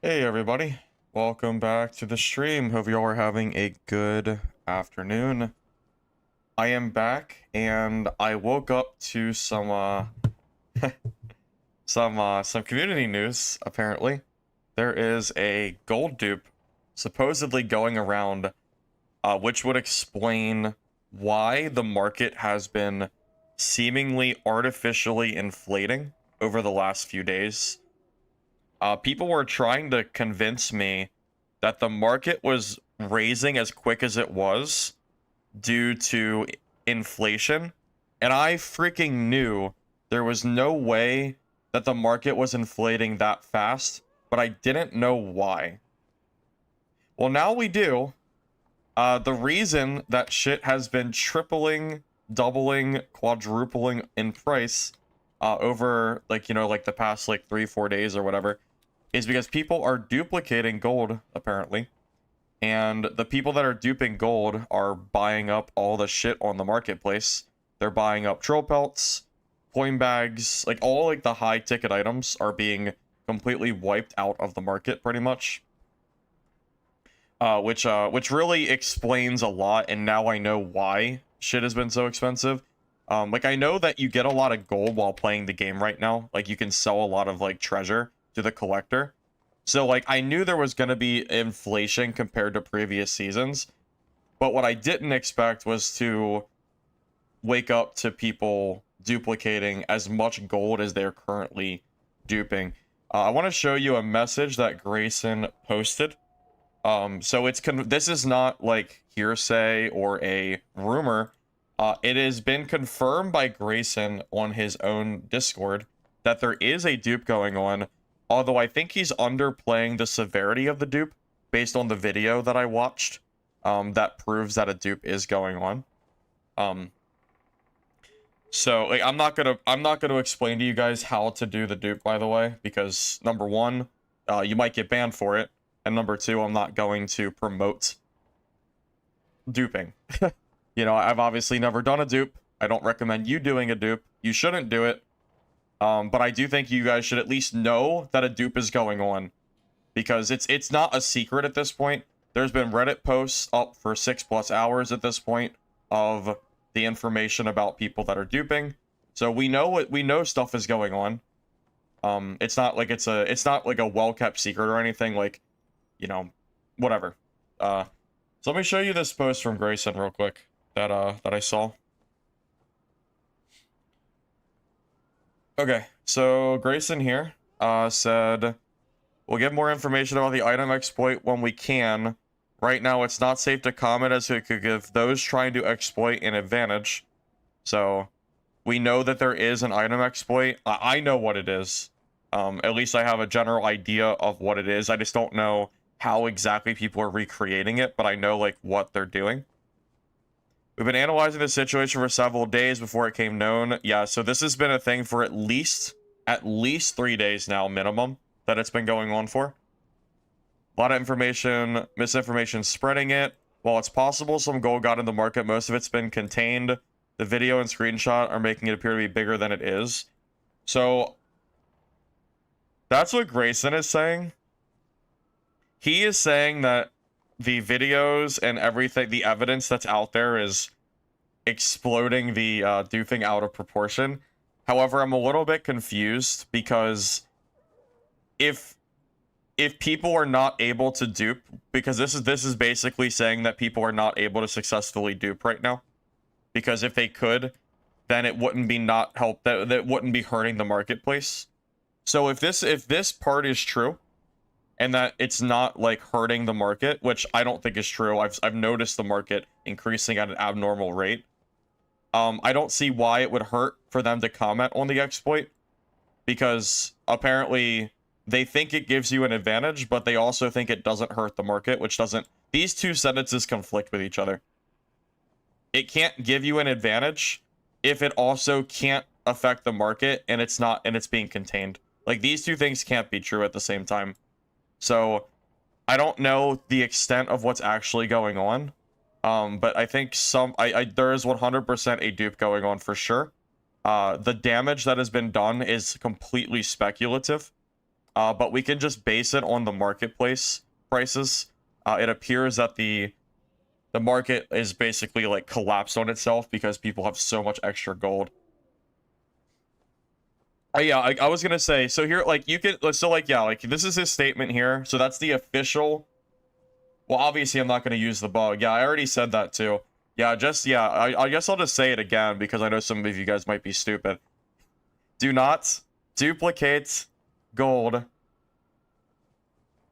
Hey everybody, welcome back to the stream. Hope y'all are having a good afternoon. I am back and I woke up to some some community news apparently. There is a gold dupe supposedly going around which would explain why the market has been seemingly artificially inflating over the last few days. People were trying to convince me that the market was raising as quick as it was due to inflation, and I freaking knew there was no way that the market was inflating that fast, but I didn't know why. Well, now we do. The reason that shit has been tripling, doubling, quadrupling in price over like the past like 3-4 days or whatever is because people are duplicating gold apparently, and the people that are duping gold are buying up all the shit on the marketplace. They're buying up troll pelts, coin bags, like all like the high ticket items are being completely wiped out of the market pretty much. Which really explains a lot, and now I know why shit has been so expensive. Like I know that you get a lot of gold while playing the game right now. Like you can sell a lot of like treasure to the collector. So like I knew there was going to be inflation compared to previous seasons, but what I didn't expect was to wake up to people duplicating as much gold as they're currently duping. I want to show you a message that Grayson posted. So this is not like hearsay or a rumor. It has been confirmed by Grayson on his own Discord that there is a dupe going on. Although I think he's underplaying the severity of the dupe based on the video that I watched, that proves that a dupe is going on. So like, I'm not gonna explain to you guys how to do the dupe, by the way, because number one, you might get banned for it, and number two, I'm not going to promote duping. I've obviously never done a dupe. I don't recommend you doing a dupe. You shouldn't do it. But I do think you guys should at least know that a dupe is going on, because it's not a secret at this point. There's been Reddit posts up for 6+ hours at this point of the information about people that are duping. So we know stuff is going on. It's not like it's not like a well-kept secret or anything, like, whatever. So let me show you this post from Grayson real quick that I saw. Okay, so Grayson here said, we'll get more information about the item exploit when we can. Right now, it's not safe to comment as it could give those trying to exploit an advantage. So, we know that there is an item exploit. I know what it is. At least I have a general idea of what it is. I just don't know how exactly people are recreating it, but I know, like, what they're doing. We've been analyzing the situation for several days before it came known. Yeah, so this has been a thing for at least 3 days now, minimum, that it's been going on for. A lot of information, misinformation spreading it. While it's possible some gold got in the market, most of it's been contained. The video and screenshot are making it appear to be bigger than it is. So, that's what Grayson is saying. He is saying that the videos and everything, the evidence that's out there is exploding the duping out of proportion. However, I'm a little bit confused because if people are not able to dupe, because this is basically saying that people are not able to successfully dupe right now, because if they could, then it wouldn't be that wouldn't be hurting the marketplace. So if this part is true, and that it's not like hurting the market, which I don't think is true. I've noticed the market increasing at an abnormal rate. I don't see why it would hurt for them to comment on the exploit, because apparently they think it gives you an advantage, but they also think it doesn't hurt the market, which doesn't. These two sentences conflict with each other. It can't give you an advantage if it also can't affect the market and it's being contained. Like, these two things can't be true at the same time. So, I don't know the extent of what's actually going on, but I think there is 100% a dupe going on for sure. The damage that has been done is completely speculative. but we can just base it on the marketplace prices. It appears that the market is basically like collapsed on itself because people have so much extra gold. Yeah, I was gonna say, so here, like, you can, so like, yeah, like, this is his statement here, so that's the official. Well, obviously I'm not gonna use the bug. Yeah, I already said that too. Yeah, I guess I'll just say it again because I know some of you guys might be stupid. Do not duplicate gold.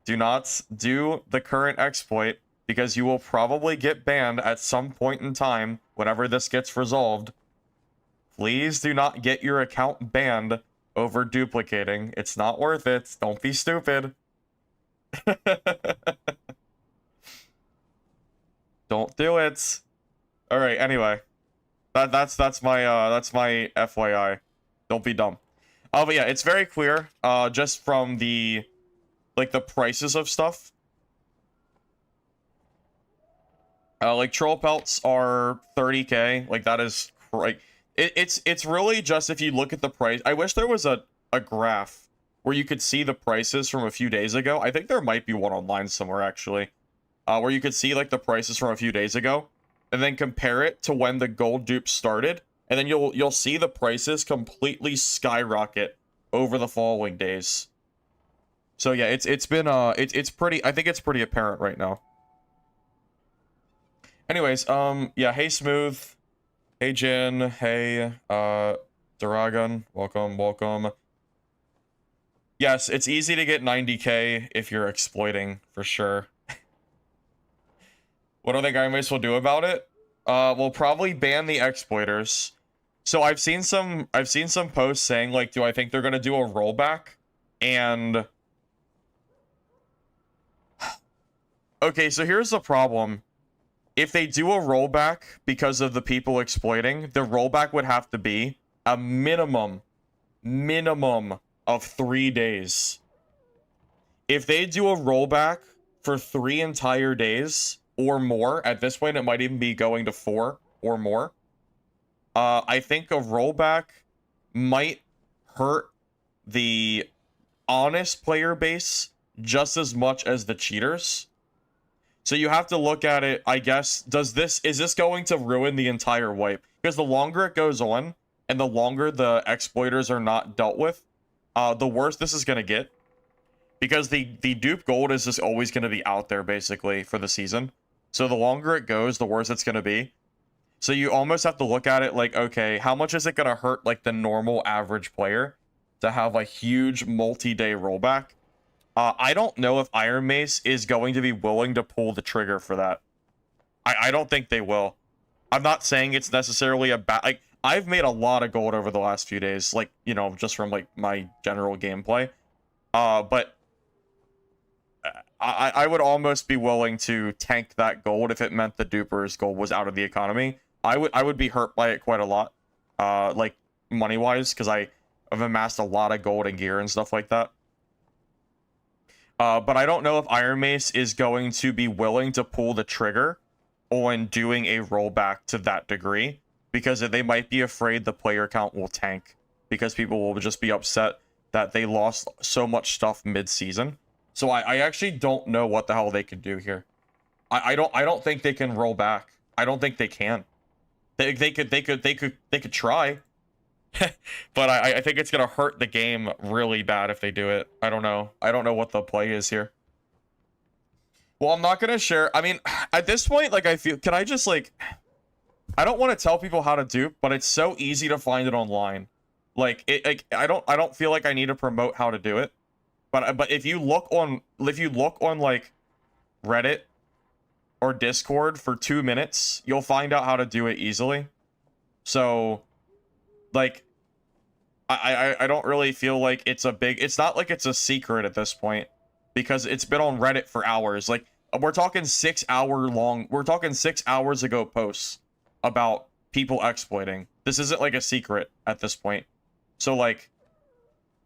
Do not do the current exploit because you will probably get banned at some point in time whenever this gets resolved. Please do not get your account banned over duplicating. It's not worth it. Don't be stupid. Don't do it. All right, anyway. That's my FYI. Don't be dumb. But yeah, it's very clear just from the the prices of stuff. Like troll pelts are 30k. Like that is like it's really just if you look at the price. I wish there was a graph where you could see the prices from a few days ago. I think there might be one online somewhere actually. Where you could see like the prices from a few days ago and then compare it to when the gold dupe started, and then you'll see the prices completely skyrocket over the following days. So yeah, it's been it's pretty, I think it's pretty apparent right now. Anyways, yeah, hey Smooth, hey Jin, hey Duragon, welcome. Yes, it's easy to get 90k if you're exploiting for sure. What do I think Ironmace will do about it? We'll probably ban the exploiters. So I've seen some posts saying like, do I think they're gonna do a rollback? And okay, so here's the problem. If they do a rollback because of the people exploiting, the rollback would have to be a minimum of 3 days. If they do a rollback for 3 entire days or more, at this point it might even be going to 4 or more, I think a rollback might hurt the honest player base just as much as the cheaters. So you have to look at it, I guess, is this going to ruin the entire wipe? Because the longer it goes on, and the longer the exploiters are not dealt with, the worse this is going to get. Because the dupe gold is just always going to be out there, basically, for the season. So the longer it goes, the worse it's going to be. So you almost have to look at it like, okay, how much is it going to hurt, like, the normal average player to have a huge multi-day rollback? I don't know if Ironmace is going to be willing to pull the trigger for that. I don't think they will. I'm not saying it's necessarily a bad... Like, I've made a lot of gold over the last few days, like, you know, just from, like, my general gameplay. But I would almost be willing to tank that gold if it meant the duper's gold was out of the economy. I would be hurt by it quite a lot, like, money-wise, because I've amassed a lot of gold and gear and stuff like that. But I don't know if Ironmace is going to be willing to pull the trigger on doing a rollback to that degree, because they might be afraid the player count will tank, because people will just be upset that they lost so much stuff mid-season. So I actually don't know what the hell they can do here. I don't think they can roll back. I don't think they can. They could try. But I think it's gonna hurt the game really bad if they do it. I don't know. I don't know what the play is here. Well, I'm not gonna share. I mean, at this point, like, I feel, can I just, like, I don't want to tell people how to dupe, but it's so easy to find it online. Like, I don't feel like I need to promote how to do it. But if you look on like Reddit or Discord for 2 minutes, you'll find out how to do it easily. So, like, I don't really feel like it's not like it's a secret at this point, because it's been on Reddit for hours. Like, we're talking 6 hours ago posts about people exploiting. This isn't like a secret at this point. So, like,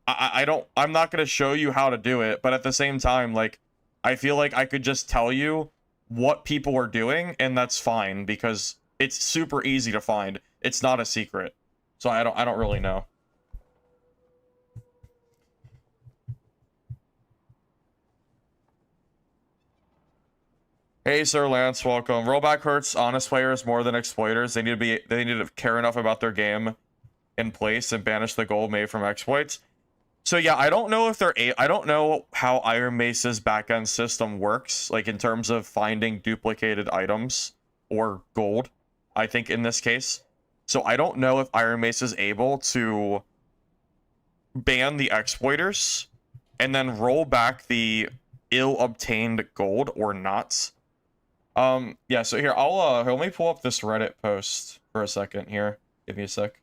I'm not going to show you how to do it, but at the same time, like, I feel like I could just tell you what people are doing, and that's fine, because it's super easy to find. It's not a secret. So I don't really know. Hey, Sir Lance, welcome. Rollback hurts honest players more than exploiters. They need to care enough about their game in place and banish the gold made from exploits. So yeah, I don't know if I don't know how Iron Mace's backend system works, like in terms of finding duplicated items or gold, I think in this case. So I don't know if Iron Mace is able to ban the exploiters and then roll back the ill-obtained gold or not. Yeah, so here, let me pull up this Reddit post for a second here. Give me a sec.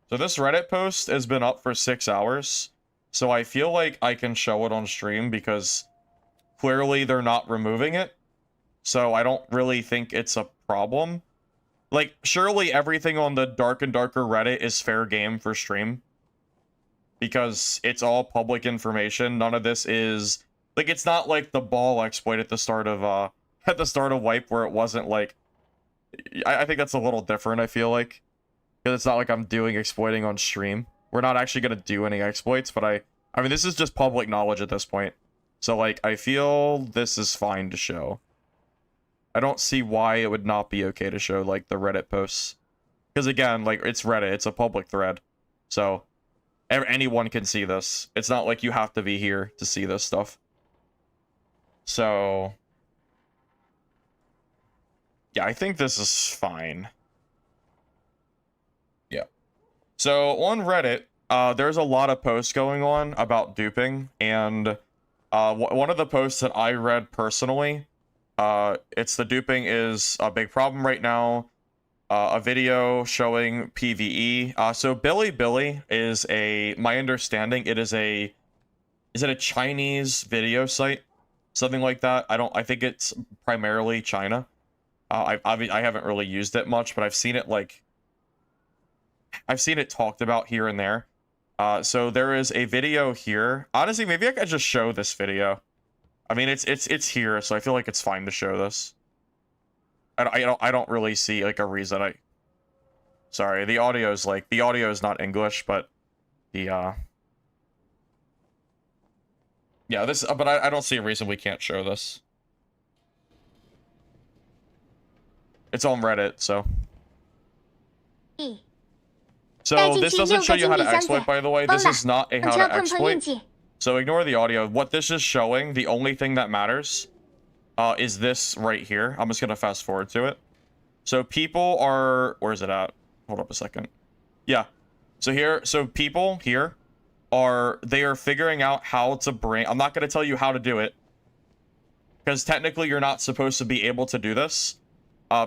So this Reddit post has been up for 6 hours, so I feel like I can show it on stream because clearly they're not removing it, so I don't really think it's a problem. Like, surely everything on the Dark and Darker Reddit is fair game for stream, because it's all public information. None of this is... Like, it's not like the ball exploit at the start of Wipe where it wasn't like... I think that's a little different, I feel like. Because it's not like I'm doing exploiting on stream. We're not actually going to do any exploits, but I mean, this is just public knowledge at this point. So, like, I feel this is fine to show. I don't see why it would not be okay to show, like, the Reddit posts. Because, again, like, it's Reddit. It's a public thread. So, anyone can see this. It's not like you have to be here to see this stuff. So... yeah, I think this is fine. Yeah. So, on Reddit, there's a lot of posts going on about duping, and one of the posts that I read personally, it's the duping is a big problem right now. A video showing PvE. So Billy is my understanding, is it a Chinese video site? Something like that. I think it's primarily China. I haven't really used it much, but I've seen it talked about here and there. So there is a video here. Honestly, maybe I could just show this video. I mean, it's here, so I feel like it's fine to show this. I don't really see like a reason. Sorry, the audio is not English, but the yeah, this, but I don't see a reason we can't show this. It's on Reddit, so. So this doesn't show you how to exploit, by the way. This is not a how to exploit. So ignore the audio. What this is showing, the only thing that matters, is this right here. I'm just gonna fast forward to it. So people are, where's it at? Hold up a second. Yeah. So people here they are figuring out how to bring, I'm not gonna tell you how to do it, because technically you're not supposed to be able to do this.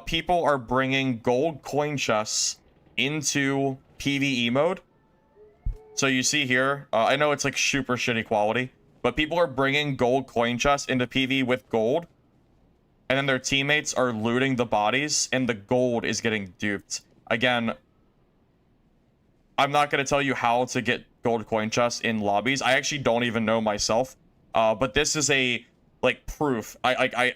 People are bringing gold coin chests into PvE mode. So you see here, I know it's like super shitty quality, but people are bringing gold coin chests into PvE with gold, and then their teammates are looting the bodies, and the gold is getting duped. Again, I'm not going to tell you how to get gold coin chests in lobbies. I actually don't even know myself, but this is a, like, proof.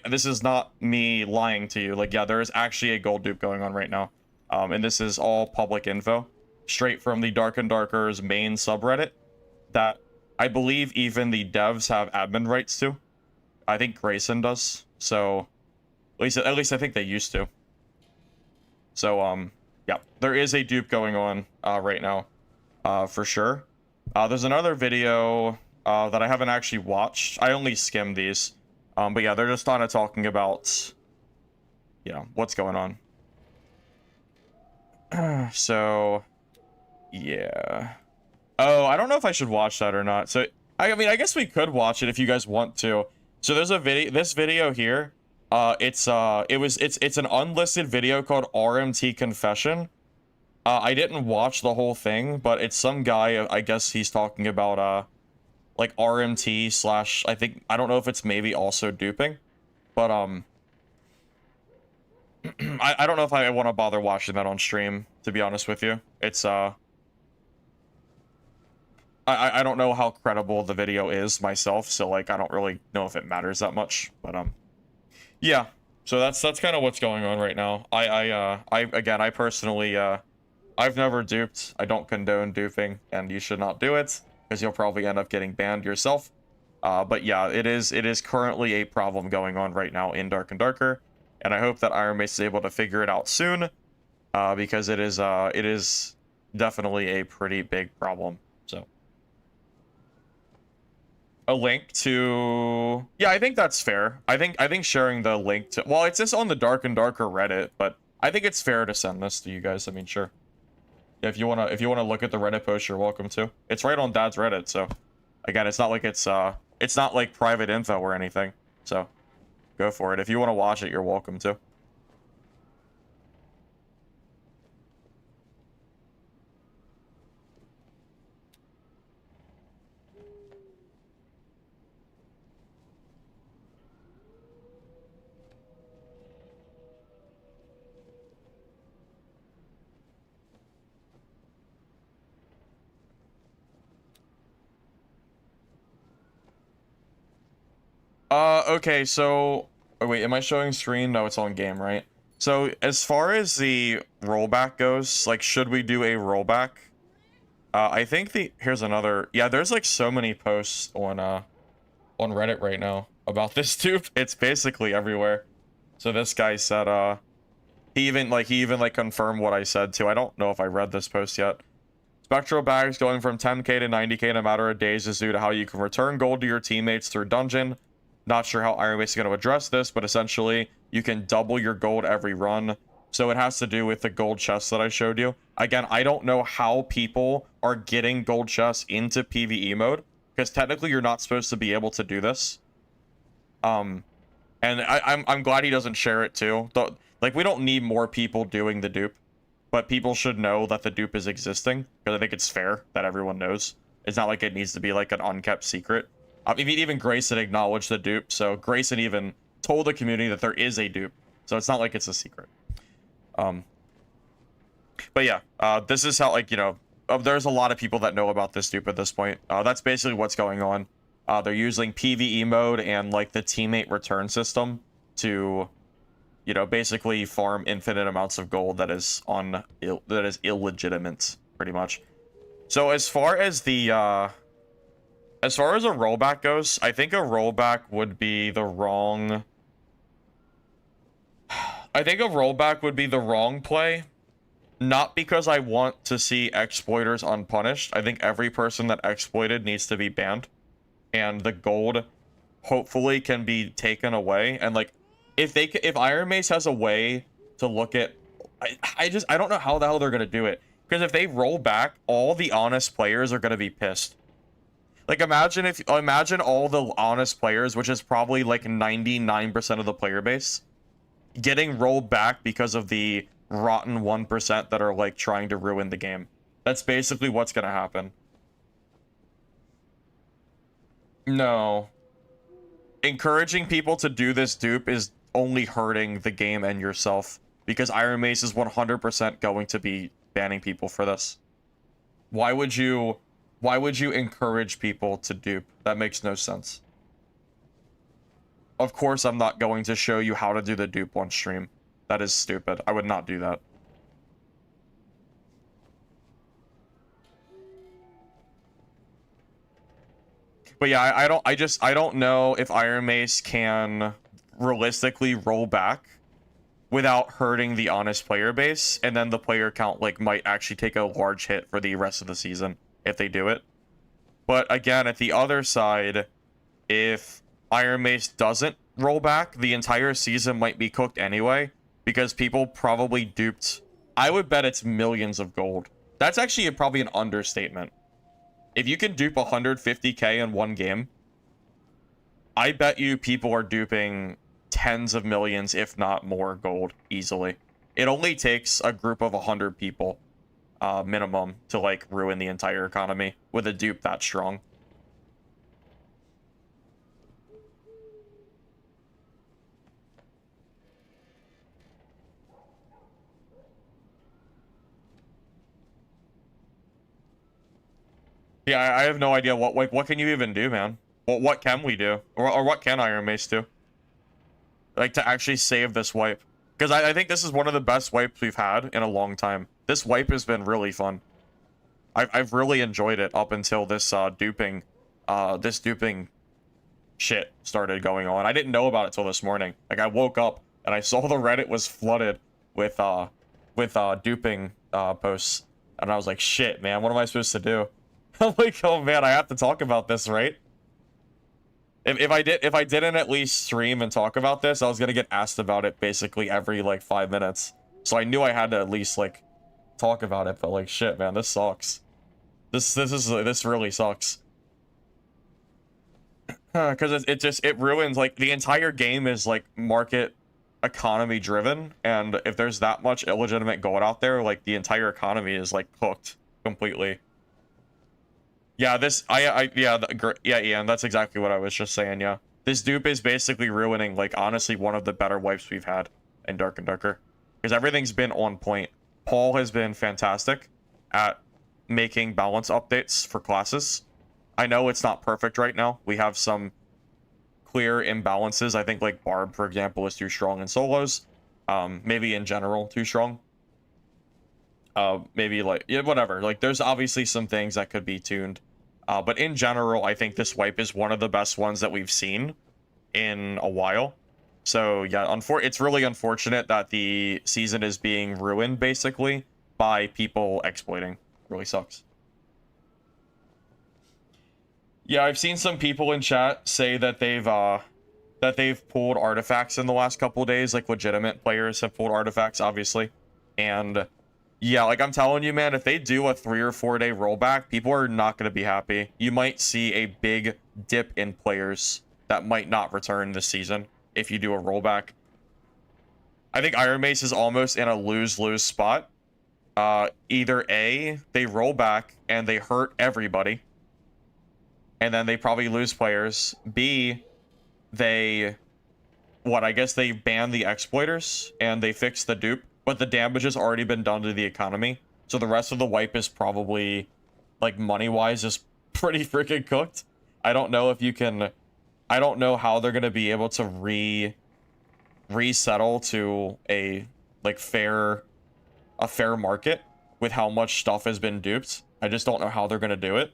This is not me lying to you. Like, yeah, there is actually a gold dupe going on right now. And this is all public info, straight from the Dark and Darker's main subreddit, that I believe even the devs have admin rights to. I think Grayson does. So, at least I think they used to. So, yeah, there is a dupe going on right now, for sure. There's another video that I haven't actually watched. I only skimmed these. But yeah, they're just kind of talking about, you know, what's going on. So, yeah. Oh, I don't know if I should watch that or not. So, I mean, I guess we could watch it if you guys want to. So there's a video, this video here, it's an unlisted video called RMT Confession. I didn't watch the whole thing, but it's some guy, I guess he's talking about, like RMT slash, I don't know if it's maybe also duping, but, I don't know if I want to bother watching that on stream, to be honest with you. It's, I don't know how credible the video is myself, so, like, I don't really know if it matters that much, but, yeah. So that's kind of what's going on right now. Again, I personally, I've never duped. I don't condone duping, and you should not do it, because you'll probably end up getting banned yourself. But yeah, it is currently a problem going on right now in Dark and Darker, and I hope that Iron Mace is able to figure it out soon, because it is definitely a pretty big problem. So a link to, yeah, I think that's fair. I think sharing the link to, well, it's just on the Dark and Darker Reddit, but I think it's fair to send this to you guys. I mean, sure. Yeah, if you wanna look at the Reddit post, you're welcome to. It's right on Dad's Reddit, so again, it's not like it's not like private info or anything. So go for it. If you want to watch it, you're welcome to. Okay, so, oh wait, am I showing screen? No, it's on game, right? So, as far as the rollback goes, like, should we do a rollback? I think here's another, yeah, there's like so many posts on Reddit right now about this dupe. It's basically everywhere. So this guy said, he even confirmed what I said too. I don't know if I read this post yet. Spectral bags going from 10k to 90k in a matter of days is due to how you can return gold to your teammates through dungeon. Not sure how Iron Mace is going to address this, but essentially you can double your gold every run. So it has to do with the gold chests that I showed you. Again, I don't know how people are getting gold chests into PvE mode, because technically you're not supposed to be able to do this. And I'm glad he doesn't share it too. Like, we don't need more people doing the dupe, but people should know that the dupe is existing, because I think it's fair that everyone knows. It's not like it needs to be like an unkept secret. I mean, even Grayson acknowledged the dupe, so Grayson even told the community that there is a dupe, so it's not like it's a secret. But yeah, this is how, like, you know, there's a lot of people that know about this dupe at this point. That's basically what's going on. They're using PvE mode and like the teammate return system to, you know, basically farm infinite amounts of gold that is illegitimate, pretty much. So as far as a rollback goes, I think a rollback would be the wrong. I think a rollback would be the wrong play. Not because I want to see exploiters unpunished. I think every person that exploited needs to be banned. And the gold, hopefully, can be taken away. And, like, if Iron Mace has a way to look at... I don't know how the hell they're going to do it. Because if they roll back, all the honest players are going to be pissed. Like, imagine all the honest players, which is probably, like, 99% of the player base, getting rolled back because of the rotten 1% that are like trying to ruin the game. That's basically what's gonna happen. No. Encouraging people to do this dupe is only hurting the game and yourself, because Iron Mace is 100% going to be banning people for this. Why would you encourage people to dupe? That makes no sense. Of course I'm not going to show you how to do the dupe on stream. That is stupid. I would not do that. But yeah, I don't know if Iron Mace can realistically roll back without hurting the honest player base, and then the player count like might actually take a large hit for the rest of the season if they do it. But again, at the other side, if Iron Mace doesn't roll back, the entire season might be cooked anyway, because people probably duped. I would bet it's millions of gold. That's actually probably an understatement. If you can dupe 150k in one game, I bet you people are duping tens of millions, if not more, gold easily. It only takes a group of 100 people, minimum, to like ruin the entire economy with a dupe that strong. Yeah, I have no idea what can you even do, man? What can we do? Or what can Iron Mace do? Like, to actually save this wipe. Because I think this is one of the best wipes we've had in a long time. This wipe has been really fun. I've really enjoyed it up until this duping shit started going on. I didn't know about it till this morning. Like, I woke up and I saw the Reddit was flooded with duping posts, and I was like, shit, man, what am I supposed to do? I'm like, oh man, I have to talk about this, right? If I didn't at least stream and talk about this, I was gonna get asked about it basically every like 5 minutes. So I knew I had to at least like talk about it, but like shit, man, this sucks. This really sucks. Because it ruins, like, the entire game is like market economy driven, and if there's that much illegitimate gold out there, like, the entire economy is like cooked completely. Yeah, yeah, Ian, that's exactly what I was just saying. Yeah, this dupe is basically ruining, like, honestly, one of the better wipes we've had in Dark and Darker, because everything's been on point. Paul has been fantastic at making balance updates for classes. I know it's not perfect right now. We have some clear imbalances. I think, like, Barb, for example, is too strong in solos. Maybe in general too strong. Maybe, like, yeah, whatever. Like, there's obviously some things that could be tuned. But in general, I think this wipe is one of the best ones that we've seen in a while. So, yeah, it's really unfortunate that the season is being ruined, basically, by people exploiting. Really sucks. Yeah, I've seen some people in chat say that they've pulled artifacts in the last couple of days. Like, legitimate players have pulled artifacts, obviously. And yeah, like, I'm telling you, man, if they do a 3 or 4 day rollback, people are not going to be happy. You might see a big dip in players that might not return this season if you do a rollback. I think Iron Mace is almost in a lose-lose spot. Either A, they roll back and they hurt everybody, and then they probably lose players. B, I guess they ban the exploiters and they fix the dupe, but the damage has already been done to the economy. So the rest of the wipe is probably, like, money-wise, just pretty freaking cooked. I don't know if you can... I don't know how they're going to be able to resettle to a, like, fair market with how much stuff has been duped. I just don't know how they're going to do it.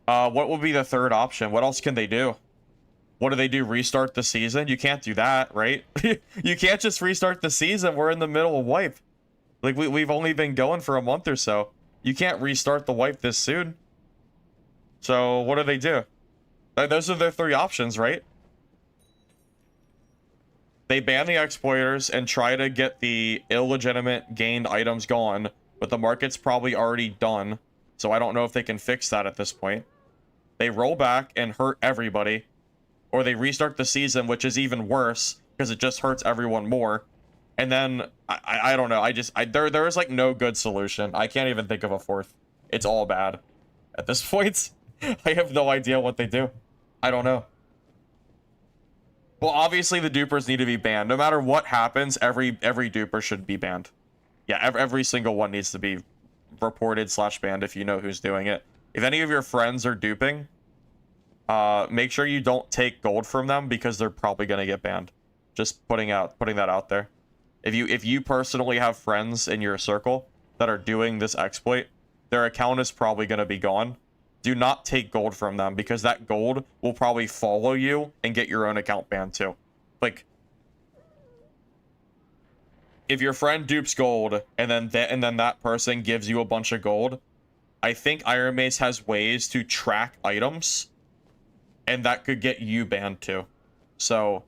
What will be the third option? What else can they do? What do they do? Restart the season? You can't do that, right? You can't just restart the season. We're in the middle of wipe. Like, we've only been going for a month or so. You can't restart the wipe this soon. So, what do they do? Those are their three options, right? They ban the exploiters and try to get the illegitimate gained items gone, but the market's probably already done, so I don't know if they can fix that at this point. They roll back and hurt everybody, or they restart the season, which is even worse, because it just hurts everyone more. And then, I don't know, there is, like, no good solution. I can't even think of a fourth. It's all bad. At this point, I have no idea what they do. I don't know. Well, obviously the dupers need to be banned. No matter what happens, every duper should be banned. Yeah, every single one needs to be reported / banned if you know who's doing it. If any of your friends are duping, make sure you don't take gold from them, because they're probably gonna get banned. Just putting that out there. If you personally have friends in your circle that are doing this exploit, their account is probably gonna be gone. Do not take gold from them, because that gold will probably follow you and get your own account banned too. Like, if your friend dupes gold and then that person gives you a bunch of gold, I think Iron Mace has ways to track items, and that could get you banned too. So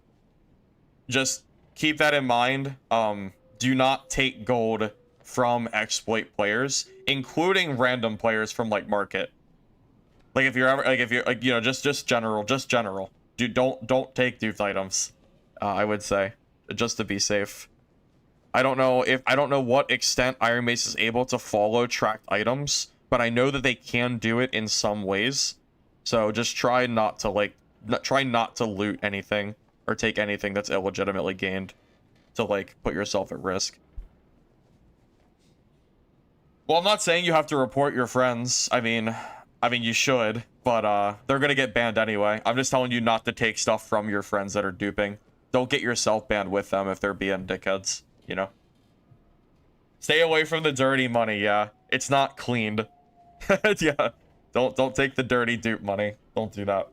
just keep that in mind. Do not take gold from exploit players, including random players from, like, market. Like, if you're like, you know, just general. Dude, don't take duped items. I would say, just to be safe. I don't know what extent Iron Mace is able to follow tracked items, but I know that they can do it in some ways. So just try not to loot anything or take anything that's illegitimately gained to, like, put yourself at risk. Well, I'm not saying you have to report your friends. I mean, you should, but they're gonna get banned anyway. I'm just telling you not to take stuff from your friends that are duping. Don't get yourself banned with them if they're being dickheads, you know? Stay away from the dirty money, yeah. It's not cleaned. Yeah, don't take the dirty dupe money. Don't do that.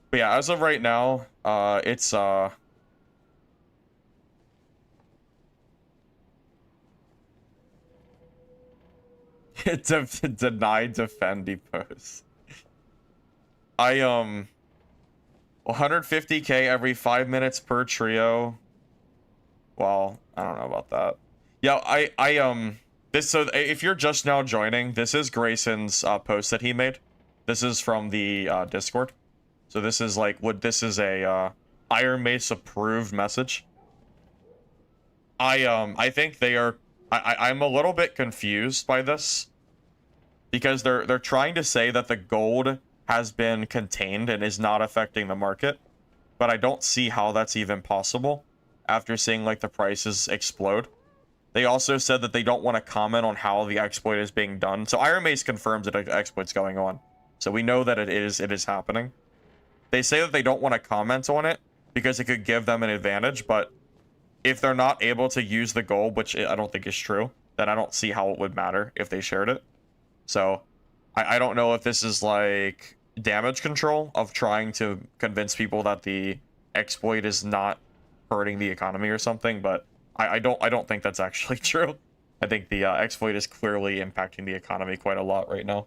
But yeah, as of right now, it's denied defend depose. 150k every 5 minutes per trio. Well, I don't know about that. Yeah, this, so if you're just now joining, this is Grayson's post that he made. This is from the Discord. So this is like, this is a Iron Mace approved message. I think they are, I'm a little bit confused by this because they're trying to say that the gold has been contained and is not affecting the market, but I don't see how that's even possible after seeing like the prices explode. They also said that they don't want to comment on how the exploit is being done. So Iron Mace confirms that an exploit's going on. So we know that it is happening. They say that they don't want to comment on it because it could give them an advantage, but if they're not able to use the gold, which I don't think is true, then I don't see how it would matter if they shared it. So I don't know if this is like damage control of trying to convince people that the exploit is not hurting the economy or something, but I don't think that's actually true. I think the exploit is clearly impacting the economy quite a lot right now.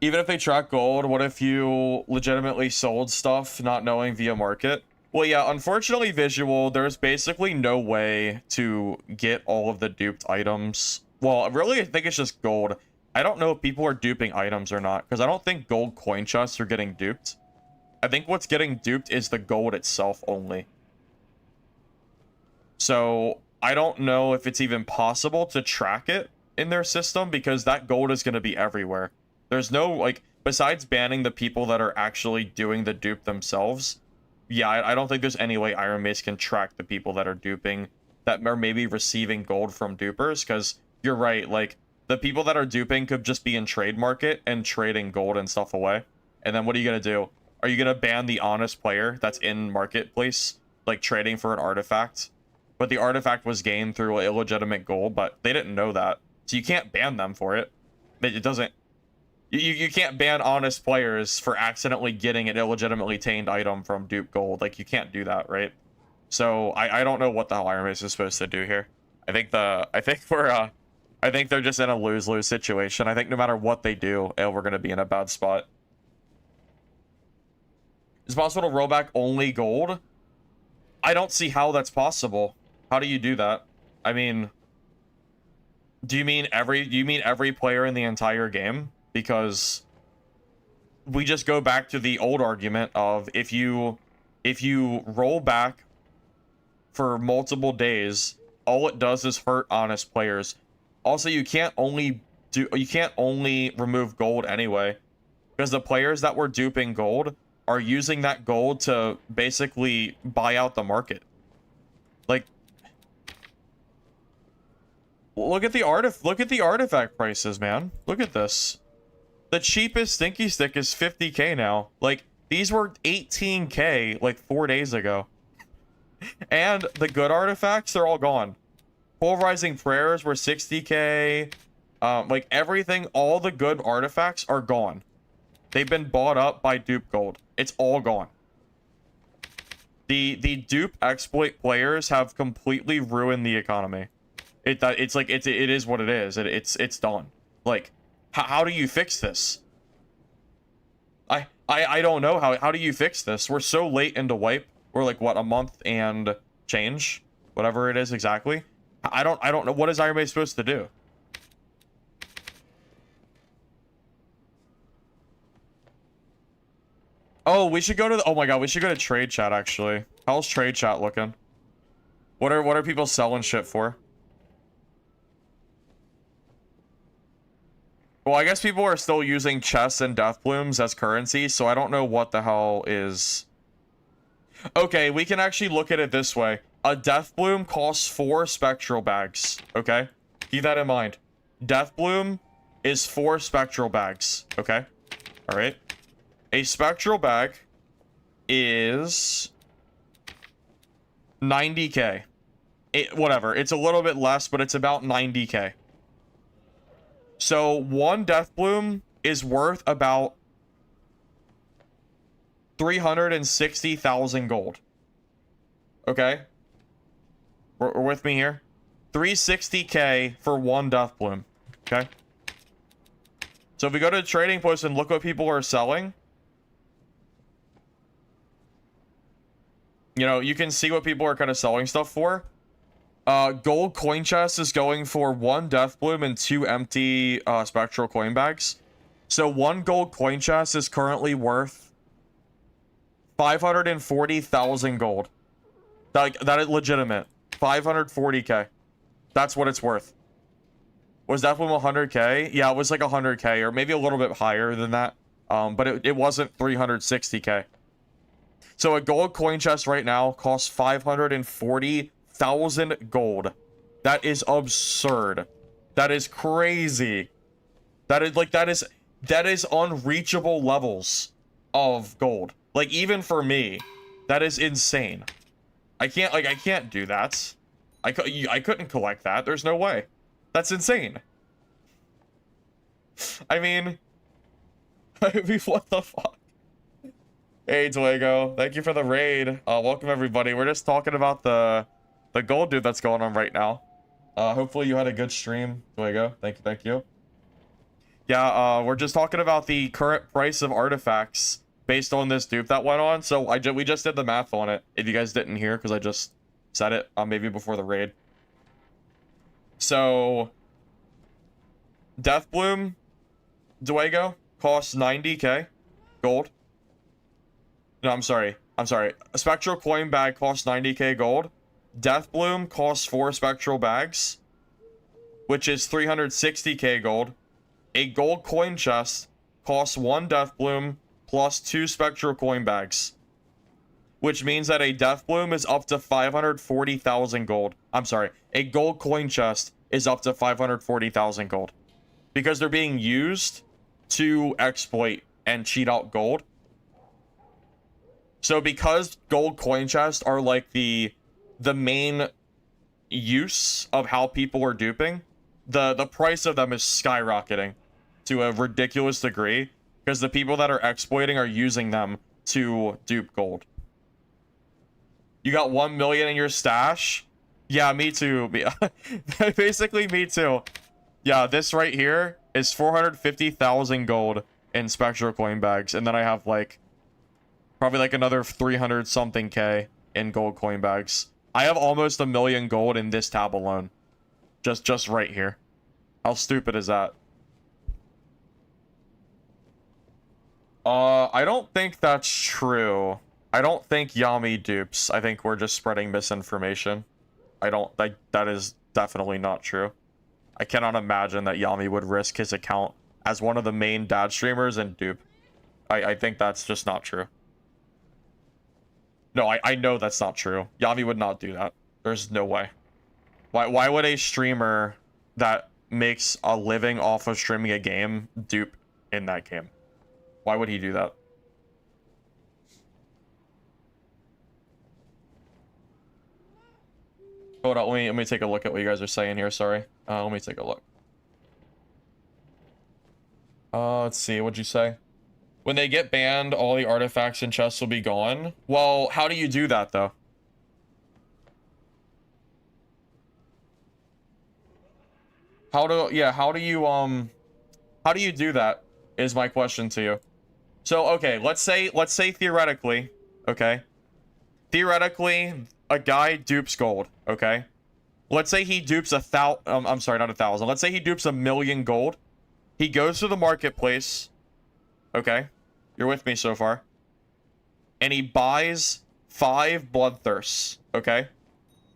Even if they track gold, what if you legitimately sold stuff not knowing via market? Well, yeah, unfortunately, Visual, there's basically no way to get all of the duped items. Well, really, I think it's just gold. I don't know if people are duping items or not, because I don't think gold coin chests are getting duped. I think what's getting duped is the gold itself only. So, I don't know if it's even possible to track it in their system, because that gold is going to be everywhere. There's no, like, besides banning the people that are actually doing the dupe themselves, yeah, I don't think there's any way Iron Mace can track the people that are duping, that are maybe receiving gold from dupers, because you're right, like, the people that are duping could just be in trade market and trading gold and stuff away. And then what are you going to do? Are you going to ban the honest player that's in marketplace, like trading for an artifact? But the artifact was gained through illegitimate gold, but they didn't know that. So you can't ban them for it. It doesn't... You can't ban honest players for accidentally getting an illegitimately tained item from dupe gold. Like, you can't do that, right? So I don't know what the hell Iron Mace is supposed to do here. I think they're just in a lose-lose situation. I think no matter what they do, we're gonna be in a bad spot. Is it possible to roll back only gold? I don't see how that's possible. How do you do that? I mean, do you mean every player in the entire game? Because we just go back to the old argument of if you roll back for multiple days, all it does is hurt honest players. Also, you can't only remove gold anyway, because the players that were duping gold are using that gold to basically buy out the market. Like, look at the artifact prices, man. Look at this. The cheapest Stinky Stick is 50k now. Like, these were 18k like 4 days ago. And the good artifacts, they're all gone. Pulverizing Prayers were 60k. Like, everything, all the good artifacts are gone. They've been bought up by dupe gold. It's all gone. The dupe exploit players have completely ruined the economy. It is what it is. It's done. Like, how do you fix this? I don't know. How do you fix this? We're so late into wipe. We're like, what, a month and change? Whatever it is exactly. I don't know. What is Iron Mace supposed to do? Oh, we should go to the, oh my god, we should go to trade chat actually. How's trade chat looking? What are people selling shit for? Well, I guess people are still using chests and death blooms as currency, so I don't know what the hell is... Okay, we can actually look at it this way. A death bloom costs 4 spectral bags, okay? Keep that in mind. Death bloom is 4 spectral bags, okay? All right. A Spectral bag is 90k. Whatever. It's a little bit less, but it's about 90k. So one Death Bloom is worth about 360,000 gold. Okay? We're with me here? 360k for one Death Bloom. Okay? So if we go to the trading post and look what people are selling, you know, you can see what people are kind of selling stuff for. Gold coin chest is going for one Death Bloom and two empty Spectral coin bags. So one gold coin chest is currently worth 540,000 gold. That is legitimate. 540k. That's what it's worth. Was Death Bloom 100k? Yeah, it was like 100k or maybe a little bit higher than that. But it wasn't 360k. So a gold coin chest right now costs 540,000 gold. That is absurd. That is crazy. That is unreachable levels of gold. Like, even for me, that is insane. I can't do that. I couldn't collect that. There's no way. That's insane. I mean, what the fuck? Hey, Dwaygo. Thank you for the raid. Welcome, everybody. We're just talking about the gold dude that's going on right now. Hopefully you had a good stream, Dwaygo. Thank you. Yeah, we're just talking about the current price of artifacts based on this dupe that went on. So we just did the math on it, if you guys didn't hear, because I just said it maybe before the raid. So Death Bloom, Dwaygo, costs 90k gold. No, I'm sorry. A Spectral coin bag costs 90k gold. Death Bloom costs 4 Spectral bags, which is 360k gold. A gold coin chest costs 1 Death Bloom plus 2 Spectral coin bags, which means that a Death Bloom is up to 540,000 gold. I'm sorry, a gold coin chest is up to 540,000 gold because they're being used to exploit and cheat out gold. So because gold coin chests are like the main use of how people are duping, the price of them is skyrocketing to a ridiculous degree because the people that are exploiting are using them to dupe gold. You got 1 million in your stash? Yeah, me too. Basically, me too. Yeah, this right here is 450,000 gold in Spectral coin bags, and then I have like probably like another 300 something K in gold coin bags. I have almost 1 million gold in this tab alone. Just right here. How stupid is that? I don't think that's true. I don't think Yami dupes. I think we're just spreading misinformation. That is definitely not true. I cannot imagine that Yami would risk his account as one of the main dad streamers and dupe. I think that's just not true. No, I know that's not true. Yami would not do that. There's no way. Why would a streamer that makes a living off of streaming a game dupe in that game? Why would he do that? Hold on, let me take a look at what you guys are saying here, sorry. Let me take a look. Let's see, what'd you say? When they get banned, all the artifacts and chests will be gone. Well, how do you do that, though? How do you do that, is my question to you. So, okay, let's say theoretically, okay? Theoretically, a guy dupes gold, okay? Let's say he dupes I'm sorry, not 1,000. Let's say he dupes 1 million gold. He goes to the marketplace, okay? You're with me so far. And he buys 5 bloodthirsts, okay?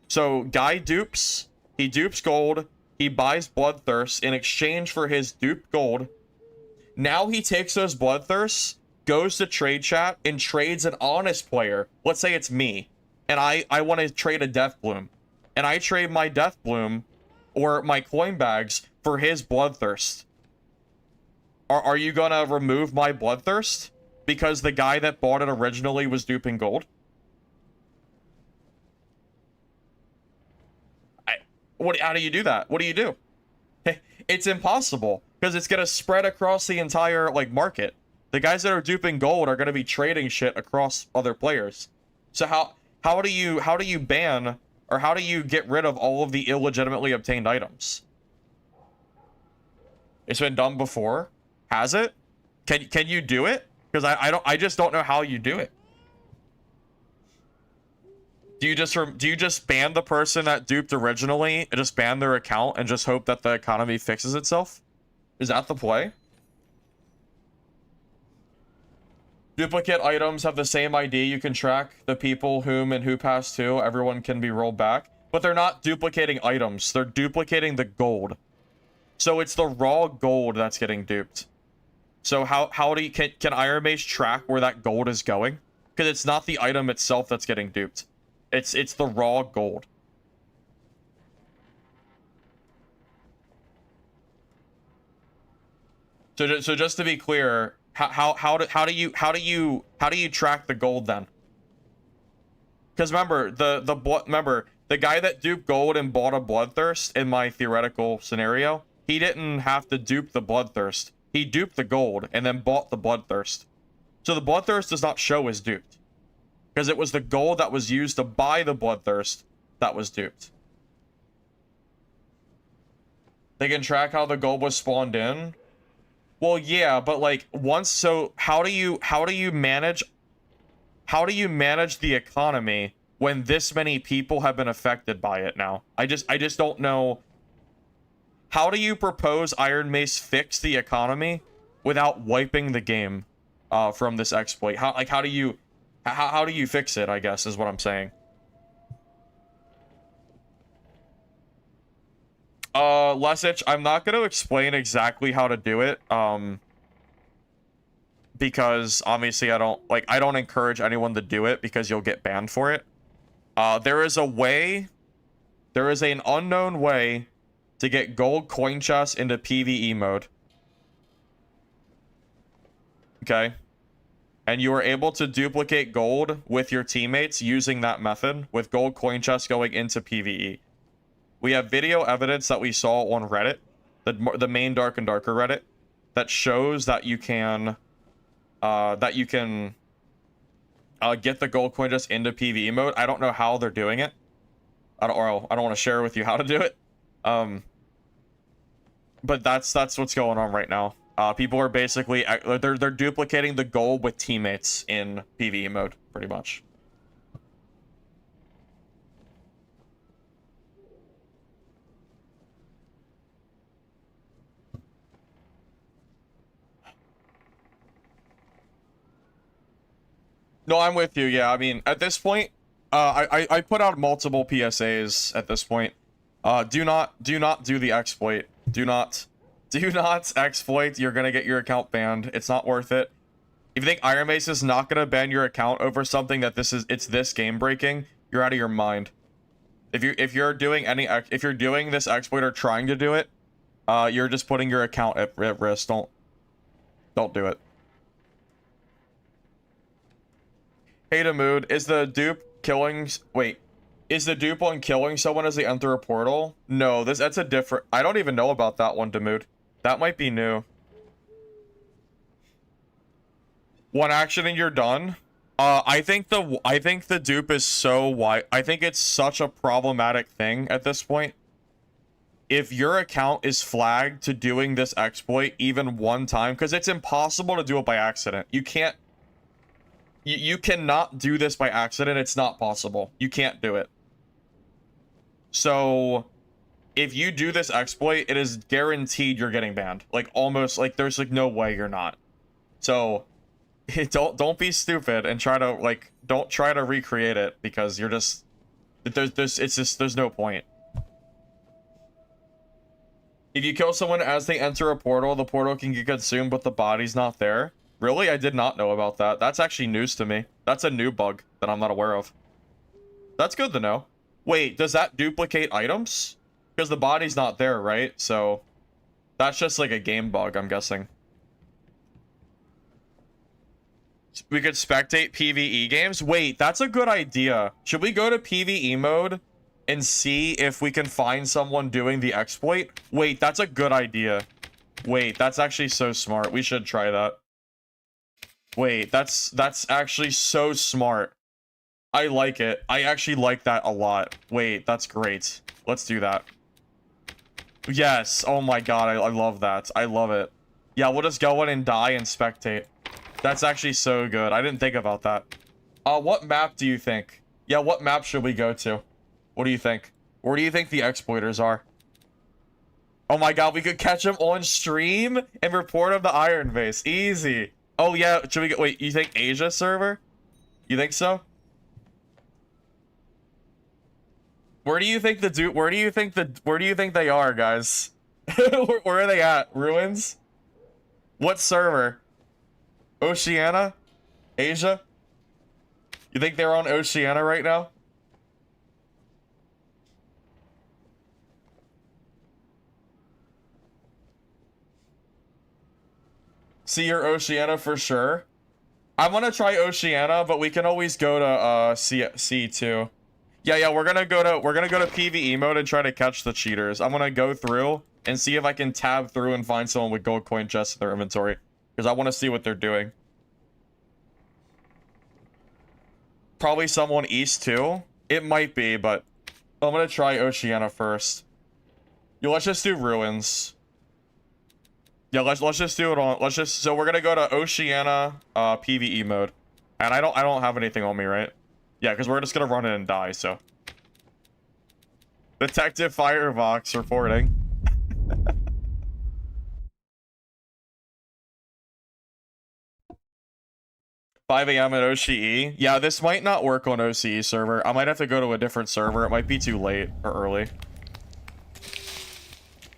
So, guy dupes, he dupes gold, he buys bloodthirsts in exchange for his duped gold. Now he takes those bloodthirsts, goes to trade chat, and trades an honest player. Let's say it's me, and I want to trade a Death Bloom. And I trade my Death Bloom, or my coin bags, for his bloodthirst. Are you gonna remove my Bloodthirst? Because the guy that bought it originally was duping gold? How do you do that? What do you do? It's impossible, because it's gonna spread across the entire, like, market. The guys that are duping gold are gonna be trading shit across other players. So how do you ban, or how do you get rid of all of the illegitimately obtained items? It's been done before. Has it? Can you do it? Because I just don't know how you do it. Do you just ban the person that duped originally and just ban their account and just hope that the economy fixes itself? Is that the play? Duplicate items have the same ID. You can track the people whom and who passed to. Everyone can be rolled back. But they're not duplicating items. They're duplicating the gold. So it's the raw gold that's getting duped. So how do you, can Iron Mage track where that gold is going? Because it's not the item itself that's getting duped. It's the raw gold. So just to be clear, how do you track the gold then? Because remember the guy that duped gold and bought a Bloodthirst in my theoretical scenario, he didn't have to dupe the Bloodthirst. He duped the gold and then bought the Bloodthirst. So the Bloodthirst does not show as duped, because it was the gold that was used to buy the Bloodthirst that was duped. They can track how the gold was spawned in. Well, yeah, but like once, so how do you manage the economy when this many people have been affected by it now? I just don't know. How do you propose Iron Mace fix the economy without wiping the game from this exploit? How do you fix it, I guess, is what I'm saying. Lesich, I'm not going to explain exactly how to do it, because obviously I don't encourage anyone to do it because you'll get banned for it. There is an unknown way to get gold coin chests into PvE mode. Okay. And you are able to duplicate gold with your teammates using that method, with gold coin chests going into PvE. We have video evidence that we saw on Reddit, the main Dark and Darker Reddit, that shows that you can get the gold coin just into PvE mode. I don't know how they're doing it. I don't want to share with you how to do it. But that's what's going on right now. People are basically they're duplicating the gold with teammates in PvE mode, pretty much. No, I'm with you. Yeah, I mean, at this point, I put out multiple PSAs at this point. Do not do the exploit. Do not exploit. You're gonna get your account banned. It's not worth it. If you think Iron Mace is not gonna ban your account over something that it's this game breaking, you're out of your mind. If you're doing this exploit or trying to do it, you're just putting your account at risk. Don't do it. Hey, Mood, is the dupe on killing someone as they enter a portal? No, that's a different. I don't even know about that one, Demood. That might be new. One action and you're done. I think the dupe is so wide. I think it's such a problematic thing at this point. If your account is flagged to doing this exploit even one time, because it's impossible to do it by accident. You can't. You cannot do this by accident. It's not possible. You can't do it. So, if you do this exploit, it is guaranteed you're getting banned. Like, almost, like, there's, like, no way you're not. So, don't be stupid and try to, like, don't try to recreate it, because you're just, there's no point. If you kill someone as they enter a portal, the portal can get consumed, but the body's not there. Really? I did not know about that. That's actually news to me. That's a new bug that I'm not aware of. That's good to know. Wait, does that duplicate items? Because the body's not there, right? So, that's just like a game bug, I'm guessing. We could spectate PvE games. Wait, that's a good idea. Should we go to PvE mode and see if we can find someone doing the exploit? Wait, that's a good idea. Wait, that's actually so smart. We should try that. Wait, that's actually so smart. I like it. I actually like that a lot. Wait, that's great. Let's do that. Yes. Oh my god, I love that. I love it. Yeah, we'll just go in and die and spectate. That's actually so good. I didn't think about that. What map do you think? Yeah, what map should we go to? What do you think? Where do you think the exploiters are? Oh my god, we could catch them on stream and report them to Iron Base. Easy. Oh yeah, should we go? Wait, you think Asia server? You think so? Where do you think the dude? Where do you think they are, guys? where are they at? Ruins? What server? Oceania? Asia? You think they're on Oceania right now? See your Oceania for sure. I'm gonna try Oceania, but we can always go to C too. Yeah, we're gonna go to PvE mode and try to catch the cheaters. I'm gonna go through and see if I can tab through and find someone with gold coin chests in their inventory. Because I want to see what they're doing. Probably someone east too. It might be, but I'm gonna try Oceania first. Yo, let's just do ruins. Yeah, let's just do it on. So we're gonna go to Oceania PvE mode, and I don't have anything on me, right? Yeah, because we're just gonna run in and die. So Detective Firebox reporting. 5 a.m. at OCE. Yeah, this might not work on OCE server. I might have to go to a different server. It might be too late or early.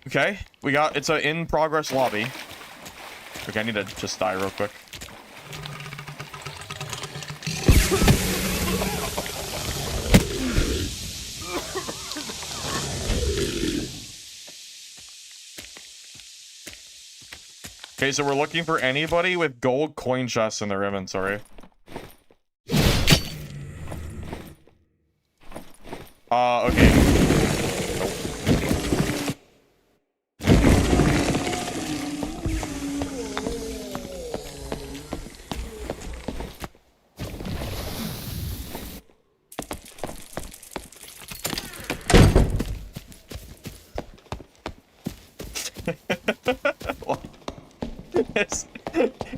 Okay, it's a in progress lobby. Okay, I need to just die real quick. Okay, so we're looking for anybody with gold coin chests in their inventory. Okay.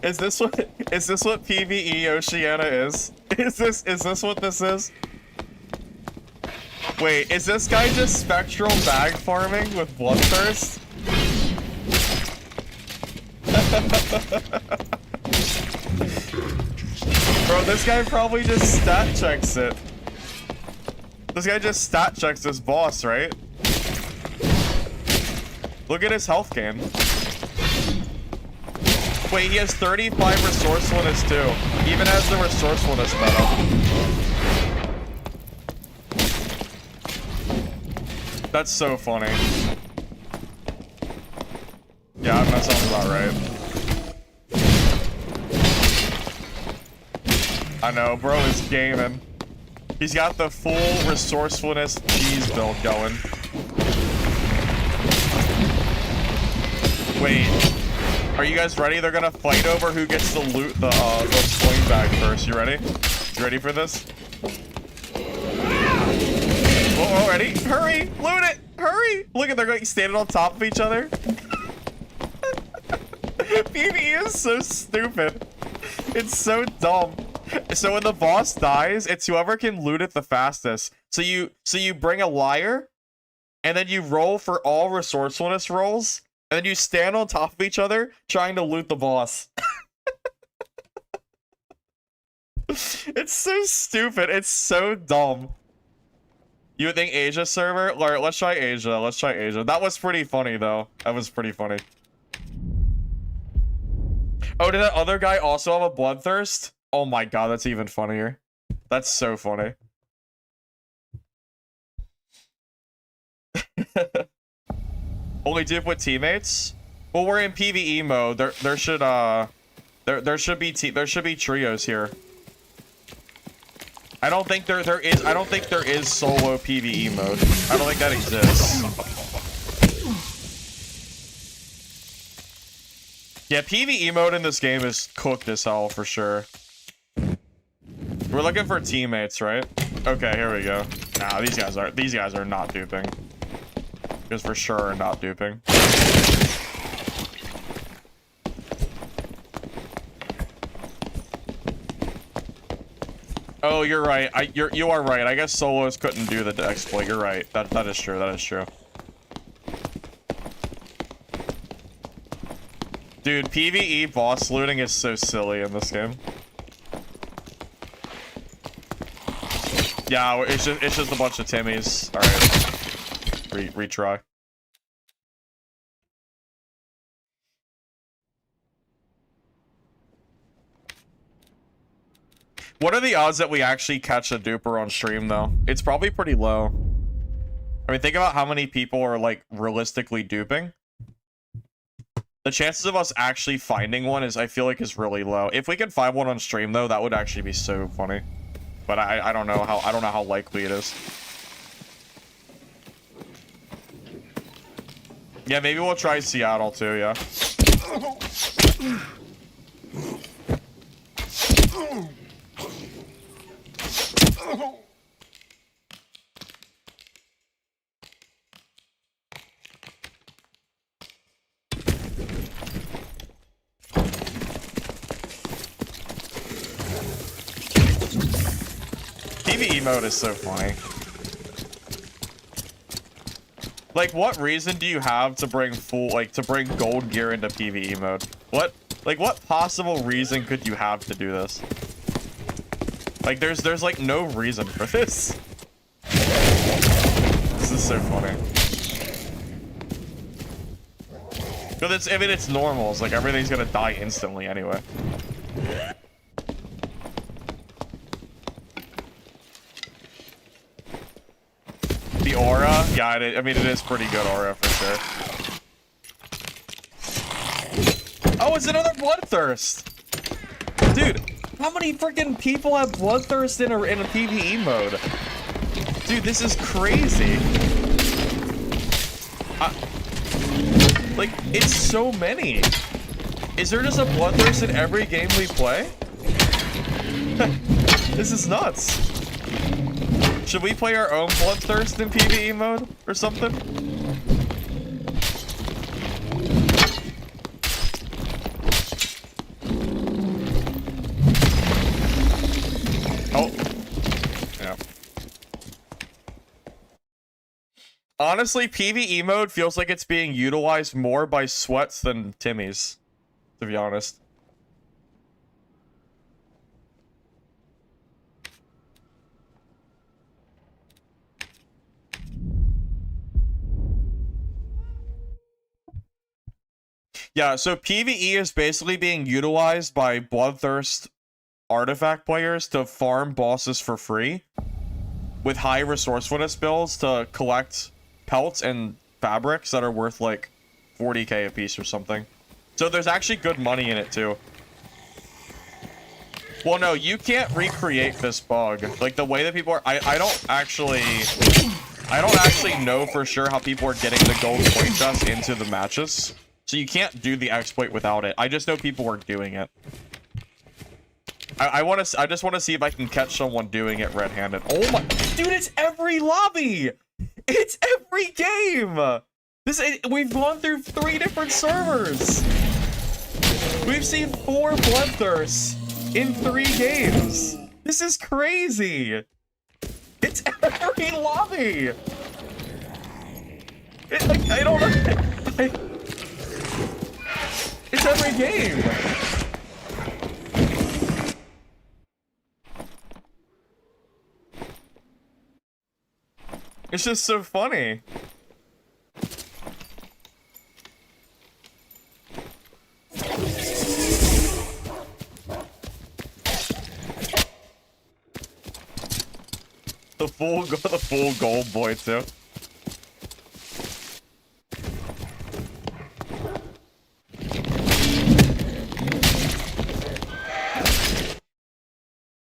Is this what PvE Oceania is? Is this what this is? Wait, is this guy just Spectral bag farming with Bloodthirst? Bro, this guy probably just stat checks it. This guy just stat checks this boss, right? Look at his health gain. Wait, he has 35 resourcefulness too. Even has the resourcefulness meta. That's so funny. Yeah, that sounds about right. I know, bro is gaming. He's got the full resourcefulness cheese build going. Wait. Are you guys ready? They're gonna fight over who gets to loot the coin bag first. You ready? You ready for this? Oh, ready? Hurry! Loot it! Hurry! Look at they're like standing on top of each other. PvE is so stupid. It's so dumb. So when the boss dies, it's whoever can loot it the fastest. So you bring a liar, and then you roll for all resourcefulness rolls. And then you stand on top of each other, trying to loot the boss. It's so stupid. It's so dumb. You would think Asia server? Alright, let's try Asia. Let's try Asia. That was pretty funny, though. That was pretty funny. Oh, did that other guy also have a bloodthirst? Oh my god, that's even funnier. That's so funny. Only Dupe with teammates? Well, we're in PvE mode. There There should be trios here. I don't think there is solo PvE mode. I don't think that exists. Yeah, PvE mode in this game is cooked as hell for sure. We're looking for teammates, right? Okay, here we go. Nah, these guys are not duping. Because for sure are not duping. Oh, you're right. You are right. I guess solos couldn't do the exploit. You're right. That is true. That is true. Dude, PvE boss looting is so silly in this game. Yeah, it's just a bunch of Timmies. All right, retry. What are the odds that we actually catch a duper on stream, though? It's probably pretty low. I mean, think about how many people are, like, realistically duping. The chances of us actually finding one I feel like, is really low. If we can find one on stream, though, that would actually be so funny. But I don't know how likely it is. Yeah, maybe we'll try Seattle, too, yeah. PvE mode is so funny. Like, what reason do you have to bring gold gear into PvE mode? What possible reason could you have to do this? Like, there's like no reason for this. This is so funny. Because I mean, it's normal. It's like everything's gonna die instantly anyway. The aura? Yeah, I mean, it is pretty good aura for sure. Oh, it's another Bloodthirst! Dude, how many freaking people have Bloodthirst in a PvE mode? Dude, this is crazy. Like, it's so many. Is there just a Bloodthirst in every game we play? This is nuts. Should we play our own Bloodthirst in PvE mode or something? Oh. Yeah. Honestly, PvE mode feels like it's being utilized more by sweats than Timmies, to be honest. Yeah, so PvE is basically being utilized by Bloodthirst artifact players to farm bosses for free with high resourcefulness builds to collect pelts and fabrics that are worth like 40k a piece or something. So there's actually good money in it too. Well, no, you can't recreate this bug. Like the way that people are, I don't actually know for sure how people are getting the gold point chest into the matches. So you can't do the exploit without it. I just know people are doing it. I just want to see if I can catch someone doing it red-handed. Oh my, dude, it's every lobby. It's every game. We've gone through 3 different servers. We've seen 4 Bloodthirsts in 3 games. This is crazy. It's every lobby. I don't know. It's every game. It's just so funny. The full gold boy too.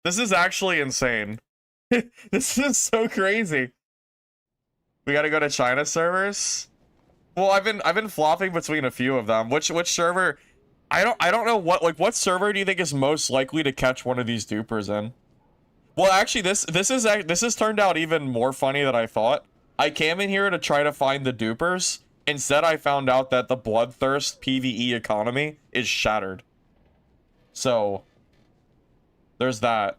This is actually insane. This is so crazy. We gotta go to China servers. Well, I've been flopping between a few of them. Which server? I don't know what server do you think is most likely to catch one of these dupers in? Well, actually, this has turned out even more funny than I thought. I came in here to try to find the dupers. Instead, I found out that the Bloodthirst PvE economy is shattered. So, there's that.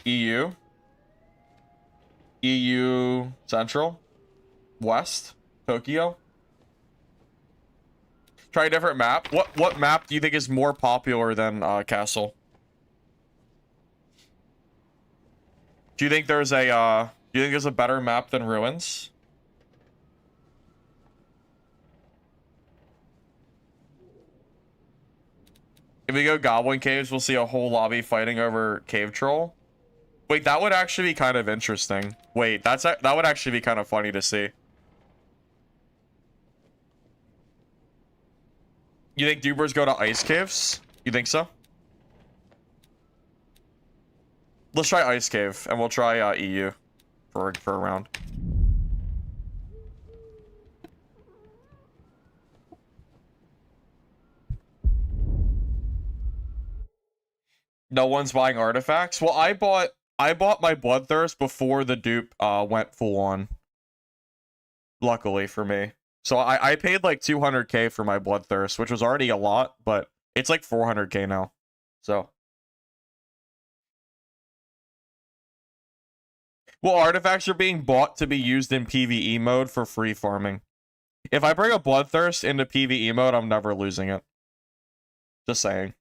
EU. EU Central. West. Tokyo. Try a different map. What map do you think is more popular than Castle? Do you think there's a better map than Ruins? If we go Goblin Caves, we'll see a whole lobby fighting over Cave Troll. Wait, that would actually be kind of interesting. Wait, that would actually be kind of funny to see. You think dupers go to Ice Caves? You think so? Let's try Ice Cave, and we'll try EU for a round. No one's buying artifacts? Well, I bought my Bloodthirst before the dupe went full on. Luckily for me. So I paid like 200k for my Bloodthirst, which was already a lot, but it's like 400k now. So. Well, artifacts are being bought to be used in PvE mode for free farming. If I bring a Bloodthirst into PvE mode, I'm never losing it. Just saying.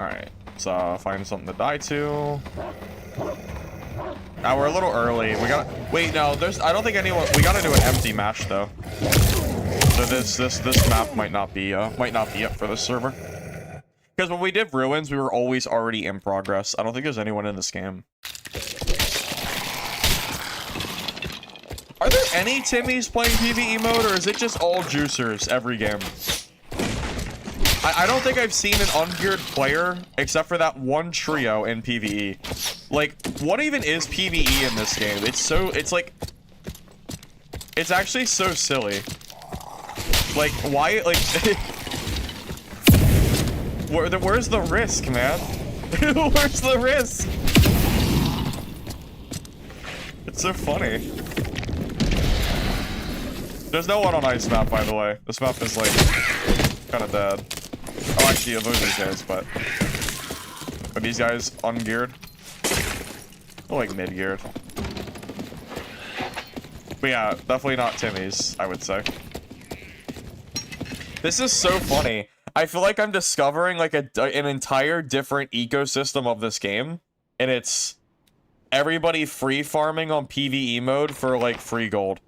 Alright, let's find something to die to. Now we're a little early. We gotta wait, no, I don't think anyone we gotta do an empty match though. So this map might not be up for this server. Because when we did Ruins, we were always already in progress. I don't think there's anyone in this game. Are there any Timmies playing PvE mode, or is it just all juicers every game? I don't think I've seen an ungeared player except for that one trio in PvE. Like, what even is PvE in this game? It's actually so silly. Like, why, like, where's the risk, man? Where's the risk? It's so funny. There's no one on ice map, by the way. This map is, like, kind of dead. Oh, actually, I lose these guys, but... Are these guys ungeared? They're, like, mid-geared. But yeah, definitely not Timmy's, I would say. This is so funny. I feel like I'm discovering like an entire different ecosystem of this game, and it's everybody free farming on PvE mode for like free gold.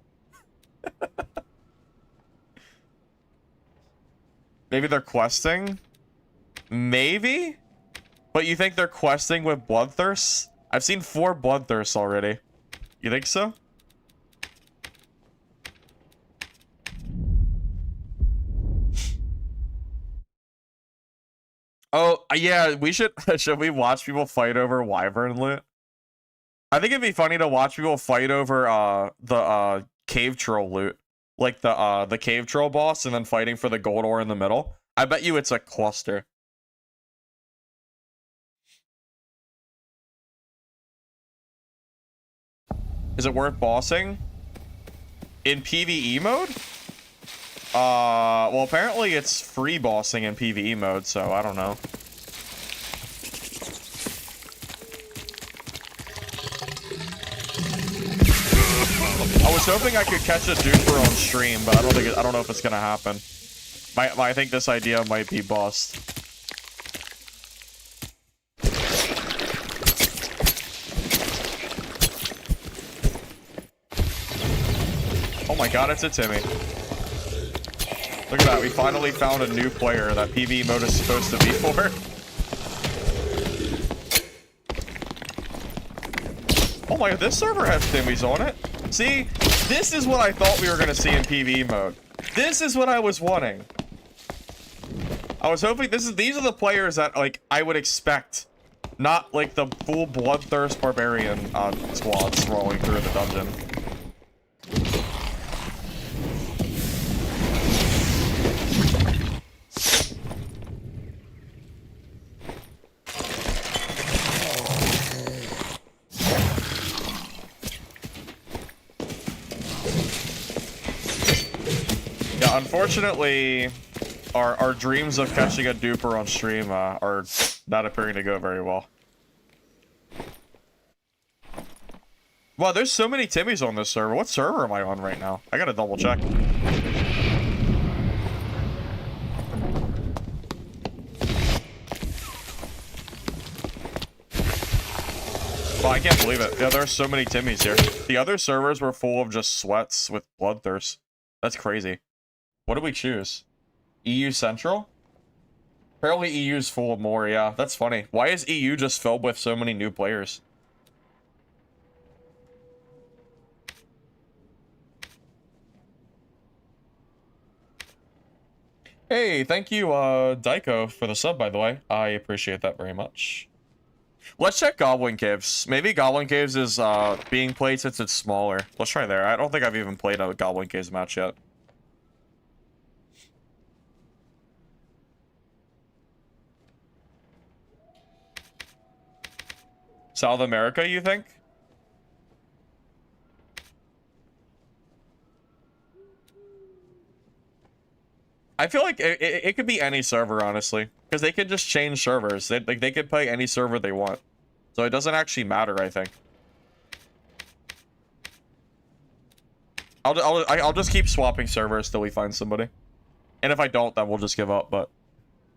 Maybe they're questing? Maybe? But you think they're questing with Bloodthirsts? I've seen 4 Bloodthirsts already. You think so? Oh, yeah, we should we watch people fight over Wyvern loot? I think it'd be funny to watch people fight over the Cave Troll loot. Like the Cave Troll boss and then fighting for the gold ore in the middle. I bet you it's a cluster. Is it worth bossing? In PvE mode? Well, apparently it's free bossing in PvE mode, so I don't know. I was hoping I could catch a duper on stream, but I don't know if it's gonna happen. I think this idea might be bust. Oh my god, it's a Timmy. Look at that, we finally found a new player that PvE mode is supposed to be for. my, this server has Timmies on it. See, this is what I thought we were gonna see in PvE mode. This is what I was wanting. I was hoping these are the players that like I would expect, not like the full bloodthirst barbarian squads rolling through the dungeon. Yeah, unfortunately, our dreams of catching a duper on stream are not appearing to go very well. Wow, there's so many Timmies on this server. What server am I on right now? I gotta double check. Well, I can't believe it. Yeah, there are so many Timmies here. The other servers were full of just sweats with bloodthirst. That's crazy. What do we choose? EU Central? Apparently EU's full of more, yeah. That's funny. Why is EU just filled with so many new players? Hey, thank you, Daiko, for the sub, by the way. I appreciate that very much. Let's check Goblin Caves. Maybe Goblin Caves is being played since it's smaller. Let's try there. I don't think I've even played a Goblin Caves match yet. South America, you think? I feel like it could be any server, honestly, because they could just change servers. They could play any server they want, so it doesn't actually matter. I think. I'll just keep swapping servers till we find somebody, and if I don't, then we'll just give up. But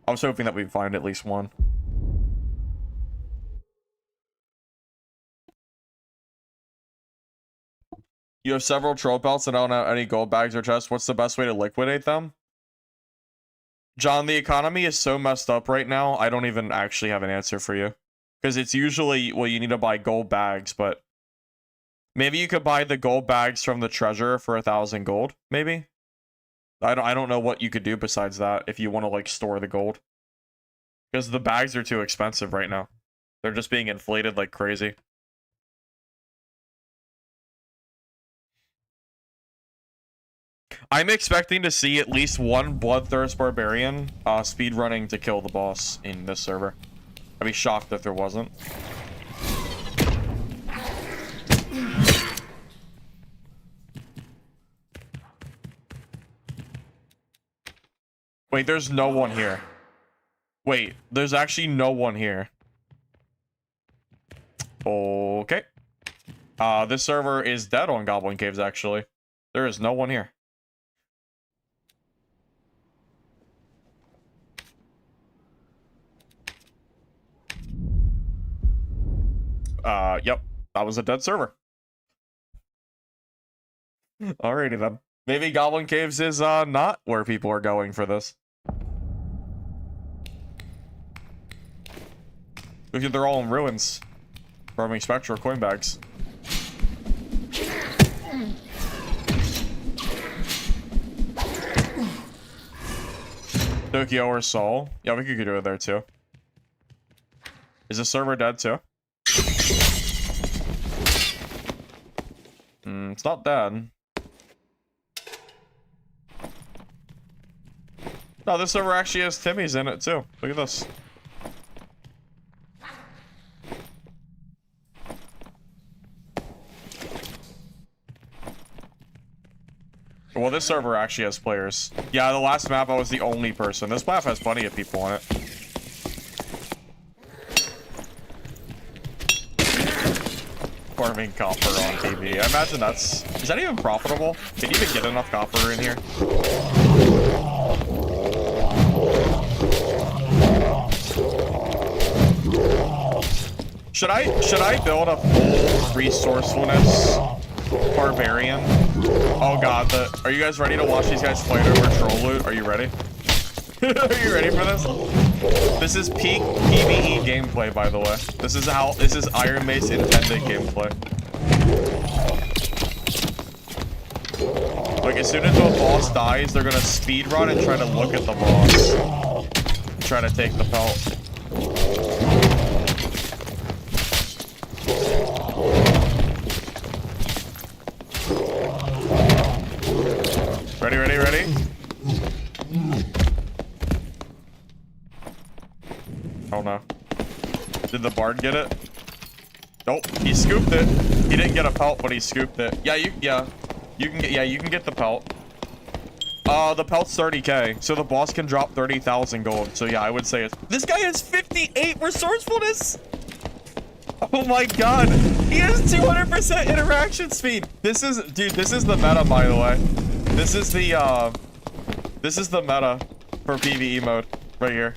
I was hoping that we'd find at least one. You have several troll pelts and I don't have any gold bags or chests. What's the best way to liquidate them? John, the economy is so messed up right now, I don't even actually have an answer for you. Because it's usually, well, you need to buy gold bags, but maybe you could buy the gold bags from the treasure for 1,000 gold, maybe? I don't know what you could do besides that if you want to, like, store the gold. Because the bags are too expensive right now. They're just being inflated like crazy. I'm expecting to see at least one Bloodthirst Barbarian speedrunning to kill the boss in this server. I'd be shocked if there wasn't. Wait, there's no one here. Wait, there's actually no one here. Okay. This server is dead on Goblin Caves, actually. There is no one here. Yep. That was a dead server. Alrighty then. Maybe Goblin Caves is, not where people are going for this. Because they're all in ruins. Farming Spectral coin bags. Tokyo or Seoul? Yeah, we could do it there too. Is the server dead too? It's not dead. No, this server actually has Timmy's in it too. Look at this. Well, this server actually has players. Yeah, the last map I was the only person. This map has plenty of people on it. Farming copper on TV. I imagine that's... Is that even profitable? Can you even get enough copper in here? Should I build a full resourcefulness barbarian? Oh god, are you guys ready to watch these guys fight over troll loot? Are you ready? Are you ready for this? This is peak PvE gameplay, by the way. This is Iron Mace intended gameplay. Like, as soon as the boss dies, they're gonna speed run and try to look at the boss. Try to take the pelt. Ready, ready, ready? Oh no. Did the bard get it? Nope, he scooped it. He didn't get a pelt, but he scooped it. Yeah, you can get the pelt. The pelt's 30k, so the boss can drop 30,000 gold. So yeah, I would say it's... This guy has 58 resourcefulness! Oh my god, he has 200% interaction speed. This is, dude, this is the meta, by the way. This is the meta for PvE mode right here.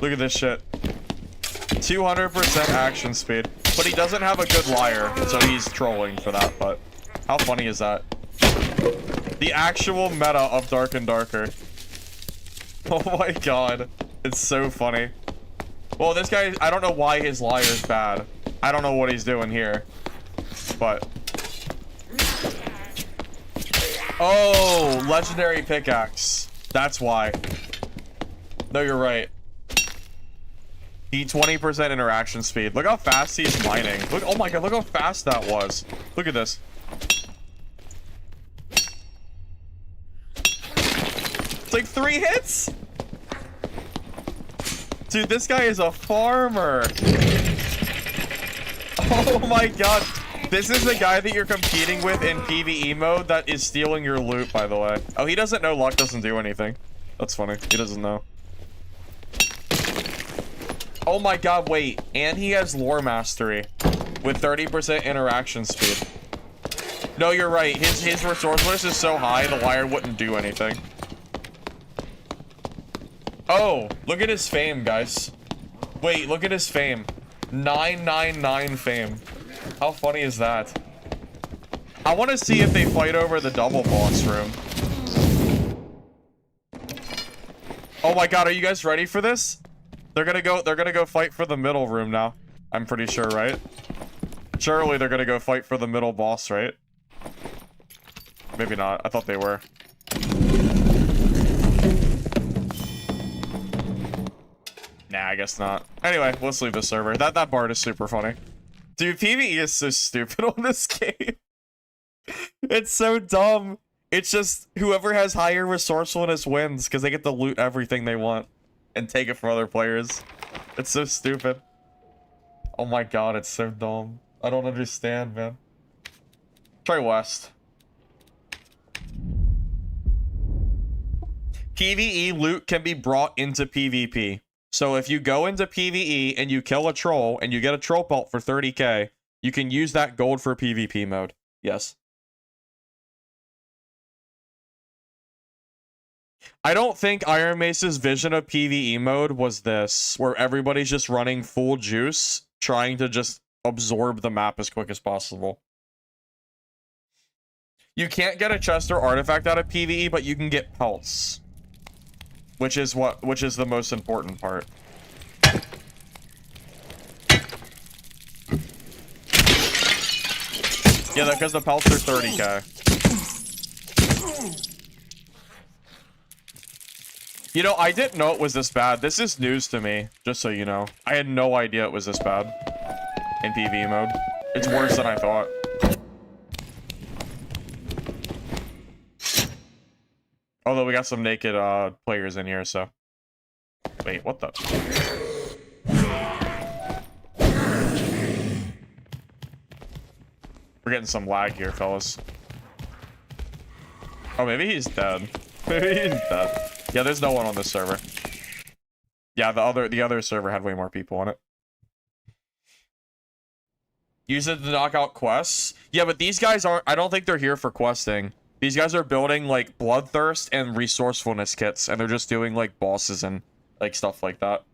Look at this shit. 200% action speed. But he doesn't have a good liar, so he's trolling for that, but how funny is that? The actual meta of Dark and Darker. Oh my god. It's so funny. Well, this guy, I don't know why his liar is bad. I don't know what he's doing here. But... Oh, legendary pickaxe. That's why. No, you're right. He 20% interaction speed. Look how fast he's mining. Look, oh my god, look how fast that was. Look at this. It's like 3 hits. Dude, this guy is a farmer. Oh my god. This is the guy that you're competing with in PvE mode that is stealing your loot, by the way. Oh, he doesn't know luck doesn't do anything. That's funny. He doesn't know. Oh my god, wait. And he has lore mastery with 30% interaction speed. No, you're right. His resourcefulness is so high, the liar wouldn't do anything. Oh, look at his fame, guys. Wait, look at his fame. 999 fame. How funny is that? I want to see if they fight over the double boss room. Oh my god, are you guys ready for this? They're gonna go fight for the middle room now. I'm pretty sure, right? Surely they're gonna go fight for the middle boss, right? Maybe not. I thought they were. Nah, I guess not. Anyway, let's leave the server. That bard is super funny. Dude, PvE is so stupid on this game. It's so dumb. It's just whoever has higher resourcefulness wins because they get to loot everything they want and take it from other players. It's so stupid. Oh my god, it's so dumb. I don't understand, man. Try West. PvE loot can be brought into PvP. So if you go into PvE and you kill a troll and you get a troll pelt for 30k, you can use that gold for PvP mode. Yes. I don't think Iron Mace's vision of PvE mode was this, where everybody's just running full juice, trying to just absorb the map as quick as possible. You can't get a chest or artifact out of PvE, but you can get pelts. Which is the most important part. Yeah, because the pelts are 30k. You know, I didn't know it was this bad. This is news to me, just so you know. I had no idea it was this bad in PvE mode. It's worse than I thought. Although we got some naked players in here, so... Wait, what the... We're getting some lag here, fellas. Oh, maybe he's dead. Maybe he's dead. Yeah, there's no one on this server. Yeah, the other server had way more people on it. Use it to knock out quests. Yeah, but these guys aren't... I don't think they're here for questing. These guys are building, like, bloodthirst and resourcefulness kits, and they're just doing, like, bosses and, like, stuff like that.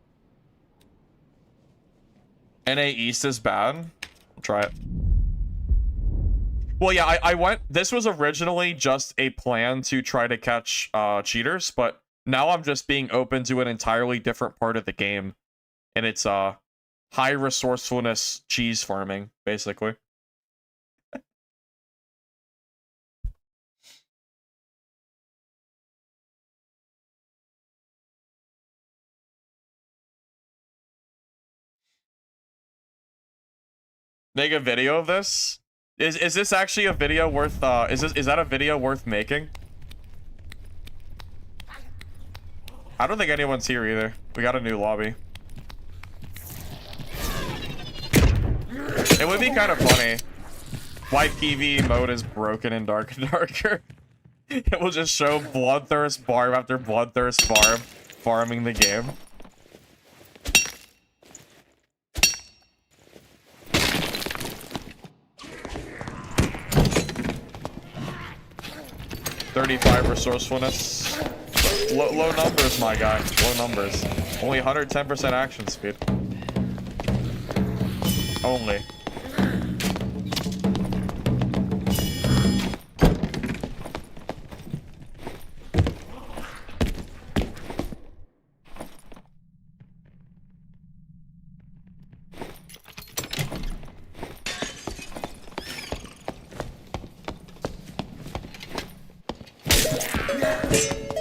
NA East is bad. I'll try it. Well, yeah, I went... This was originally just a plan to try to catch cheaters, but now I'm just being open to an entirely different part of the game. And it's high resourcefulness cheese farming, basically. Make a video of this? Is this actually a video worth is that a video worth making? I don't think anyone's here either. We got a new lobby. It would be kind of funny why PvE mode is broken in Dark and Darker. It will just show Bloodthirst Barb after Bloodthirst Barb farming the game. .35 resourcefulness. Low numbers, my guy. Low numbers. Only 110% action speed. Only.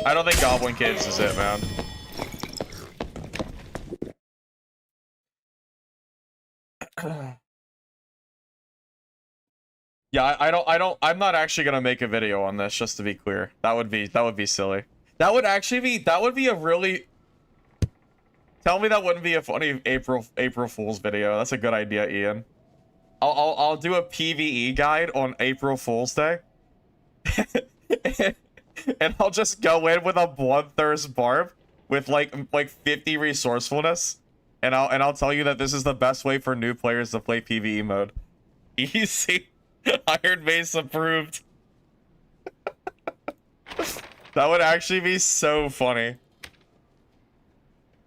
I don't think Goblin Caves is it, man. Yeah, I'm not actually gonna make a video on this, just to be clear. That would be silly. That would be a really... Tell me that wouldn't be a funny April Fool's video. That's a good idea, Ian. I'll do a PvE guide on April Fool's Day. And I'll just go in with a Bloodthirst Barb with like 50 resourcefulness, and I'll tell you that this is the best way for new players to play PvE mode. Easy. Iron Mace approved. That would actually be so funny.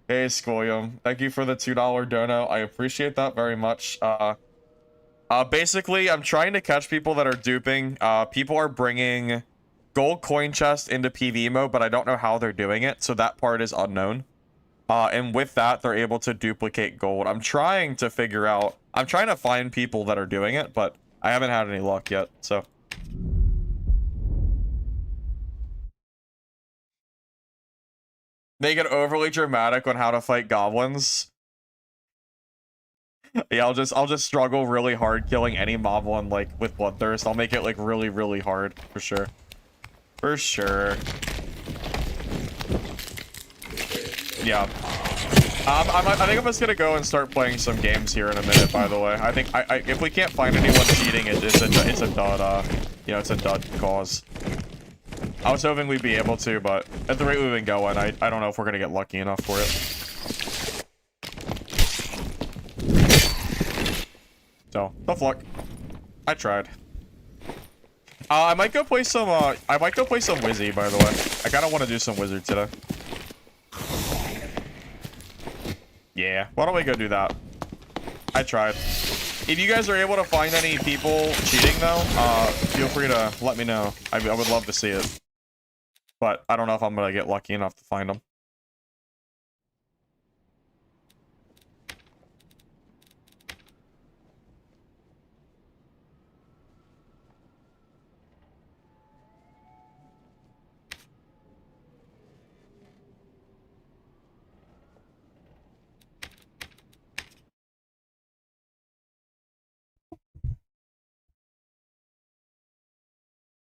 Hey, Squilliam, thank you for the $2 dono. I appreciate that very much. Basically, I'm trying to catch people that are duping. People are bringing gold coin chest into PvE mode, but I don't know how they're doing it, so that part is unknown. And with that, they're able to duplicate gold. I'm trying to figure out... I'm trying to find people that are doing it, but I haven't had any luck yet, so... Make it overly dramatic on how to fight goblins. Yeah, I'll just struggle really hard killing any mob one, like, with Bloodthirst. I'll make it, like, really, really hard, for sure. For sure. Yeah. I think I'm just gonna go and start playing some games here in a minute, by the way. I think if we can't find anyone cheating, it's a dud, you know, it's a dud cause. I was hoping we'd be able to, but at the rate we've been going, I don't know if we're gonna get lucky enough for it. So, tough luck. I tried. I might go play some Wizzy, by the way. I kinda wanna do some Wizard today. Yeah, why don't we go do that? I tried. If you guys are able to find any people cheating, though, feel free to let me know. I would love to see it. But I don't know if I'm gonna get lucky enough to find them.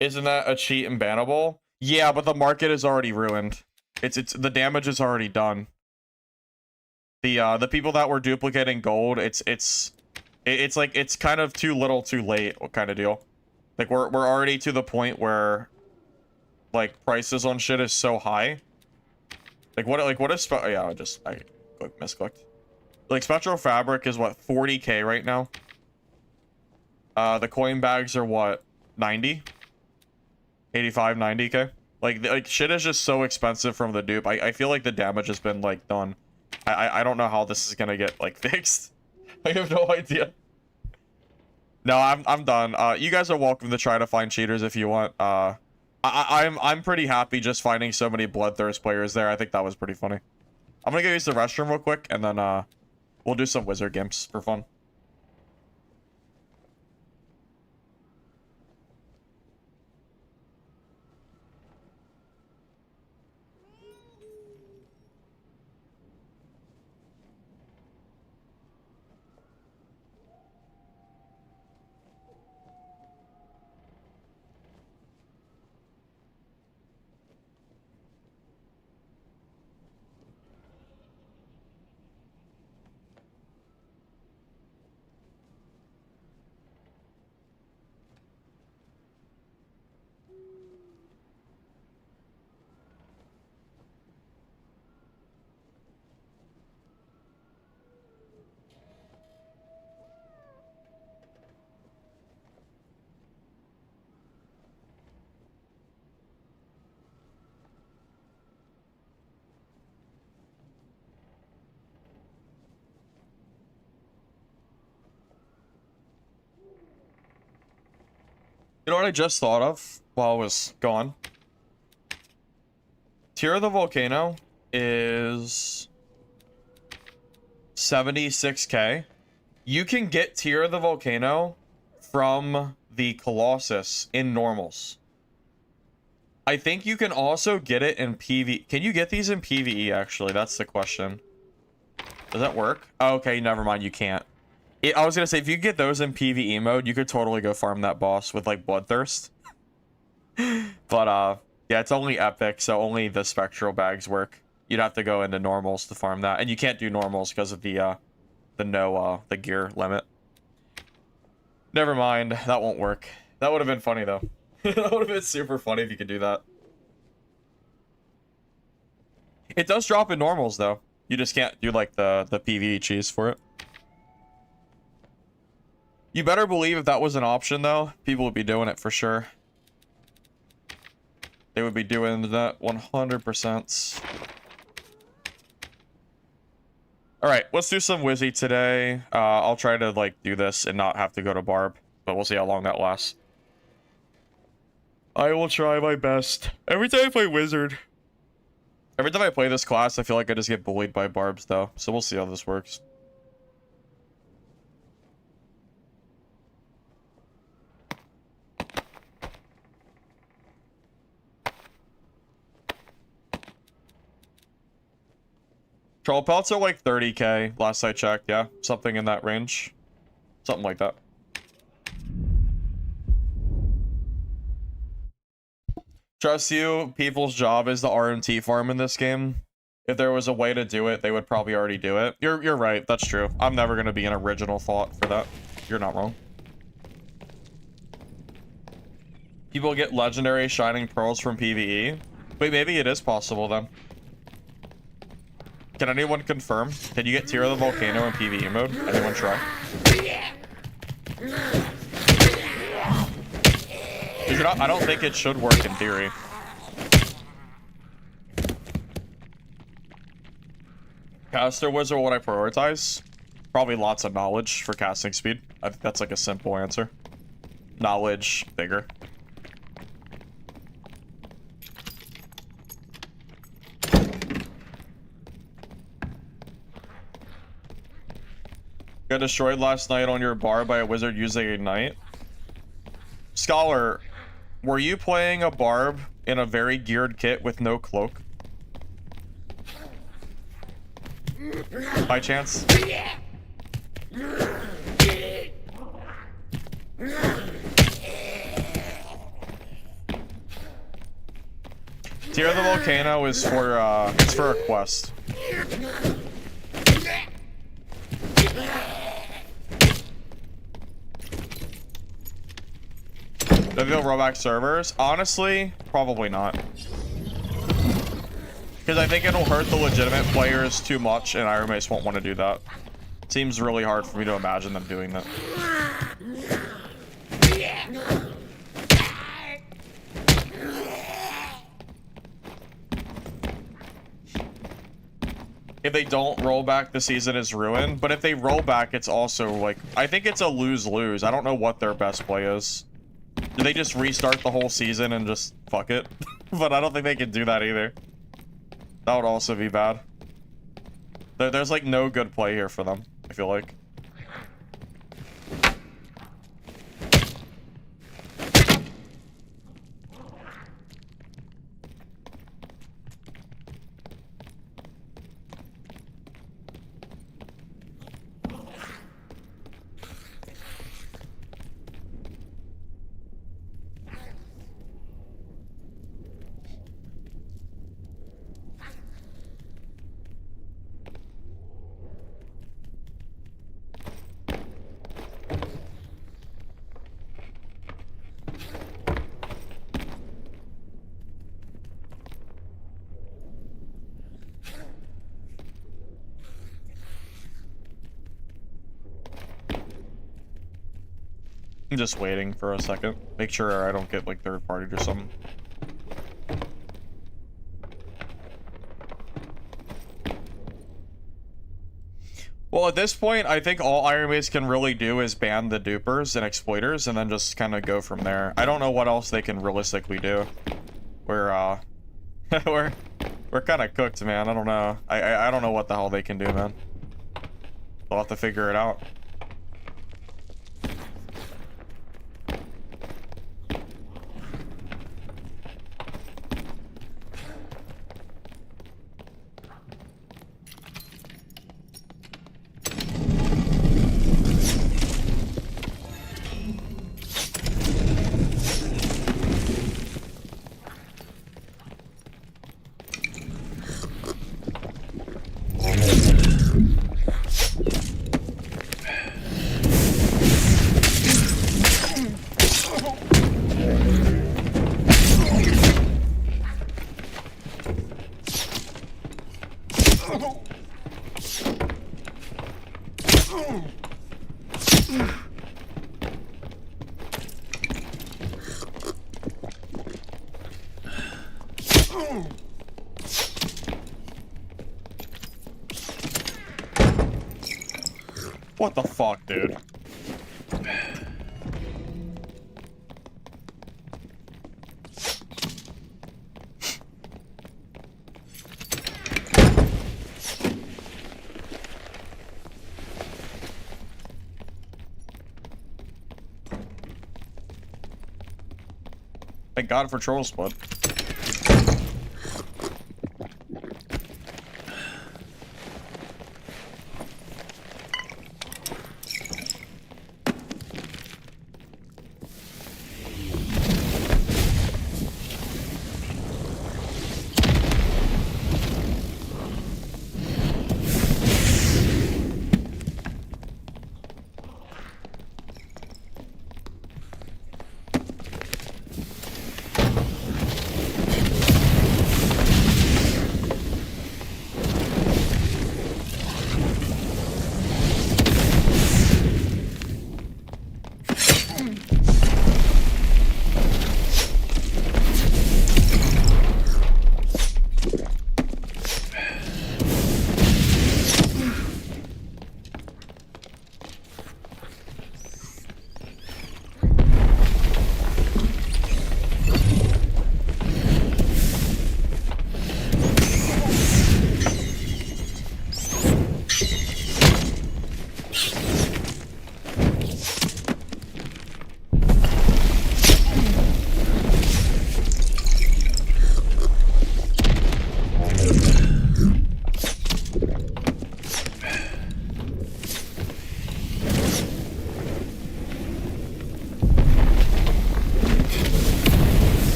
Isn't that a cheat and bannable? Yeah, but the market is already ruined. It's the damage is already done. The people that were duplicating gold, it's like it's kind of too little, too late kind of deal. Like we're already to the point where like prices on shit is so high. Like what is oh, yeah, I misclicked. Like Spectral Fabric is what 40k right now. The coin bags are what 90. 85, 90k. Like shit is just so expensive from the dupe. I feel like the damage has been like done. I don't know how this is gonna get like fixed. I have no idea. No, I'm done. You guys are welcome to try to find cheaters if you want. I'm pretty happy just finding so many Bloodthirst players there. I think that was pretty funny. I'm gonna go use the restroom real quick, and then we'll do some wizard games for fun. You know what I just thought of while I was gone? Tier of the Volcano is 76k. You can get Tier of the Volcano from the Colossus in normals. I think you can also get it in PvE. Can you get these in PvE, actually? That's the question. Does that work? Oh, okay, never mind. You can't. I was going to say, if you get those in PvE mode, you could totally go farm that boss with, like, Bloodthirst. But, yeah, it's only epic, so only the Spectral bags work. You'd have to go into normals to farm that. And you can't do normals because of the gear limit. Never mind. That won't work. That would have been funny, though. That would have been super funny if you could do that. It does drop in normals, though. You just can't do, like, the PvE cheese for it. You better believe if that was an option, though, people would be doing it for sure. They would be doing that 100%. Alright, let's do some Wizzy today. I'll try to, like, do this and not have to go to Barb, but we'll see how long that lasts. I will try my best. Every time I play Wizard. Every time I play this class, I feel like I just get bullied by Barbs, though. So we'll see how this works. Troll pelts are like 30k, last I checked, yeah. Something in that range. Something like that. Trust you, people's job is the RMT farm in this game. If there was a way to do it, they would probably already do it. You're right, that's true. I'm never going to be an original thought for that. You're not wrong. People get legendary shining pearls from PvE. Wait, maybe it is possible then. Can anyone confirm? Can you get Tier of the Volcano in PvE mode? Anyone try? I don't think it should work in theory. Caster Wizard, what I prioritize? Probably lots of knowledge for casting speed. I think that's like a simple answer. Knowledge, bigger. Got destroyed last night on your bar by a wizard using Ignite. Scholar, were you playing a barb in a very geared kit with no cloak? By chance? Tier of the Volcano is for it's for a quest. Do they roll back servers? Honestly, probably not. Because I think it'll hurt the legitimate players too much, and Iron Mace won't want to do that. Seems really hard for me to imagine them doing that. If they don't roll back, the season is ruined. But if they roll back, it's also like... I think it's a lose-lose. I don't know what their best play is. Do they just restart the whole season and just fuck it? But I don't think they can do that either. That would also be bad. There's like no good play here for them, I feel like. I'm just waiting for a second. Make sure I don't get like third party or something. Well, at this point, I think all Iron Mace can really do is ban the dupers and exploiters, and then just kind of go from there. I don't know what else they can realistically do. We're, we're kind of cooked, man. I don't know. I don't know what the hell they can do, man. We'll have to figure it out. What the fuck, dude? Thank God for Troll Split.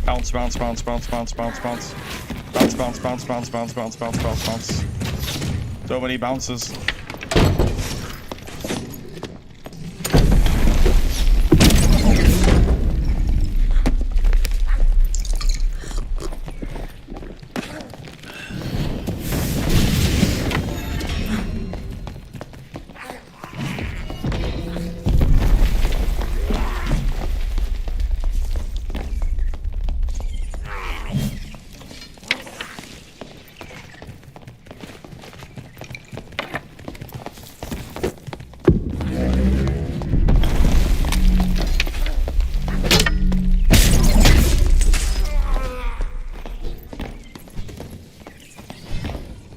Bounce, bounce, bounce, bounce, bounce, bounce. Bounce, bounce, bounce, bounce, bounce, bounce, bounce, bounce, bounce. So many bounces.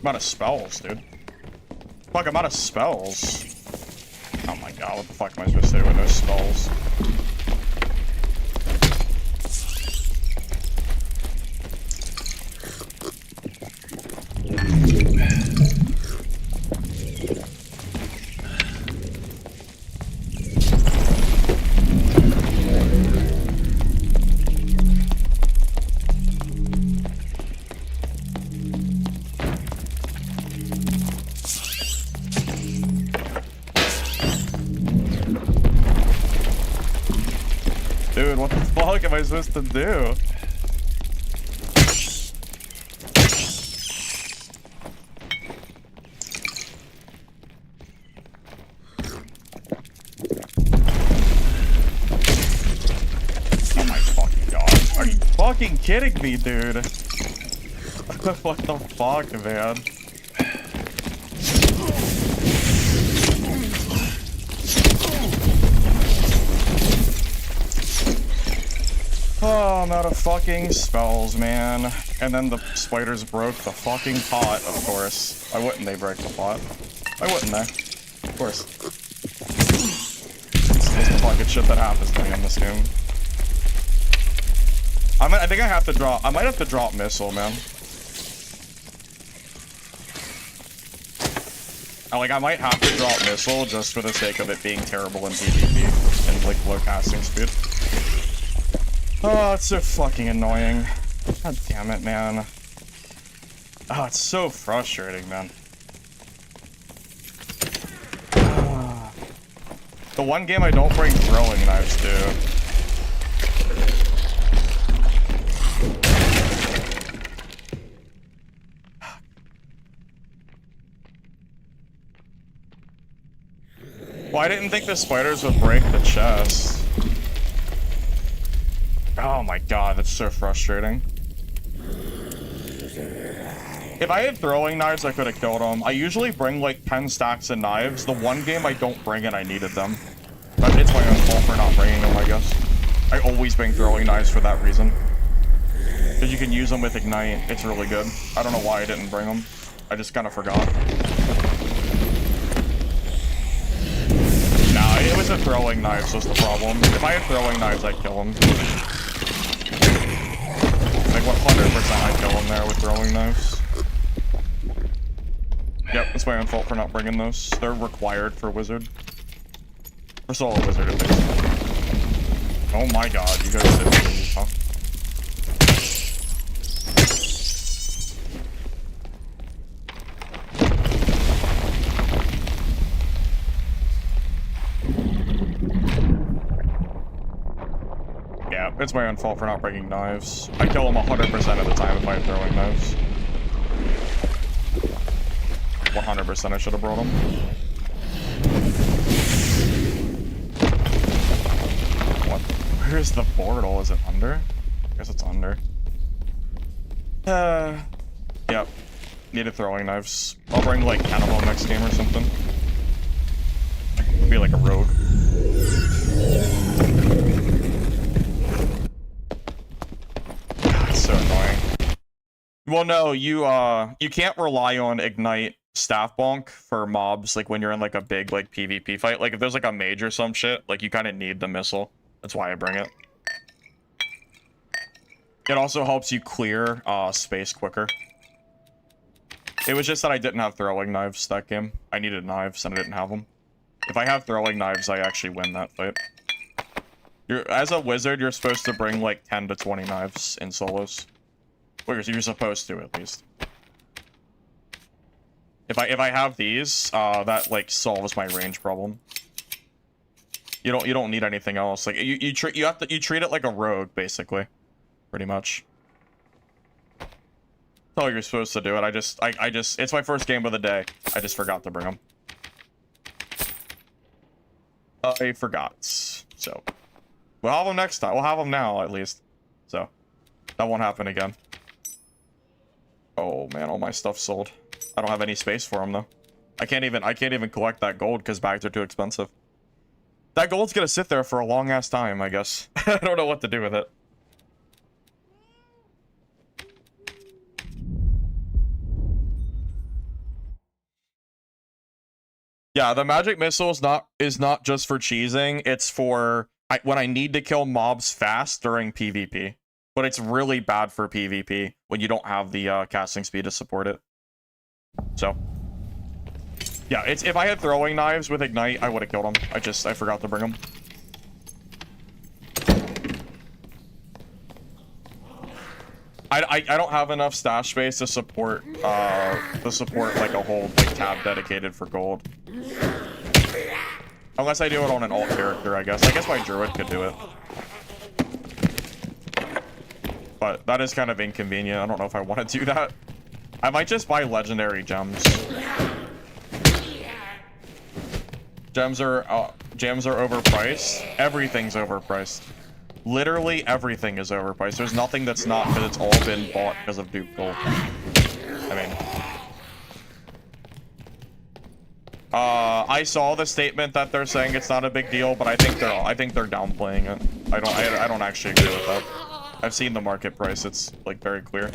I'm out of spells, dude. Fuck, I'm out of spells. Oh my god, what the fuck am I supposed to do with those spells? Dude, what the fuck am I supposed to do? Oh my fucking god. Are you fucking kidding me, dude? What the fuck, man? Oh, I'm out of fucking spells, man. And then the spiders broke the fucking pot, of course. Why wouldn't they break the pot? Why wouldn't they? Of course. It's the fucking shit that happens to me in this game. I think I have to drop. I might have to drop missile, man. I might have to drop missile just for the sake of it being terrible in PvP and like low casting speed. Oh, it's so fucking annoying. God damn it, man. Oh, it's so frustrating, man. The one game I don't bring throwing knives to. Well, I didn't think the spiders would break the chest. Oh my god, that's so frustrating. If I had throwing knives, I could have killed them. I usually bring like 10 stacks of knives. The one game I don't bring and I needed them. But it's my own fault for not bringing them, I guess. I always bring throwing knives for that reason. Because you can use them with Ignite. It's really good. I don't know why I didn't bring them. I just kind of forgot. Nah, it was the throwing knives was the problem. If I had throwing knives, I'd kill them. Like 100% I'd kill them there with throwing knives. Yep, it's my own fault for not bringing those. They're required for wizard. For solo wizard, at least. Oh my god, you guys did me, huh? Yeah, it's my own fault for not bringing knives. I kill them 100% of the time if I'm throwing knives. 100% I should have brought them. What? Where's the portal? Is it under? I guess it's under. Yep. Needed throwing knives. I'll bring like 10 of them next game or something. Be like a rogue. God, it's so annoying. Well, no, you can't rely on Ignite staff bonk for mobs, like when you're in like a big like PvP fight. Like if there's like a mage or some shit, like you kind of need the missile. That's why I bring it. It also helps you clear space quicker. It was just that I didn't have throwing knives that game. I needed knives and I didn't have them. If I have throwing knives, I actually win that fight. As a wizard, you're supposed to bring like 10 to 20 knives in solos. Well, you're supposed to, at least. If I have these, that like solves my range problem. You don't need anything else. Like you treat it like a rogue, basically, pretty much. That's all you're supposed to do. And I just it's my first game of the day. I just forgot to bring them. I forgot. So we'll have them next time. We'll have them now at least. So that won't happen again. Oh man, all my stuff's sold. I don't have any space for them though. I can't even collect that gold because bags are too expensive. That gold's gonna sit there for a long ass time, I guess. I don't know what to do with it. Yeah, the magic missile is not just for cheesing. It's for when I need to kill mobs fast during PvP. But it's really bad for PvP when you don't have the casting speed to support it. So, yeah, if I had throwing knives with ignite, I would have killed him. I forgot to bring them. I don't have enough stash space to support like a whole like tab dedicated for gold. Unless I do it on an alt character, I guess. I guess my druid could do it. But that is kind of inconvenient. I don't know if I want to do that. I might just buy legendary gems. Gems are overpriced. Everything's overpriced. Literally everything is overpriced. There's nothing that's not, because it's all been bought because of Dupe gold. I mean, I saw the statement that they're saying it's not a big deal, but I think they're downplaying it. I don't actually agree with that. I've seen the market price. It's like very clear.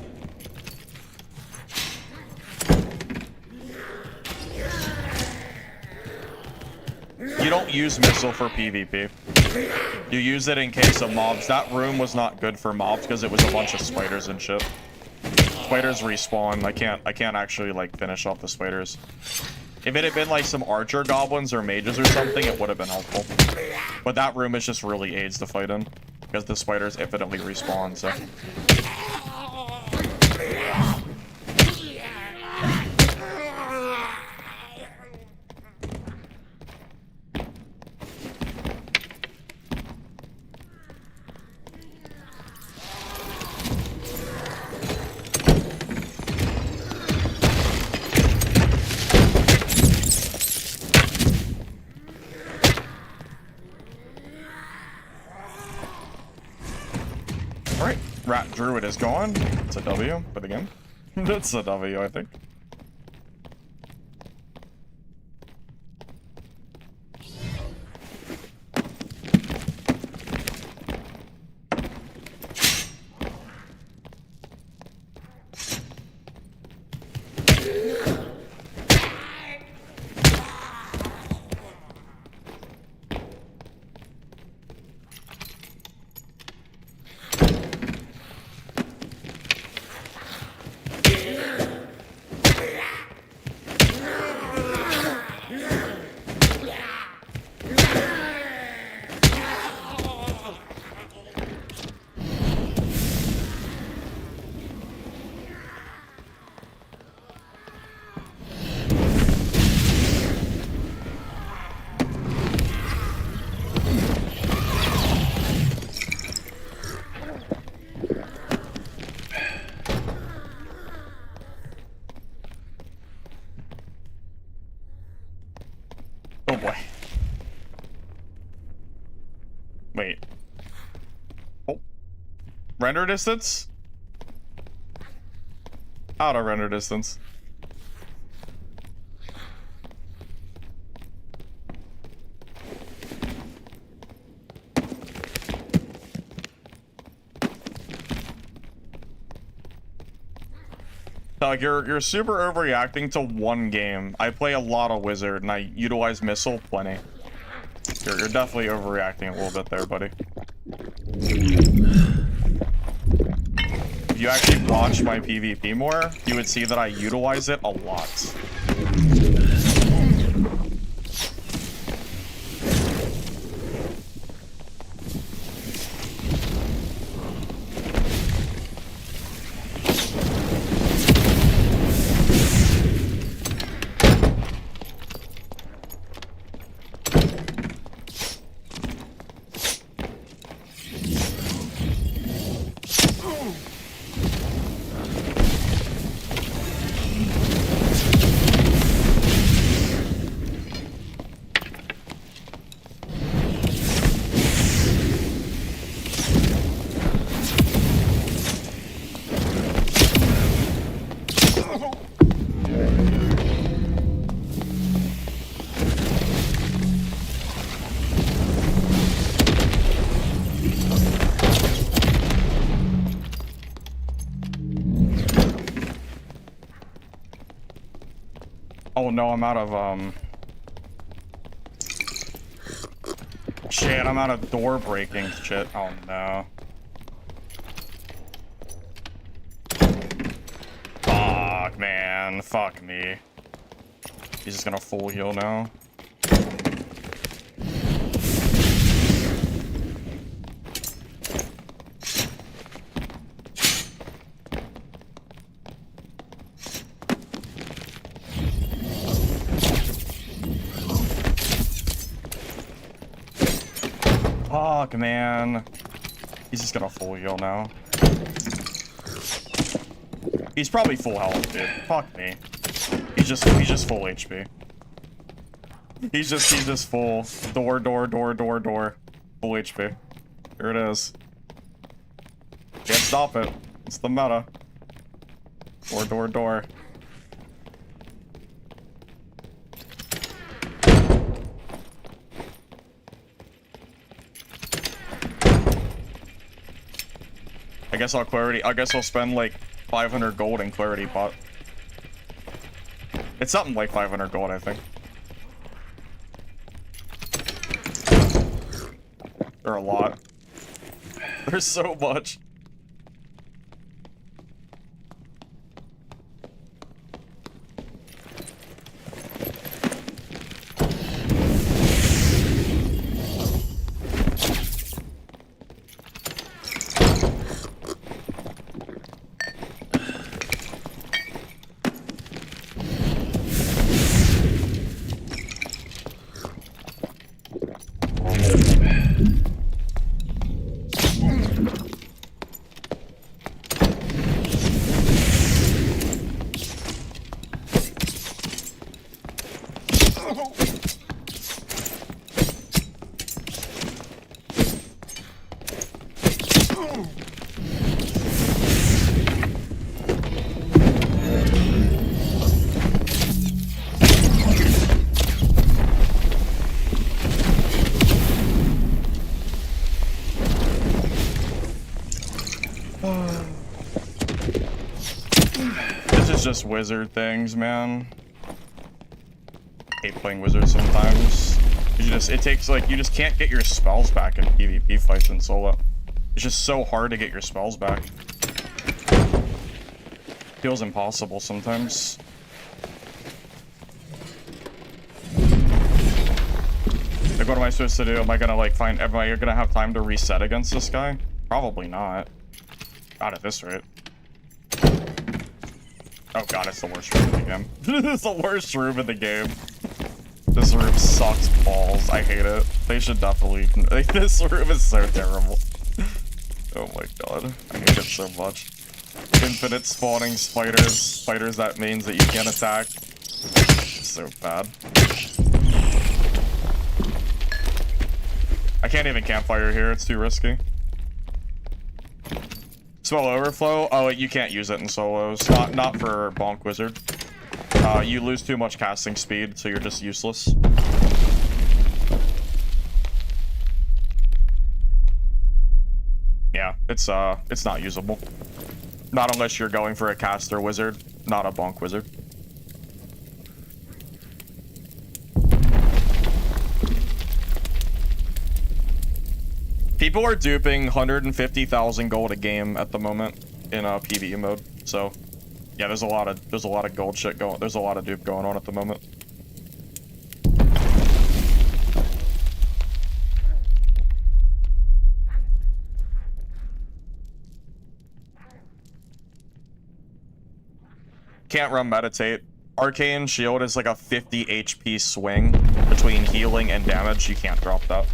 You don't use missile for PvP. You use it in case of mobs. That room was not good for mobs because it was a bunch of spiders and shit. Spiders respawn. I can't actually like finish off the spiders. If it had been like some archer goblins or mages or something, it would have been helpful. But that room is just really aids to fight in because the spiders infinitely respawn. So. Alright, Rat Druid is gone. It's a W for the game. That's a W, I think. Oh boy. Wait. Oh. Render distance? Out of render distance. Like you're super overreacting to one game. I play a lot of Wizard and I utilize missile plenty. You're definitely overreacting a little bit there, buddy. If you actually watch my PvP more, you would see that I utilize it a lot. Oh no, I'm out of shit, I'm out of door breaking shit. Oh no. Fuck, man. Fuck me. He's just gonna full heal now. Fuck, man. He's just gonna full heal now. He's probably full health, dude. Fuck me. He's just full HP. He's just full. Door. Full HP. Here it is. Can't stop it. It's the meta. Door. I guess I'll spend like 500 gold in clarity pot. It's something like 500 gold, I think. There are a lot. There's so much. Just wizard things, man. Hate playing wizards sometimes. You just can't get your spells back in PvP fights in solo. It's just so hard to get your spells back. Feels impossible sometimes. Like, what am I supposed to do? Am I gonna have time to reset against this guy? Probably not. Not at this rate. Oh god, it's the worst room in the game. It's the worst room in the game. This room sucks balls. I hate it. They should definitely... This room is so terrible. Oh my god. I hate it so much. Infinite spawning spiders. Spiders, that means that you can't attack. It's so bad. I can't even campfire here. It's too risky. Spell overflow? Oh, you can't use it in solos. Not for Bonk Wizard. You lose too much casting speed, so you're just useless. Yeah, it's not usable. Not unless you're going for a caster wizard, not a Bonk Wizard. People are duping 150,000 gold a game at the moment in PvE mode. So, yeah, there's a lot of gold shit going. There's a lot of dupe going on at the moment. Can't run meditate. Arcane shield is like a 50 HP swing between healing and damage. You can't drop that.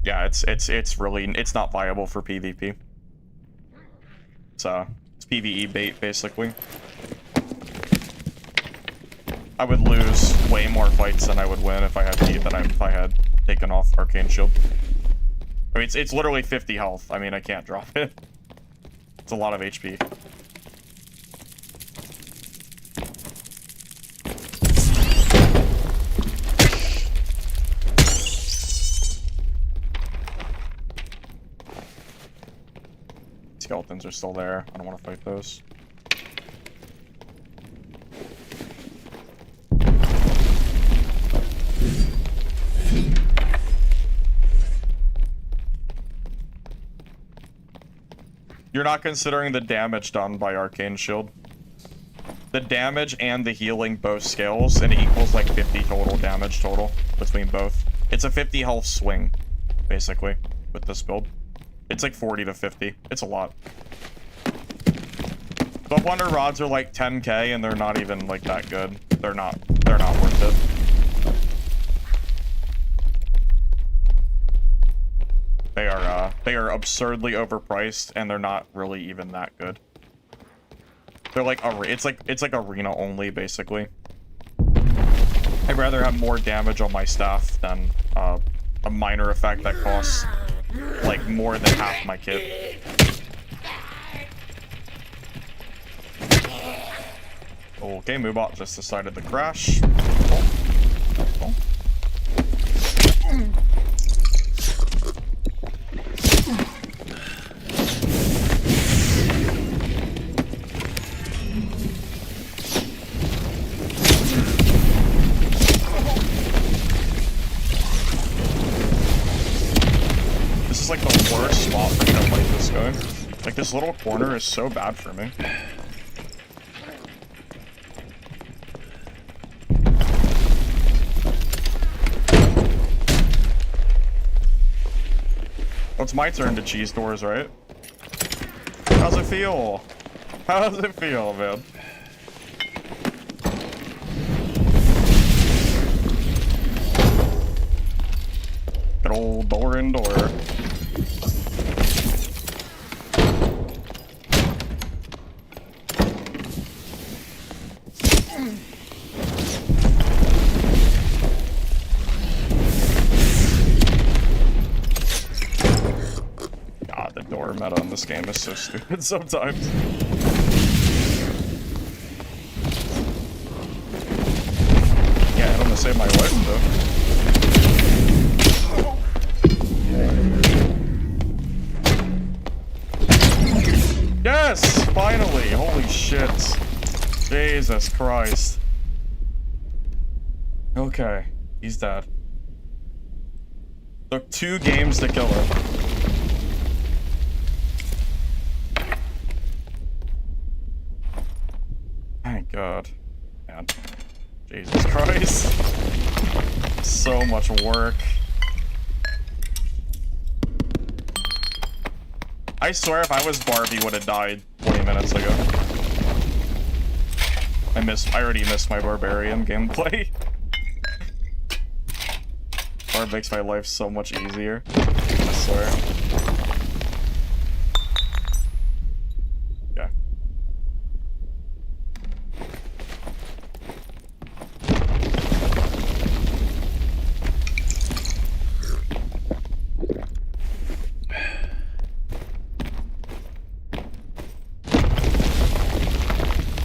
Yeah, it's really not viable for PvP. It's PvE bait basically. I would lose way more fights than I would win if I had taken off Arcane Shield. I mean, it's literally 50 health. I mean, I can't drop it. It's a lot of HP. Skeletons are still there. I don't want to fight those. You're not considering the damage done by Arcane Shield. The damage and the healing both scales, and it equals like 50 total damage total between both. It's a 50 health swing, basically, with this build. It's like 40 to 50. It's a lot. The Wonder Rods are like 10k, and they're not even like that good. They're not worth it. They are absurdly overpriced, and they're not really even that good. They're like it's like arena only, basically. I'd rather have more damage on my staff than a minor effect that costs like more than half my kit. Okay, Moobot just decided to crash. Oh. This is like the worst spot for me to fight this guy. Like, this little corner is so bad for me. Well, it's my turn to cheese doors, right? How's it feel? How does it feel, man? Good old door in door. God, the door meta in this game is so stupid sometimes. Yeah, I don't want to save my life though. Yes! Finally! Holy shit. Jesus Christ. Okay. He's dead. Took 2 games to kill him. Thank God. Man. Jesus Christ. So much work. I swear if I was Barbie, would have died 20 minutes ago. I already missed my Barbarian gameplay. Barb makes my life so much easier. I swear. Yeah.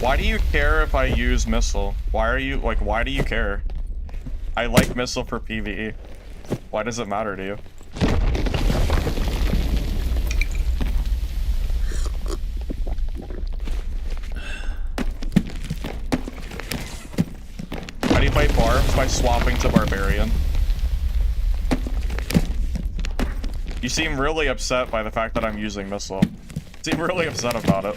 Why do you care if I use missile? Why do you care? I like missile for PvE. Why does it matter to you? How do you fight Barbs? By swapping to Barbarian. You seem really upset by the fact that I'm using missile. You seem really upset about it.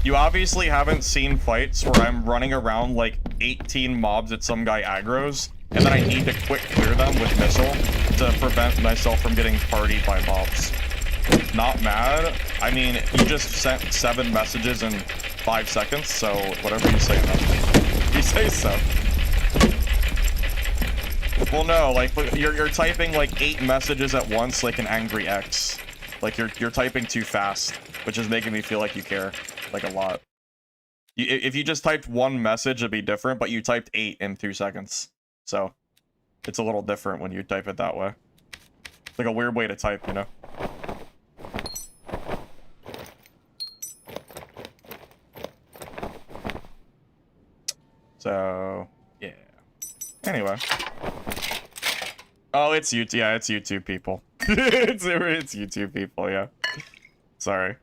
You obviously haven't seen fights where I'm running around like 18 mobs at some guy aggro's, and then I need to quick clear them with missile to prevent myself from getting partied by mobs. Not mad. I mean, you just sent 7 messages in 5 seconds, so whatever you say, man. You say so. Well, no, like you're typing like 8 messages at once, like an angry X. Like you're typing too fast, which is making me feel like you care. Like a lot. If you just typed 1 message, it'd be different, but you typed 8 in 2 seconds. So, it's a little different when you type it that way. It's like a weird way to type, you know? So, yeah. Anyway. Oh, it's YouTube. Yeah, it's YouTube people. it's YouTube people, yeah. Sorry.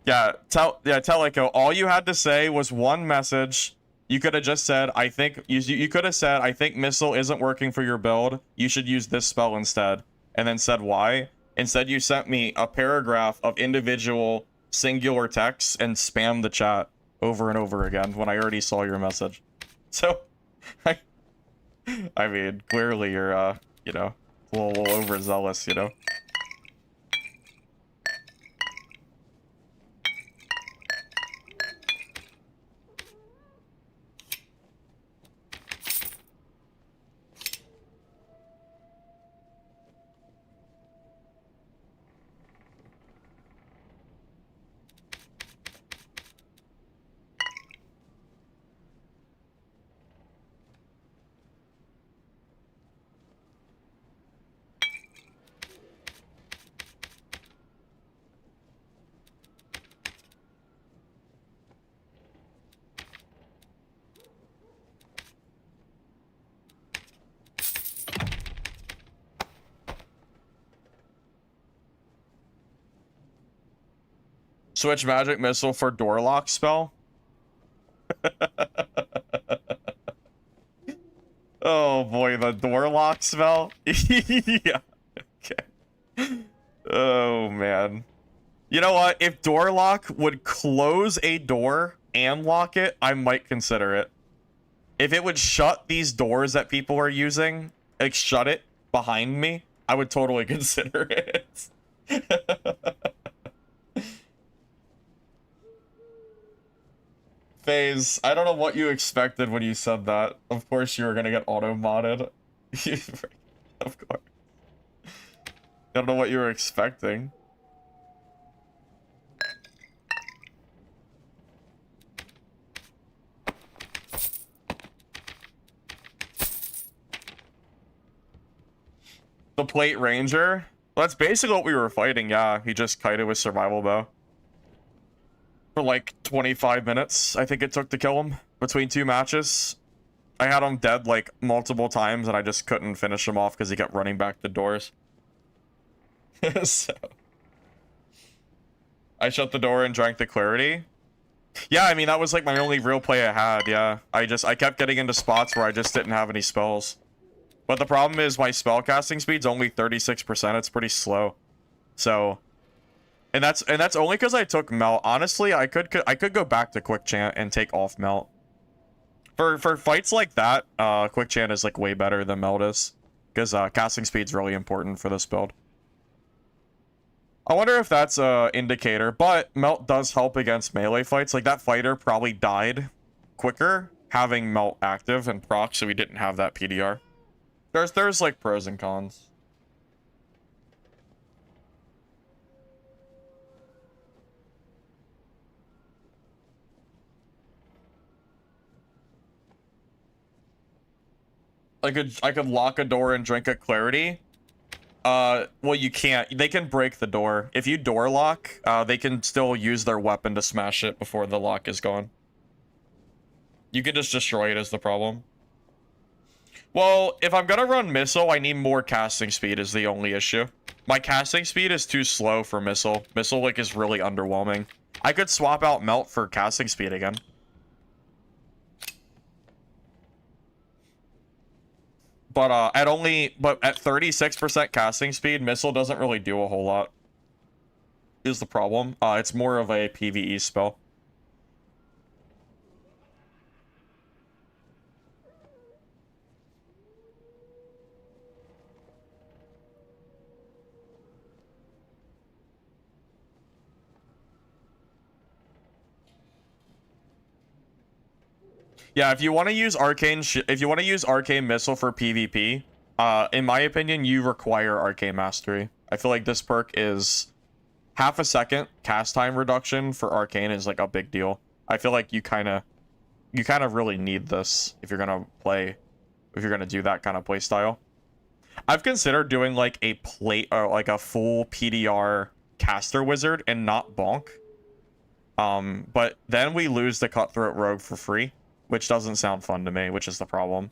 Yeah, tell Echo, all you had to say was one message. You could have just said, I think, you could have said, I think missile isn't working for your build. You should use this spell instead. And then said why. Instead, you sent me a paragraph of individual singular texts and spammed the chat over and over again when I already saw your message. So, I mean, clearly you're, you know, a little overzealous, you know? Switch magic missile for door lock spell. Oh boy, the door lock spell. Yeah. Okay. Oh man. You know what? If door lock would close a door and lock it, I might consider it. If it would shut these doors that people are using, like shut it behind me, I would totally consider it. FaZe, I don't know what you expected when you said that. Of course you were gonna get auto-modded. Of course. I don't know what you were expecting. The Plate Ranger? Well, that's basically what we were fighting, yeah. He just kited with survival bow. For like 25 minutes, I think it took to kill him between 2 matches. I had him dead like multiple times and I just couldn't finish him off because he kept running back the doors. So I shut the door and drank the clarity. Yeah, I mean, that was like my only real play I had, yeah. I kept getting into spots where I just didn't have any spells. But the problem is my spell casting speed's only 36%. It's pretty slow. So, and that's only because I took melt. Honestly, I could go back to quick chant and take off melt. For fights like that, quick chant is like way better than melt is, because casting speed's really important for this build. I wonder if that's a indicator, but melt does help against melee fights. Like that fighter probably died quicker having melt active and proc, so we didn't have that PDR. There's like pros and cons. I could lock a door and drink a clarity. Well, you can't. They can break the door. If you door lock, they can still use their weapon to smash it before the lock is gone. You can just destroy it is the problem. Well, if I'm gonna run missile, I need more casting speed is the only issue. My casting speed is too slow for missile. Missile, like, is really underwhelming. I could swap out melt for casting speed again. But at 36% casting speed, missile doesn't really do a whole lot. Is the problem. It's more of a PvE spell. Yeah, if you want to use arcane missile for PvP, in my opinion, you require arcane mastery. I feel like this perk is half a second cast time reduction for arcane is like a big deal. I feel like you kind of really need this if you're gonna do that kind of play style. I've considered doing like a plate or like a full PDR caster wizard and not bonk. But then we lose the cutthroat rogue for free, which doesn't sound fun to me, which is the problem.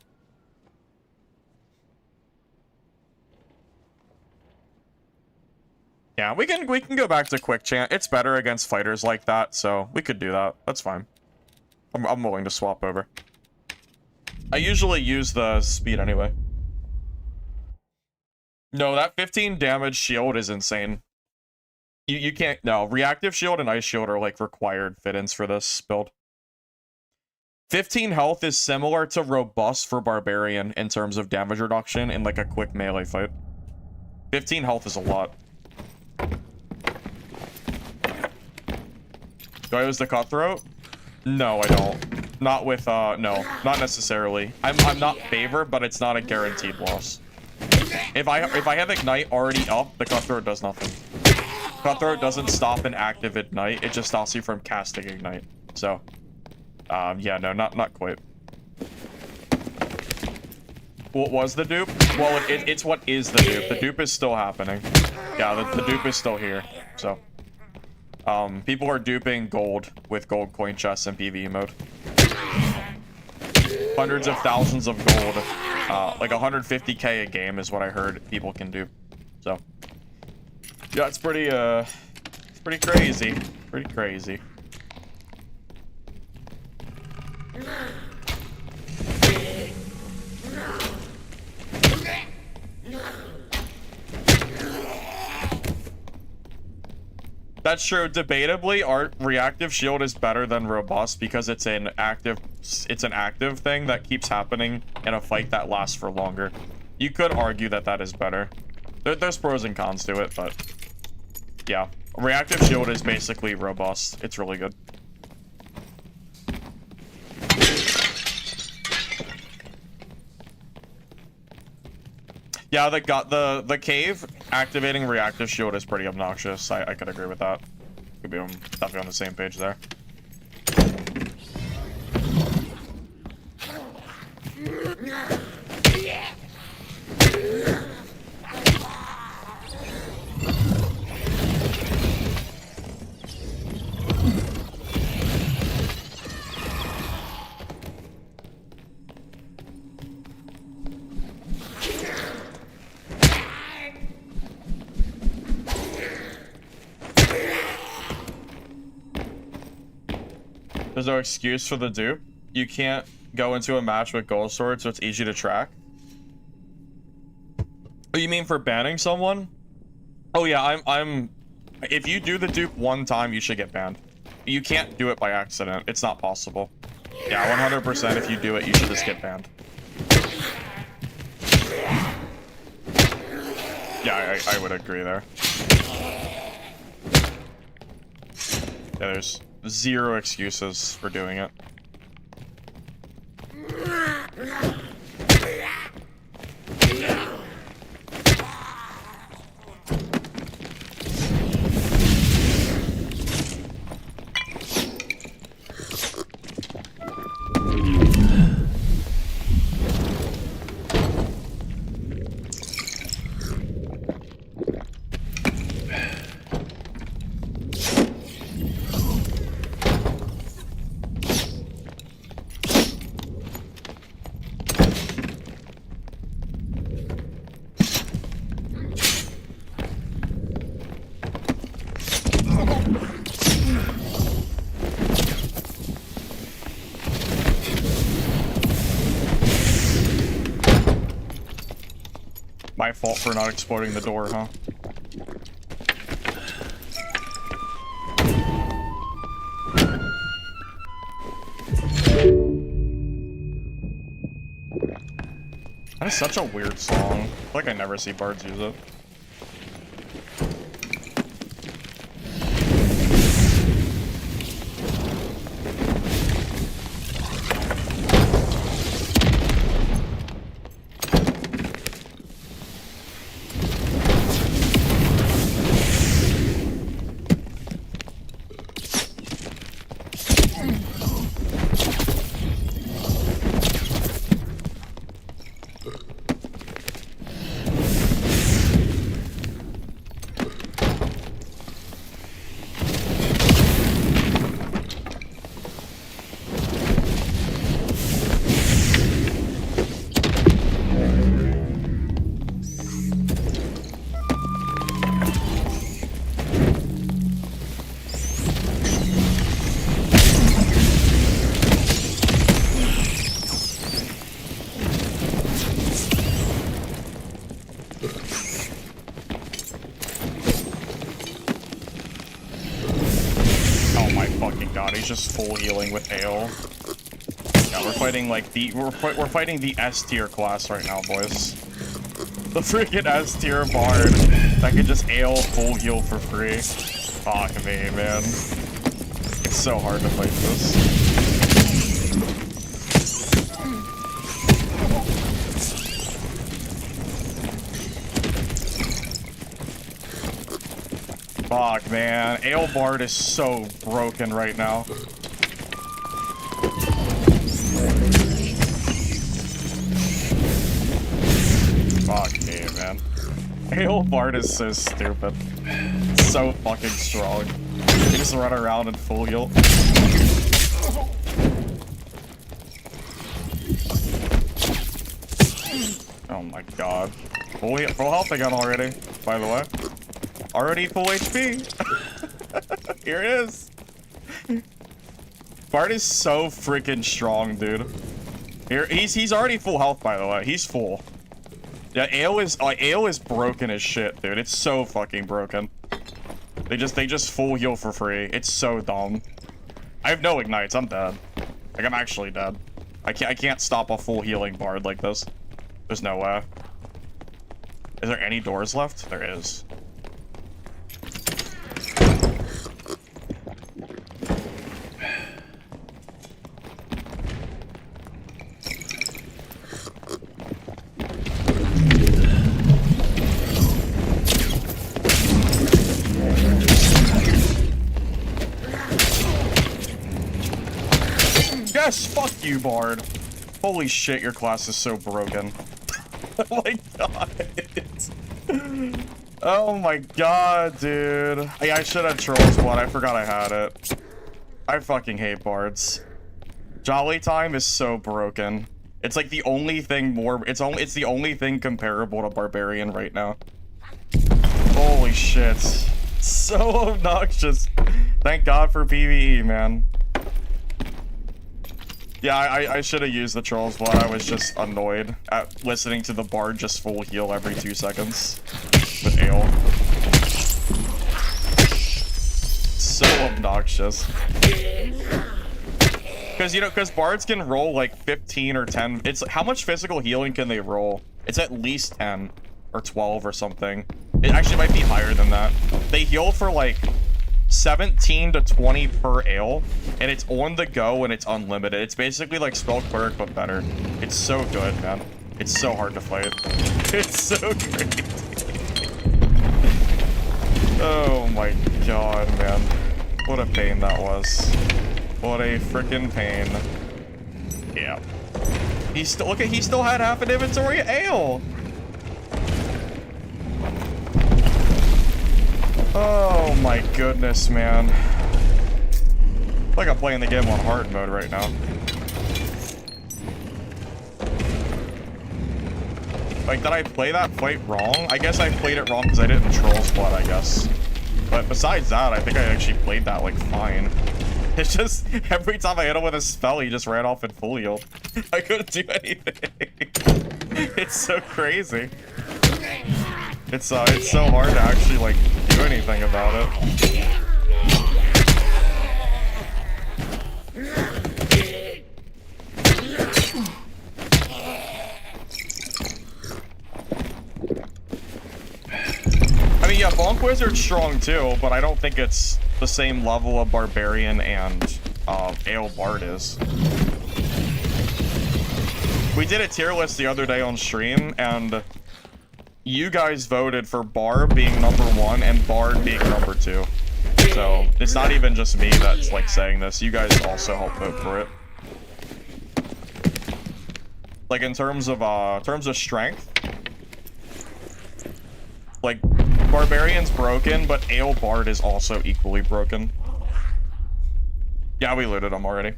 Yeah, we can go back to quick chant. It's better against fighters like that, so we could do that. That's fine. I'm willing to swap over. I usually use the speed anyway. No, that 15 damage shield is insane. You can't... No, reactive shield and ice shield are like required fit-ins for this build. 15 health is similar to robust for barbarian in terms of damage reduction in like a quick melee fight. 15 health is a lot. Do I use the cutthroat? No, I don't. Not with, no, not necessarily. I'm not favored, but it's not a guaranteed loss. If I have Ignite already up, the cutthroat does nothing. Cutthroat doesn't stop an active Ignite, it just stops you from casting Ignite. So, yeah, no, not quite. What was the dupe? Well, it's what is the dupe. The dupe is still happening. Yeah, the dupe is still here, so. People are duping gold with gold coin chests in PvE mode. Hundreds of thousands of gold. Like 150k a game is what I heard people can do. So, yeah, it's pretty crazy. Pretty crazy. That's true. Debatably, our reactive shield is better than robust because it's an active thing that keeps happening in a fight that lasts for longer. You could argue that that is better. There's pros and cons to it, but yeah, reactive shield is basically robust. It's really good. Yeah, the cave activating reactive shield is pretty obnoxious. I could agree with that. Could be definitely on the same page there. There's no excuse for the dupe. You can't go into a match with gold sword, so it's easy to track. Oh, you mean for banning someone? Oh yeah, I'm. If you do the dupe one time, you should get banned. You can't do it by accident. It's not possible. Yeah, 100%. If you do it, you should just get banned. Yeah, I would agree there. Yeah, there's zero excuses for doing it. My fault for not exploding the door, huh? That is such a weird song. I feel like I never see bards use it. just full healing with Ale. Yeah, we're fighting like we're fighting the S tier class right now, boys. The freaking S tier bard that can just Ale full heal for free. Fuck me, man. It's so hard to fight this. Fuck, man. Ale bard is so broken right now. Fuck me, man. Ale bard is so stupid. So fucking strong. You just run around and full heal. Oh my god. Full health again already, by the way. Already full HP. Here it is. Bard is so freaking strong, dude. Here he's already full health, by the way. He's full. Yeah, Ale is broken as shit, dude. It's so fucking broken. They just full heal for free. It's so dumb. I have no ignites. I'm dead. Like, I'm actually dead. I can't stop a full healing bard like this. There's no way. Is there any doors left? There is. Yes, fuck you, Bard. Holy shit, your class is so broken. Oh my god. Oh my god, dude. I should have troll squad. I forgot I had it. I fucking hate bards. Jolly time is so broken. It's like the only thing more. It's the only thing comparable to barbarian right now. Holy shit. So obnoxious. Thank God for PvE, man. Yeah, I should have used the trolls, but I was just annoyed at listening to the bard just full heal every 2 seconds with Ale. So obnoxious. Because bards can roll like 15 or 10. It's how much physical healing can they roll? It's at least 10 or 12 or something. It actually might be higher than that. They heal for like 17 to 20 per Ale, and it's on the go and it's unlimited. It's basically like Spell Cleric, but better. It's so good, man. It's so hard to fight. It's so crazy. Oh my god, man. What a pain that was. What a freaking pain. Yeah. He still had half an inventory of Ale. Oh my goodness, man. Like I'm playing the game on hard mode right now. Like, did I play that fight wrong? I guess I played it wrong because I didn't troll spot, I guess. But besides that, I think I actually played that, like, fine. It's just, every time I hit him with a spell, he just ran off and full healed. I couldn't do anything. It's so crazy. It's so hard to actually, like, do anything about it. I mean, yeah, Bonk Wizard's strong too, but I don't think it's the same level of Barbarian and Ale Bard is. We did a tier list the other day on stream, and you guys voted for Barb being #1 and Bard being #2. So it's not even just me that's like saying this. You guys also helped vote for it. Like in terms of strength, like Barbarian's broken, but Ale Bard is also equally broken. Yeah, we looted him already.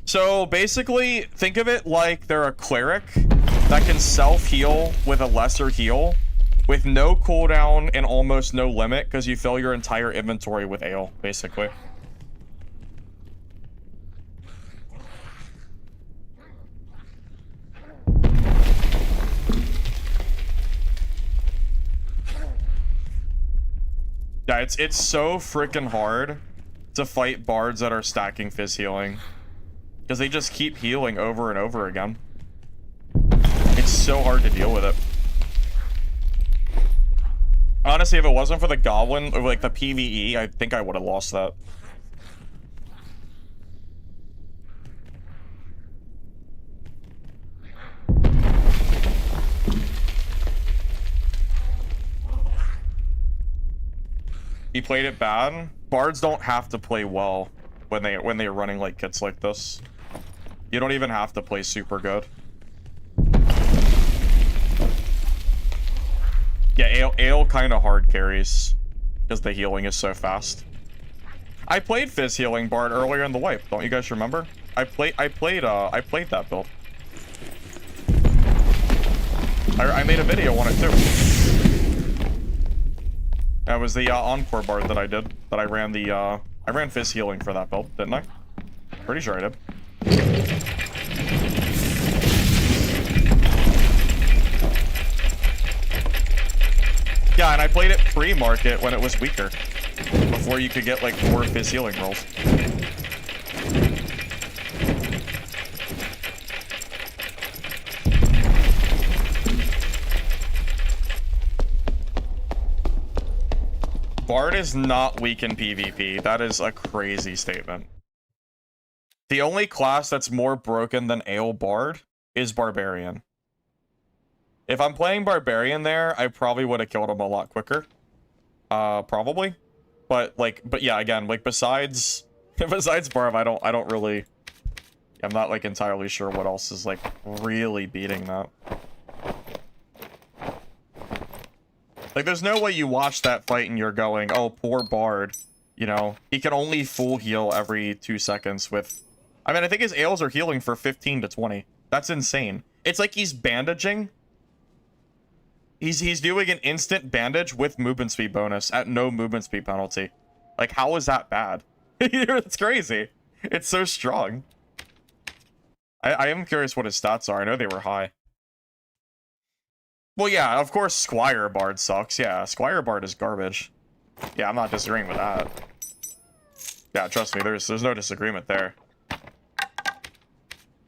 So basically, think of it like they're a cleric that can self-heal with a lesser heal, with no cooldown and almost no limit, because you fill your entire inventory with Ale, basically. Yeah, it's so freaking hard to fight bards that are stacking fizz healing. Because they just keep healing over and over again. It's so hard to deal with it. Honestly, if it wasn't for the goblin, or like the PvE, I think I would have lost that. He played it bad. Bards don't have to play well when they're running like kits like this. You don't even have to play super good. Yeah, ale kind of hard carries because the healing is so fast. I played Fizz healing Bard earlier in the wipe. Don't you guys remember? I played that build. I made a video on it too. That was the Encore Bard that I did. That I ran Fizz healing for that build, didn't I? Pretty sure I did. Yeah, and I played it pre-market when it was weaker. Before you could get like 4 Fizz healing rolls. Bard is not weak in PvP. That is a crazy statement. The only class that's more broken than Ale Bard is Barbarian. If I'm playing Barbarian there, I probably would have killed him a lot quicker. Probably. But yeah, again, like besides Barb, I don't really, I'm not like entirely sure what else is like really beating that. Like, there's no way you watch that fight and you're going, oh, poor Bard. You know, he can only full heal every 2 seconds with... I mean, I think his Ales are healing for 15 to 20. That's insane. It's like he's bandaging. He's doing an instant bandage with movement speed bonus at no movement speed penalty. Like, how is that bad? It's crazy. It's so strong. I am curious what his stats are. I know they were high. Well, yeah, of course Squire Bard sucks. Yeah, Squire Bard is garbage. Yeah, I'm not disagreeing with that. Yeah, trust me, there's no disagreement there.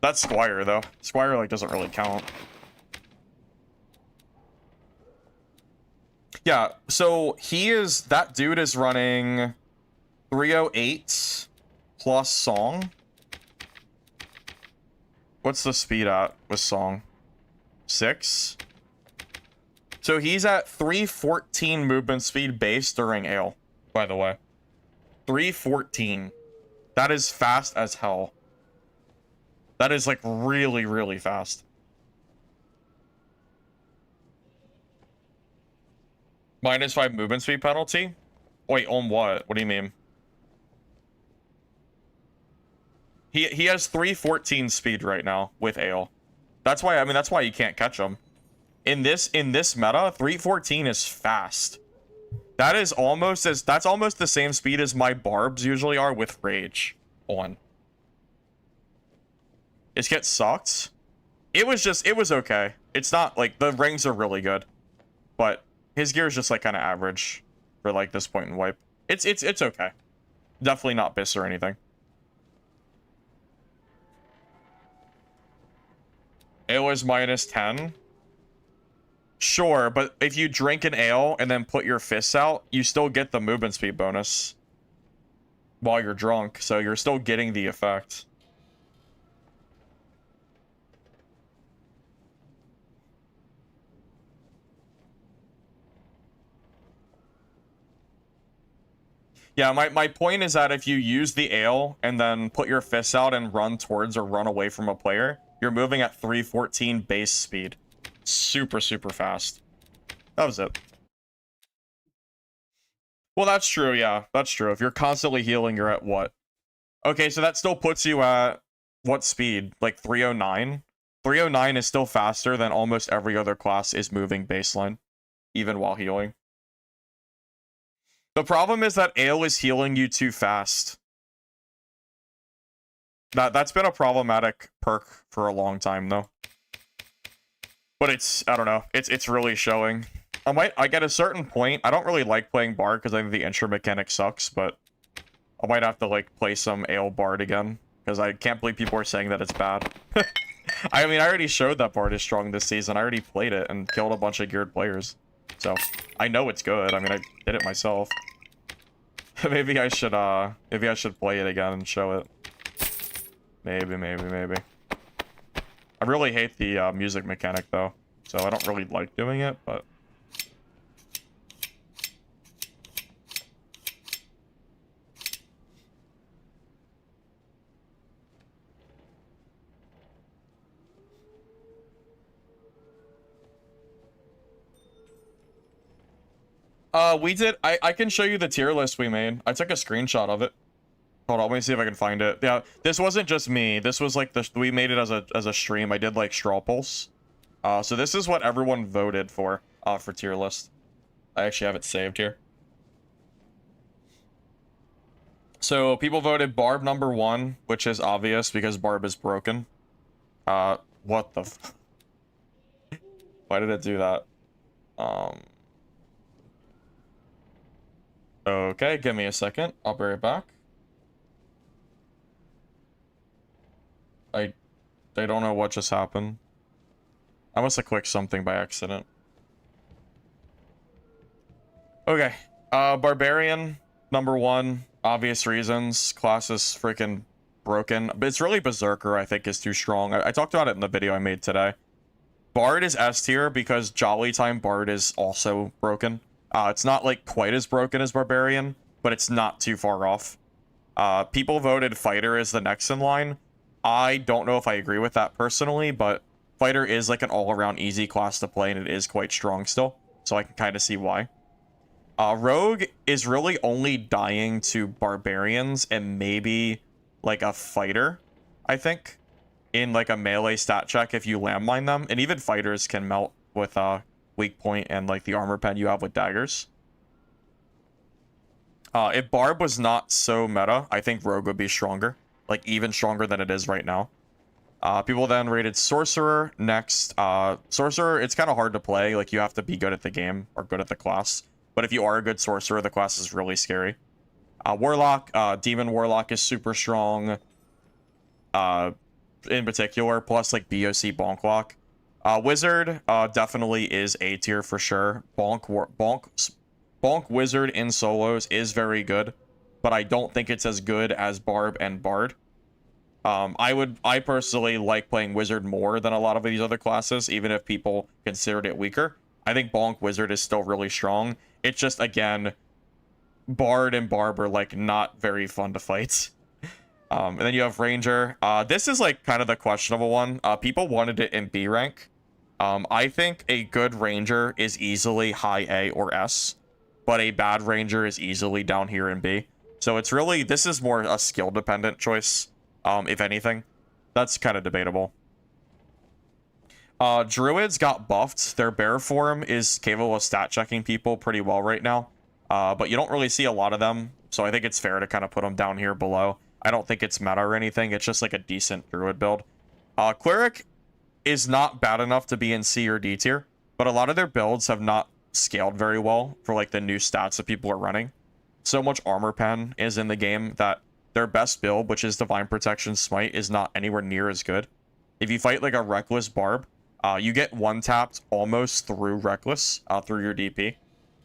That's Squire, though. Squire, like, doesn't really count. Yeah, so that dude is running 308 plus Song. What's the speed at with Song? 6? So he's at 314 movement speed base during Ale, by the way. 314. That is fast as hell. That is like really, really fast. -5 movement speed penalty? Wait, on what? What do you mean? He has 314 speed right now with Ale. That's why, I mean, that's why you can't catch him. In this meta, 314 is fast. That's almost the same speed as my Barbs usually are with Rage on. It gets sucked. It was okay. It's not like the rings are really good, but his gear is just like kind of average for like this point in wipe. It's okay. Definitely not Biss or anything. It was -10. Sure, but if you drink an ale and then put your fists out, you still get the movement speed bonus while you're drunk, so you're still getting the effect. Yeah, my point is that if you use the ale and then put your fists out and run towards or run away from a player, you're moving at 314 base speed. Super, super fast. That was it. Well, that's true, yeah. That's true. If you're constantly healing, you're at what? Okay, so that still puts you at what speed? Like 309? 309 is still faster than almost every other class is moving baseline, even while healing. The problem is that Ale is healing you too fast. That's been a problematic perk for a long time, though. But I don't know, it's really showing. I get a certain point. I don't really like playing Bard because I think the intro mechanic sucks, but I might have to like play some Ale Bard again because I can't believe people are saying that it's bad. I mean, I already showed that Bard is strong this season. I already played it and killed a bunch of geared players. So, I know it's good. I mean, I did it myself. maybe I should play it again and show it. Maybe. I really hate the music mechanic though, so I don't really like doing it, but we did. I can show you the tier list we made. I took a screenshot of it. Hold on, let me see if I can find it. Yeah, this wasn't just me. This was like we made it as a stream. I did like straw polls. So this is what everyone voted for tier list. I actually have it saved here. So people voted Barb #1, which is obvious because Barb is broken. What the f Why did it do that? Okay, give me a second. I'll be right back. I don't know what just happened. I must have clicked something by accident. Okay. Barbarian, #1. Obvious reasons. Class is freaking broken. But it's really Berserker, I think, is too strong. I talked about it in the video I made today. Bard is S tier because Jolly Time Bard is also broken. It's not like quite as broken as Barbarian, but it's not too far off. People voted Fighter as the next in line. I don't know if I agree with that personally, but Fighter is like an all-around easy class to play, and it is quite strong still, so I can kind of see why. Rogue is really only dying to Barbarians and maybe like a Fighter, I think, in like a melee stat check if you landmine them, and even Fighters can melt with weak point and like the armor pen you have with daggers. If Barb was not so meta, I think Rogue would be stronger, like even stronger than it is right now. People then rated Sorcerer next. Sorcerer, it's kind of hard to play. Like, you have to be good at the game or good at the class. But if you are a good Sorcerer, the class is really scary. Warlock, Demon Warlock is super strong. In particular, plus like BOC Bonk Lock. Wizard, definitely is A tier for sure. Bonk Wizard in solos is very good, but I don't think it's as good as Barb and Bard. I personally like playing Wizard more than a lot of these other classes, even if people considered it weaker. I think Bonk Wizard is still really strong. It's just, again, Bard and Barb are, like, not very fun to fight. And then you have Ranger. This is, like, kind of the questionable one. People wanted it in B rank. I think a good Ranger is easily high A or S, but a bad Ranger is easily down here in B. So it's really, this is more a skill-dependent choice. If anything. That's kind of debatable. Druids got buffed. Their bear form is capable of stat checking people pretty well right now. But you don't really see a lot of them, so I think it's fair to kind of put them down here below. I don't think it's meta or anything. It's just like a decent Druid build. Cleric is not bad enough to be in C or D tier, but a lot of their builds have not scaled very well for like the new stats that people are running. So much armor pen is in the game that their best build, which is Divine Protection Smite, is not anywhere near as good. If you fight like a Reckless Barb, you get one-tapped almost through Reckless, through your DP.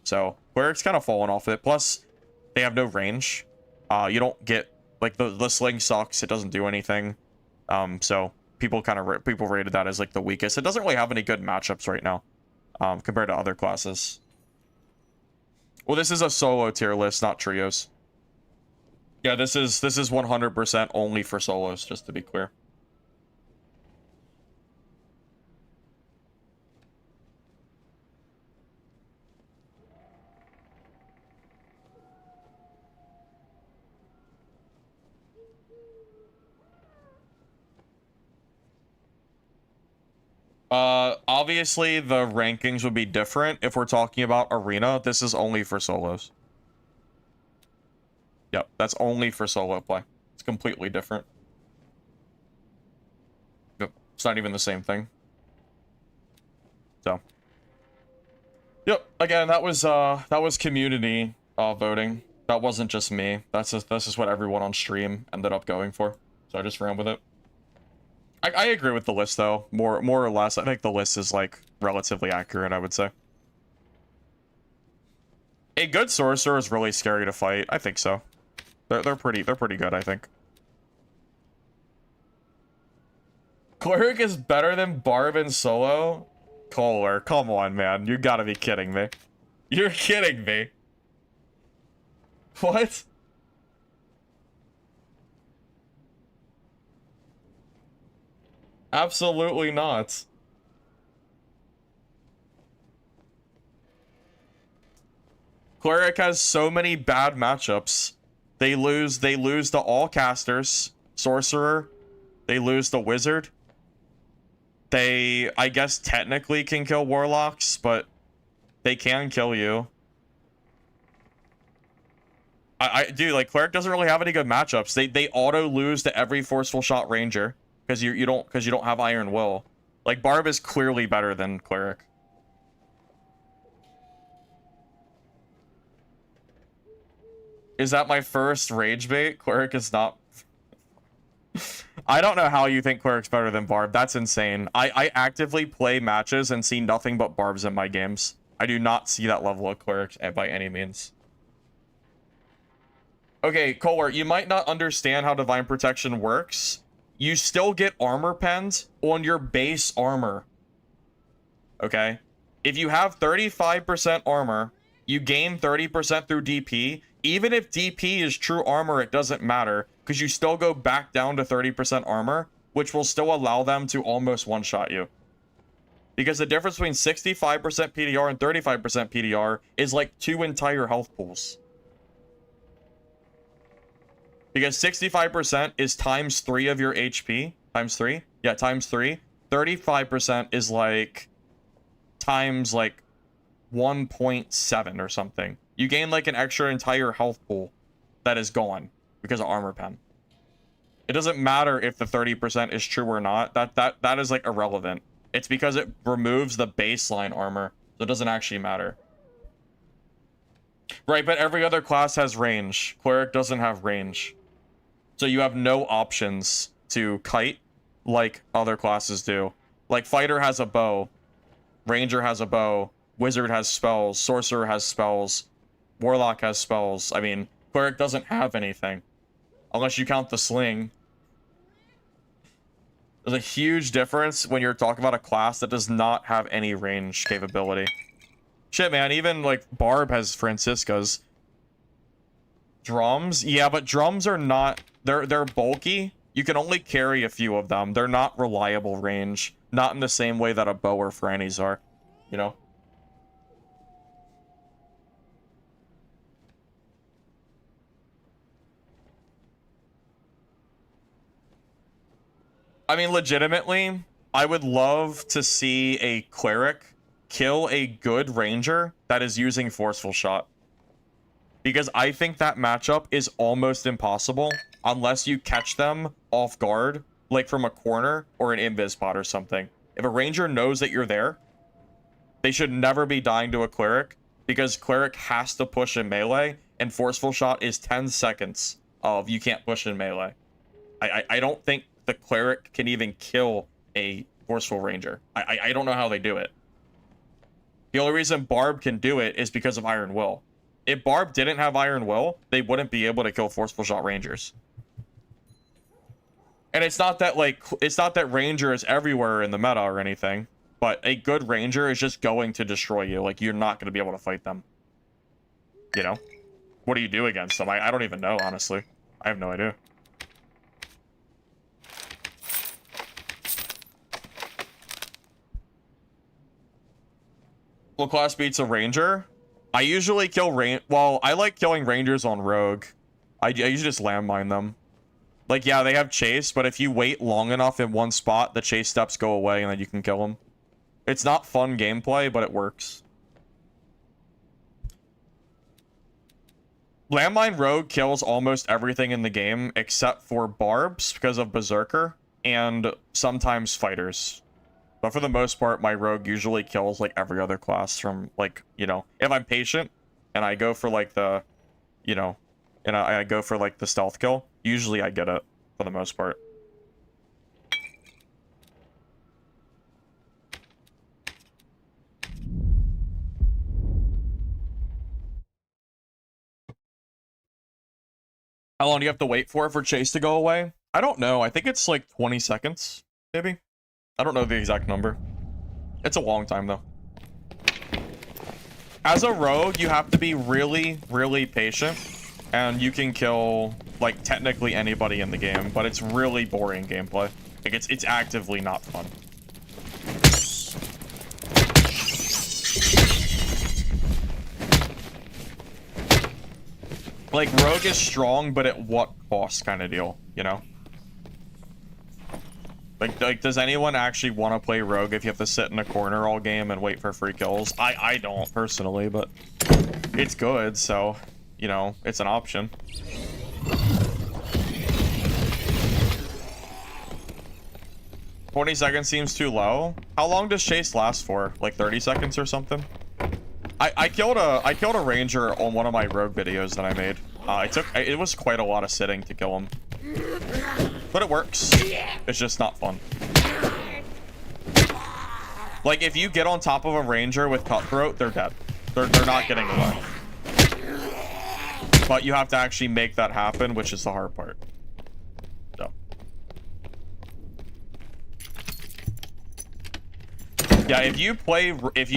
So, Cleric's kind of fallen off it. Plus, they have no range. You don't get, like, the Sling sucks. It doesn't do anything. So, people rated that as, like, the weakest. It doesn't really have any good matchups right now, compared to other classes. Well, this is a solo tier list, not trios. Yeah, this is 100% only for solos, just to be clear. Obviously the rankings would be different if we're talking about arena. This is only for solos. Yep, that's only for solo play. It's completely different. Yep, it's not even the same thing. So. Yep. Again, that was community voting. That wasn't just me. That's just what everyone on stream ended up going for. So I just ran with it. I agree with the list though, more or less. I think the list is like relatively accurate, I would say. A good sorcerer is really scary to fight. I think so. They're pretty good, I think. Cleric is better than Barb in solo? Kohler, come on, man. You gotta be kidding me. You're kidding me. What? Absolutely not. Cleric has so many bad matchups. They lose to all casters. Sorcerer. They lose to Wizard. They, I guess, technically can kill Warlocks, but they can kill you. Dude, like, Cleric doesn't really have any good matchups. They auto lose to every Forceful Shot Ranger because you don't have Iron Will. Like, Barb is clearly better than Cleric. Is that my first rage bait? Cleric is not. I don't know how you think Cleric's better than Barb. That's insane. I actively play matches and see nothing but Barbs in my games. I do not see that level of Cleric by any means. Okay, Kohler, you might not understand how Divine Protection works. You still get armor pens on your base armor. Okay? If you have 35% armor, you gain 30% through DP. Even if DP is true armor, it doesn't matter, because you still go back down to 30% armor, which will still allow them to almost one-shot you. Because the difference between 65% PDR and 35% PDR is like 2 entire health pools. Because 65% is times 3 of your HP. Times 3? Yeah, times 3. 35% is like times like 1.7 or something. You gain like an extra entire health pool that is gone because of armor pen. It doesn't matter if the 30% is true or not. That is like irrelevant. It's because it removes the baseline armor, so it doesn't actually matter. Right, but every other class has range. Cleric doesn't have range. So you have no options to kite like other classes do. Like Fighter has a bow, Ranger has a bow, Wizard has spells, Sorcerer has spells, Warlock has spells. I mean, Cleric doesn't have anything. Unless you count the sling. There's a huge difference when you're talking about a class that does not have any range capability. Shit, man, even, like, Barb has Francisca's. Drums? Yeah, but drums are not... They're bulky. You can only carry a few of them. They're not reliable range. Not in the same way that a bow or frannies are. You know? I mean, legitimately, I would love to see a Cleric kill a good Ranger that is using Forceful Shot. Because I think that matchup is almost impossible unless you catch them off guard, like from a corner or an invis spot or something. If a Ranger knows that you're there, they should never be dying to a Cleric, because Cleric has to push in melee, and Forceful Shot is 10 seconds of you can't push in melee. I don't think the Cleric can even kill a Forceful Ranger. I don't know how they do it. The only reason Barb can do it is because of Iron Will. If Barb didn't have Iron Will, they wouldn't be able to kill Forceful Shot Rangers. And it's not that, like, it's not that Ranger is everywhere in the meta or anything, but a good Ranger is just going to destroy you. Like, you're not going to be able to fight them. You know? What do you do against them? I don't even know, honestly. I have no idea. What class beats a Ranger? I usually kill well, I like killing Rangers on Rogue. I usually just landmine them. Like, yeah, they have chase, but if you wait long enough in one spot, the chase steps go away and then you can kill them. It's not fun gameplay, but it works. Landmine Rogue kills almost everything in the game except for Barbs because of Berserker and sometimes Fighters. But for the most part, my rogue usually kills like every other class from like, you know, if I'm patient and I go for like the, you know, and I go for like the stealth kill, usually I get it for the most part. How long do you have to wait for Chase to go away? I don't know. I think it's like 20 seconds, maybe. I don't know the exact number. It's a long time though. As a rogue, you have to be really, really patient, and you can kill like technically anybody in the game, but it's really boring gameplay. Like it's actively not fun. Like rogue is strong, but at what cost kind of deal, you know? Like does anyone actually want to play rogue if you have to sit in a corner all game and wait for free kills? I don't personally, but it's good, so you know, it's an option. $20 seems too low. How long does Chase last for? Like 30 seconds or something? I killed a ranger on one of my rogue videos that I made. It was quite a lot of sitting to kill him. But it works. It's just not fun. Like if you get on top of a ranger with cutthroat, they're dead. They're not getting away. But you have to actually make that happen, which is the hard part. So. Yeah, if you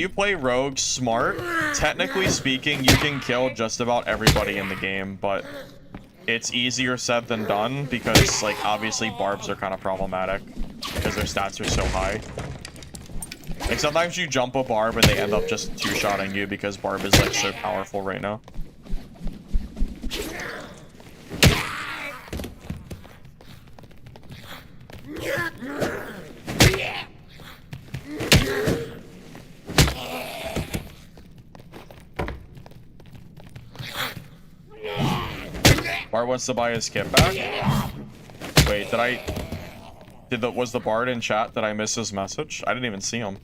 play rogue smart, technically speaking, you can kill just about everybody in the game, but it's easier said than done because like obviously barbs are kind of problematic because their stats are so high. Like sometimes you jump a barb and they end up just two-shotting you because barb is like so powerful right now. Bard wants to buy his kit back. Wait, was the Bard in chat? Did I miss his message? I didn't even see him.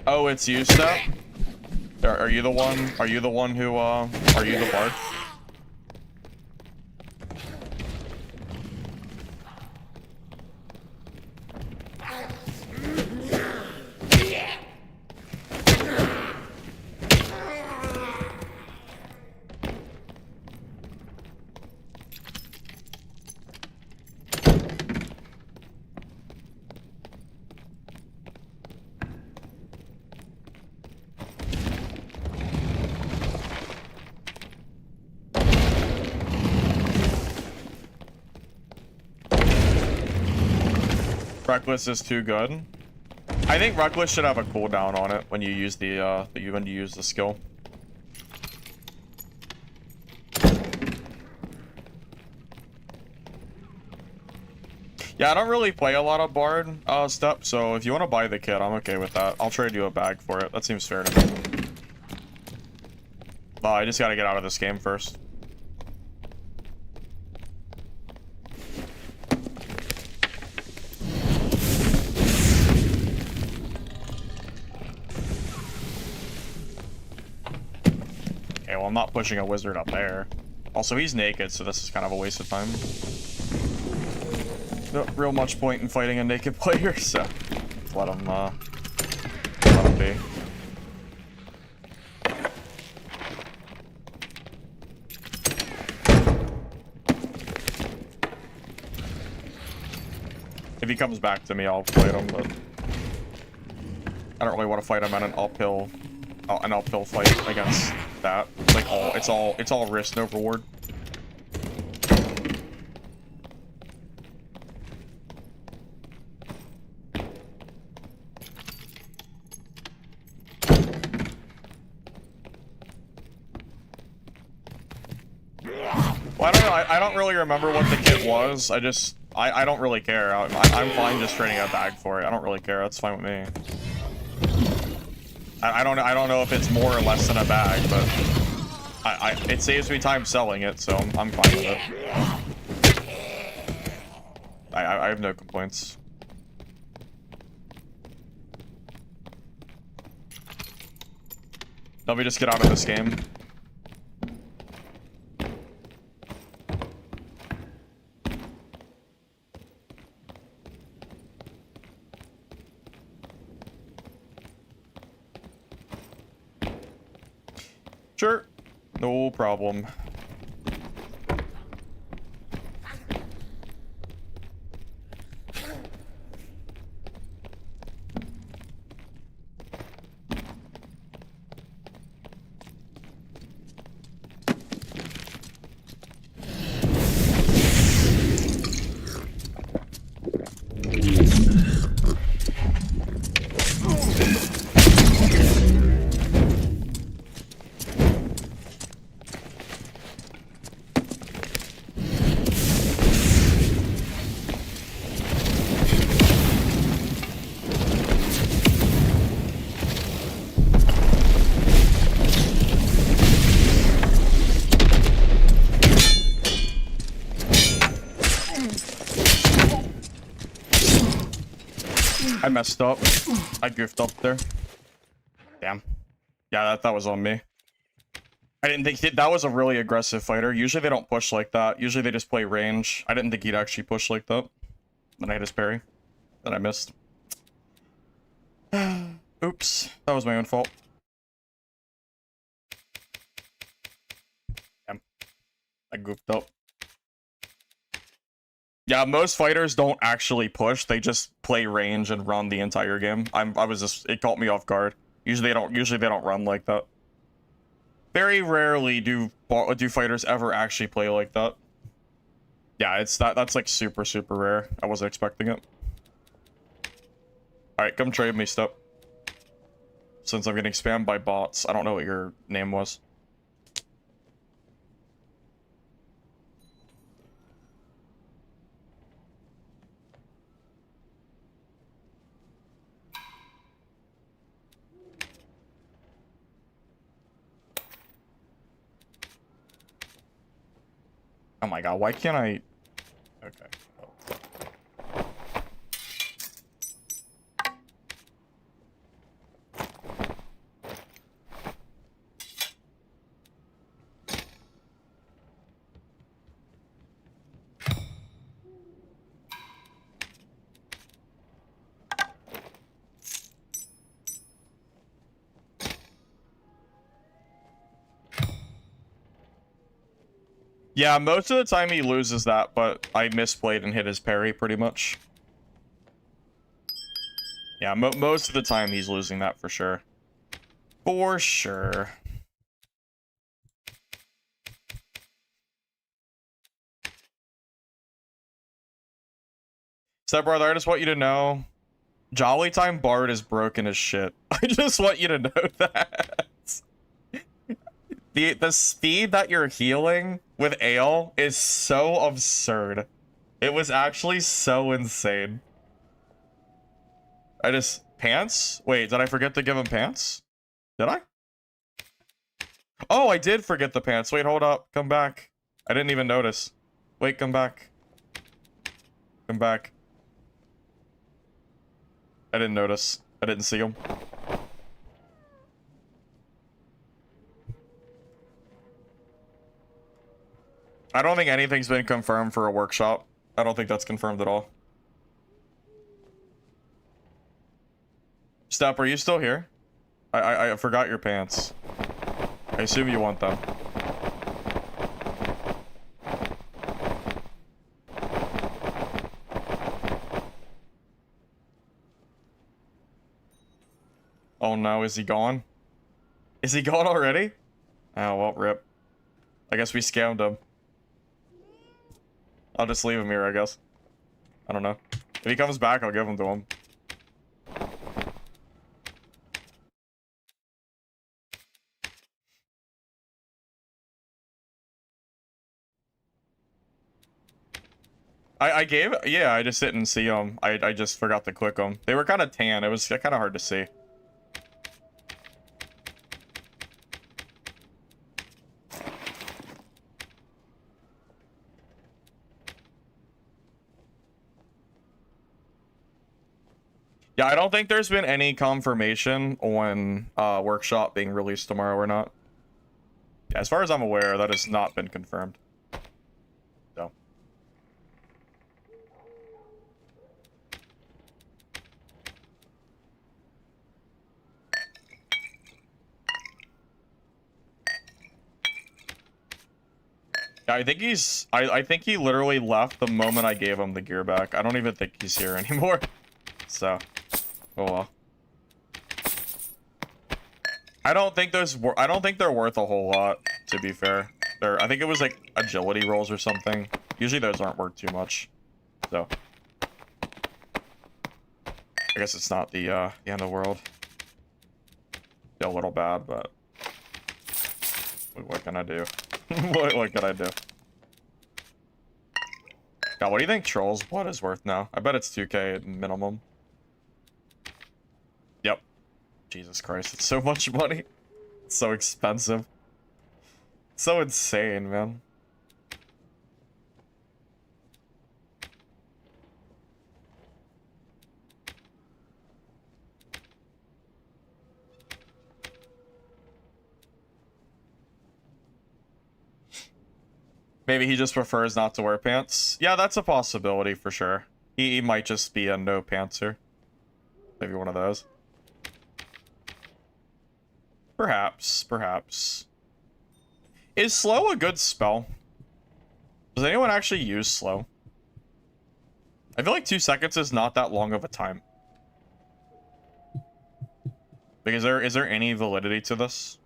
Oh, it's you, Step? Are you the one? Are you the one who, are you the Bard? Reckless is too good. I think Reckless should have a cooldown on it when you use the skill. Yeah, I don't really play a lot of Bard stuff, so if you want to buy the kit, I'm okay with that. I'll trade you a bag for it. That seems fair to me. I just gotta get out of this game first. Okay, well, I'm not pushing a wizard up there. Also, he's naked, so this is kind of a waste of time. Not real much point in fighting a naked player, so let him be. If he comes back to me, I'll fight him, but I don't really want to fight him at an uphill fight against that. Like it's all risk, no reward. I don't know. I don't really remember what the kit was. I don't really care. I'm fine just trading a bag for it. I don't really care. That's fine with me. I don't know if it's more or less than a bag, but it saves me time selling it, so I'm fine with it. I have no complaints. Let me just get out of this game. Sure. No problem. I messed up. I goofed up there. Damn. Yeah, that was on me. I didn't think that was a really aggressive fighter. Usually they don't push like that. Usually they just play range. I didn't think he'd actually push like that. Then I hit his parry. Then I missed. Oops. That was my own fault. Damn. I goofed up. Yeah, most fighters don't actually push. They just play range and run the entire game. It caught me off guard. Usually they don't run like that. Very rarely do fighters ever actually play like that. Yeah, that's like super rare. I wasn't expecting it. All right, come trade me, Step. Since I'm getting spammed by bots. I don't know what your name was. Oh my god, why can't I... Okay. Yeah, most of the time he loses that, but I misplayed and hit his parry pretty much. Yeah, most of the time he's losing that for sure. For sure. Stepbrother, I just want you to know, Jolly Time Bard is broken as shit. I just want you to know that. The speed that you're healing with Ale is so absurd. It was actually so insane. Pants? Wait, did I forget to give him pants? Did I? Oh, I did forget the pants. Wait, hold up. Come back. I didn't even notice. Wait, come back. Come back. I didn't notice. I didn't see him. I don't think anything's been confirmed for a workshop. I don't think that's confirmed at all. Step, are you still here? I forgot your pants. I assume you want them. Oh no, is he gone? Is he gone already? Oh, well, rip. I guess we scammed him. I'll just leave him here, I guess. I don't know. If he comes back, I'll give him to him. I gave, yeah, I just didn't see them. I just forgot to click them. They were kind of tan. It was kind of hard to see. Yeah, I don't think there's been any confirmation on Workshop being released tomorrow or not. Yeah, as far as I'm aware, that has not been confirmed. So. Yeah, I think he's... I think he literally left the moment I gave him the gear back. I don't even think he's here anymore. So... Oh well. I don't think they're worth a whole lot, to be fair. I think it was like agility rolls or something. Usually those aren't worth too much. So I guess it's not the end of the world. Still a little bad, but what can I do? what can I do? God, what do you think Troll's blood is worth now? I bet it's 2k at minimum. Yep. Jesus Christ, it's so much money. It's so expensive. It's so insane, man. Maybe he just prefers not to wear pants. Yeah, that's a possibility for sure. He might just be a no pantser. Maybe one of those. Perhaps. Is slow a good spell? Does anyone actually use slow? I feel like 2 seconds is not that long of a time. Like, is there any validity to this?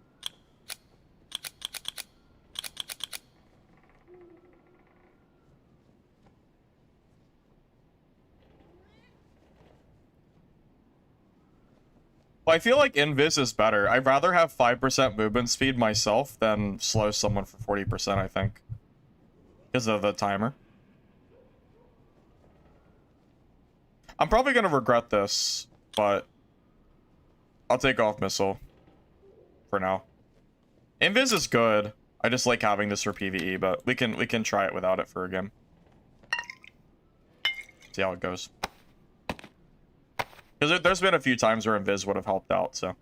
Well, I feel like Invis is better. I'd rather have 5% movement speed myself than slow someone for 40%, I think. Because of the timer. I'm probably going to regret this, but I'll take off missile for now. Invis is good. I just like having this for PvE, but we can try it without it for a game. See how it goes. Because there's been a few times where Invis would have helped out, so.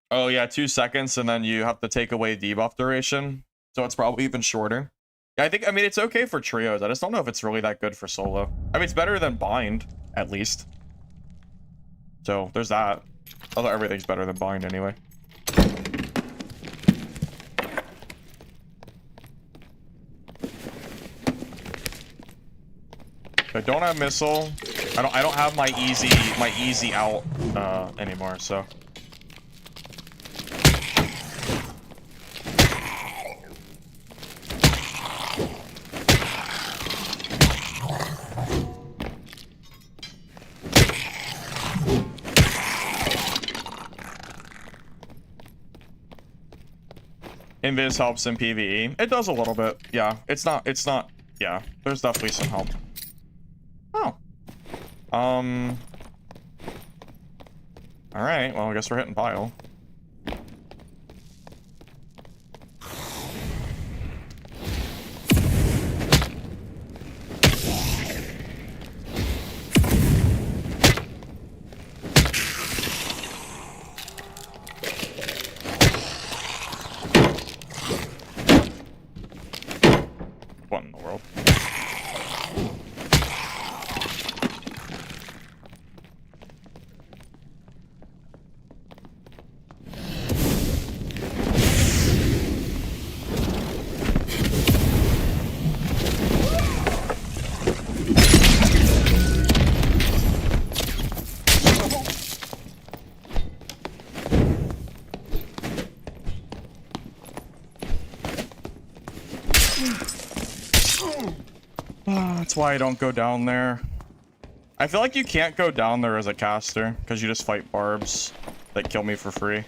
Oh yeah, 2 seconds, and then you have to take away debuff duration. So it's probably even shorter. Yeah, I mean, it's okay for trios. I just don't know if it's really that good for solo. I mean, it's better than bind, at least. So, there's that. Although everything's better than bind anyway. I don't have missile. I don't have my easy out anymore, so. Invis helps in PvE. It does a little bit. Yeah, it's not, yeah, there's definitely some help. Oh. Alright, well, I guess we're hitting pile. What in the world? That's why I don't go down there. I feel like you can't go down there as a caster, because you just fight barbs that kill me for free.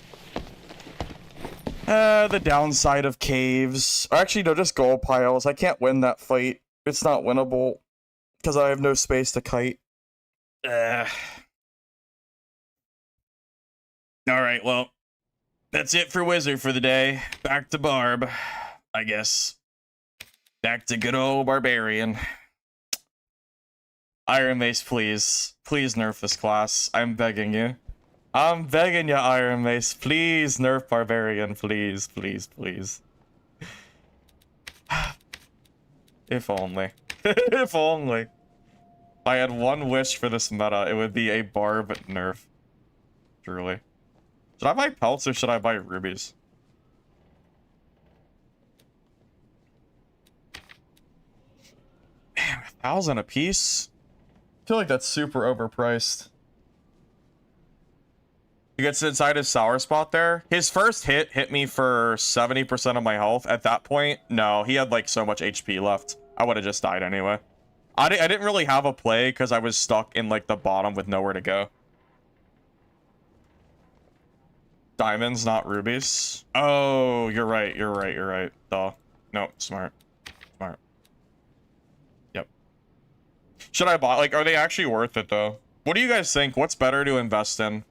The downside of caves. Or actually, no, just gold piles. I can't win that fight. It's not winnable. Because I have no space to kite. Alright, well. That's it for Wizard for the day. Back to Barb, I guess. Back to good old Barbarian. Iron Mace, please. Please nerf this class. I'm begging you. I'm begging you, Iron Mace. Please nerf Barbarian. Please, please, please. If only. If only. If I had one wish for this meta, it would be a Barb nerf. Truly. Should I buy pelts or should I buy rubies? Man, 1,000 a piece? I feel like that's super overpriced. He gets inside his sour spot there. His first hit me for 70% of my health. At that point, no, he had like so much HP left. I would have just died anyway. I didn't really have a play because I was stuck in like the bottom with nowhere to go. Diamonds, not rubies. Oh, you're right, you're right, you're right. Duh. No, smart. Smart. Yep. Should I buy, like, are they actually worth it though? What do you guys think? What's better to invest in?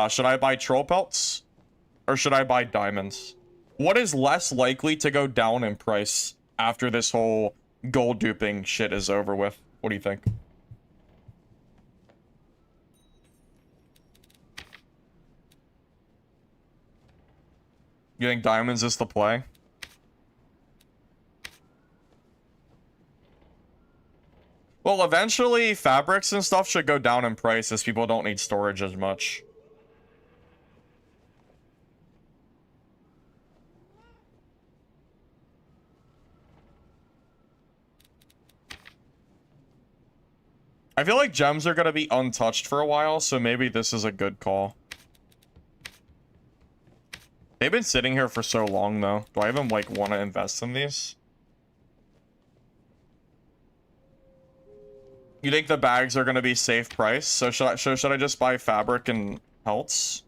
Should I buy troll pelts? Or should I buy diamonds? What is less likely to go down in price after this whole gold duping shit is over with? What do you think? You think diamonds is the play? Well, eventually fabrics and stuff should go down in price as people don't need storage as much. I feel like gems are going to be untouched for a while, so maybe this is a good call. They've been sitting here for so long, though. Do I even, like, want to invest in these? You think the bags are going to be safe price? So should I just buy fabric and pelts?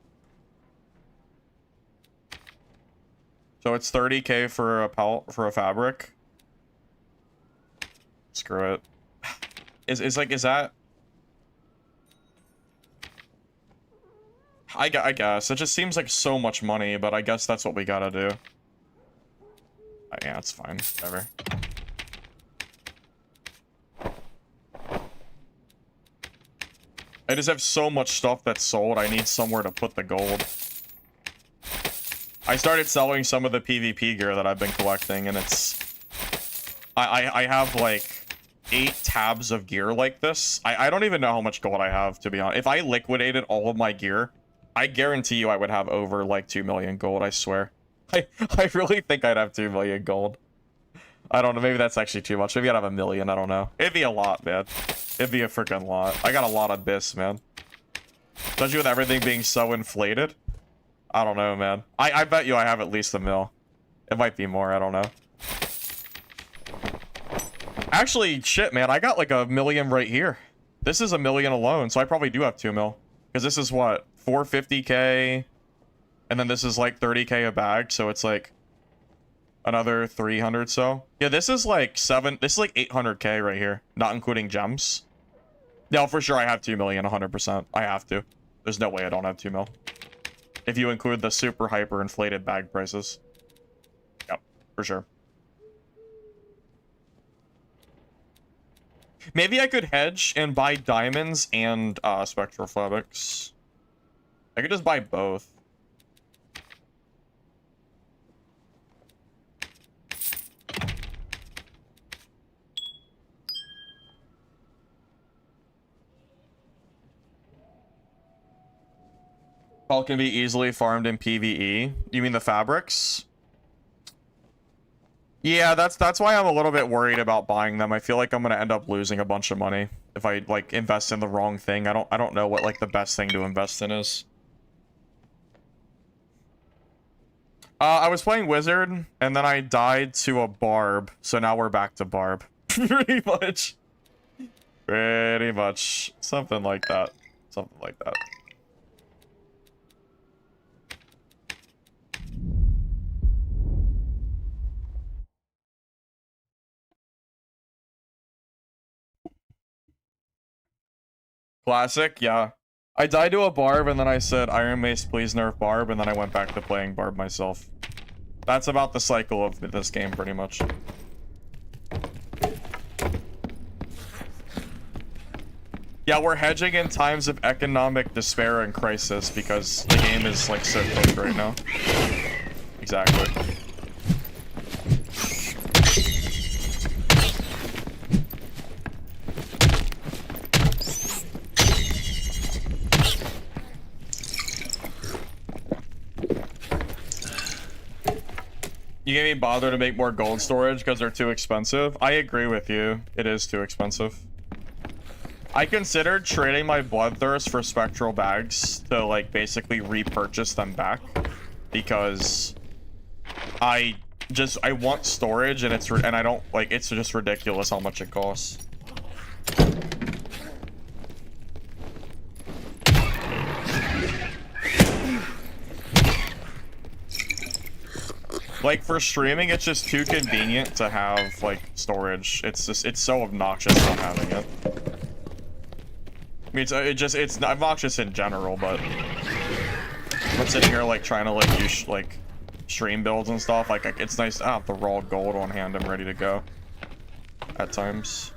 So it's 30k for a pelt, for a fabric? Screw it. Is that... I guess. It just seems like so much money, but I guess that's what we gotta do. Yeah, it's fine. Whatever. I just have so much stuff that's sold, I need somewhere to put the gold. I started selling some of the PvP gear that I've been collecting, and it's... I have, like... 8 tabs of gear like this. I don't even know how much gold I have, to be honest. If I liquidated all of my gear, I guarantee you I would have over like 2 million gold, I swear. I really think I'd have 2 million gold. I don't know, maybe that's actually too much. Maybe I'd have 1 million, I don't know. It'd be a lot, man. It'd be a freaking lot. I got a lot of this, man. Especially with everything being so inflated. I don't know, man. I bet you I have at least 1 mil. It might be more, I don't know. Actually, shit, man, I got like 1 million right here. This is 1 million alone, so I probably do have 2 mil. Because this is what? 450k, and then this is like 30k a bag, so it's like another 300 so. Yeah, this is like 800k right here, not including gems. No, for sure I have 2 million, 100%. I have to. There's no way I don't have 2 mil. If you include the super hyper inflated bag prices. Yep, for sure. Maybe I could hedge and buy diamonds and spectral fabrics. I could just buy both. All can be easily farmed in PvE. You mean the fabrics? Yeah, that's why I'm a little bit worried about buying them. I feel like I'm gonna end up losing a bunch of money if I like invest in the wrong thing. I don't know what like the best thing to invest in is. I was playing Wizard and then I died to a Barb, so now we're back to Barb. Pretty much. Pretty much. Something like that. Something like that. Classic, yeah. I died to a Barb, and then I said, Iron Mace, please nerf Barb, and then I went back to playing Barb myself. That's about the cycle of this game, pretty much. Yeah, we're hedging in times of economic despair and crisis, because the game is, like, so cooked right now. Exactly. You can't even bother to make more gold storage because they're too expensive. I agree with you. It is too expensive. I considered trading my Bloodthirst for Spectral bags to, like, basically repurchase them back. Because I want storage, and I don't, like, it's just ridiculous how much it costs. Like, for streaming, it's just too convenient to have, like, storage. It's so obnoxious not having it. I mean, it's obnoxious in general, but I'm sitting here, like, trying to, like, use, like, stream builds and stuff. Like, it's nice to have the raw gold on hand and ready to go at times.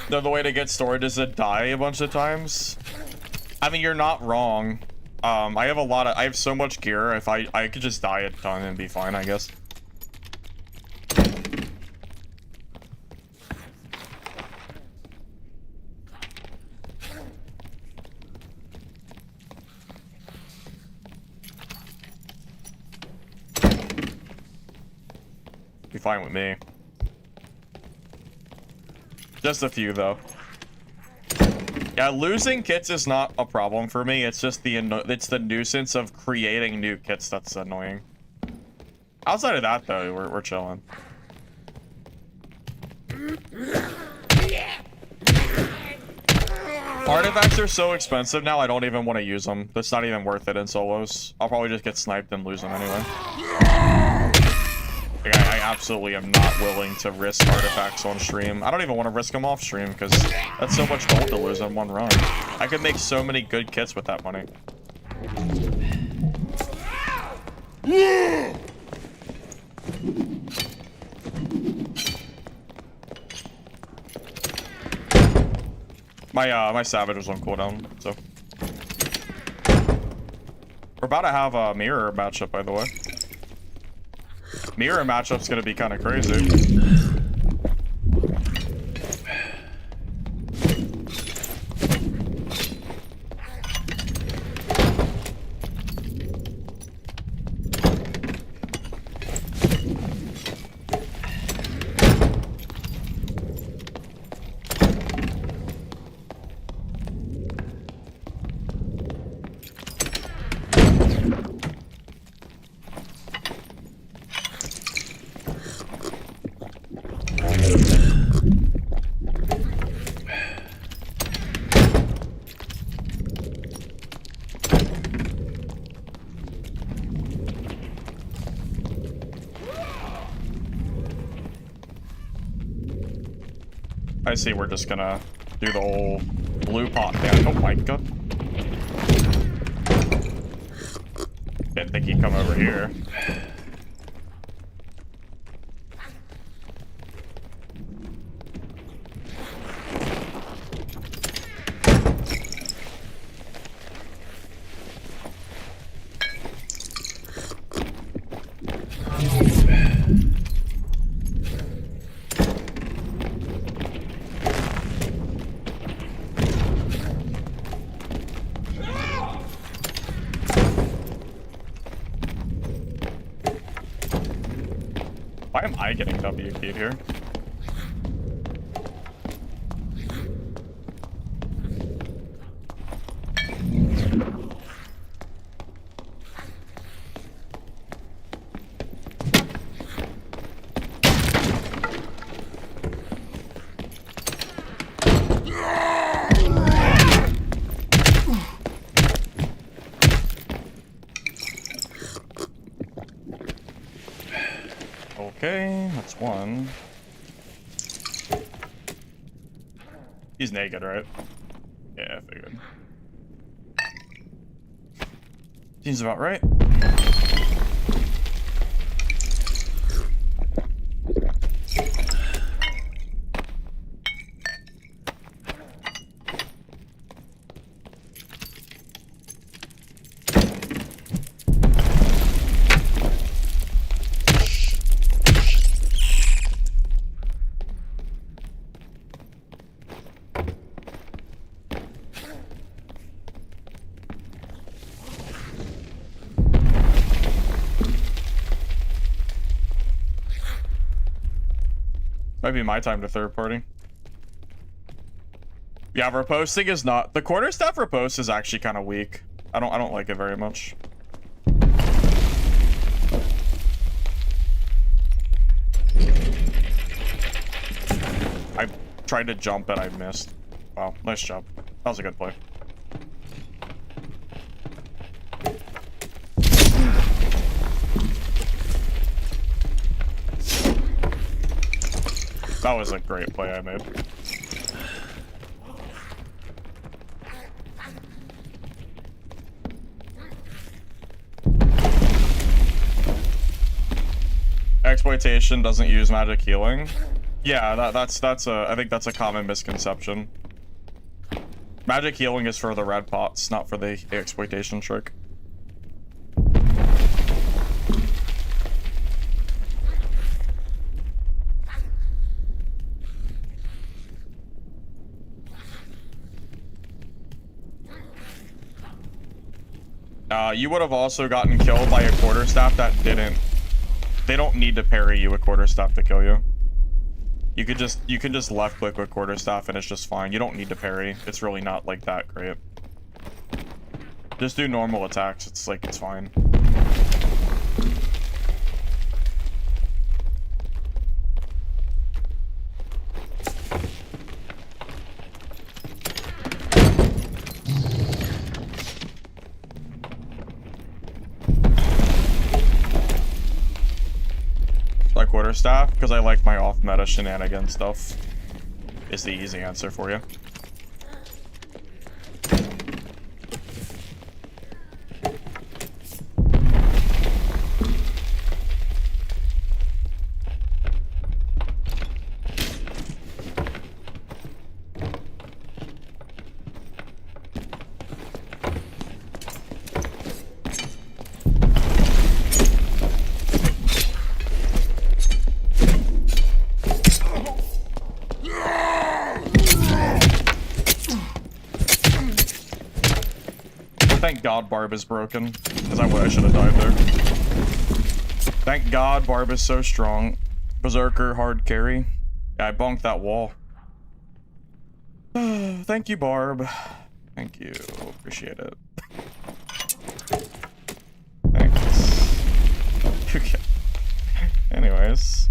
No, the way to get storage is to die a bunch of times. I mean, you're not wrong. I have so much gear. If I could just die a ton and be fine, I guess. Be fine with me. Just a few, though. Yeah, losing kits is not a problem for me. It's just the nuisance of creating new kits that's annoying. Outside of that, though, we're chilling. Artifacts are so expensive now, I don't even want to use them. That's not even worth it in solos. I'll probably just get sniped and lose them anyway. Like, I absolutely am not willing to risk artifacts on stream. I don't even want to risk them off stream because that's so much gold to lose in one run. I could make so many good kits with that money. My Savage was on cooldown, so. We're about to have a mirror matchup, by the way. Mirror matchup's gonna be kind of crazy. I see we're just gonna do the whole blue pot thing. Oh my god. Didn't think he'd come over here. Why am I getting WP'd here? Okay, that's one. He's naked, right? Yeah, I figured. Seems about right. Might be my time to third party. Yeah, reposting is not the quarterstaff repose is actually kind of weak. I don't like it very much. I tried to jump and I missed. Wow, nice jump. That was a good play. That was a great play I made. Exploitation doesn't use magic healing. Yeah, that's I think that's a common misconception. Magic healing is for the red pots, not for the exploitation trick. You would have also gotten killed by a quarterstaff that didn't. They don't need to parry you with quarterstaff to kill you. You can just left click with quarterstaff and it's just fine. You don't need to parry. It's really not like that great. Just do normal attacks. It's fine. Quarterstaff because I like my off-meta shenanigan stuff is the easy answer for you. Thank God Barb is broken, because I should have died there. Thank God Barb is so strong. Berserker, hard carry. Yeah, I bonked that wall. Thank you, Barb. Thank you. Appreciate it. Thanks. Okay. Anyways.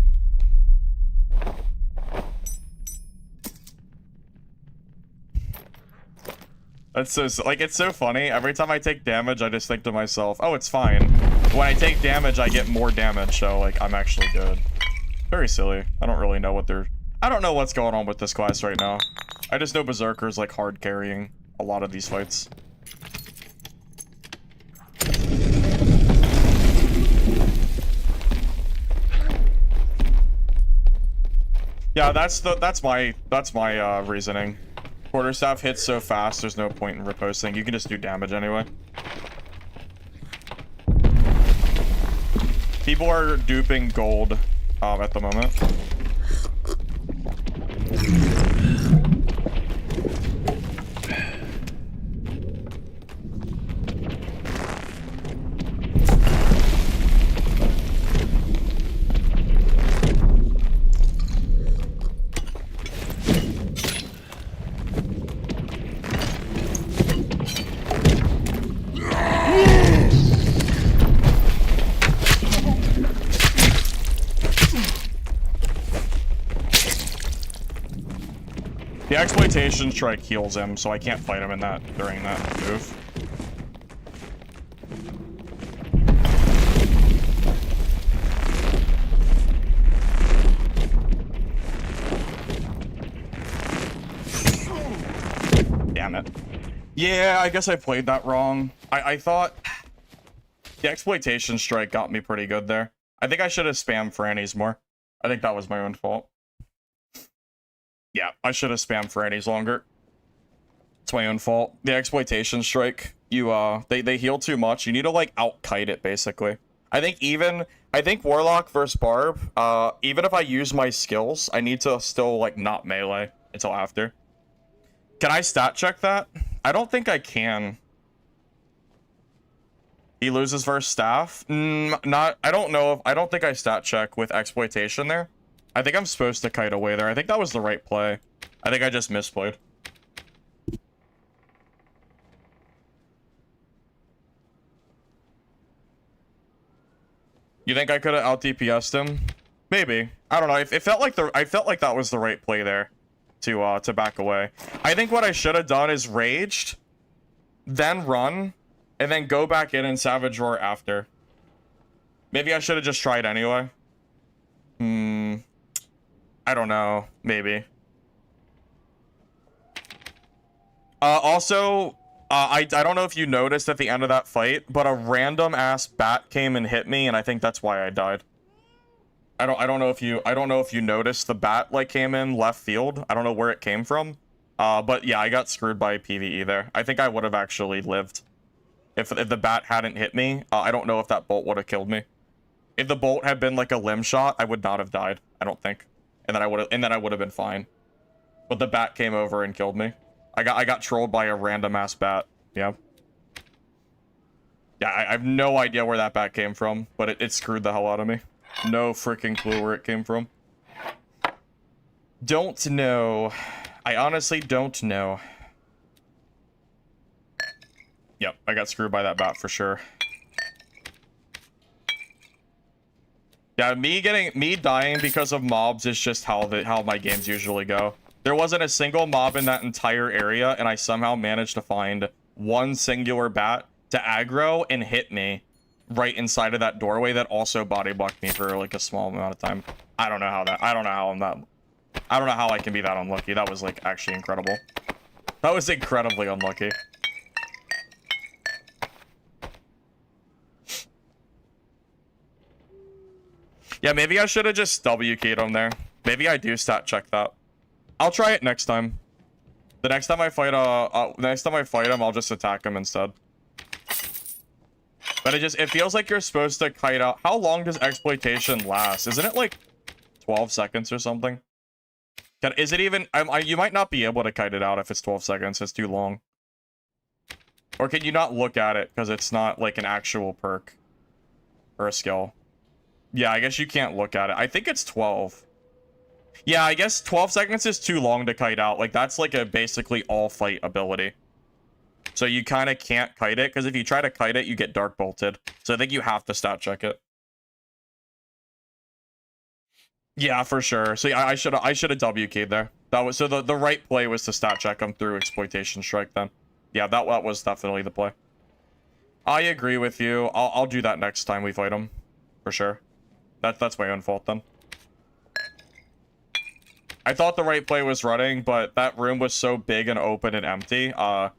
That's so, like, it's so funny. Every time I take damage, I just think to myself, oh, it's fine. When I take damage, I get more damage, so, like, I'm actually good. Very silly. I don't really know what they're... I don't know what's going on with this class right now. I just know Berserker's, like, hard carrying a lot of these fights. Yeah, that's my reasoning. Quarterstaff hits so fast, there's no point in reposting. You can just do damage anyway. People are duping gold at the moment. The exploitation strike heals him, so I can't fight him in that during that move. Yeah, I guess I played that wrong. I thought the exploitation strike got me pretty good there. I think I should have spammed Franny's more. I think that was my own fault. Yeah, I should have spammed Franny's longer. It's my own fault. The exploitation strike, they heal too much. You need to like out-kite it basically. I think Warlock versus Barb, even if I use my skills, I need to still like not melee until after. Can I stat check that? I don't think I can. He loses versus staff? I don't know. I don't think I stat check with exploitation there. I think I'm supposed to kite away there. I think that was the right play. I think I just misplayed. You think I could have out DPS'd him? Maybe. I don't know. It felt like I felt like that was the right play there to back away. I think what I should have done is raged, then run, and then go back in and Savage Roar after. Maybe I should have just tried anyway. I don't know. Maybe. Also, I don't know if you noticed at the end of that fight, but a random ass bat came and hit me, and I think that's why I died. I don't know if you noticed the bat like came in left field. I don't know where it came from. But yeah, I got screwed by PvE there. I think I would have actually lived if the bat hadn't hit me. I don't know if that bolt would have killed me. If the bolt had been like a limb shot, I would not have died. I don't think. And then I would have been fine. But the bat came over and killed me. I got trolled by a random ass bat. Yeah. Yeah, I have no idea where that bat came from, but it screwed the hell out of me. No freaking clue where it came from. Don't know. I honestly don't know. Yep, I got screwed by that bat for sure. Yeah, me dying because of mobs is just how my games usually go. There wasn't a single mob in that entire area, and I somehow managed to find one singular bat to aggro and hit me right inside of that doorway that also body blocked me for like a small amount of time. I don't know how I can be that unlucky. That was like actually incredible. That was incredibly unlucky. Yeah, maybe I should have just W-keyed him there. Maybe I do stat check that. I'll try it next time. The next time I fight him, I'll just attack him instead. But it feels like you're supposed to kite out. How long does exploitation last? Isn't it like 12 seconds or something? Is it even... you might not be able to kite it out if it's 12 seconds. It's too long. Or can you not look at it because it's not like an actual perk or a skill? Yeah, I guess you can't look at it. I think it's 12. Yeah, I guess 12 seconds is too long to kite out. Like, that's like a basically all fight ability. So you kind of can't kite it, because if you try to kite it, you get dark bolted. So I think you have to stat check it. Yeah, for sure. So yeah, I should have W-keyed there. That was so the right play was to stat check him through exploitation strike then. Yeah, that was definitely the play. I agree with you. I'll do that next time we fight him. For sure. That's my own fault then. I thought the right play was running, but that room was so big and open and empty,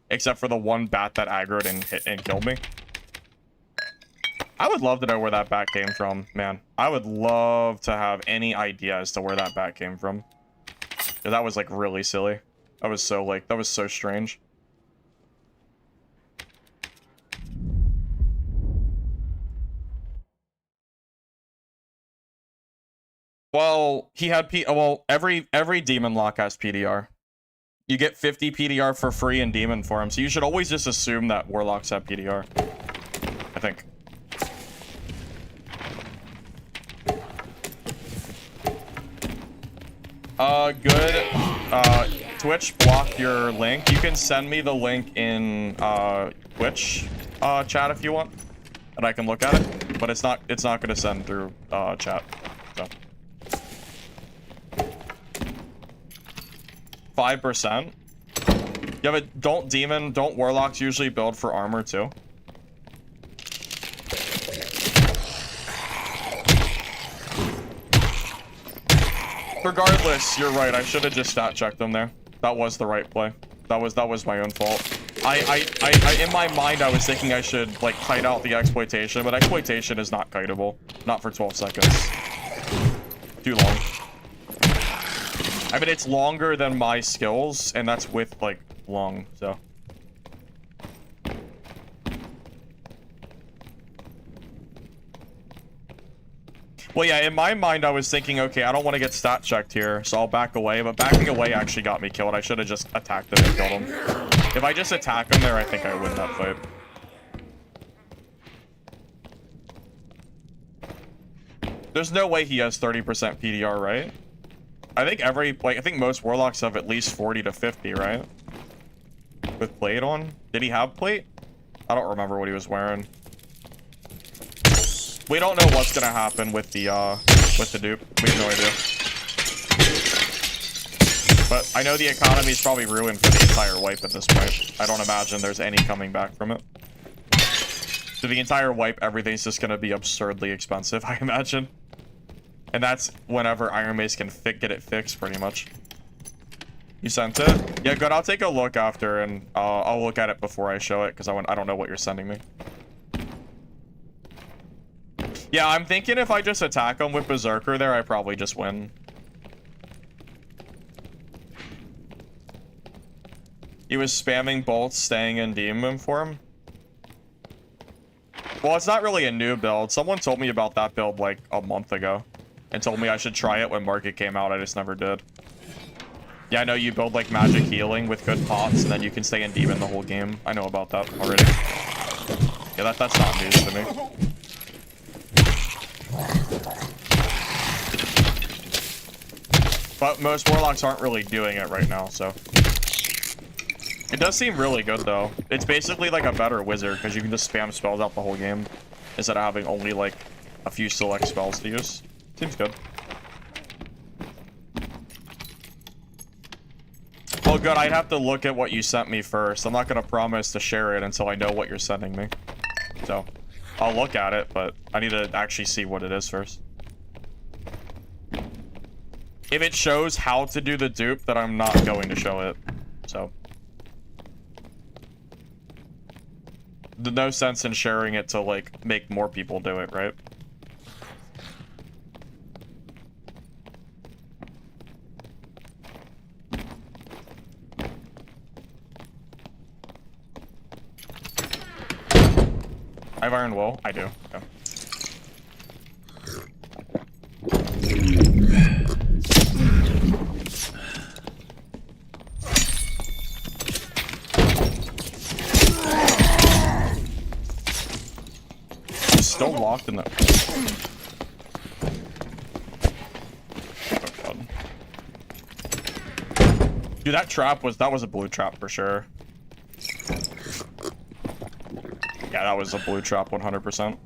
except for the one bat that aggroed and killed me. I would love to know where that bat came from, man. I would love to have any idea as to where that bat came from. Yeah, that was like really silly. That was so strange. Well, he had every demon lock has PDR. You get 50 PDR for free in demon form, so you should always just assume that warlocks have PDR. I think. Good. Twitch blocked your link. You can send me the link in Twitch chat if you want, and I can look at it. But it's not gonna send through chat. So. 5%. Yeah, but don't warlocks usually build for armor too? Regardless, you're right. I should have just stat checked them there. That was the right play. That was my own fault. In my mind, I was thinking I should, like, kite out the exploitation, but exploitation is not kiteable. Not for 12 seconds. Too long. I mean, it's longer than my skills, and that's with, like, long, so. Well, yeah, in my mind, I was thinking, okay, I don't want to get stat checked here, so I'll back away, but backing away actually got me killed. I should have just attacked him and killed him. If I just attack him there, I think I win that fight. There's no way he has 30% PDR, right? I think I think most Warlocks have at least 40 to 50, right? With plate on? Did he have plate? I don't remember what he was wearing. We don't know what's gonna happen with the dupe. We have no idea. But I know the economy is probably ruined for the entire wipe at this point. I don't imagine there's any coming back from it. So the entire wipe, everything's just gonna be absurdly expensive, I imagine. And that's whenever Iron Mace can get it fixed, pretty much. You sent it? Yeah, good. I'll take a look after, and I'll look at it before I show it, because I don't know what you're sending me. Yeah, I'm thinking if I just attack him with Berserker there, I probably just win. He was spamming bolts, staying in demon form. Well, it's not really a new build. Someone told me about that build like a month ago and told me I should try it when Market came out. I just never did. Yeah, I know you build like magic healing with good pots and then you can stay in demon the whole game. I know about that already. Yeah, that's not news to me. But most Warlocks aren't really doing it right now, so. It does seem really good, though. It's basically like a better wizard, because you can just spam spells out the whole game, instead of having only, like, a few select spells to use. Seems good. Well, good. I'd have to look at what you sent me first. I'm not going to promise to share it until I know what you're sending me. So, I'll look at it, but I need to actually see what it is first. If it shows how to do the dupe, then I'm not going to show it. So. There's no sense in sharing it to, like, make more people do it, right? I have Iron Will? I do. Okay. Still locked in the... Oh, God. Dude, that was a blue trap for sure. Yeah, that was a blue trap 100%.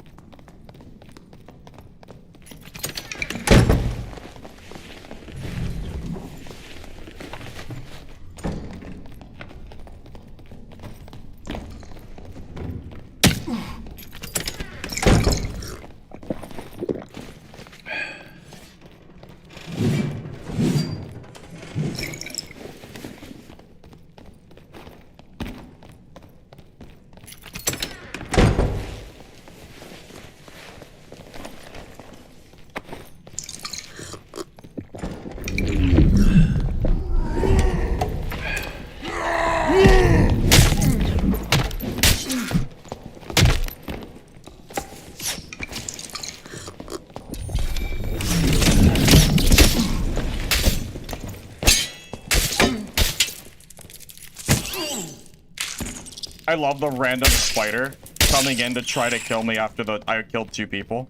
I love the random spider coming in to try to kill me after I killed 2 people.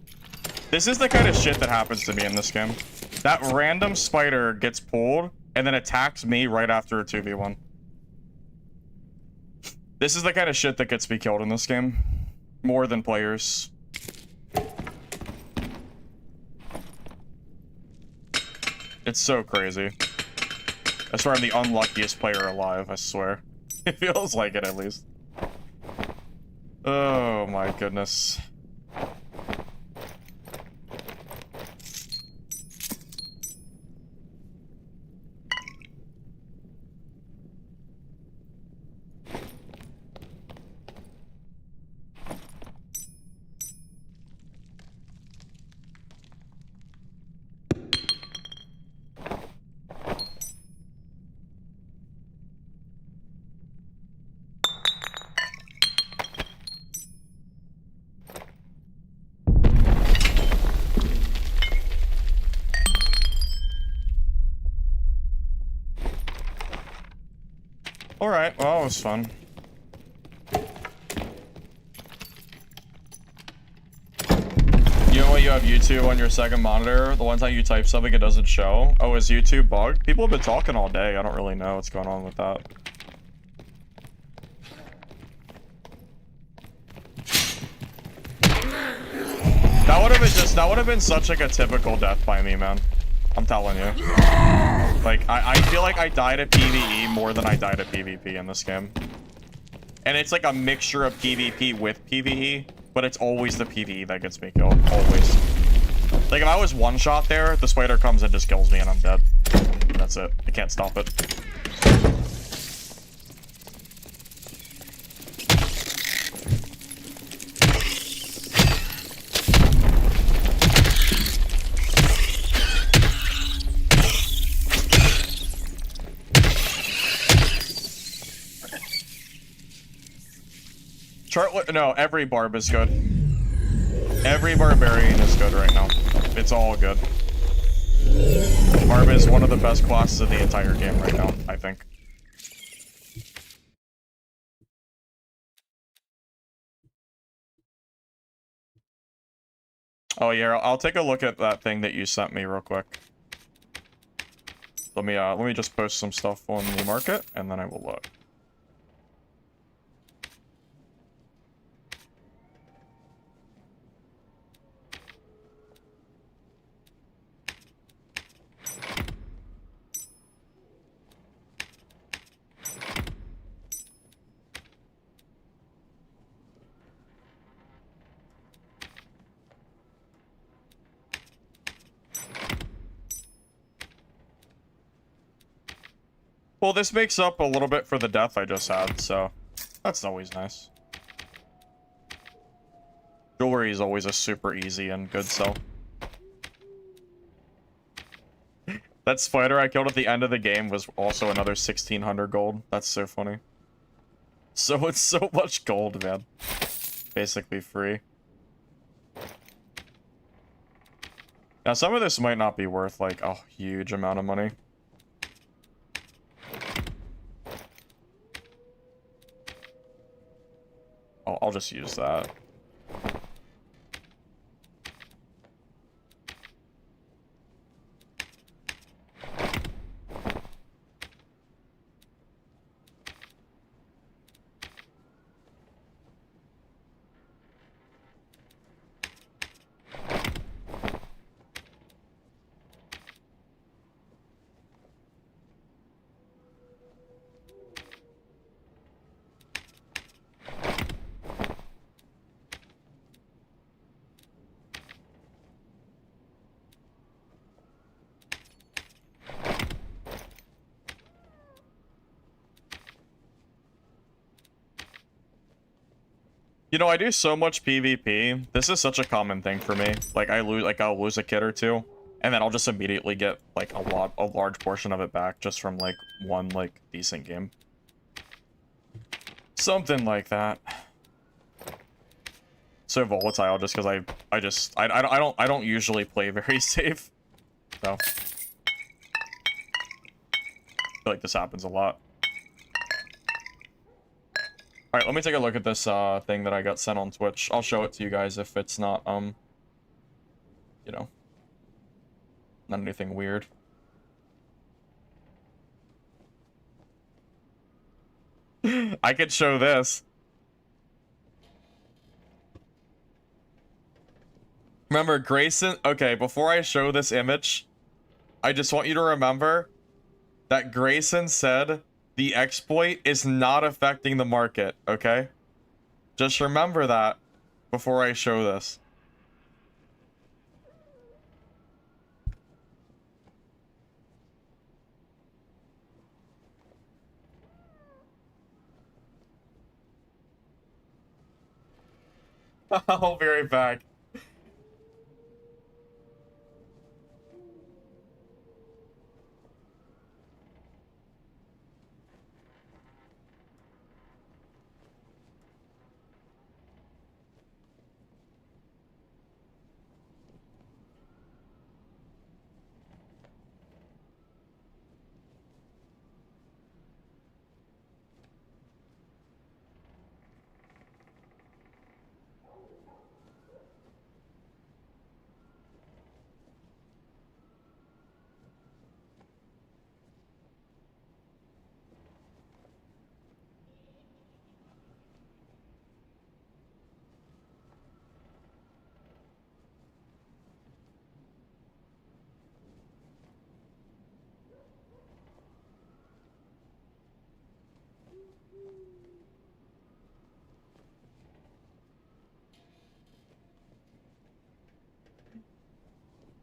This is the kind of shit that happens to me in this game. That random spider gets pulled and then attacks me right after a 2v1. This is the kind of shit that gets me killed in this game. More than players. It's so crazy. I swear I'm the unluckiest player alive, I swear. It feels like it, at least. Oh my goodness. Alright, well, it was fun. You know what, you have YouTube on your second monitor? The one time you type something, it doesn't show. Oh, is YouTube bugged? People have been talking all day. I don't really know what's going on with that. That would have been such like a typical death by me, man. I'm telling you. Like, I feel like I died at PvE more than I died at PvP in this game. And it's like a mixture of PvP with PvE, but it's always the PvE that gets me killed. Always. Like, if I was one-shot there, the spider comes and just kills me and I'm dead. That's it. I can't stop it. No, every barb is good. Every barbarian is good right now. It's all good. Barb is one of the best classes of the entire game right now, I think. Oh yeah, I'll take a look at that thing that you sent me real quick. Let me just post some stuff on the market and then I will look. Well, this makes up a little bit for the death I just had, so that's always nice. Jewelry is always a super easy and good sell. That spider I killed at the end of the game was also another 1600 gold. That's so funny. So it's so much gold, man. Basically free. Now, some of this might not be worth, like, a huge amount of money. I'll just use that. You know, I do so much PvP. This is such a common thing for me. Like, I'll lose a kid or two, and then I'll just immediately get, like, a large portion of it back just from, like, one, like, decent game. Something like that. So volatile just because I don't usually play very safe. So. I feel like this happens a lot. Alright, let me take a look at this thing that I got sent on Twitch. I'll show it to you guys if it's not, you know, not anything weird. I could show this. Remember, Grayson... Okay, before I show this image, I just want you to remember that Grayson said the exploit is not affecting the market, okay? Just remember that before I show this. I'll be right back.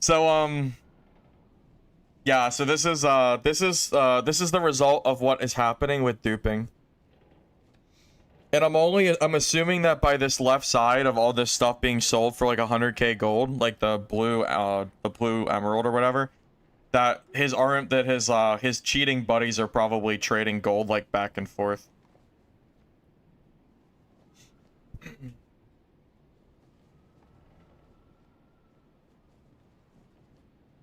So yeah, so this is the result of what is happening with duping. And I'm assuming that by this left side of all this stuff being sold for like 100k gold, like the blue emerald or whatever, that his cheating buddies are probably trading gold like back and forth.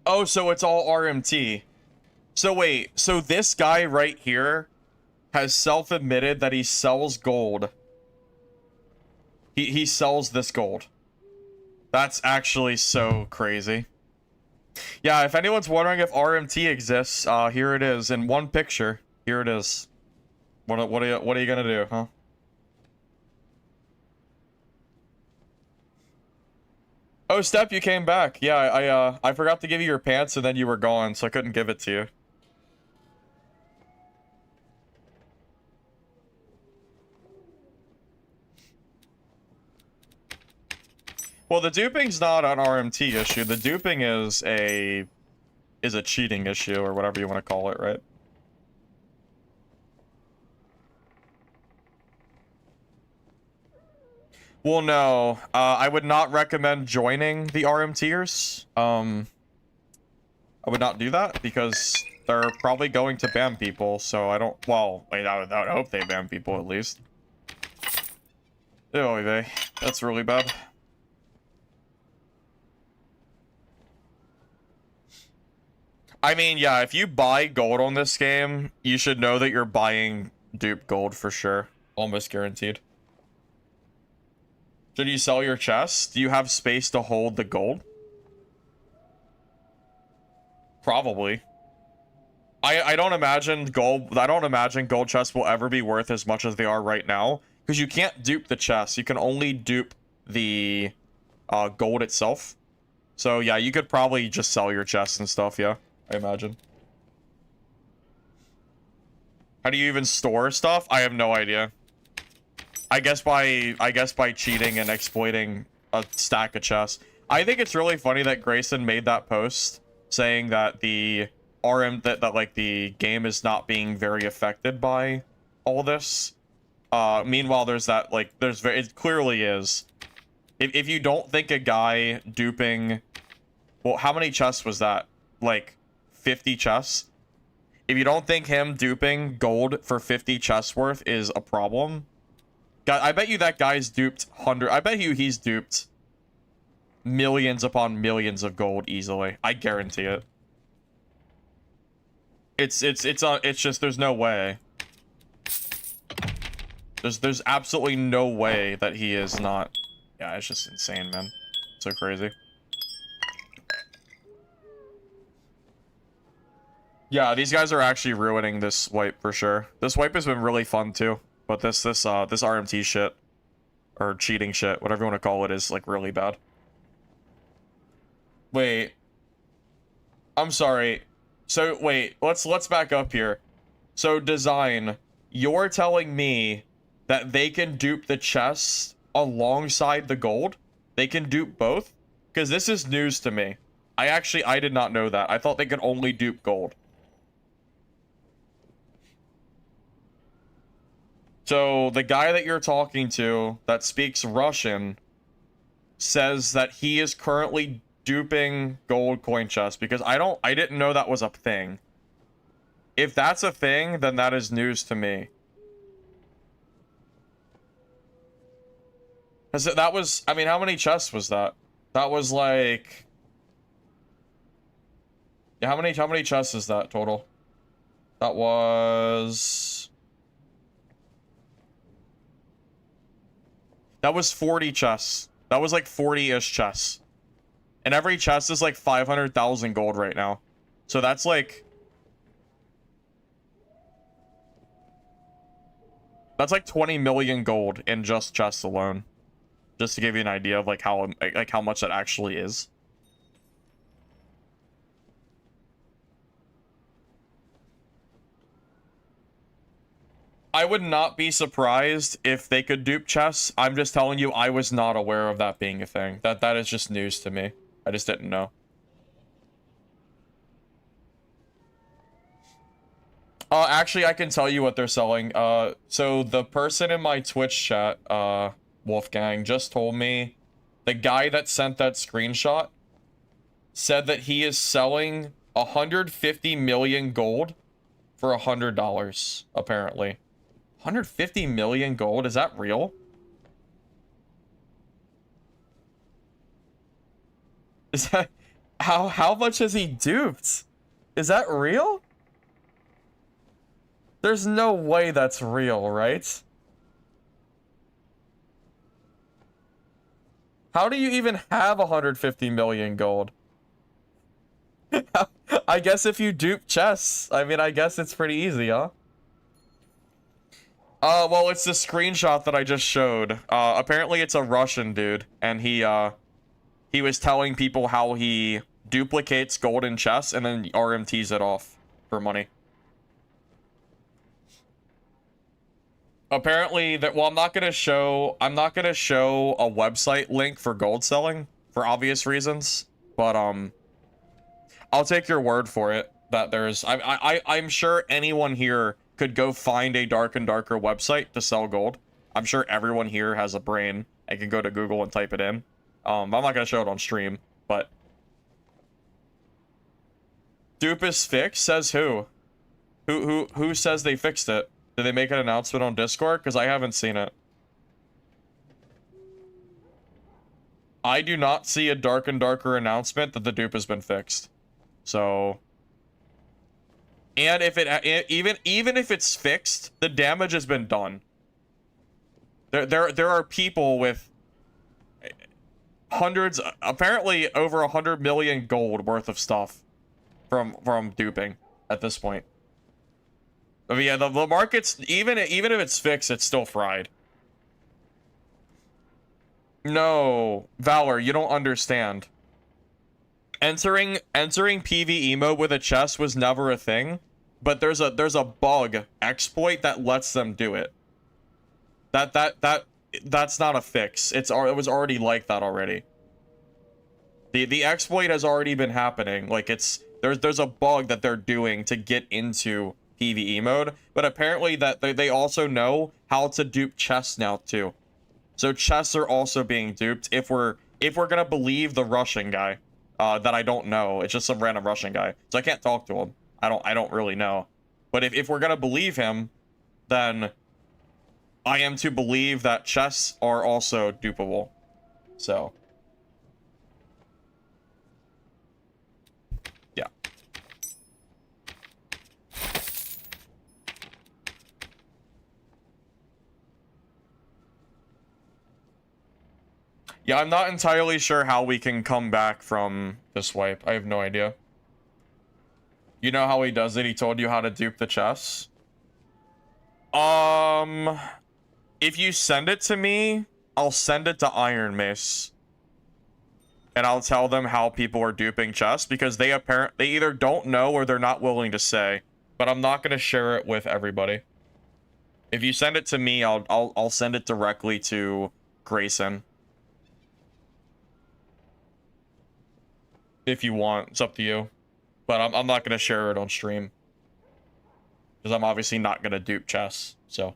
Oh, so it's all RMT. So wait, so this guy right here has self-admitted that he sells gold. He sells this gold. That's actually so crazy. Yeah, if anyone's wondering if RMT exists, here it is in one picture. Here it is. What are you gonna do, huh? Oh, Step, you came back. Yeah, I forgot to give you your pants and then you were gone, so I couldn't give it to you. Well, the duping's not an RMT issue. The duping is a cheating issue or whatever you want to call it, right? Well, no. I would not recommend joining the RMTers. I would not do that because they're probably going to ban people, so I don't... Well, wait, I would hope they ban people at least. Oh, that's really bad. I mean, yeah, if you buy gold on this game, you should know that you're buying dupe gold for sure. Almost guaranteed. Should you sell your chest? Do you have space to hold the gold? Probably. I don't imagine gold chests will ever be worth as much as they are right now. Because you can't dupe the chest. You can only dupe the gold itself. So yeah, you could probably just sell your chests and stuff, yeah. I imagine. How do you even store stuff? I have no idea. I guess by cheating and exploiting a stack of chests. I think it's really funny that Grayson made that post saying that the like the game is not being very affected by all this. Meanwhile, there's that like it clearly is. If you don't think a guy duping, well, how many chests was that? Like 50 chests? If you don't think him duping gold for 50 chests worth is a problem, God, I bet you that guy's duped I bet you he's duped millions upon millions of gold easily. I guarantee it. It's just there's no way. There's absolutely no way that he is not. Yeah, it's just insane, man. So crazy. Yeah, these guys are actually ruining this wipe for sure. This wipe has been really fun too, but this RMT shit or cheating shit, whatever you want to call it, is like really bad. Wait. I'm sorry. So wait, let's back up here. So Design, you're telling me that they can dupe the chests alongside the gold? They can dupe both? Because this is news to me. I did not know that. I thought they could only dupe gold. So the guy that you're talking to that speaks Russian says that he is currently duping gold coin chests because I didn't know that was a thing. If that's a thing, then that is news to me. That was, I mean, how many chests was that? That was like... Yeah, how many chests is that total? That was 40 chests. That was like 40-ish chests. And every chest is like 500,000 gold right now. So that's like... That's like 20 million gold in just chests alone. Just to give you an idea of like how much that actually is. I would not be surprised if they could dupe chests. I'm just telling you, I was not aware of that being a thing. That is just news to me. I just didn't know. Actually, I can tell you what they're selling. So the person in my Twitch chat, Wolfgang, just told me the guy that sent that screenshot said that he is selling 150 million gold for $100, apparently. 150 million gold? Is that real? Is that... How much has he duped? Is that real? There's no way that's real, right? How do you even have 150 million gold? I guess if you dupe chests, I mean, I guess it's pretty easy, huh? Well, it's the screenshot that I just showed. Apparently it's a Russian dude, and he was telling people how he duplicates gold in chests and then RMTs it off for money. Apparently that, well, I'm not gonna show a website link for gold selling for obvious reasons, but I'll take your word for it that there's I'm sure anyone here could go find a Dark and Darker website to sell gold. I'm sure everyone here has a brain and can go to Google and type it in. I'm not gonna show it on stream, but Dupe is fixed, says who? Who says they fixed it? Did they make an announcement on Discord? Because I haven't seen it. I do not see a Dark and Darker announcement that the dupe has been fixed. So, and if it even if it's fixed, the damage has been done. There are people with hundreds, apparently over 100 million gold worth of stuff from duping at this point. I mean, yeah, the market's even if it's fixed, it's still fried. No, Valor, you don't understand. Entering PvE mode with a chest was never a thing, but there's a bug exploit that lets them do it. That's not a fix. It was already like that already. The exploit has already been happening. Like there's a bug that they're doing to get into PvE mode, but apparently that they also know how to dupe chests now too. So chests are also being duped if we're gonna believe the Russian guy. That I don't know. It's just some random Russian guy. So I can't talk to him. I don't really know. But if we're gonna believe him, then I am to believe that chests are also dupeable. So yeah. Yeah, I'm not entirely sure how we can come back from this wipe. I have no idea. You know how he does it? He told you how to dupe the chests? If you send it to me, I'll send it to Iron Mace. And I'll tell them how people are duping chests, because they either don't know or they're not willing to say. But I'm not going to share it with everybody. If you send it to me, I'll send it directly to Grayson. If you want, it's up to you. But I'm not going to share it on stream. Because I'm obviously not going to dupe chests, so.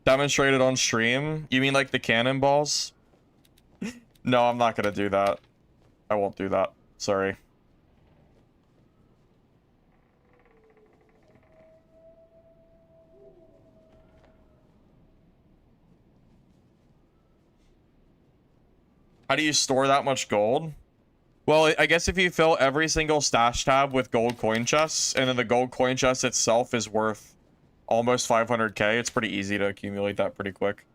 Demonstrated on stream? You mean like the cannonballs? No, I'm not going to do that. I won't do that. Sorry. How do you store that much gold? Well, I guess if you fill every single stash tab with gold coin chests, and then the gold coin chest itself is worth almost 500k, it's pretty easy to accumulate that pretty quick.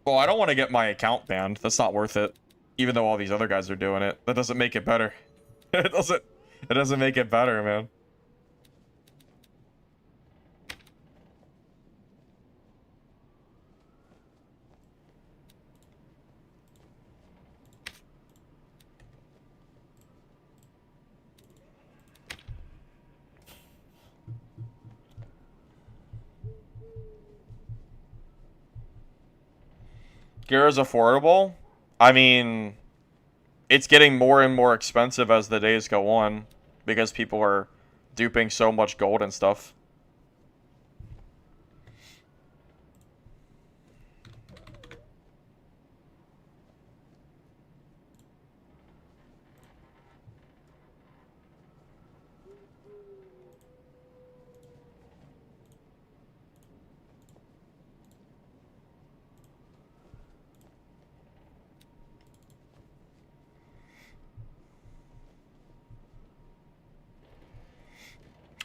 Well, I don't want to get my account banned. That's not worth it. Even though all these other guys are doing it. That doesn't make it better. It doesn't make it better, man. gear is affordable. I mean, it's getting more and more expensive as the days go on because people are duping so much gold and stuff.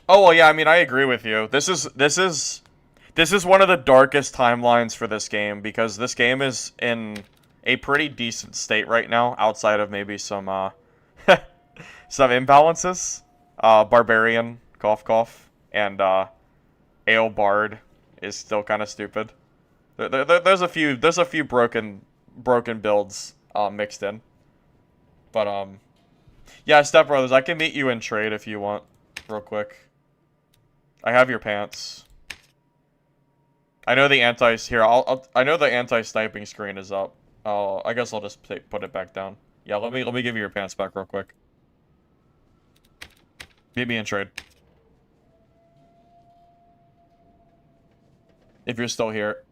Oh well, yeah. I mean, I agree with you. This is one of the darkest timelines for this game because this game is in a pretty decent state right now, outside of maybe some some imbalances. Barbarian, cough cough, and Ale Bard is still kind of stupid. There's a few broken builds mixed in, but yeah, Step Brothers, I can meet you in trade if you want, real quick. I have your pants. I know the I know the anti-sniping screen is up. I guess I'll just put it back down. Yeah, let me give you your pants back real quick. Meet me in trade. If you're still here.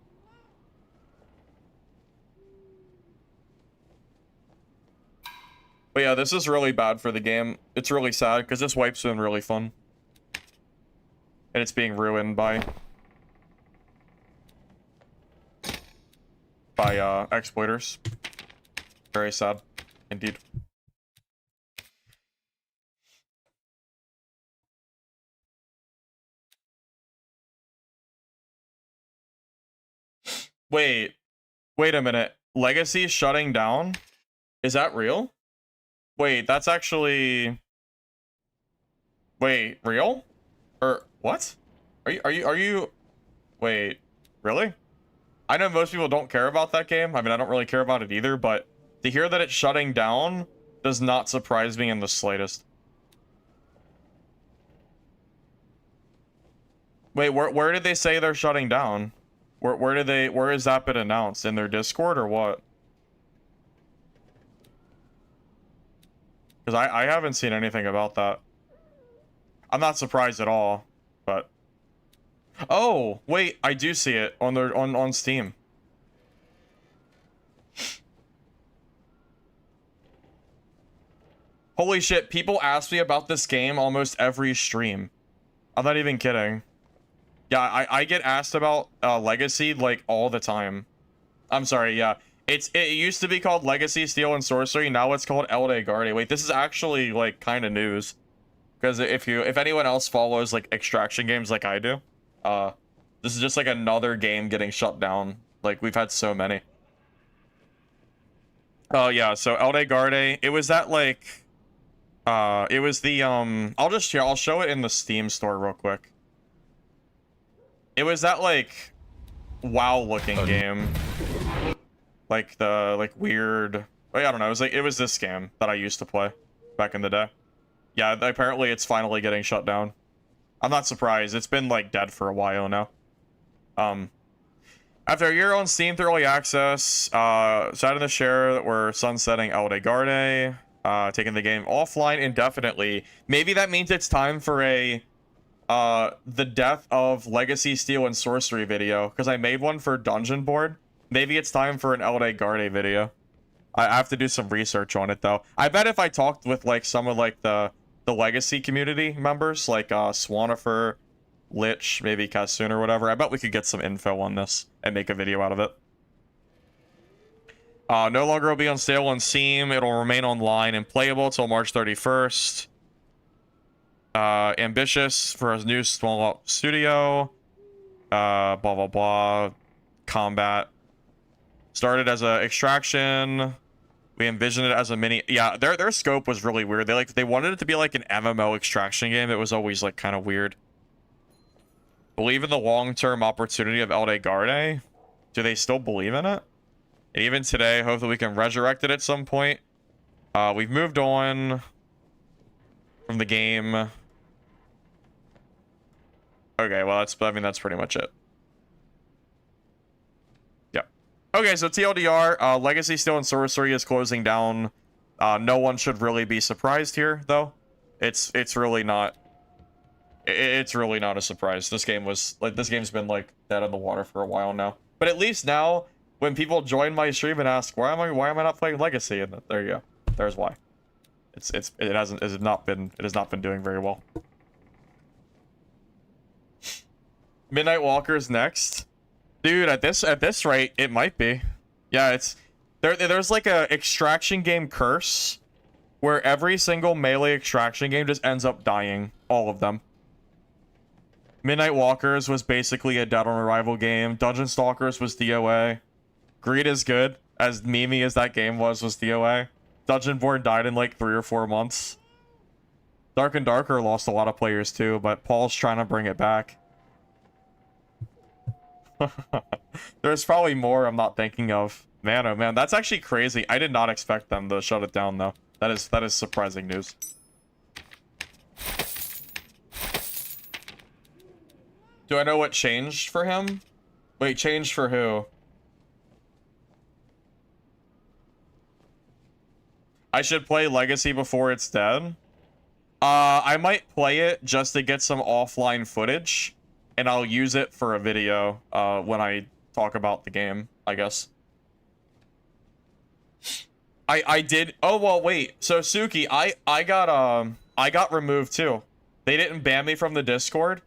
But yeah, this is really bad for the game. It's really sad because this wipe's been really fun. And it's being ruined by exploiters. Very sad, indeed. Wait a minute. Legacy shutting down? Is that real? Wait, that's actually... Wait, real? Or what? Are you... Wait, really? I know most people don't care about that game. I mean, I don't really care about it either, but to hear that it's shutting down does not surprise me in the slightest. Wait, where did they say they're shutting down? Where has that been announced? In their Discord or what? Because I haven't seen anything about that. I'm not surprised at all, but... Oh, wait, I do see it on their on Steam. Holy shit, people ask me about this game almost every stream. I'm not even kidding. Yeah, I get asked about Legacy like all the time. I'm sorry, yeah. It used to be called Legacy, Steel, and Sorcery. Now it's called Eldegarde. Wait, this is actually like kind of news. Because if anyone else follows like extraction games like I do, this is just like another game getting shut down. Like we've had so many. Oh yeah, so Eldegarde, it was that like it was the I'll show it in the Steam store real quick. It was that like WoW looking game. Like the like weird I don't know, it was this game that I used to play back in the day. Yeah, apparently it's finally getting shut down. I'm not surprised. It's been like dead for a while now. After a year on Steam through early access, decided to share that we're sunsetting Eldegarde, taking the game offline indefinitely. Maybe that means it's time for a the death of Legacy, Steel, and Sorcery video, because I made one for Dungeon Board. Maybe it's time for an Eldegarde video. I have to do some research on it though. I bet if I talked with like some of like the Legacy community members, like Swanifer, Lich, maybe Kasun or whatever, I bet we could get some info on this and make a video out of it. No longer will be on sale on Steam. It'll remain online and playable till March 31st. Ambitious for his new small studio. Blah blah blah. Combat. Started as a extraction. We envisioned it as a mini. Yeah, their scope was really weird. They wanted it to be like an MMO extraction game. It was always like kind of weird. Believe in the long-term opportunity of Eldegarde. Do they still believe in it? And even today, hopefully we can resurrect it at some point. We've moved on from the game. Okay, well that's pretty much it. Yeah. Okay, so TLDR, Legacy Steel and Sorcery is closing down. No one should really be surprised here, though. It's really not. It's really not a surprise. This game's been like dead in the water for a while now. But at least now, when people join my stream and ask why am I not playing Legacy, and there you go. There's why. It has not been doing very well. Midnight Walker's next. Dude, at this rate, it might be. Yeah, there's like a extraction game curse where every single melee extraction game just ends up dying. All of them. Midnight Walkers was basically a dead on arrival game. Dungeon Stalkers was DOA. Greed is good, as memey as that game was DOA. Dungeonborn died in like 3 or 4 months. Dark and Darker lost a lot of players too, but Paul's trying to bring it back. There's probably more I'm not thinking of. Man, oh man, that's actually crazy. I did not expect them to shut it down though. That is surprising news. Do I know what changed for him? Wait, changed for who? I should play Legacy before it's dead. I might play it just to get some offline footage, and I'll use it for a video when I talk about the game, I guess. I did. Oh well, wait. So Suki, I got removed too. They didn't ban me from the Discord,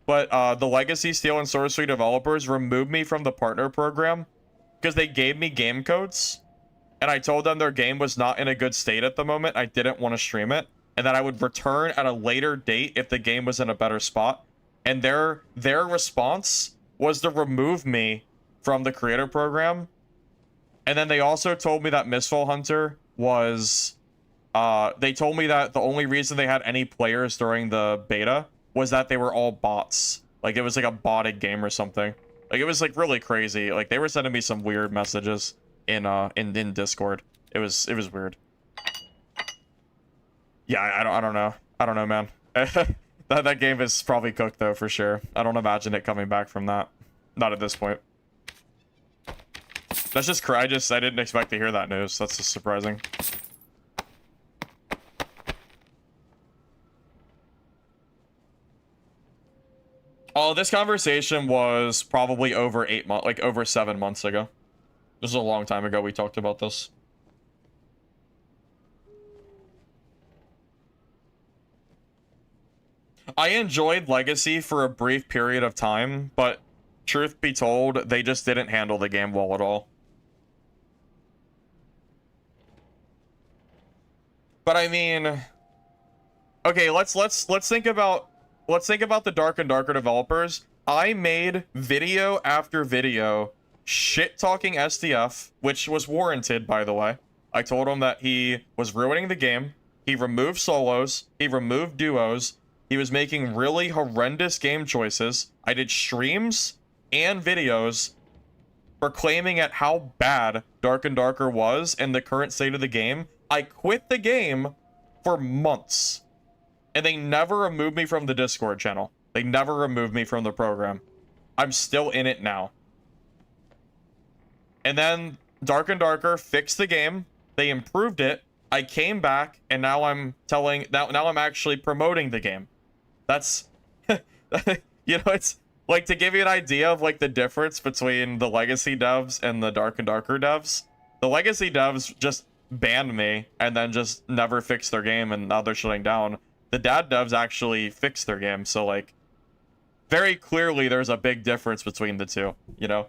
but the Legacy Steel and Sorcery developers removed me from the partner program because they gave me game codes, and I told them their game was not in a good state at the moment. I didn't want to stream it, and that I would return at a later date if the game was in a better spot. And their response was to remove me from the creator program. And then they also told me that Mistfall Hunter was... they told me that the only reason they had any players during the beta was that they were all bots. Like, it was like a botted game or something. Like, it was like really crazy. Like, they were sending me some weird messages in Discord. It was weird. Yeah, I don't know. I don't know, man. That game is probably cooked though, for sure. I don't imagine it coming back from that. Not at this point. That's just I didn't expect to hear that news. That's just surprising. Oh, this conversation was probably over 8 months, like over 7 months ago. This is a long time ago we talked about this. I enjoyed Legacy for a brief period of time, but truth be told, they just didn't handle the game well at all. But I mean, okay, let's think about the Dark and Darker developers. I made video after video shit talking SDF, which was warranted, by the way. I told him that he was ruining the game. He removed solos. He removed duos. He was making really horrendous game choices. I did streams and videos proclaiming at how bad Dark and Darker was and the current state of the game. I quit the game for months. And they never removed me from the Discord channel. They never removed me from the program. I'm still in it now. And then Dark and Darker fixed the game. They improved it. I came back, and now I'm actually promoting the game. That's, you know, it's like, to give you an idea of like the difference between the Legacy devs and the Dark and Darker devs. The Legacy devs just banned me and then just never fixed their game, and now they're shutting down. The dad devs actually fixed their game, so like, very clearly there's a big difference between the two, you know?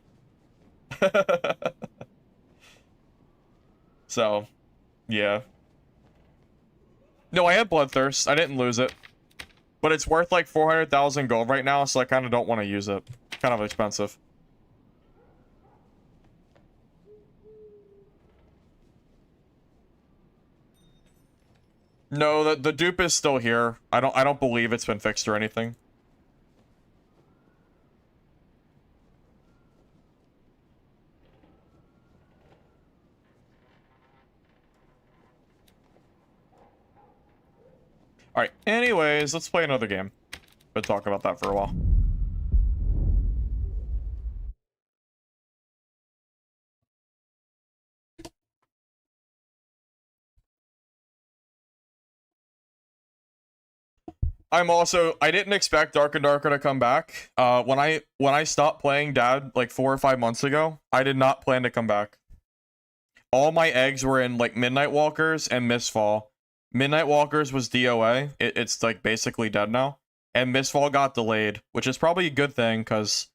So, yeah. No, I had Bloodthirst. I didn't lose it. But it's worth like 400,000 gold right now, so I kind of don't want to use it. Kind of expensive. No, the dupe is still here. I don't believe it's been fixed or anything. Alright, anyways, let's play another game. Been talking about that for a while. I didn't expect Dark and Darker to come back. When I stopped playing Dad like 4 or 5 months ago, I did not plan to come back. All my eggs were in like Midnight Walkers and Mistfall. Midnight Walkers was DOA. It's like basically dead now. And Mistfall got delayed, which is probably a good thing because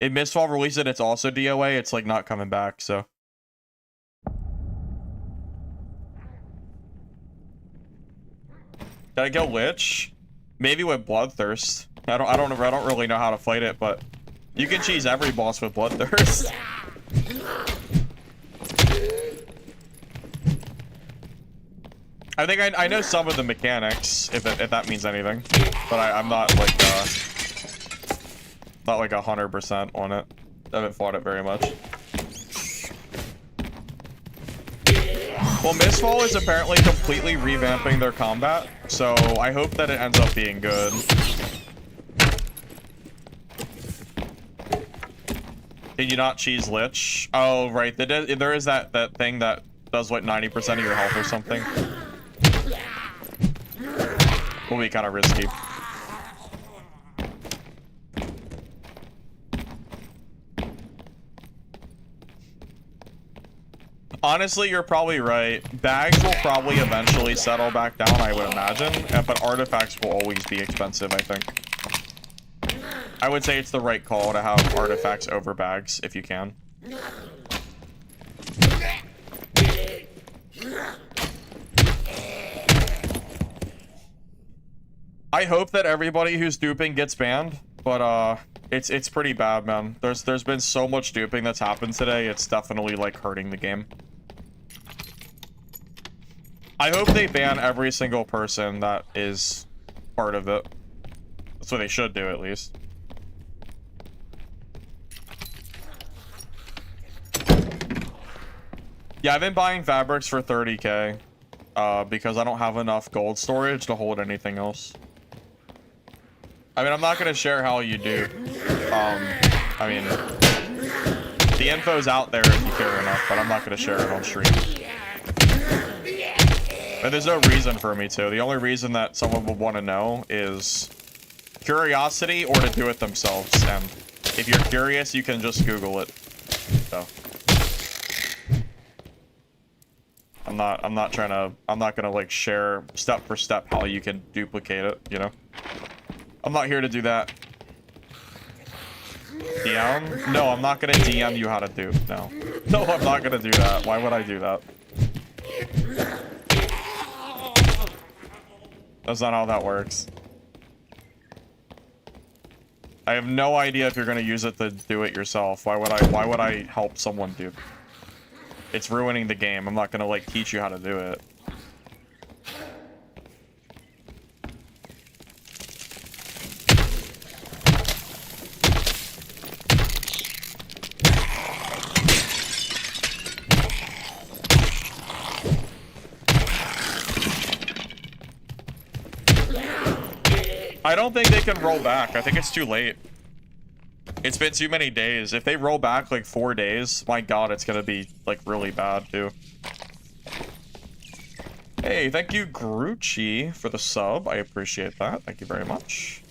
if Mistfall released it, it's also DOA. It's like not coming back, so. Did I go Lich? Maybe with Bloodthirst. I don't really know how to fight it, but you can cheese every boss with Bloodthirst. I think I know some of the mechanics, if that means anything, but I'm not like 100% on it. I haven't fought it very much. Well, Mistfall is apparently completely revamping their combat, so I hope that it ends up being good. Did you not cheese Lich? Oh, right. There is that thing that does like 90% of your health or something. Will be kind of risky. Honestly, you're probably right. Bags will probably eventually settle back down, I would imagine, but artifacts will always be expensive, I think. I would say it's the right call to have artifacts over bags, if you can. I hope that everybody who's duping gets banned, but it's pretty bad, man. There's been so much duping that's happened today. It's definitely like hurting the game. I hope they ban every single person that is part of it. That's what they should do, at least. Yeah, I've been buying fabrics for 30k because I don't have enough gold storage to hold anything else. I mean, I'm not going to share how you do. I mean, the info's out there if you care enough, but I'm not going to share it on stream. And there's no reason for me to. The only reason that someone would want to know is curiosity or to do it themselves. And if you're curious, you can just Google it. So I'm not gonna like share step for step how you can duplicate it, you know? I'm not here to do that. DM? No, I'm not gonna DM you how to do. No. No, I'm not gonna do that. Why would I do that? That's not how that works. I have no idea if you're gonna use it to do it yourself. Why would I help someone do? It's ruining the game. I'm not gonna like teach you how to do it. I don't think they can roll back. I think it's too late. It's been too many days. If they roll back like 4 days, my god, it's gonna be like really bad too. Hey, thank you, Grucci, for the sub. I appreciate that. Thank you very much.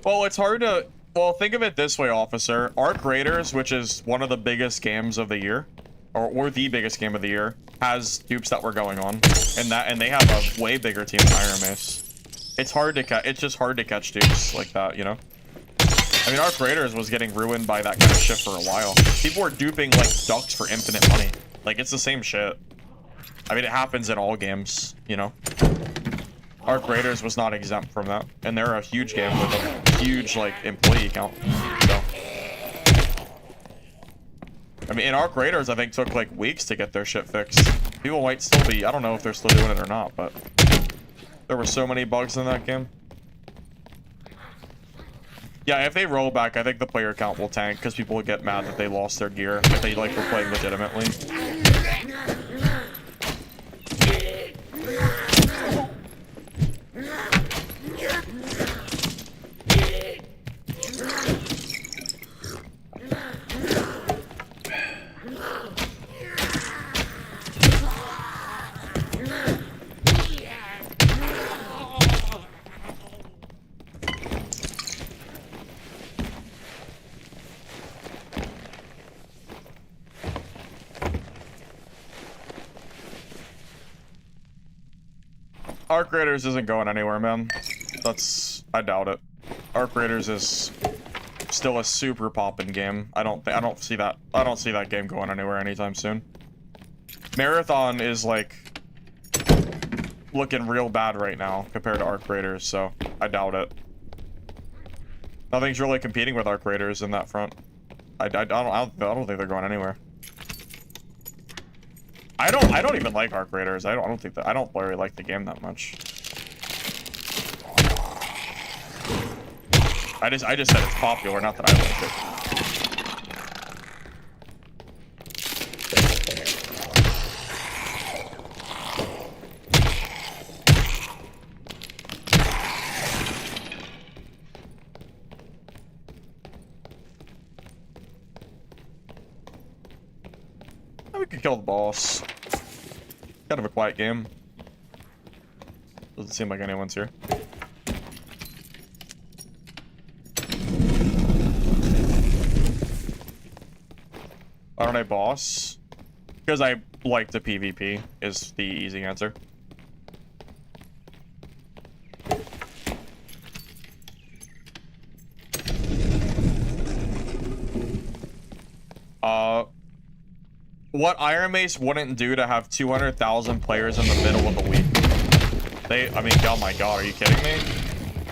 Well, it's hard to... Well, think of it this way, officer. Arc Raiders, which is one of the biggest games of the year, or the biggest game of the year, has dupes that were going on, and they have a way bigger team than Iron Mace. It's hard to catch. It's just hard to catch dupes like that, you know. I mean, Arc Raiders was getting ruined by that kind of shit for a while. People were duping like ducks for infinite money. Like, it's the same shit. I mean, it happens in all games, you know. Arc Raiders was not exempt from that, and they're a huge game with a huge like employee count. So, I mean, in Arc Raiders, I think took like weeks to get their shit fixed. People might still be. I don't know if they're still doing it or not, but there were so many bugs in that game. Yeah, if they roll back, I think the player count will tank because people will get mad that they lost their gear if they like were playing legitimately. Arc Raiders isn't going anywhere, man. I doubt it. Arc Raiders is still a super poppin' game. I don't see that game going anywhere anytime soon. Marathon is like looking real bad right now compared to Arc Raiders, so I doubt it. Nothing's really competing with Arc Raiders in that front. I don't think they're going anywhere. I don't even like Arc Raiders. I don't really like the game that much. I just said it's popular, not that I like it. We could kill the boss. Kind of a quiet game. Doesn't seem like anyone's here. Why don't I boss? Because I like the PvP is the easy answer. What Iron Mace wouldn't do to have 200,000 players in the middle of the week. I mean, oh my god, are you kidding me?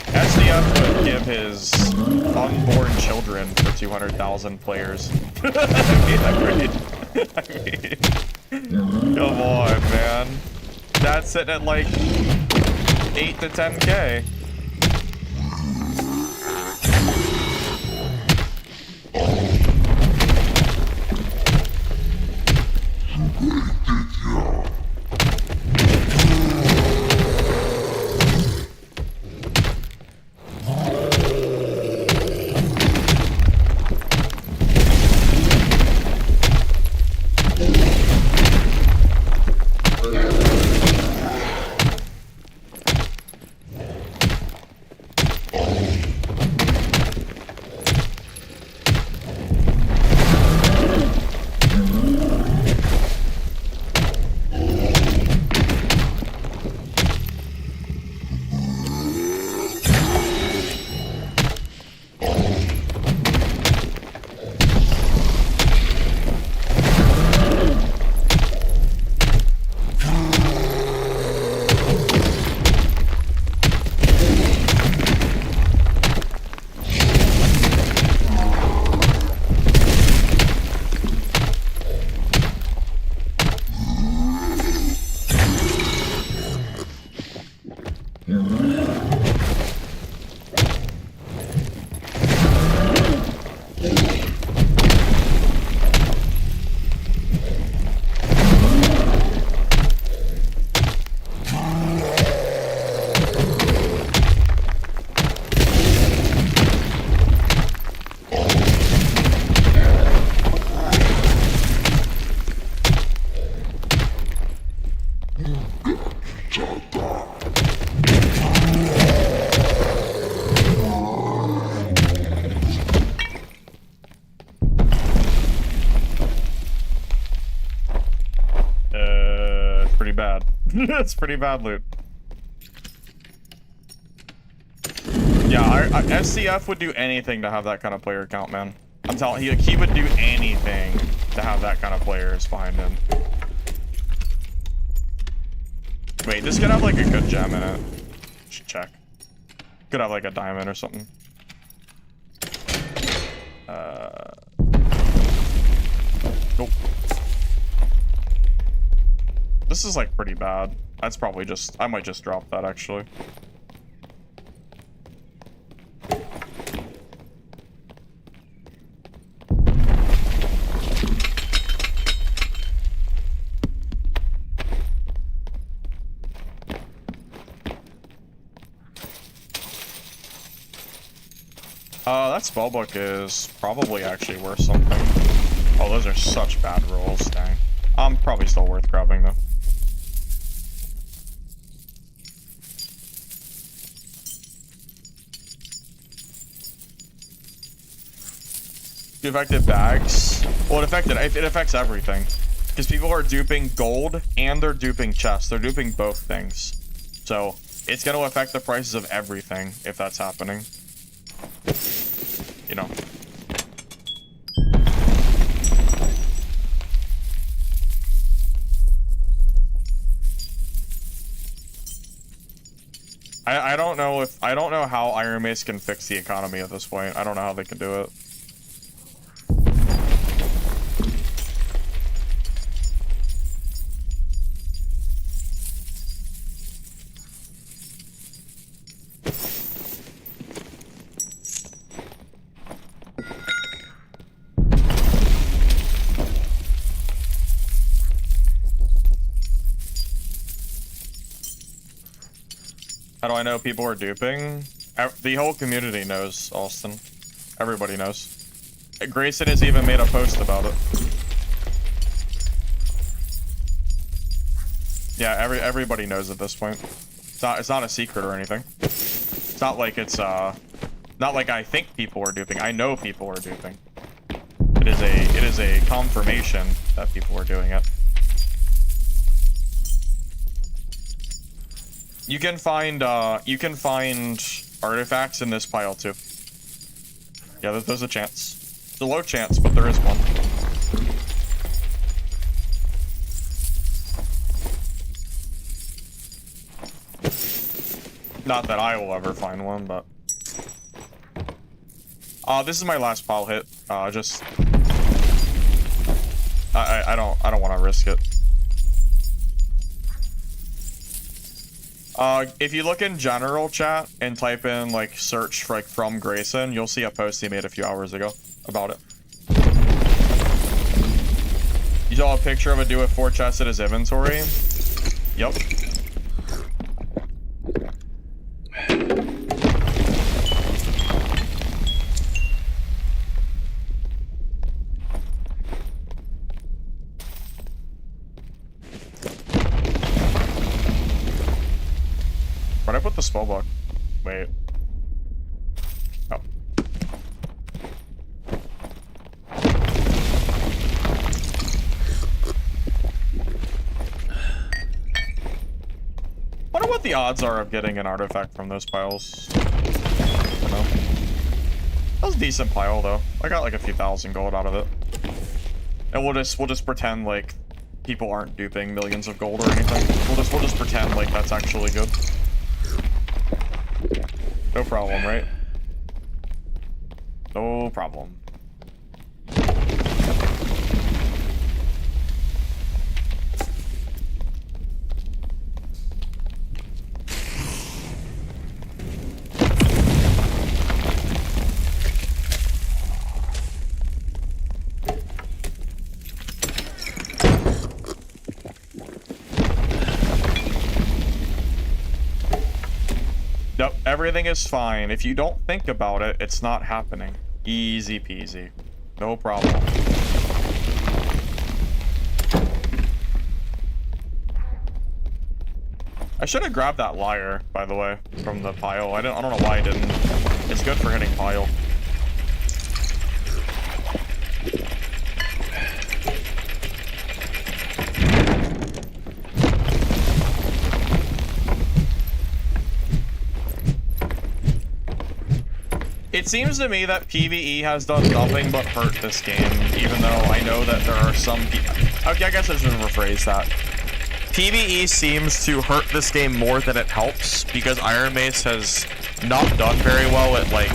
SDF would give his unborn children for 200,000 players. I mean, come on, man. That's sitting at like 8 to 10K. That's pretty bad loot. Yeah, SCF would do anything to have that kind of player count, man. I'm telling you, he would do anything to have that kind of players behind him. Wait, this could have like a good gem in it. Should check. Could have like a diamond or something. Nope. This is like pretty bad. That's probably just, I might just drop that actually. That spellbook is probably actually worth something. Oh, those are such bad rolls, dang. Probably still worth grabbing though. The affected bags. Well, it affects everything. Because people are duping gold and they're duping chests. They're duping both things. So it's going to affect the prices of everything if that's happening. You know. I don't know how Iron Mace can fix the economy at this point. I don't know how they can do it. How do I know people are duping? The whole community knows, Austin. Everybody knows. Grayson has even made a post about it. Yeah, everybody knows at this point. It's not a secret or anything. It's not like it's not like I think people are duping. I know people are duping. It is a confirmation that people are doing it. You can find artifacts in this pile too. Yeah, there's a chance. It's a low chance, but there is one. Not that I will ever find one, but this is my last pile hit. Just I don't want to risk it. If you look in general chat and type in like search for, like from Grayson, you'll see a post he made a few hours ago about it. You saw a picture of a dude with 4 chests in his inventory? Yep. Where'd I put the spell book? Wait. Oh. Wonder what the odds are of getting an artifact from those piles. I don't know. That was a decent pile though. I got like a few thousand gold out of it. And we'll just pretend like people aren't duping millions of gold or anything. We'll just pretend like that's actually good. No problem, right? No problem. Nope, everything is fine. If you don't think about it, it's not happening. Easy peasy. No problem. I should have grabbed that lyre, by the way, from the pile. I don't know why I didn't. It's good for hitting pile. It seems to me that PvE has done nothing but hurt this game, even though I know that there are some people... Okay, I guess I should rephrase that. PvE seems to hurt this game more than it helps, because Iron Mace has not done very well at, like,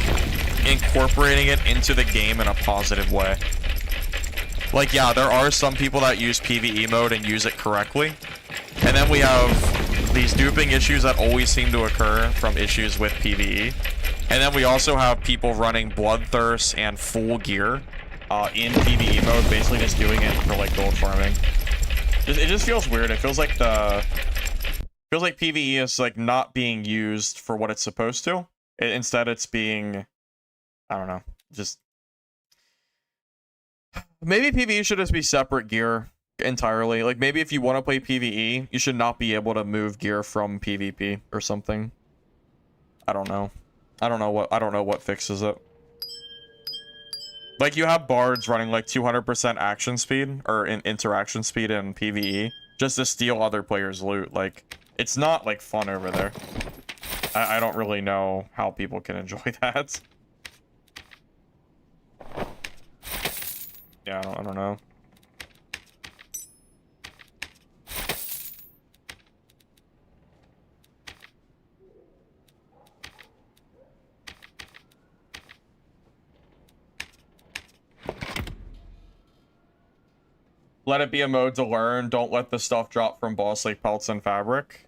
incorporating it into the game in a positive way. Like, yeah, there are some people that use PvE mode and use it correctly, and then we have these duping issues that always seem to occur from issues with PvE. And then we also have people running Bloodthirst and full gear in PvE mode, basically just doing it for like gold farming. It just feels weird. It feels like PvE is like not being used for what it's supposed to. Instead, it's being, I don't know, just maybe PvE should just be separate gear entirely. Like maybe if you want to play PvE, you should not be able to move gear from PvP or something. I don't know. I don't know what fixes it. Like you have bards running like 200% action speed or interaction speed in PvE just to steal other players' loot. Like It's not like fun over there. I don't really know how people can enjoy that. Yeah, I don't know. Let it be a mode to learn. Don't let the stuff drop from boss like pelts and fabric.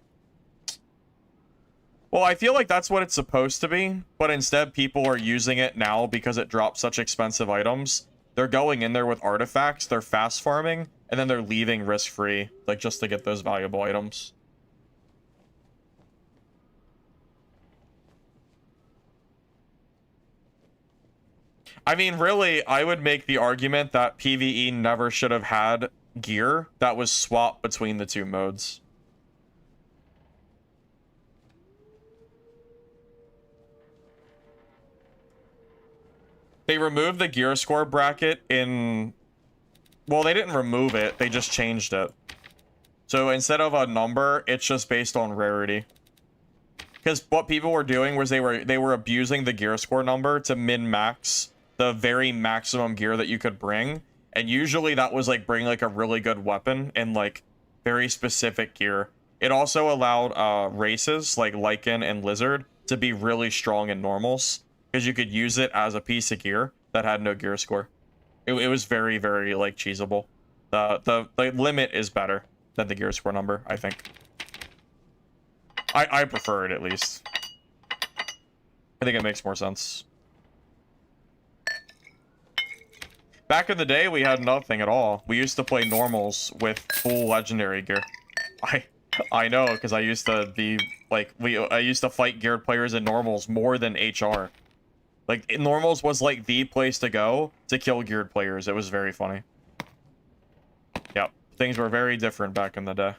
Well, I feel like that's what it's supposed to be, but instead people are using it now because it drops such expensive items. They're going in there with artifacts, they're fast farming, and then they're leaving risk-free, like just to get those valuable items. I mean, really, I would make the argument that PvE never should have had gear that was swapped between the two modes. They removed the gear score bracket in... Well, they didn't remove it, they just changed it. So instead of a number, it's just based on rarity. Because what people were doing was they were abusing the gear score number to min-max the very maximum gear that you could bring. And usually that was like bring like a really good weapon and like very specific gear. It also allowed races like Lycan and Lizard to be really strong in normals, because you could use it as a piece of gear that had no gear score. It was very, very like cheesable. The limit is better than the gear score number, I think. I prefer it, at least. I think it makes more sense. Back in the day, we had nothing at all. We used to play normals with full legendary gear. I know, because I used to be like I used to fight geared players in normals more than HR. Like normals was like the place to go to kill geared players. It was very funny. Yep, things were very different back in the day.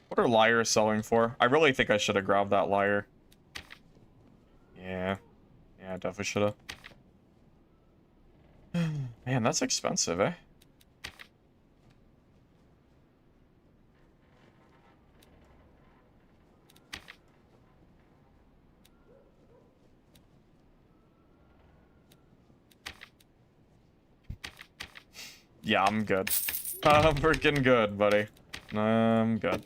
What are liars selling for? I really think I should have grabbed that liar. Yeah, I definitely should have. Man, that's expensive, eh? Yeah, I'm good. I'm freaking good, buddy. I'm good.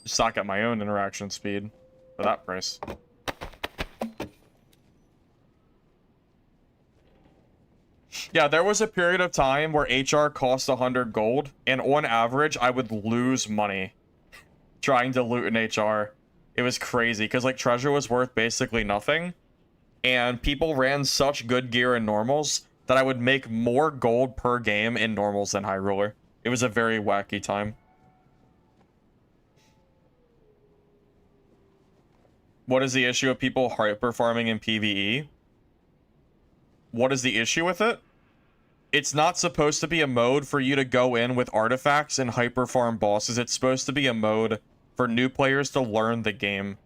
Stock at my own interaction speed for that price. Yeah, there was a period of time where HR cost 100 gold, and on average, I would lose money trying to loot an HR. It was crazy, because like treasure was worth basically nothing, and people ran such good gear in normals that I would make more gold per game in normals than High Ruler. It was a very wacky time. What is the issue of people hyper farming in PvE? What is the issue with it? It's not supposed to be a mode for you to go in with artifacts and hyper farm bosses. It's supposed to be a mode for new players to learn the game.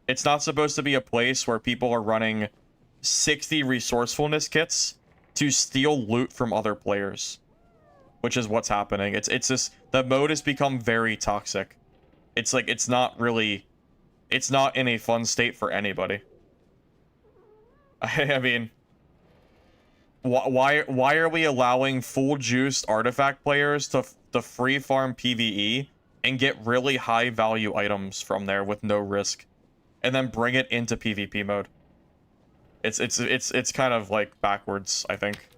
It's not supposed to be a place where people are running 60 resourcefulness kits to steal loot from other players, which is what's happening. It's just, the mode has become very toxic. It's like, it's not in a fun state for anybody. I mean, why are we allowing full juiced artifact players to free farm PvE and get really high value items from there with no risk, and then bring it into PvP mode? It's kind of like backwards, I think.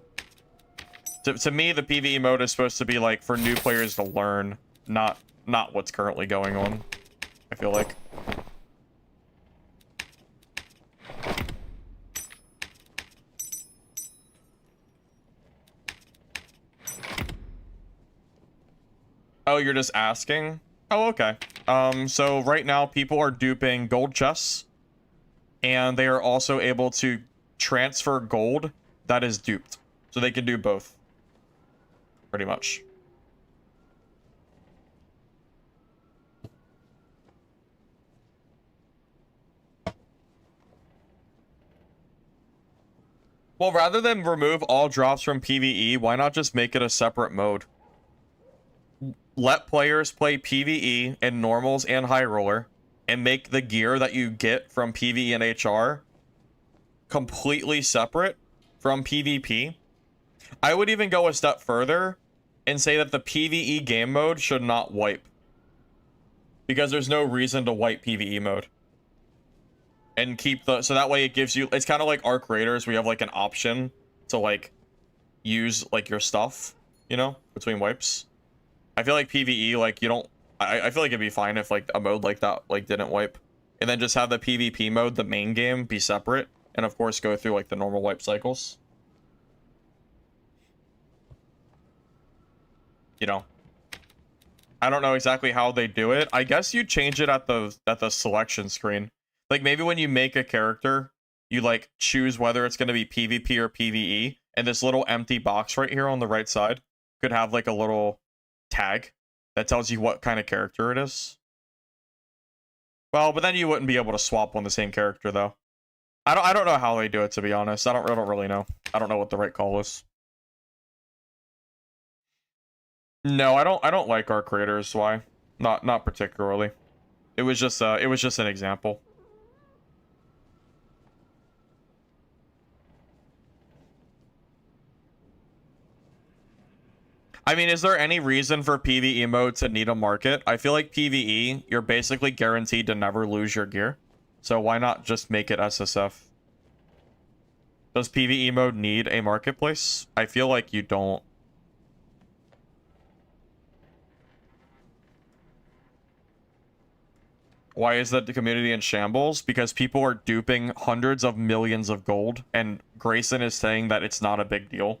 To me, the PvE mode is supposed to be like for new players to learn, not what's currently going on, I feel like. Oh, you're just asking? Oh, okay. So right now people are duping gold chests, and they are also able to transfer gold that is duped. So they can do both. Pretty much. Well, rather than remove all drops from PvE, why not just make it a separate mode? Let players play PvE in normals and high roller, and make the gear that you get from PvE and HR completely separate from PvP. I would even go a step further and say that the PvE game mode should not wipe, because there's no reason to wipe PvE mode. And keep the, so that way it gives you, it's kind of like Arc Raiders, where you have like an option to like use like your stuff, you know, between wipes. I feel like PvE, like you don't, I feel like it'd be fine if like a mode like that like didn't wipe, and then just have the PvP mode, the main game, be separate, and of course go through like the normal wipe cycles. You know, I don't know exactly how they do it. I guess you change it at the selection screen. Like maybe when you make a character, you like choose whether it's going to be PvP or PvE, and this little empty box right here on the right side could have like a little tag that tells you what kind of character it is. Well, but then you wouldn't be able to swap on the same character though. I don't know how they do it, to be honest. I don't really know. I don't know what the right call is. No, I don't like Arc Raiders. Why? Not particularly. It was just an example. I mean, is there any reason for PvE mode to need a market? I feel like PvE, you're basically guaranteed to never lose your gear. So why not just make it SSF? Does PvE mode need a marketplace? I feel like you don't. Why is that the community in shambles? Because people are duping hundreds of millions of gold, and Grayson is saying that it's not a big deal.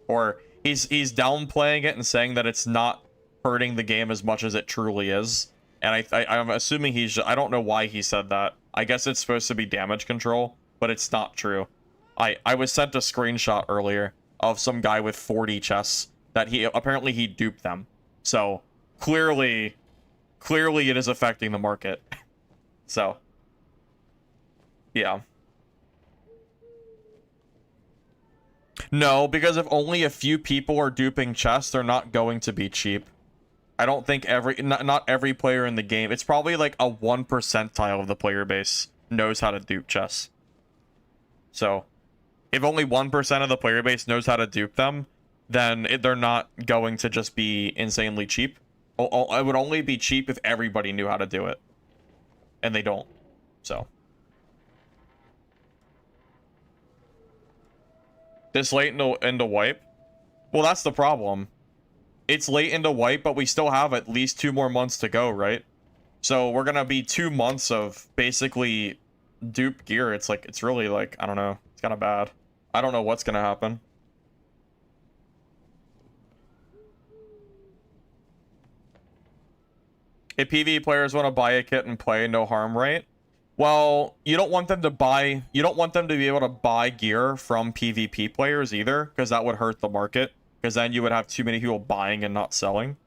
Or he's downplaying it and saying that it's not hurting the game as much as it truly is. And I'm assuming I don't know why he said that. I guess it's supposed to be damage control, but it's not true. I was sent a screenshot earlier of some guy with 40 chests that apparently he duped them. So clearly it is affecting the market. So yeah. No, because if only a few people are duping chests, they're not going to be cheap. I don't think not every player in the game, it's probably like a 1% of the player base knows how to dupe chests. So if only 1% of the player base knows how to dupe them, then they're not going to just be insanely cheap. It would only be cheap if everybody knew how to do it. And they don't. So this late into wipe? Well, that's the problem. It's late into wipe, but we still have at least 2 more months to go, right? So we're gonna be 2 months of basically dupe gear. It's really like, I don't know. It's kind of bad. I don't know what's gonna happen. If PvE players want to buy a kit and play, no harm, right? Well, you don't want them to be able to buy gear from PvP players either, because that would hurt the market, because then you would have too many people buying and not selling.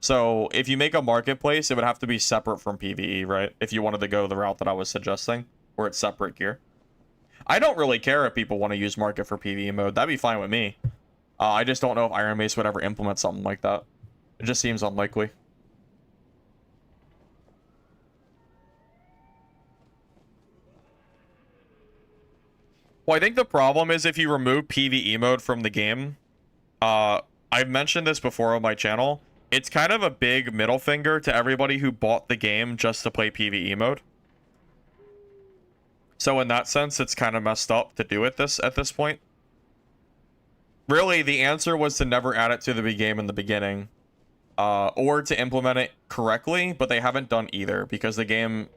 So if you make a marketplace, it would have to be separate from PvE, right? If you wanted to go the route that I was suggesting, where it's separate gear. I don't really care if people want to use market for PvE mode. That'd be fine with me. I just don't know if Iron Mace would ever implement something like that. It just seems unlikely. Well, I think the problem is if you remove PvE mode from the game, I've mentioned this before on my channel, it's kind of a big middle finger to everybody who bought the game just to play PvE mode. So in that sense, it's kind of messed up to do it at this point. Really, the answer was to never add it to the game in the beginning, or to implement it correctly, but they haven't done either because the game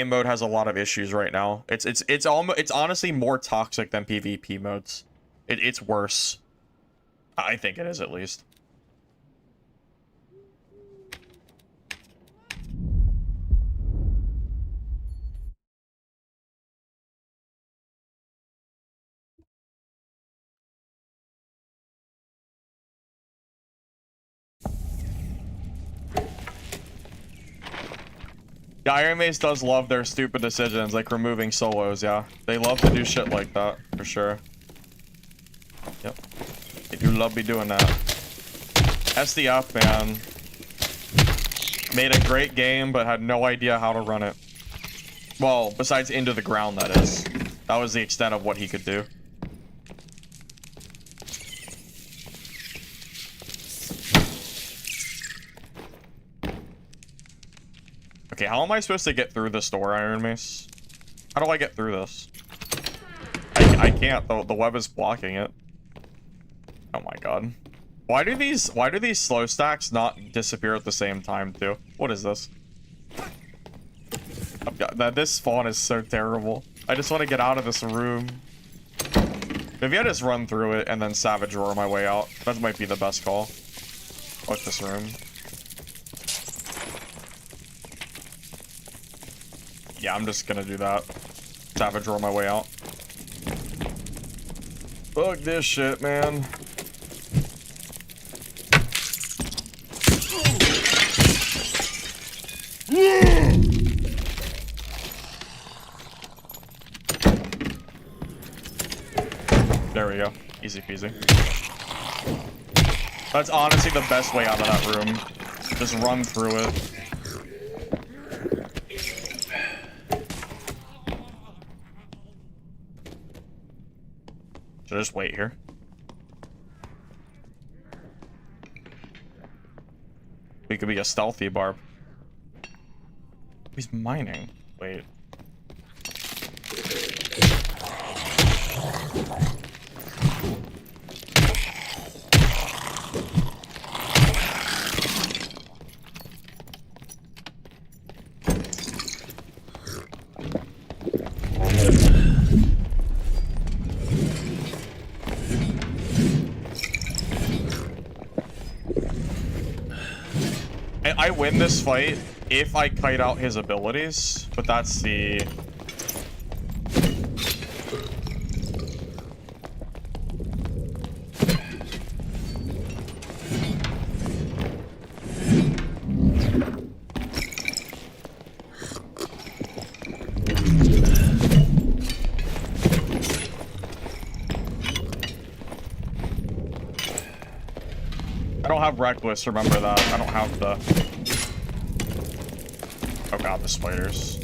mode has a lot of issues right now. It's honestly more toxic than PvP modes. It's worse. I think it is, at least. Yeah, Iron Mace does love their stupid decisions, like removing solos, yeah. They love to do shit like that, for sure. Love be doing that. SDF, man. Made a great game, but had no idea how to run it. Well, besides into the ground, that is. That was the extent of what he could do. Okay, how am I supposed to get through this door, Iron Mace? How do I get through this? I can't, the web is blocking it. Oh my god. Why do these slow stacks not disappear at the same time too? What is this? This spawn is so terrible. I just want to get out of this room. Maybe I just run through it and then savage roar my way out. That might be the best call. Fuck this room. Yeah, I'm just gonna do that. Savage roar my way out. Fuck this shit, man. There we go. Easy peasy. That's honestly the best way out of that room. Just run through it. Should I just wait here? We could be a stealthy barb. He's mining. Wait. I win this fight if I kite out his abilities, but that's the... I don't have reckless, remember that. I don't have the... Oh god, the spiders.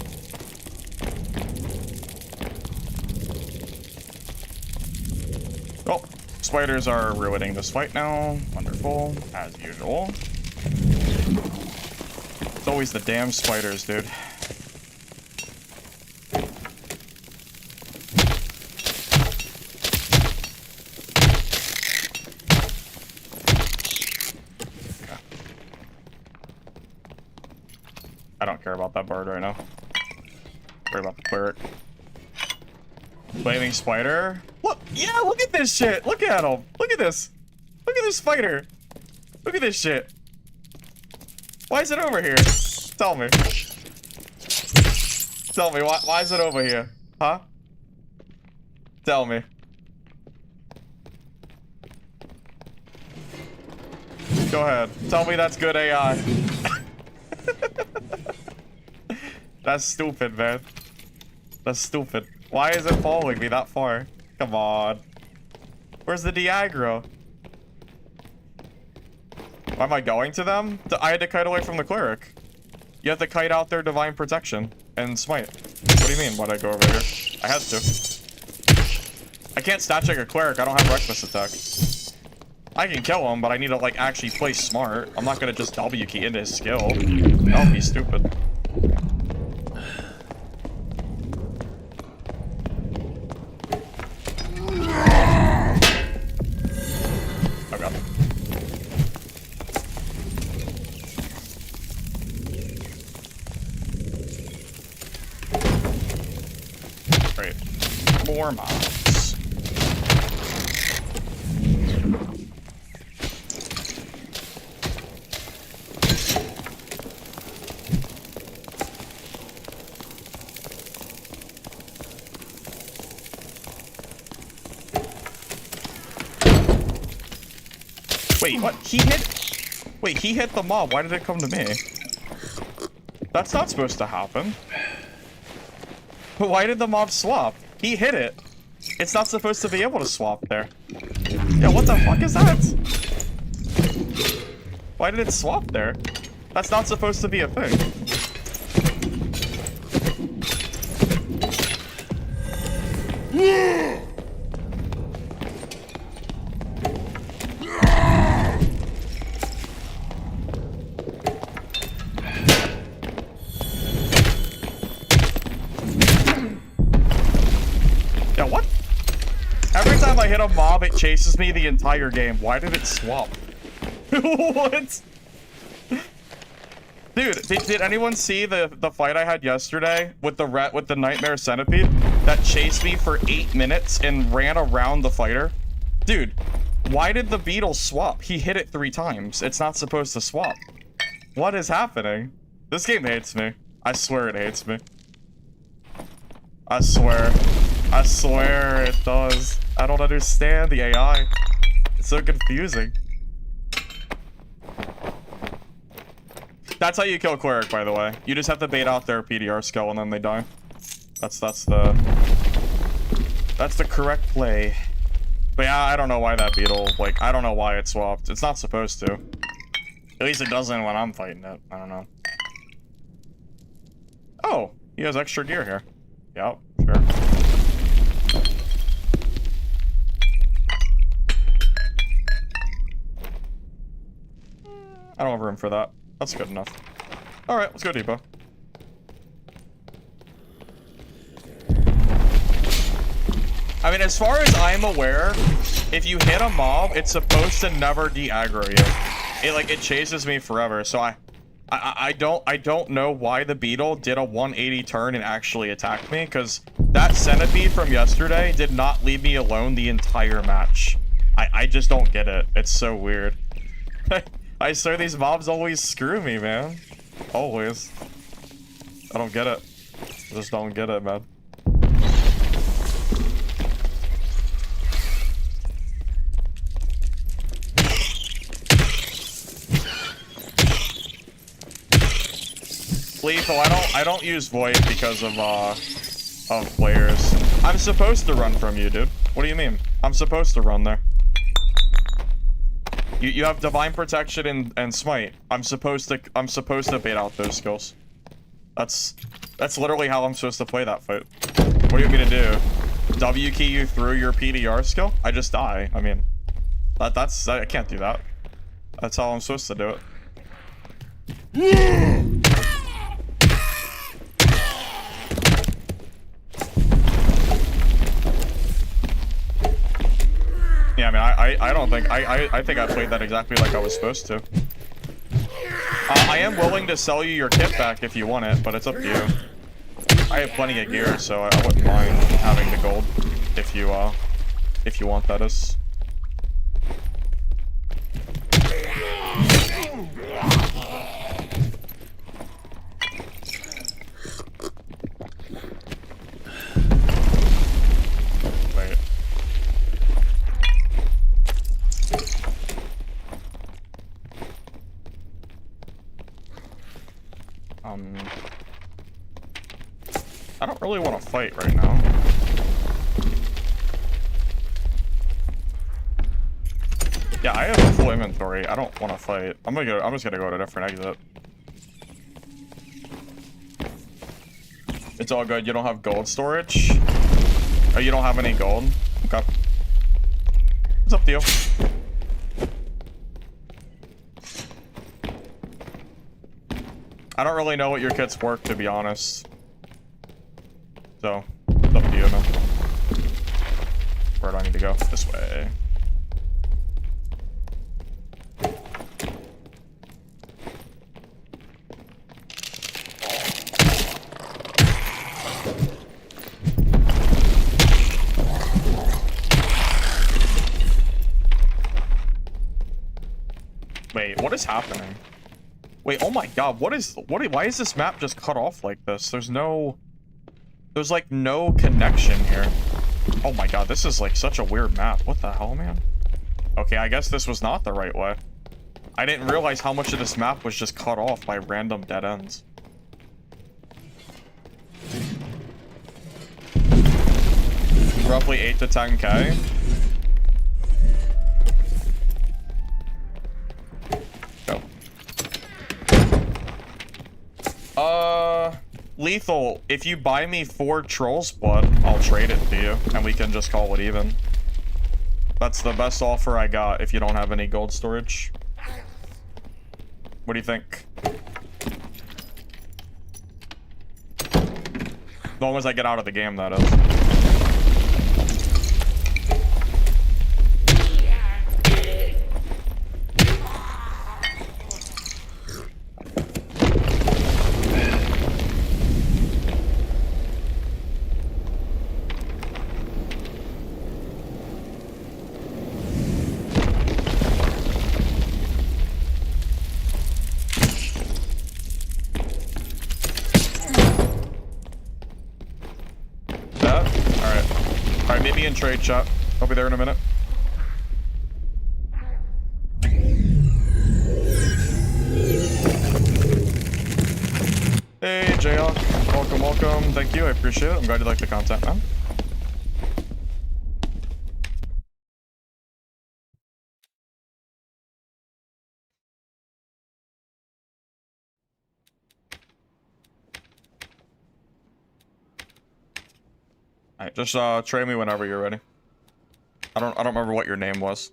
Oh, spiders are ruining this fight now. Wonderful, as usual. It's always the damn spiders, dude. I don't care about that bird right now. Worry about the cleric. Flaming spider. Look, yeah, look at this shit. Look at him. Look at this. Look at this spider. Look at this shit. Why is it over here? Tell me. Tell me, why is it over here? Huh? Tell me. Go ahead. Tell me that's good AI. That's stupid, man. That's stupid. Why is it following me that far? Come on. Where's the Diagro? Why am I going to them? I had to kite away from the cleric. You have to kite out their divine protection and smite. What do you mean, why'd I go over here? I had to. I can't stat check a cleric. I don't have reckless attack. I can kill him, but I need to, like, actually play smart. I'm not gonna just W key into his skill. That would be stupid. Okay. Great. More mobs. Wait, what? Wait, he hit the mob. Why did it come to me? That's not supposed to happen. But why did the mob swap? He hit it. It's not supposed to be able to swap there. Yeah, what the fuck is that? Why did it swap there? That's not supposed to be a thing. Yeah, what? Every time I hit a mob, it chases me the entire game. Why did it swap? What? Dude, did anyone see the fight I had yesterday with the nightmare centipede that chased me for 8 minutes and ran around the fighter? Dude, why did the beetle swap? He hit it 3 times. It's not supposed to swap. What is happening? This game hates me. I swear it hates me. I swear. I swear it does. I don't understand the AI. It's so confusing. That's how you kill Cleric, by the way. You just have to bait out their PDR skill and then they die. That's the correct play. But yeah, I don't know why that beetle, like, I don't know why it swapped. It's not supposed to. At least it doesn't when I'm fighting it. I don't know. Oh, he has extra gear here. Yep, sure. I don't have room for that. That's good enough. Alright, let's go Dupe. I mean, as far as I'm aware, if you hit a mob, it's supposed to never de-aggro you. It chases me forever, so I don't know why the beetle did a 180 turn and actually attacked me, because that centipede from yesterday did not leave me alone the entire match. I just don't get it. It's so weird. I swear these mobs always screw me, man. Always. I don't get it. I just don't get it, man. Lethal, I don't use Void because of players. I'm supposed to run from you, dude. What do you mean? I'm supposed to run there. You have Divine Protection and Smite. I'm supposed to bait out those skills. That's literally how I'm supposed to play that fight. What do you want me to do? W key you through your PDR skill? I just die. I mean, I can't do that. That's how I'm supposed to do it. Yeah, I mean, I don't think, I think I played that exactly like I was supposed to. I am willing to sell you your kit back if you want it, but it's up to you. I have plenty of gear, so I wouldn't mind having the gold if you want, that is. Wait. I don't really want to fight right now. Yeah, I have a full inventory. I don't want to fight. I'm just gonna go to a different exit. It's all good. You don't have gold storage? Oh, you don't have any gold? Okay. It's up to you. I don't really know what your kit's worth, to be honest. So, it's up to you, man. Where do I need to go? This way. Wait, what is happening? Wait, oh my god, why is this map just cut off like this? There's like no connection here. Oh my god, this is like such a weird map. What the hell, man? Okay, I guess this was not the right way. I didn't realize how much of this map was just cut off by random dead ends. Roughly 8 to 10k. Lethal, if you buy me 4 Troll's Blood, I'll trade it to you, and we can just call it even. That's the best offer I got if you don't have any gold storage. What do you think? As long as I get out of the game, that is. Alright, meet me in trade shop. I'll be there in a minute. Hey, Jayok. Welcome, welcome. Thank you, I appreciate it. I'm glad you like the content, man. Alright, just trade me whenever you're ready. I don't remember what your name was.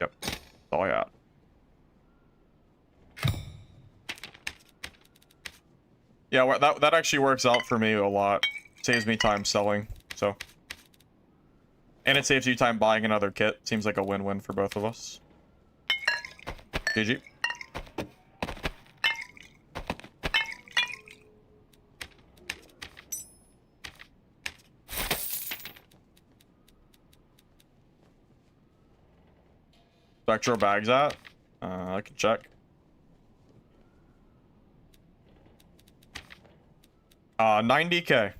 Yep. That's all I got. Yeah, well, that actually works out for me a lot. Saves me time selling, so. And it saves you time buying another kit. Seems like a win-win for both of us. GG. Spectral bags at? I can check. 90k.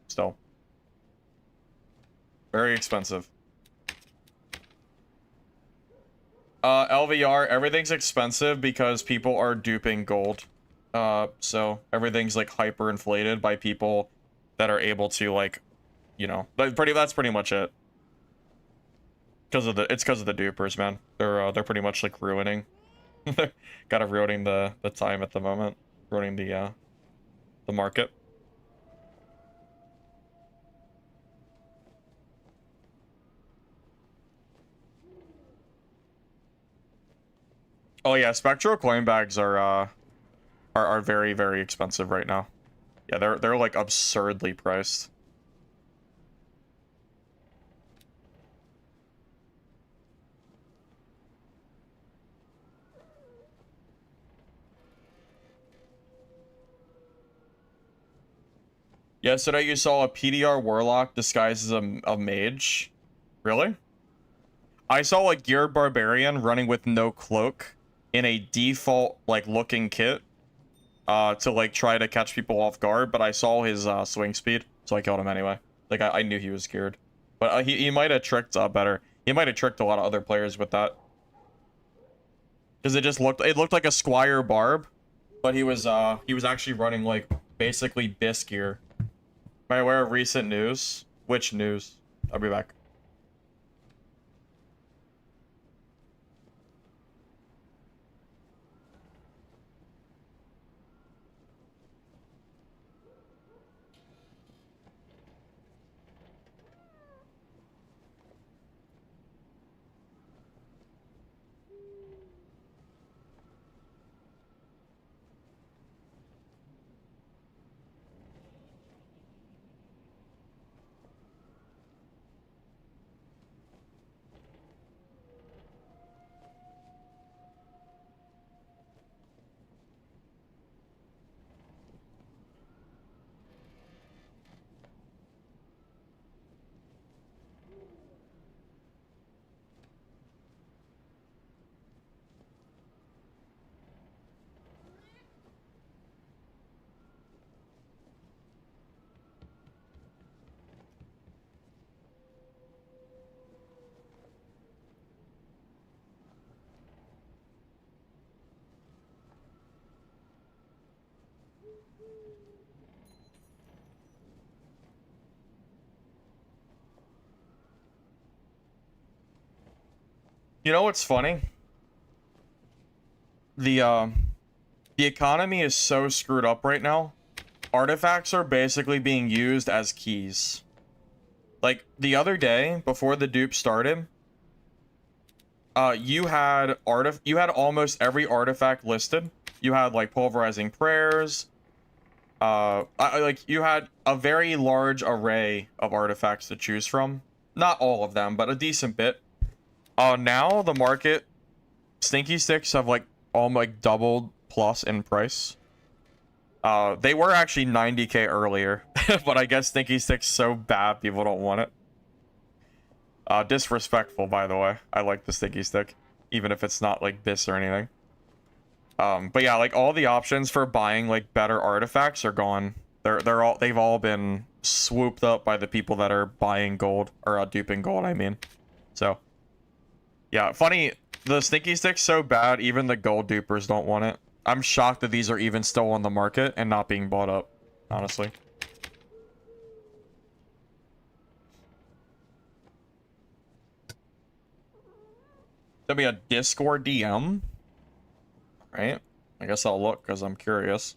Still. Very expensive. LVR, everything's expensive because people are duping gold. So everything's like hyper inflated by people that are able to, like, you know, that's pretty much it. It's because of the dupers, man. They're pretty much like ruining. Kind of ruining the time at the moment. Ruining the market. Oh yeah, Spectral coin bags are very, very expensive right now. Yeah, they're like absurdly priced. Yesterday you saw a PDR Warlock disguised as a mage. Really? I saw a geared barbarian running with no cloak in a default like looking kit to like try to catch people off guard, but I saw his swing speed, so I killed him anyway. Like I knew he was geared, but he might have tricked better. He might have tricked a lot of other players with that, because it looked like a Squire Barb, but he was actually running like basically Bis gear. Am I aware of recent news? Which news? I'll be back. You know what's funny? The economy is so screwed up right now. Artifacts are basically being used as keys. Like the other day before the dupe started, you had almost every artifact listed. You had like pulverizing prayers. Like you had a very large array of artifacts to choose from. Not all of them, but a decent bit. Now the market, stinky sticks have like almost doubled plus in price. They were actually 90k earlier, but I guess stinky sticks so bad people don't want it. Disrespectful, by the way. I like the stinky stick, even if it's not like this or anything. But yeah, like all the options for buying like better artifacts are gone. They've all been swooped up by the people that are buying gold or duping gold, I mean. So yeah, funny, the stinky stick's so bad even the gold dupers don't want it. I'm shocked that these are even still on the market and not being bought up, honestly. There'll be a Discord DM. Right? I guess I'll look because I'm curious.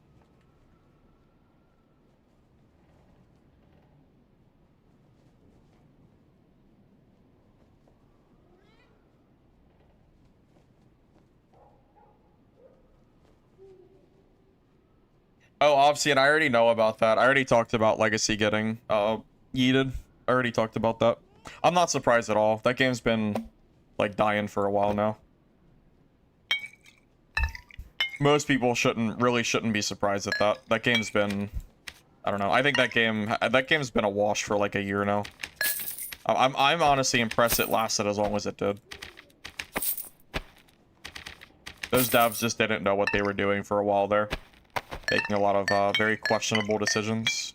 Oh, Obsidian, I already know about that. I already talked about Legacy getting yeeted. I already talked about that. I'm not surprised at all. That game's been like dying for a while now. Most people shouldn't be surprised at that. That game's been, I don't know. I think that game's been a wash for like a year now. I'm honestly impressed it lasted as long as it did. Those devs just didn't know what they were doing for a while there, making a lot of very questionable decisions.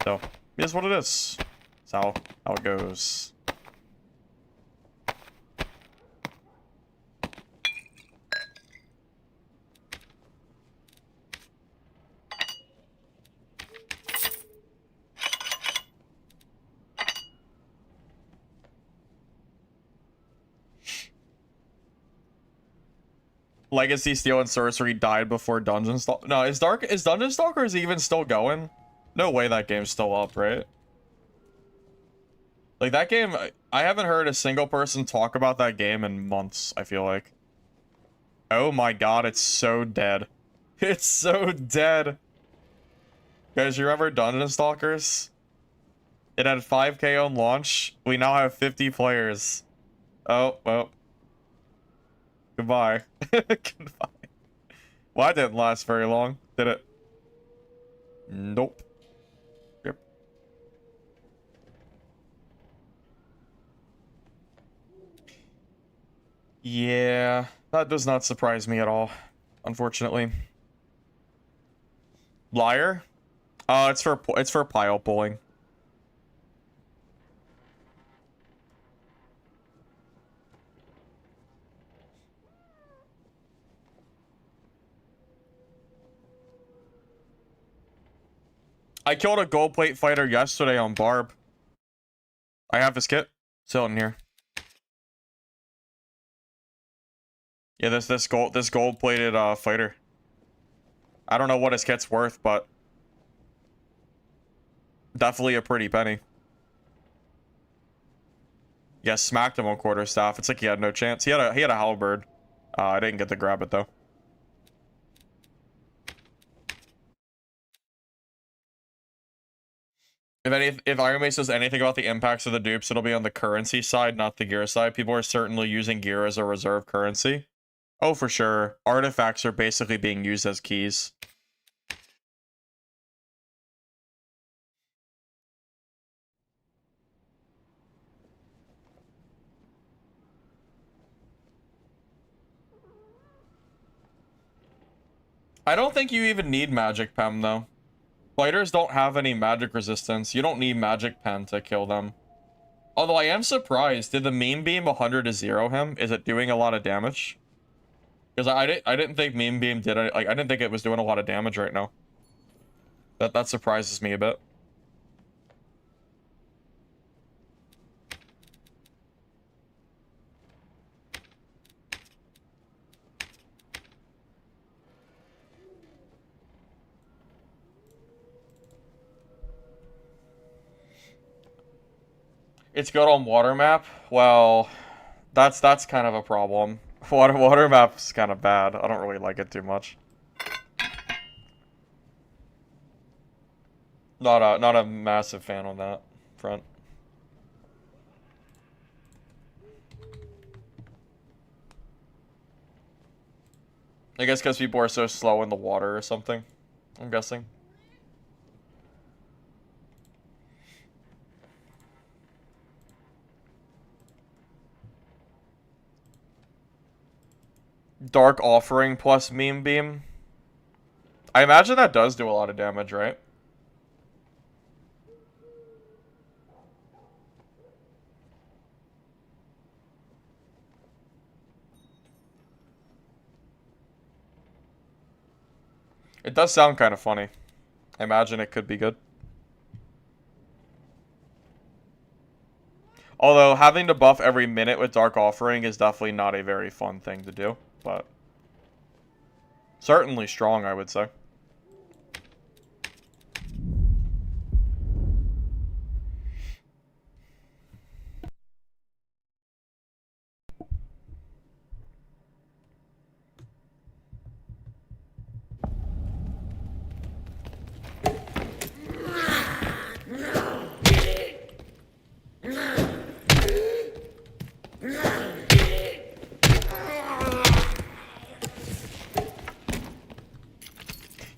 So it is what it is. That's how it goes. Legacy, Steel, and Sorcery died before Dungeon Stalker. No, is Dungeon Stalkers even still going? No way that game's still up, right? Like that game, I haven't heard a single person talk about that game in months, I feel like. Oh my god, it's so dead. It's so dead. Guys, you remember Dungeon Stalkers? It had 5k on launch. We now have 50 players. Oh, well. Goodbye. Goodbye. Well, that didn't last very long, did it? Nope. Yep. Yeah, that does not surprise me at all, unfortunately. Liar? It's for pile pulling. I killed a gold plate fighter yesterday on Barb. I have his kit. Still in here. Yeah, this gold plated fighter. I don't know what his kit's worth, but definitely a pretty penny. Yeah, smacked him on quarterstaff. It's like he had no chance. He had a halberd. I didn't get to grab it though. If Iron Mace says anything about the impacts of the dupes, it'll be on the currency side, not the gear side. People are certainly using gear as a reserve currency. Oh, for sure. Artifacts are basically being used as keys. I don't think you even need magic pen though. Fighters don't have any magic resistance. You don't need magic pen to kill them. Although I am surprised. Did the meme beam 100 to 0 him? Is it doing a lot of damage? Because I didn't think Meme Beam did it. Like, I didn't think it was doing a lot of damage right now. That surprises me a bit. It's good on water map. Well, that's kind of a problem. Water map's kind of bad. I don't really like it too much. Not a massive fan on that front. I guess because people are so slow in the water or something. I'm guessing. Dark Offering plus Meme Beam. I imagine that does do a lot of damage, right? It does sound kind of funny. I imagine it could be good. Although, having to buff every minute with Dark Offering is definitely not a very fun thing to do, but certainly strong, I would say.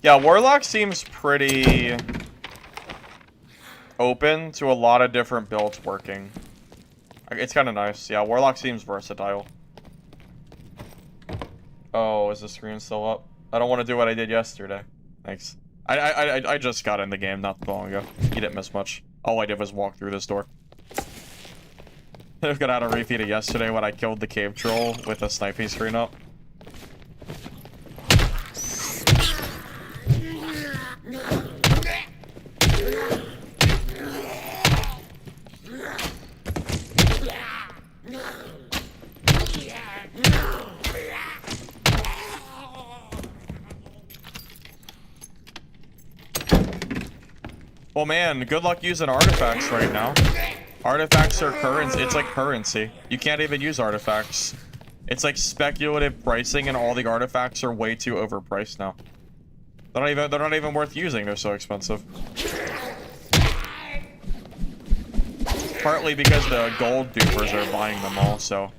Yeah, Warlock seems pretty open to a lot of different builds working. It's kind of nice. Yeah, Warlock seems versatile. Oh, is the screen still up? I don't want to do what I did yesterday. Thanks. I just got in the game not too long ago. You didn't miss much. All I did was walk through this door. I got out of repeat it yesterday when I killed the cave troll with a sniping screen up. Well, man, good luck using artifacts right now. Artifacts are currency. It's like currency. You can't even use artifacts. It's like speculative pricing, and all the artifacts are way too overpriced now. They're not even worth using. They're so expensive. Partly because the gold dupers are buying them all, so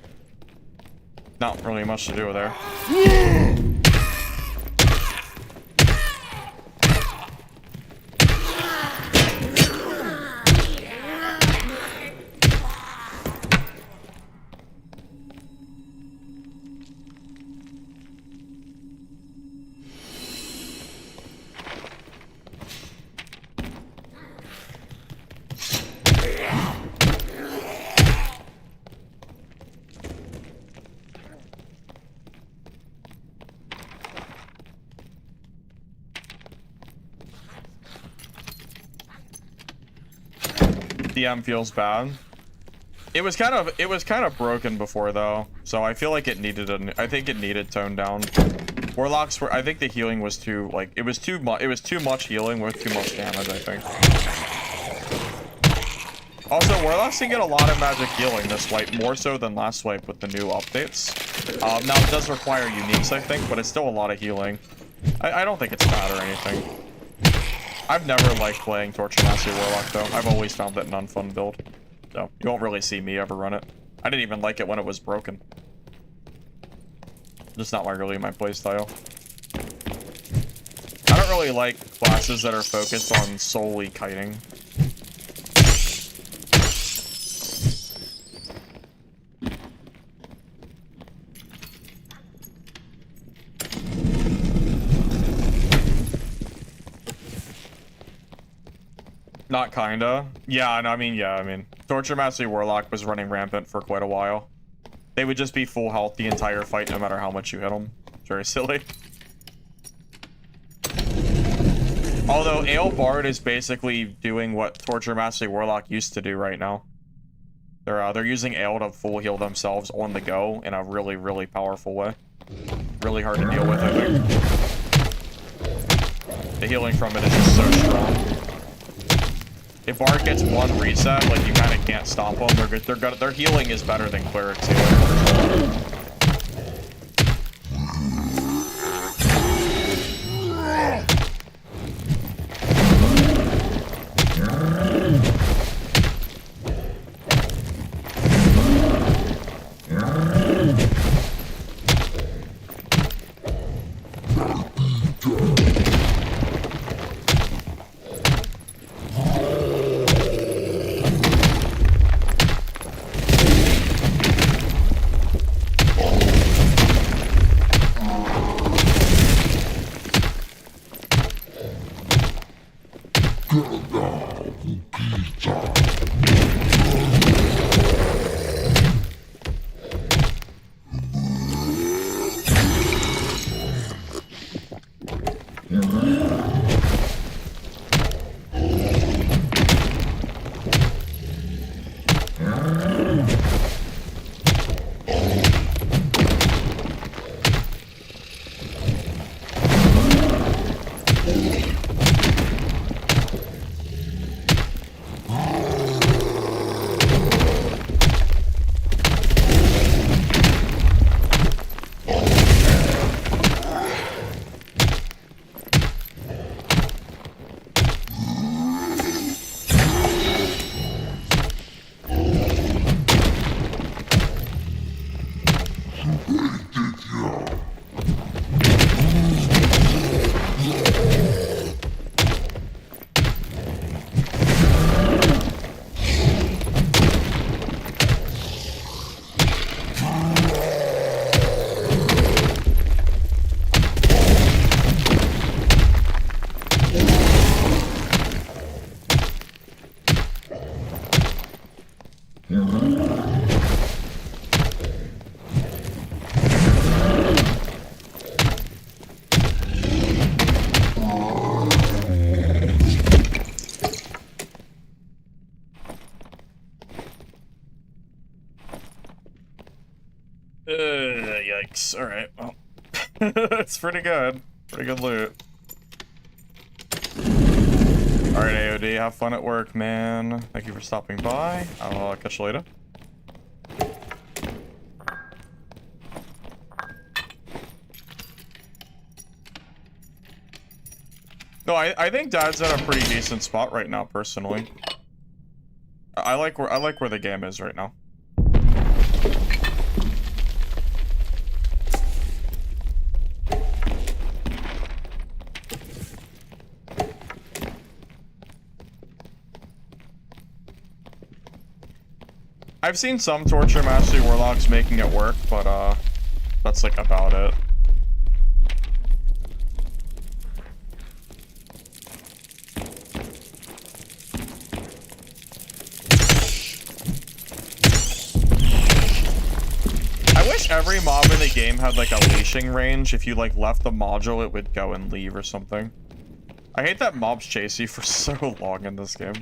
not really much to do there. DM feels bad. It was kind of broken before though, so I feel like it needed I think it needed toned down. Warlocks were, I think the healing was too, like, it was too much healing with too much damage, I think. Also, Warlocks can get a lot of magic healing this wipe, more so than last wipe with the new updates. Now it does require uniques, I think, but it's still a lot of healing. I don't think it's bad or anything. I've never liked playing Torture Mastery Warlock, though. I've always found it an unfun build. So, you won't really see me ever run it. I didn't even like it when it was broken. Just not really my playstyle. I don't really like classes that are focused on solely kiting. Not kinda. Yeah, I mean, Torture Mastery Warlock was running rampant for quite a while. They would just be full health the entire fight, no matter how much you hit them. very silly. Although Ale Bard is basically doing what Torture Mastery Warlock used to do right now. They're using Ale to full heal themselves on the go in a really, really powerful way. Really hard to deal with, I think. The healing from it is just so strong. If Bard gets one reset, like, you kind of can't stop them. Their healing is better than Cleric's healing, for sure. Yikes. Alright, well. It's pretty good. Pretty good loot. Alright, AOD, have fun at work, man. Thank you for stopping by. I'll catch you later. No, I think Dad's at a pretty decent spot right now, personally. I like where the game is right now. I've seen some Torture Mastery Warlocks making it work, but that's like about it. I wish every mob in the game had like a leashing range. If you like left the module, it would go and leave or something. I hate that mobs chase you for so long in this game.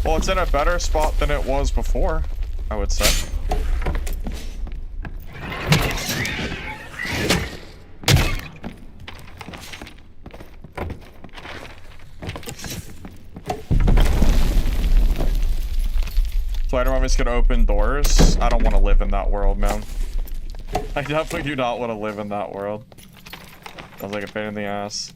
Well, it's in a better spot than it was before, I would say. Spider Mommy's gonna open doors. I don't want to live in that world, man. I definitely do not want to live in that world. Sounds like a pain in the ass.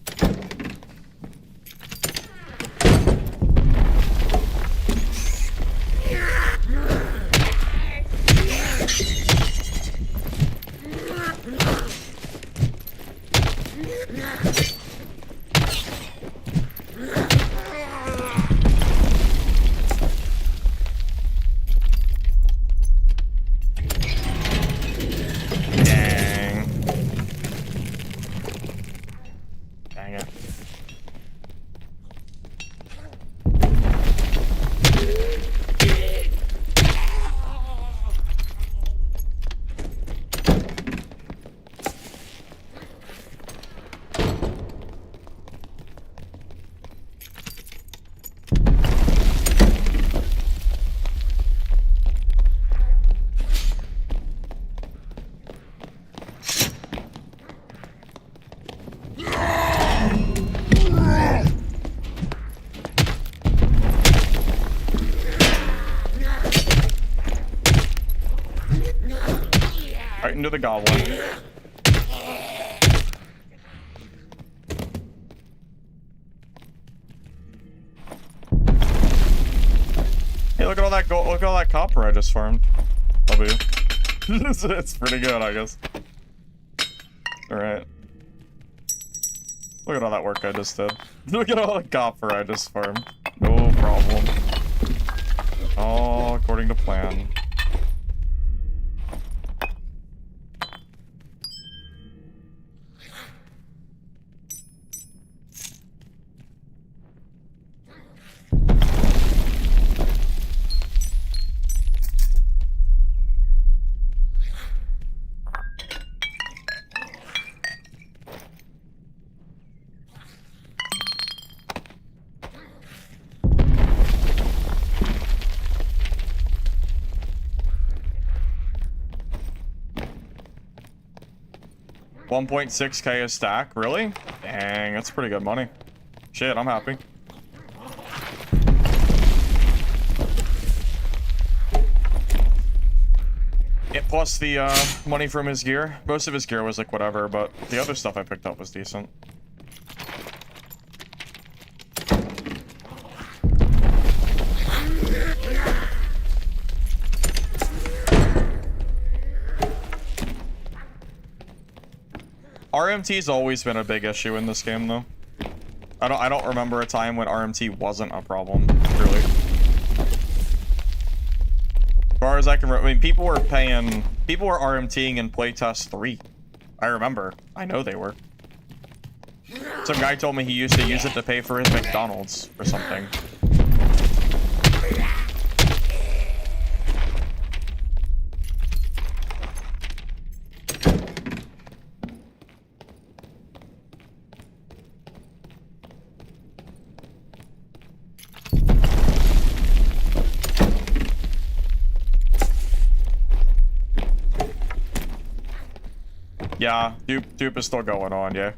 the goblin. Hey, look at all that gold. Look at all that copper I just farmed. Love you. It's pretty good, I guess. Alright. Look at all that work I just did. Look at all the copper I just farmed. No problem. All according to plan. $1.6K a stack, really? Dang, that's pretty good money. Shit, I'm happy. Yeah, plus the money from his gear. Most of his gear was like whatever, but the other stuff I picked up was decent. RMT's always been a big issue in this game, though. I don't remember a time when RMT wasn't a problem, really. As far as I can, I mean, people were RMTing in playtest 3. I remember. I know they were. Some guy told me he used to use it to pay for his McDonald's or something. Yeah, Dupe is still going on, yeah.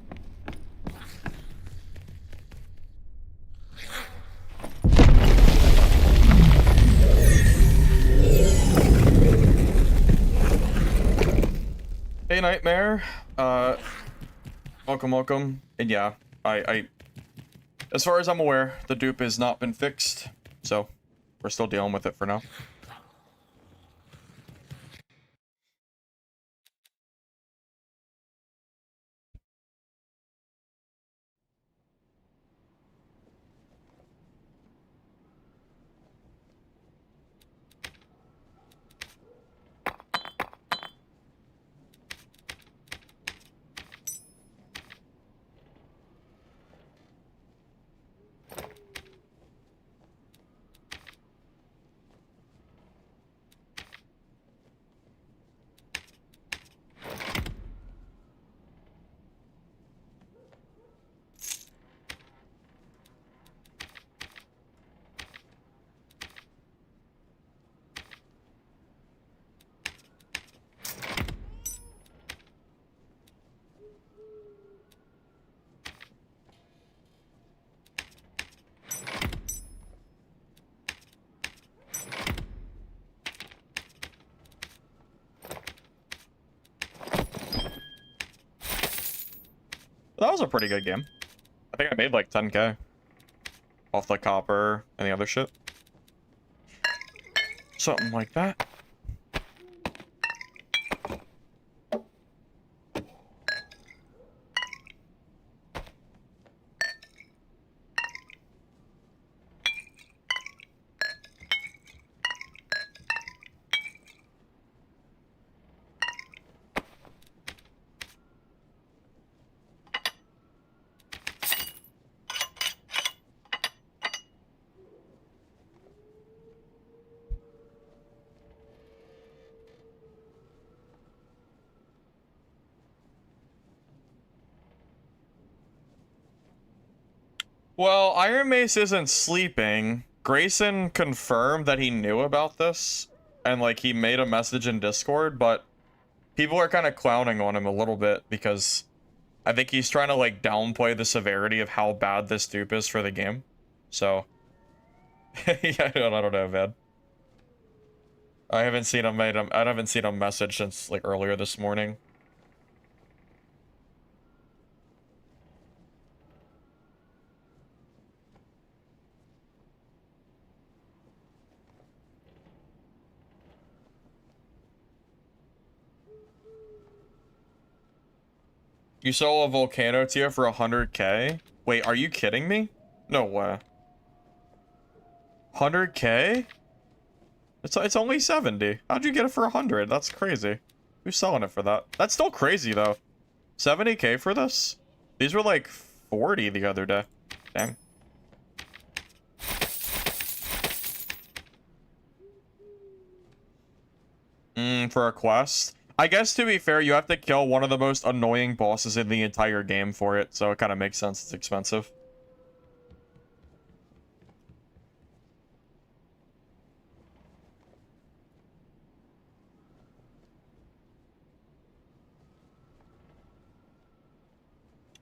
Hey, Nightmare. Welcome. And yeah, as far as I'm aware, the dupe has not been fixed, so we're still dealing with it for now. That was a pretty good game. I think I made like 10K off the copper and the other shit. Something like that. Well, Iron Mace isn't sleeping. Grayson confirmed that he knew about this, and like he made a message in Discord, but people are kind of clowning on him a little bit because I think he's trying to like downplay the severity of how bad this dupe is for the game. So, yeah, I don't know, man. I haven't seen him message since like earlier this morning. You sell a volcano tier for 100k? Wait, are you kidding me? No way. 100k? It's only 70. How'd you get it for 100? That's crazy. Who's selling it for that? That's still crazy though. 70k for this? These were like 40 the other day. Dang. For a quest? I guess to be fair, you have to kill one of the most annoying bosses in the entire game for it, so it kind of makes sense it's expensive.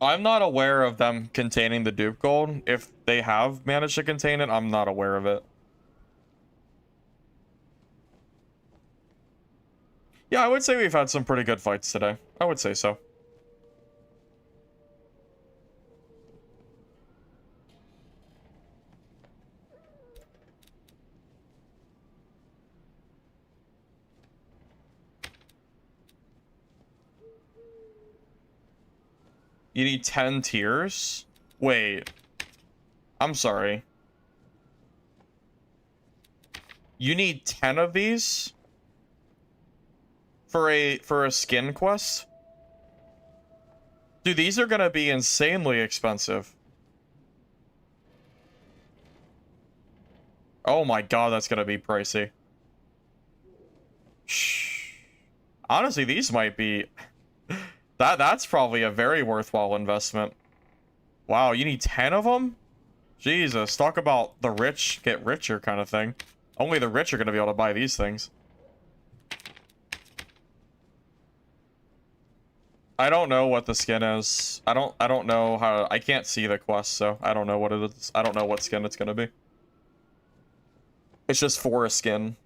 I'm not aware of them containing the dupe gold. If they have managed to contain it, I'm not aware of it. Yeah, I would say we've had some pretty good fights today. I would say so. You need 10 tiers? Wait. I'm sorry. You need 10 of these? For a skin quest? Dude, these are gonna be insanely expensive. Oh my god, that's gonna be pricey. Shh. Honestly, these might be... That's probably a very worthwhile investment. Wow, you need 10 of them? Jesus, talk about the rich get richer kind of thing. Only the rich are gonna be able to buy these things. I don't know what the skin is. I don't know how... I can't see the quest, so I don't know what it is. I don't know what skin it's gonna be. It's just for a skin.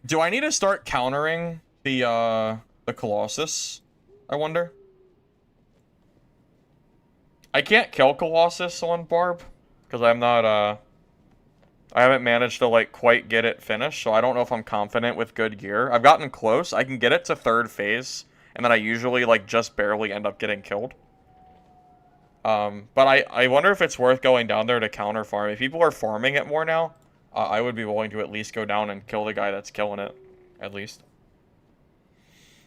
Do I need to start countering the Colossus? I wonder. I can't kill Colossus on Barb because I'm not I haven't managed to like quite get it finished, so I don't know if I'm confident with good gear. I've gotten close. I can get it to 3rd phase, and then I usually like just barely end up getting killed. But I wonder if it's worth going down there to counter farm. If people are farming it more now, I would be willing to at least go down and kill the guy that's killing it, at least.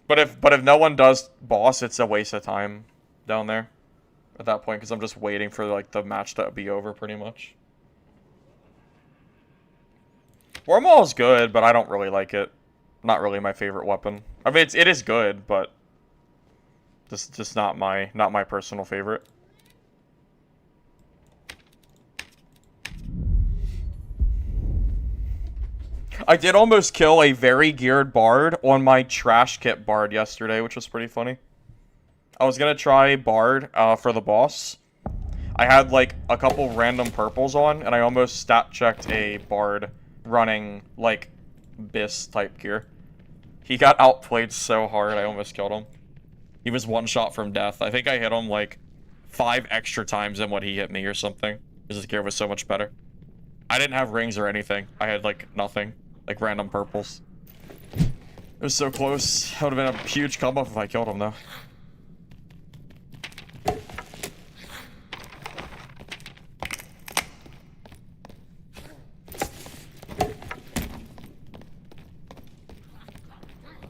But if no one does boss, it's a waste of time down there at that point, because I'm just waiting for like the match to be over pretty much. Warlock is good, but I don't really like it. Not really my favorite weapon. I mean, it is good, but just not my personal favorite. I did almost kill a very geared bard on my trash kit bard yesterday, which was pretty funny. I was gonna try bard for the boss. I had like a couple random purples on, and I almost stat checked a bard running like Bis type gear. He got outplayed so hard, I almost killed him. He was one shot from death. I think I hit him like 5 extra times than what he hit me or something. Because his gear was so much better. I didn't have rings or anything. I had like nothing. Like random purples. It was so close. It would have been a huge come up if I killed him though.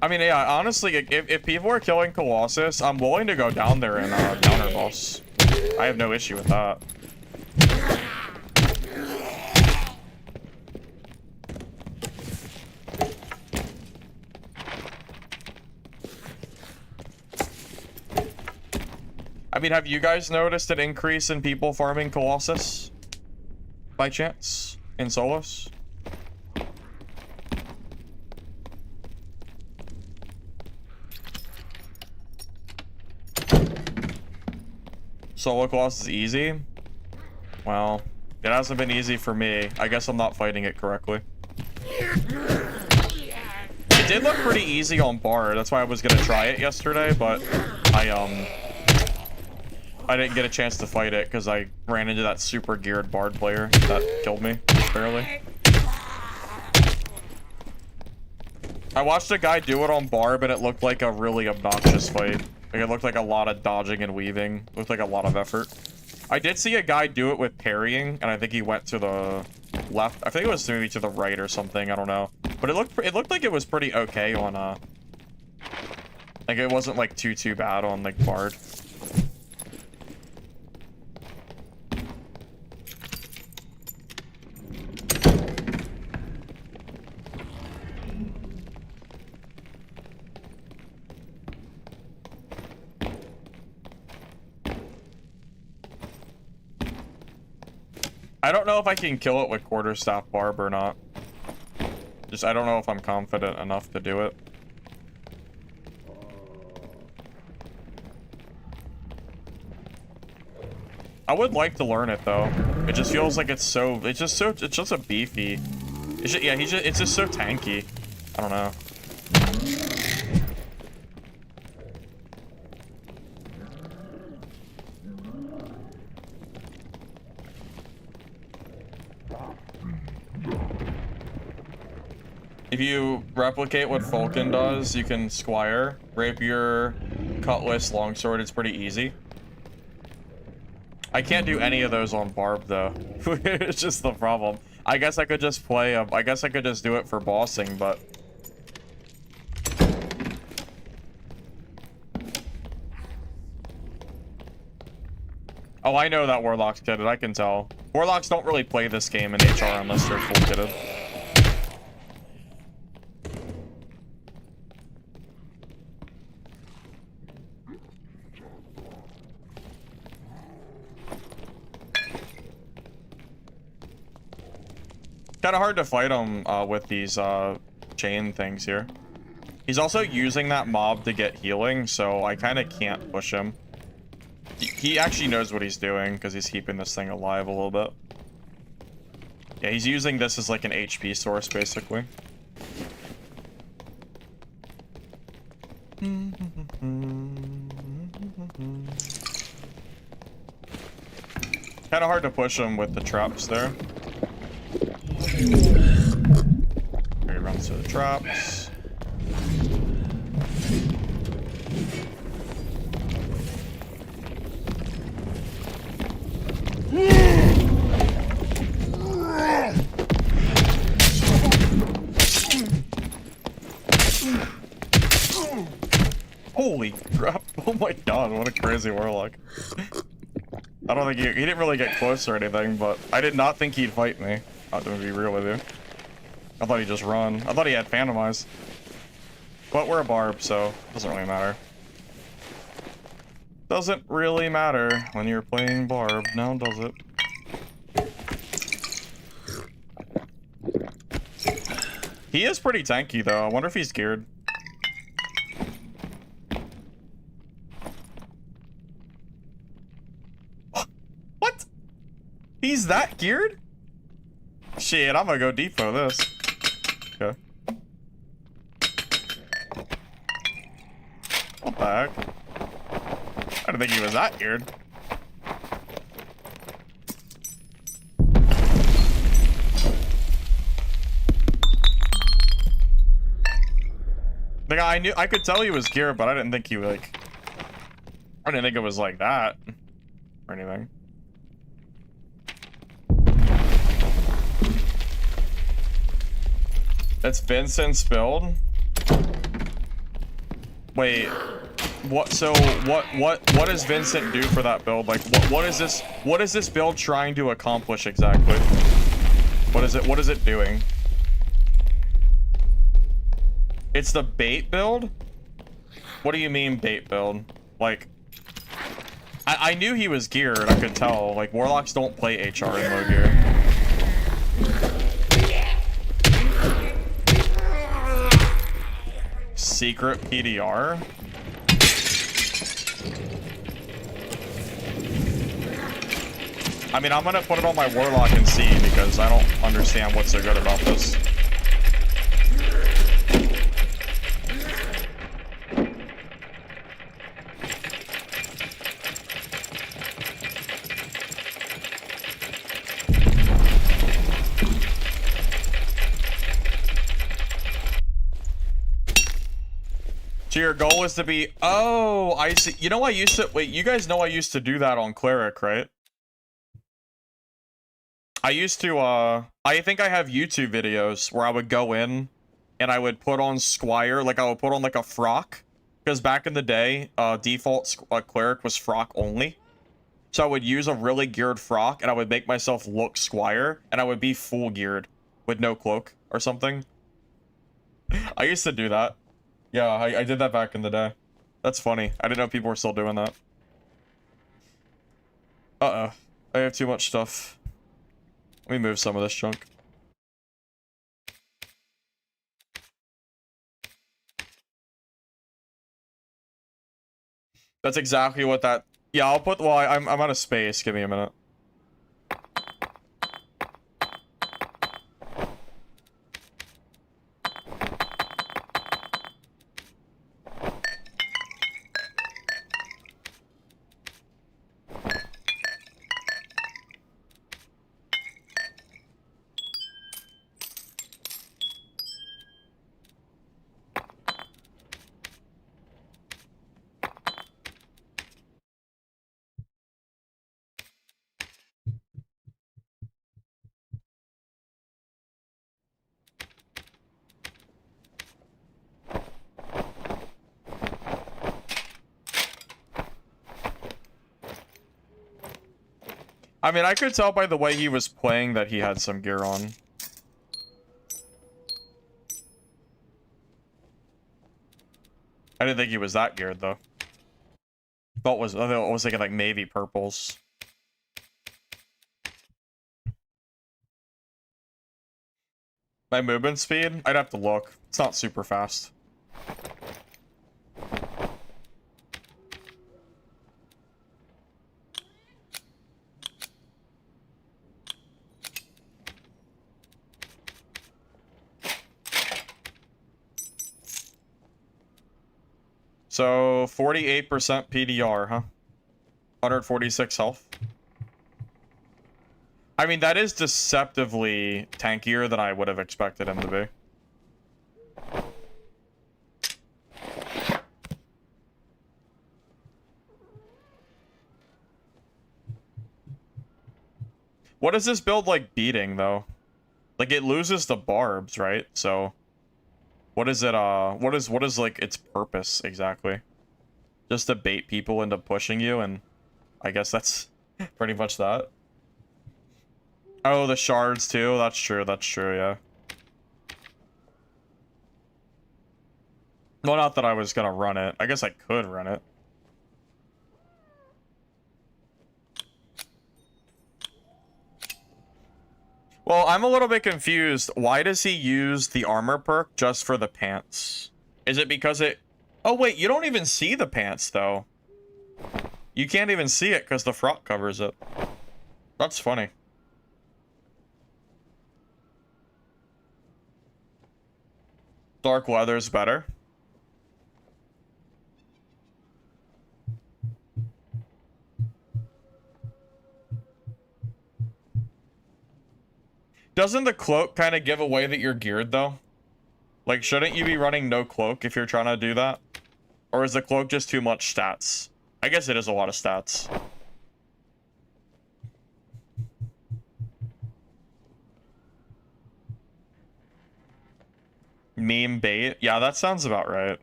I mean, yeah, honestly, if people are killing Colossus, I'm willing to go down there and counter boss. I have no issue with that. I mean, have you guys noticed an increase in people farming Colossus? By chance? In solos? Solo Colossus is easy? Well, it hasn't been easy for me. I guess I'm not fighting it correctly. It did look pretty easy on bar. That's why I was gonna try it yesterday, but I didn't get a chance to fight it because I ran into that super geared bard player that killed me, just barely. I watched a guy do it on bar, but it looked like a really obnoxious fight. Like, it looked like a lot of dodging and weaving. It looked like a lot of effort. I did see a guy do it with parrying, and I think he went to the left. I think it was maybe to the right or something. I don't know. But it looked like it was pretty okay on, like, it wasn't, like, too bad on, like, bard. I don't know if I can kill it with quarterstaff barb or not. I don't know if I'm confident enough to do it. I would like to learn it though. It just feels like it's just a beefy. It's just so tanky. I don't know. If you replicate what Falcon does, you can squire, rapier, cutlass, longsword. It's pretty easy. I can't do any of those on barb though. It's just the problem. I guess I could just play I guess I could just do it for bossing, but oh, I know that Warlock's kitted. I can tell. Warlocks don't really play this game in HR unless they're full kitted. Kind of hard to fight him with these chain things here. He's also using that mob to get healing, so I kind of can't push him. He actually knows what he's doing because he's keeping this thing alive a little bit. Yeah, he's using this as like an HP source, basically. Kind of hard to push him with the traps there. He runs through the traps. Holy crap. Oh my god, what a crazy Warlock. I don't think he didn't really get close or anything, but I did not think he'd fight me. I'm gonna be real with you. I thought he'd just run. I thought he had Phantom Eyes. But we're a barb, so it doesn't really matter. Doesn't really matter when you're playing barb, now does it? He is pretty tanky though. I wonder if he's geared. What? He's that geared? Shit, I'm gonna go depot this. Okay. What the heck? I didn't think he was that geared. Like, I could tell he was geared, but I didn't think he would, like, I didn't think it was like that or anything. It's Vincent's build? Wait, what? So what does Vincent do for that build? Like, what is this build trying to accomplish exactly? What is it doing? It's the bait build? What do you mean bait build? Like, I knew he was geared, I could tell. Like, Warlocks don't play HR in low gear. Secret PDR? I mean, I'm gonna put it on my Warlock and see, because I don't understand what's so good about this. So your goal is to be... Oh, I see. You know, I used to... Wait, you guys know I used to do that on Cleric, right? I used to, I think I have YouTube videos where I would go in and I would put on Squire, like I would put on like a frock. Because back in the day, default Cleric was frock only. So I would use a really geared frock and I would make myself look Squire and I would be full geared with no cloak or something. I used to do that. Yeah, I did that back in the day. That's funny. I didn't know people were still doing that. Uh-oh. I have too much stuff. Let me move some of this junk. That's exactly what that... Yeah, I'll put... Well, I'm out of space. Give me a minute. I mean, I could tell by the way he was playing that he had some gear on. I didn't think he was that geared, though. I was thinking, like, navy purples. My movement speed? I'd have to look. It's not super fast. So, 48% PDR, huh? 146 health. I mean, that is deceptively tankier than I would have expected him to be. What is this build like beating, though? Like, it loses the barbs, right? So, what is it, what is like, its purpose, exactly? Just to bait people into pushing you, and I guess that's pretty much that. Oh, the shards, too? That's true, yeah. Well, not that I was gonna run it. I guess I could run it. Well, I'm a little bit confused. Why does he use the armor perk just for the pants? Is it because it... Oh, wait, you don't even see the pants, though. You can't even see it because the frock covers it. That's funny. Dark leather's better. Doesn't the cloak kind of give away that you're geared, though? Like, shouldn't you be running no cloak if you're trying to do that? Or is the cloak just too much stats? I guess it is a lot of stats. Meme bait? Yeah, that sounds about right.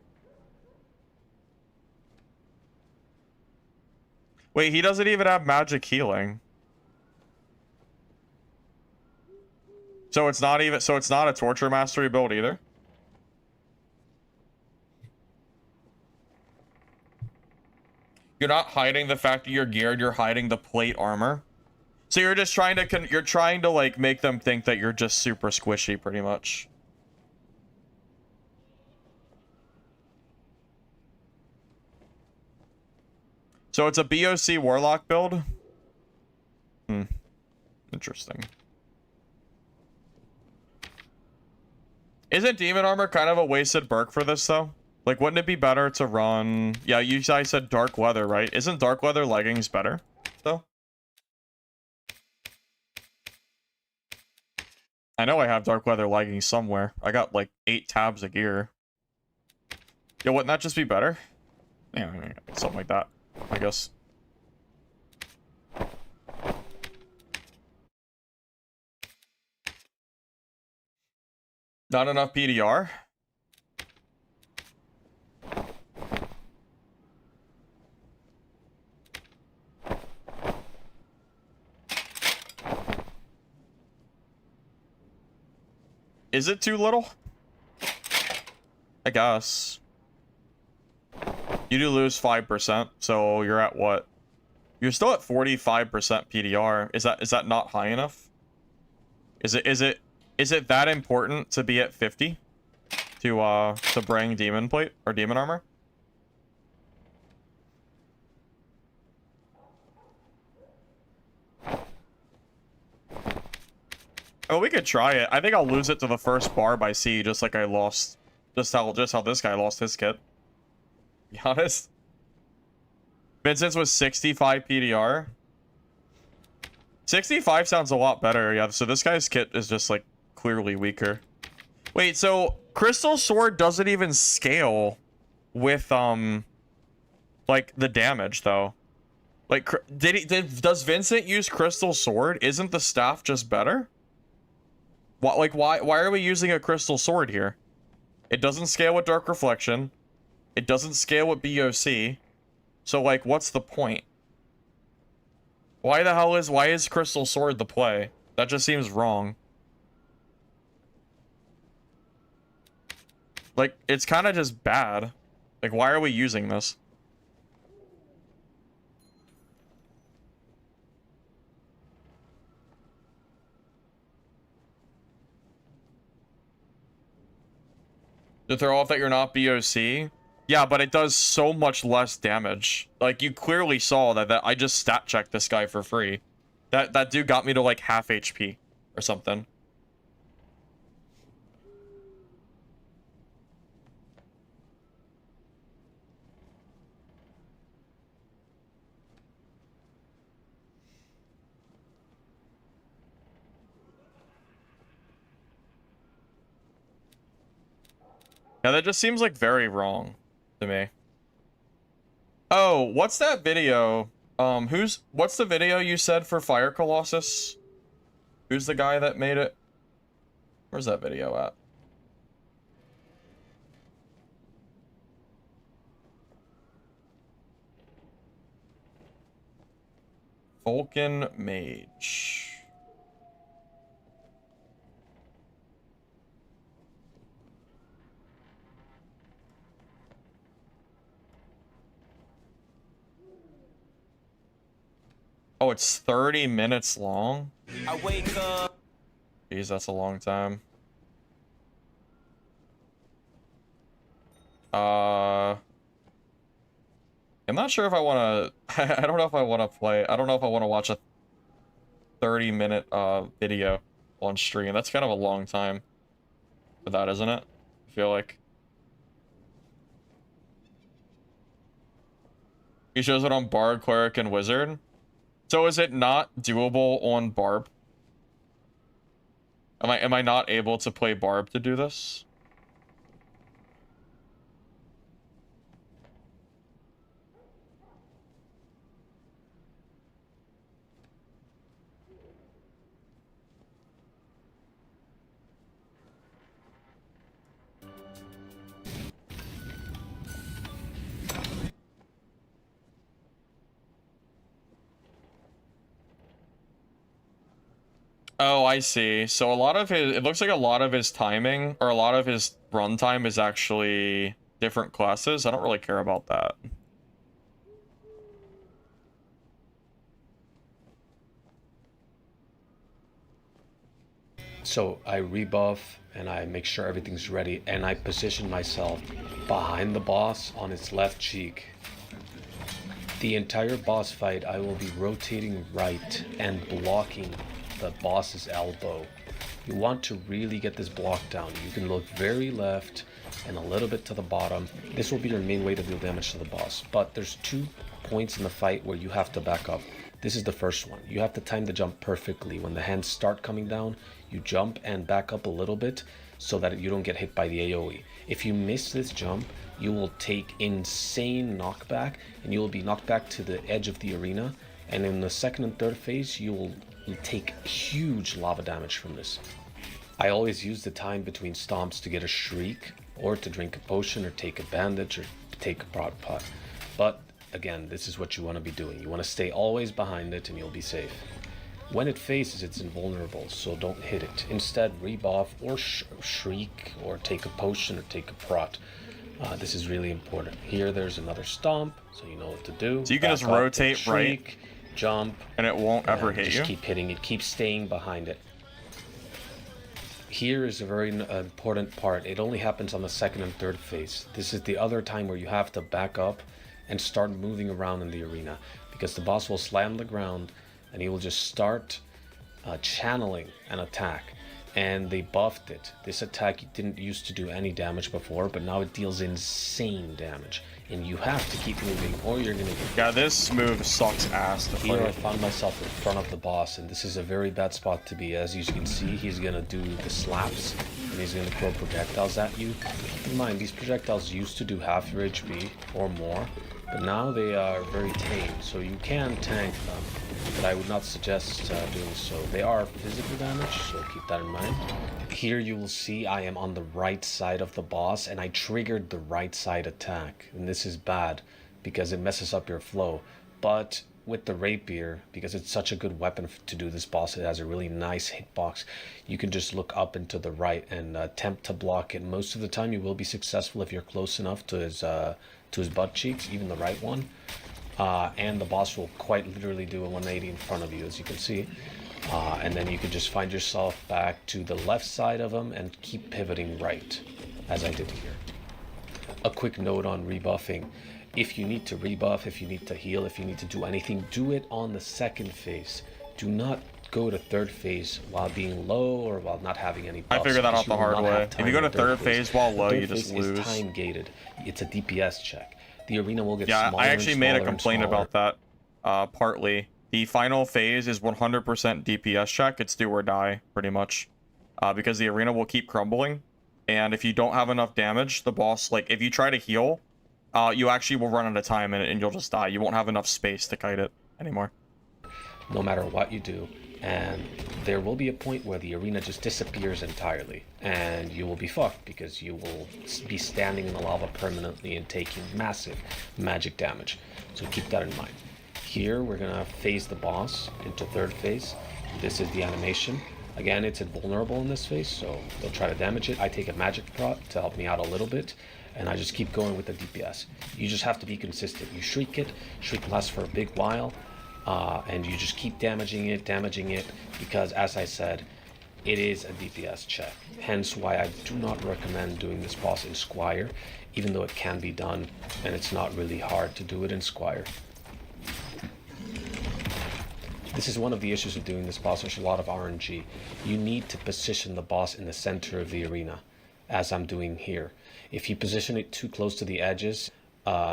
Wait, he doesn't even have magic healing. So it's not even... So it's not a torture mastery build either? You're not hiding the fact that you're geared, you're hiding the plate armor. So you're just trying to... You're trying to, like, make them think that you're just super squishy, pretty much. So it's a BOC Warlock build? Hmm. Interesting. Isn't demon armor kind of a wasted perk for this though? Like, wouldn't it be better to run... Yeah, you guys said dark weather, right? Isn't dark weather leggings better though? I know I have dark weather leggings somewhere. I got like 8 tabs of gear. Yeah, wouldn't that just be better? Yeah, something like that, I guess. Not enough PDR? Is it too little? I guess. You do lose 5%, so you're at what? You're still at 45% PDR. Is that not high enough? Is it that important to be at 50 to bring demon plate or demon armor? Oh, we could try it. I think I'll lose it to the first bar by C, just like I lost, just how this guy lost his kit. Be honest. Vincent's was 65 PDR. 65 sounds a lot better. Yeah, so this guy's kit is just like clearly weaker. Wait, so Crystal Sword doesn't even scale with like the damage though. Like, does Vincent use Crystal Sword? Isn't the staff just better? Why are we using a Crystal Sword here? It doesn't scale with Dark Reflection. It doesn't scale with BOC. So, like, what's the point? Why is Crystal Sword the play? That just seems wrong. Like, it's kind of just bad. Like, why are we using this? To throw off that you're not BOC? Yeah, but it does so much less damage. Like, you clearly saw that I just stat checked this guy for free. That dude got me to like half HP or something. Yeah, that just seems like very wrong to me. Oh, what's that video? What's the video you said for Fire Colossus? Who's the guy that made it? Where's that video at? Vulcan Mage. Oh, it's 30 minutes long? I wake up. Jeez, that's a long time. I'm not sure if I want to... I don't know if I want to play... I don't know if I want to watch a 30-minute video on stream. That's kind of a long time for that, isn't it? I feel like. He shows it on Bard, Cleric, and Wizard. So is it not doable on Barb? Am I not able to play Barb to do this? Oh, I see. So a lot of his, it looks like a lot of his timing, or a lot of his runtime is actually different classes. I don't really care about that. So I rebuff and I make sure everything's ready, and I position myself behind the boss on its left cheek. The entire boss fight I will be rotating right and blocking the boss's elbow. You want to really get this block down. You can look very left and a little bit to the bottom. This will be your main way to deal damage to the boss. But there's 2 points in the fight where you have to back up. This is the first one. You have to time the jump perfectly. When the hands start coming down, you jump and back up a little bit so that you don't get hit by the AoE. If you miss this jump, you will take insane knockback and you will be knocked back to the edge of the arena. And in the second and third phase, you will take huge lava damage from this. I always use the time between stomps to get a shriek, or to drink a potion, or take a bandage, or take a prod pot. But again, this is what you want to be doing. You want to stay always behind it and you'll be safe. When it phases, it's invulnerable, so don't hit it. Instead, rebuff or shriek, or take a potion, or take a prot. This is really important. Here, there's another stomp, so you know what to do. So you can just rotate shriek, right, jump, and it won't ever hit just you. Keep hitting it, keep staying behind it. Here is a very important part. It only happens on the second and third phase. This is the other time where you have to back up and start moving around in the arena, because the boss will slam the ground and he will just start channeling an attack. And they buffed it. This attack didn't used to do any damage before, but now it deals insane damage. And you have to keep moving or you're gonna get... Yeah, this move sucks ass to Here I fight. found myself in front of the boss, and this is a very bad spot to be. As you can see, he's gonna do the slaps, and he's gonna throw projectiles at you. Keep in mind, these projectiles used to do half your HP or more, but now they are very tame, so you can tank them, but I would not suggest doing so. They are physical damage, so keep that in mind. Here you will see I am on the right side of the boss, and I triggered the right side attack, and this is bad because it messes up your flow. But with the rapier, because it's such a good weapon to do this boss, it has a really nice hitbox. You can just look up and to the right and attempt to block it. Most of the time you will be successful if you're close enough to his butt cheeks, even the right one. And the boss will quite literally do a 180 in front of you, as you can see. And then you can just find yourself back to the left side of him and keep pivoting right, as I did here. A quick note on rebuffing. If you need to rebuff, if you need to heal, if you need to do anything, do it on the second phase. Do not go to third phase while being low or while not having any buffs. I figured that out the hard way. If you go to third phase while low, you just lose. It's time gated. It's a DPS check. The arena will get Yeah, smaller I actually made a and complaint smaller. about that, partly. The final phase is 100% DPS check. It's do or die, pretty much. Because the arena will keep crumbling. And if you don't have enough damage, the boss, like, if you try to heal, you actually will run out of time and you'll just die. You won't have enough space to kite it anymore. No matter what you do, and there will be a point where the arena just disappears entirely, and you will be fucked because you will be standing in the lava permanently and taking massive magic damage. So keep that in mind. Here we're gonna phase the boss into third phase. This is the animation. Again, it's invulnerable in this phase, so they'll try to damage it. I take a magic prot to help me out a little bit, and I just keep going with the DPS. You just have to be consistent. You shriek it, shriek lasts for a big while, and you just keep damaging it, because as I said, it is a DPS check. Hence why I do not recommend doing this boss in Squire, even though it can be done, and it's not really hard to do it in Squire. This is one of the issues of doing this boss. There's a lot of RNG. You need to position the boss in the center of the arena, as I'm doing here. If you position it too close to the edges,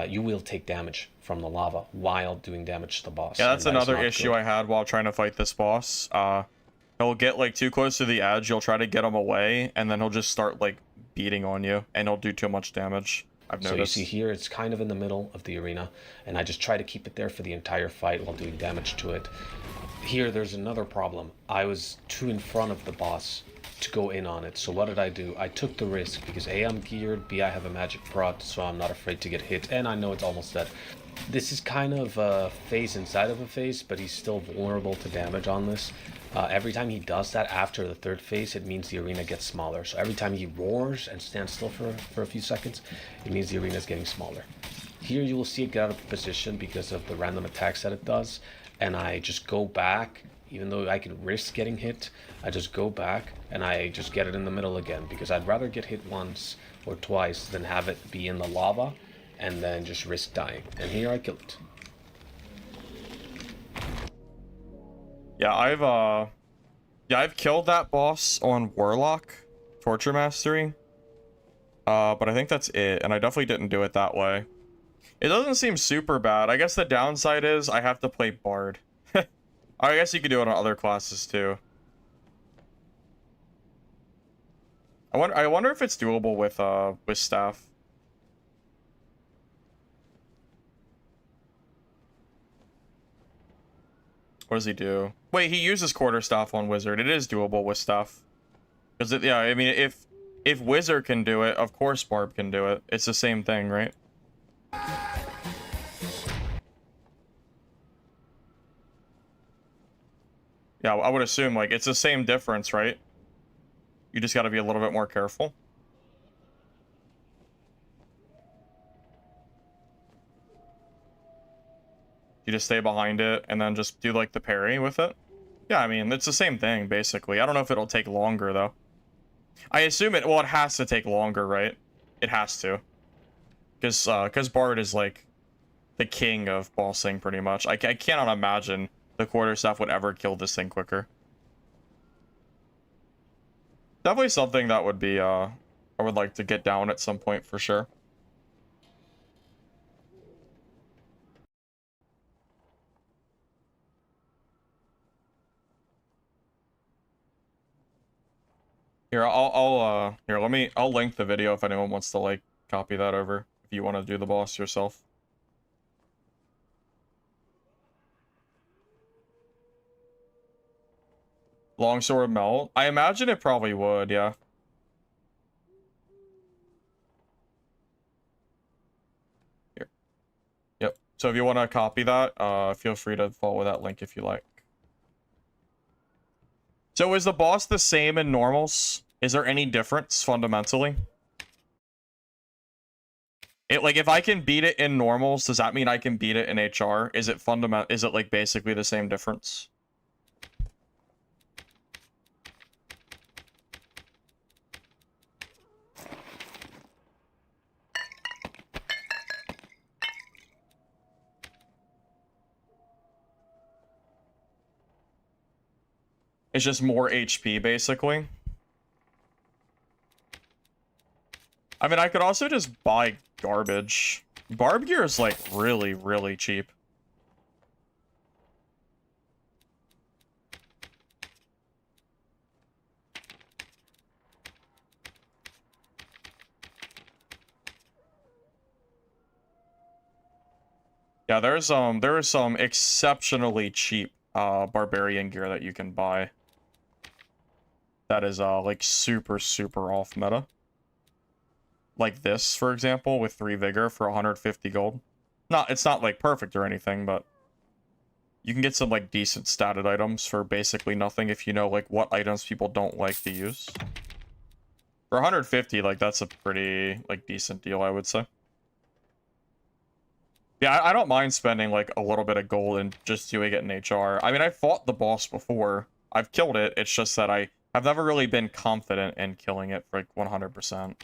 you will take damage from the lava while doing damage to the boss. Yeah, that's another issue good. I had while trying to fight this boss. He'll get, like, too close to the edge, you'll try to get him away, and then he'll just start, like, beating on you, and he'll do too much damage. I've noticed. So you see here, it's kind of in the middle of the arena, and I just try to keep it there for the entire fight while doing damage to it. Here, there's another problem. I was too in front of the boss to go in on it. So what did I do? I took the risk because A, I'm geared, B, I have a magic prot, so I'm not afraid to get hit, and I know it's almost dead. This is kind of a phase inside of a phase, but he's still vulnerable to damage on this. Every time he does that after the third phase, it means the arena gets smaller. So every time he roars and stands still for a few seconds, it means the arena is getting smaller. Here you will see it get out of position because of the random attacks that it does, and I just go back. Even though I can risk getting hit, I just go back and I just get it in the middle again, because I'd rather get hit once or twice than have it be in the lava and then just risk dying. And here I killed it. Yeah, Yeah, I've killed that boss on Warlock, Torture Mastery. But I think that's it, and I definitely didn't do it that way. It doesn't seem super bad. I guess the downside is I have to play Bard. I guess you could do it on other classes too. I wonder if it's doable with staff. What does he do? Wait, he uses quarterstaff on wizard. It is doable with staff. Cause yeah, I mean if wizard can do it, of course Barb can do it. It's the same thing, right? Yeah, I would assume like it's the same difference, right? You just got to be a little bit more careful. You just stay behind it and then just do like the parry with it. Yeah, I mean, it's the same thing basically. I don't know if it'll take longer though. I assume it, well, it has to take longer, right? It has to. Because Bard is like the king of bossing pretty much. I cannot imagine the quarterstaff would ever kill this thing quicker. Definitely something that would be, I would like to get down at some point for sure. Here, I'll link the video if anyone wants to, like, copy that over, if you want to do the boss yourself. Longsword melt? I imagine it probably would, yeah. Here. Yep. So if you want to copy that, feel free to follow that link if you like. So is the boss the same in normals? Is there any difference fundamentally? Like if I can beat it in normals, does that mean I can beat it in HR? Is it like basically the same difference? It's just more HP basically. I mean, I could also just buy garbage. Barb gear is like really, really cheap. Yeah, there is some exceptionally cheap barbarian gear that you can buy. That is like super, super off meta. Like this, for example, with 3 vigor for 150 gold. It's not like perfect or anything, but you can get some like decent statted items for basically nothing if you know like what items people don't like to use. For 150, like that's a pretty like decent deal, I would say. Yeah, I don't mind spending like a little bit of gold and just doing it in HR. I mean, I fought the boss before. I've killed it. It's just that I've never really been confident in killing it for like 100%.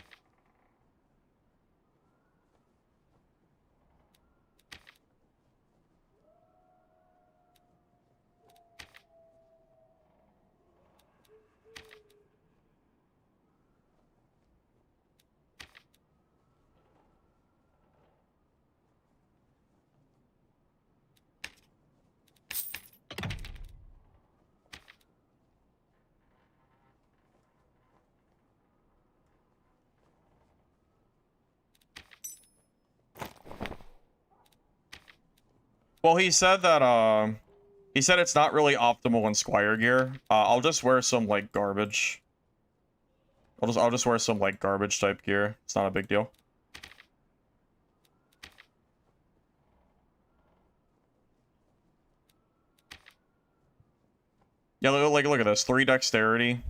Well, he said that he said it's not really optimal in Squire gear. I'll just wear some like garbage. I'll just wear some like garbage type gear. It's not a big deal. Yeah, look at this. 3 dexterity.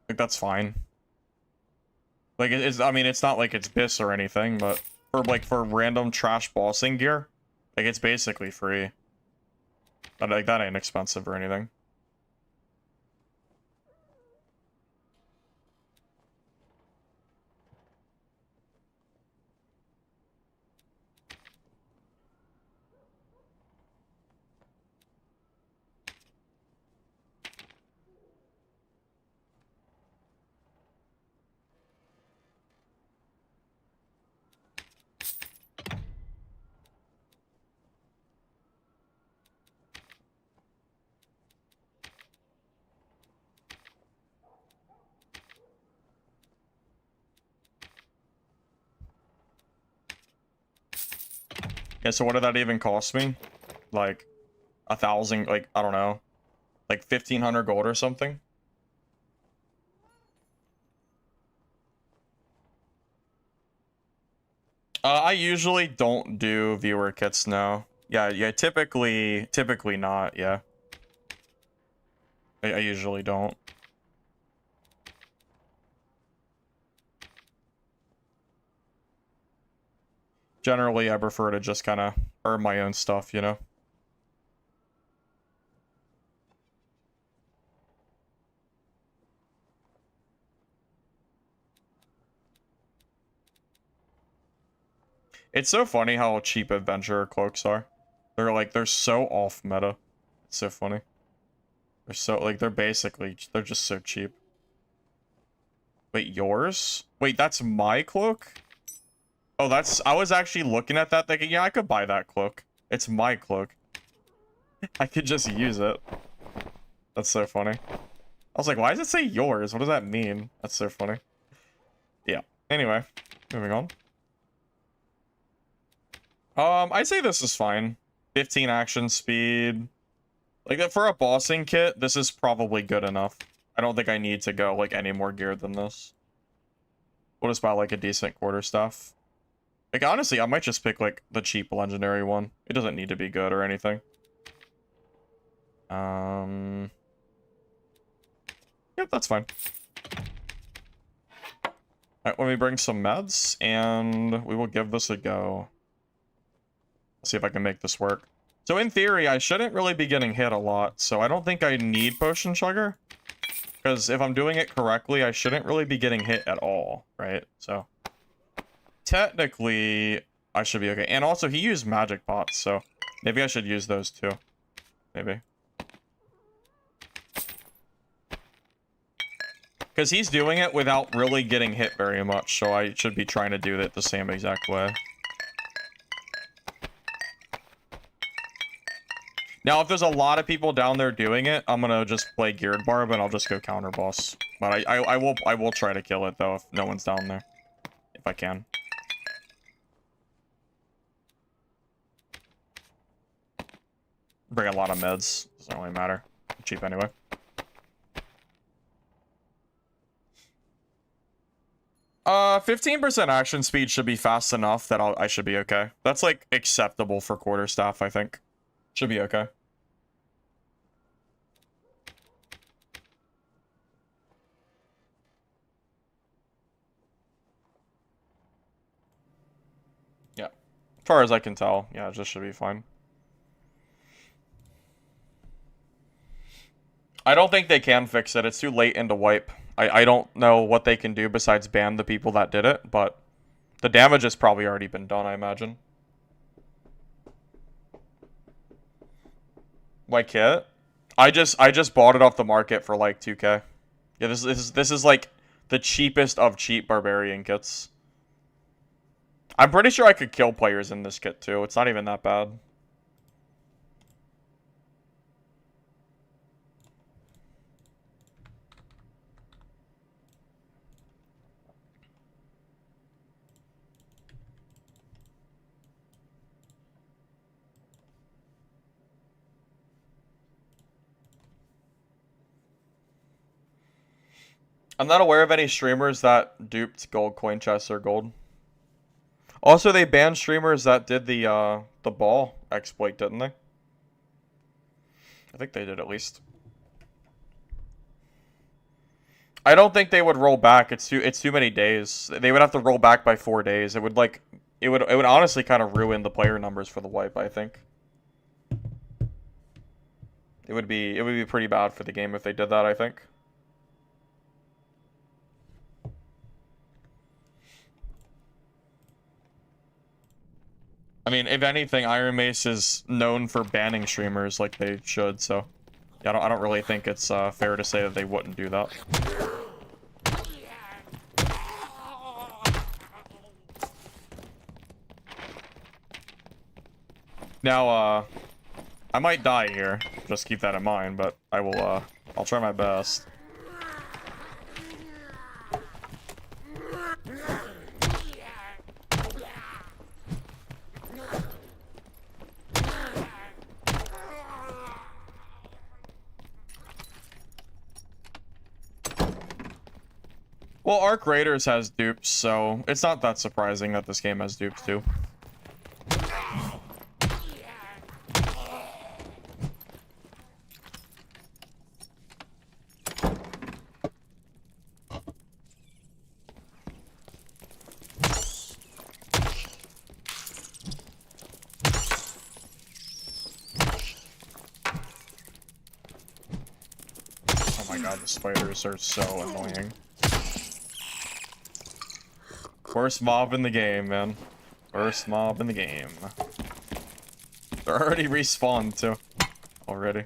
Like that's fine. Like I mean it's not like it's BIS or anything, but for random trash bossing gear, like it's basically free. But like that ain't expensive or anything. Yeah, so what did that even cost me? Like 1,000, like, I don't know, like 1,500 gold or something? I usually don't do viewer kits now. Yeah, typically not, yeah. I usually don't. Generally, I prefer to just kind of earn my own stuff, you know? It's so funny how cheap adventurer cloaks are. They're so off meta. It's so funny. They're so, like, they're just so cheap. Wait, yours? Wait, that's my cloak? Oh, I was actually looking at that thinking, yeah, I could buy that cloak. It's my cloak. I could just use it. That's so funny. I was like, why does it say yours? What does that mean? That's so funny. Yeah. Anyway, moving on. I'd say this is fine. 15 action speed. Like, for a bossing kit, this is probably good enough. I don't think I need to go, like, any more geared than this. We'll just buy, like, a decent quarterstaff. Like, honestly, I might just pick, like, the cheap legendary one. It doesn't need to be good or anything. Yep, that's fine. Alright, let me bring some meds, and we will give this a go. Let's see if I can make this work. So in theory, I shouldn't really be getting hit a lot, so I don't think I need Potion Chugger. Because if I'm doing it correctly, I shouldn't really be getting hit at all, right? So technically, I should be okay. And also, he used magic pots, so maybe I should use those too. Maybe. Because he's doing it without really getting hit very much, so I should be trying to do it the same exact way. Now, if there's a lot of people down there doing it, I'm gonna just play Geared Barb and I'll just go counter boss. But I will try to kill it though if no one's down there, if I can. Bring a lot of meds. Doesn't really matter. Cheap anyway. 15% action speed should be fast enough that I should be okay. That's like acceptable for quarterstaff, I think. Should be okay. Yeah. As far as I can tell, yeah, it just should be fine. I don't think they can fix it. It's too late into wipe. I don't know what they can do besides ban the people that did it, but the damage has probably already been done, I imagine. My kit? I just bought it off the market for like 2K. Yeah, this is like the cheapest of cheap barbarian kits. I'm pretty sure I could kill players in this kit too. It's not even that bad. I'm not aware of any streamers that duped gold coin chests or gold. Also, they banned streamers that did the ball exploit, didn't they? I think they did at least. I don't think they would roll back. It's too many days. They would have to roll back by 4 days. It would honestly kind of ruin the player numbers for the wipe, I think. It would be pretty bad for the game if they did that, I think. I mean, if anything, Iron Mace is known for banning streamers like they should, so yeah, I don't really think it's fair to say that they wouldn't do that. Now, I might die here. Just keep that in mind, but I will, I'll try my best. Well, Arc Raiders has dupes, so it's not that surprising that this game has dupes too. Oh my god, the spiders are so annoying. Worst mob in the game, man. Worst mob in the game. They're already respawned, too. Already.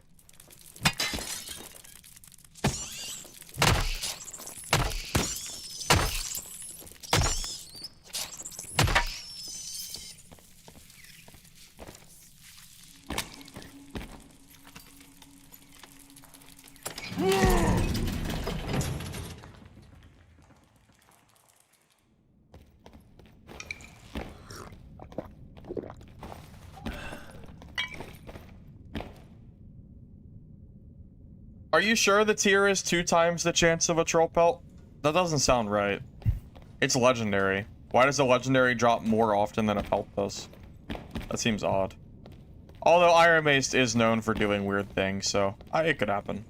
Are you sure the tier is 2 times the chance of a troll pelt? That doesn't sound right. It's legendary. Why does a legendary drop more often than a pelt does? That seems odd. Although Iron Mace is known for doing weird things, so it could happen.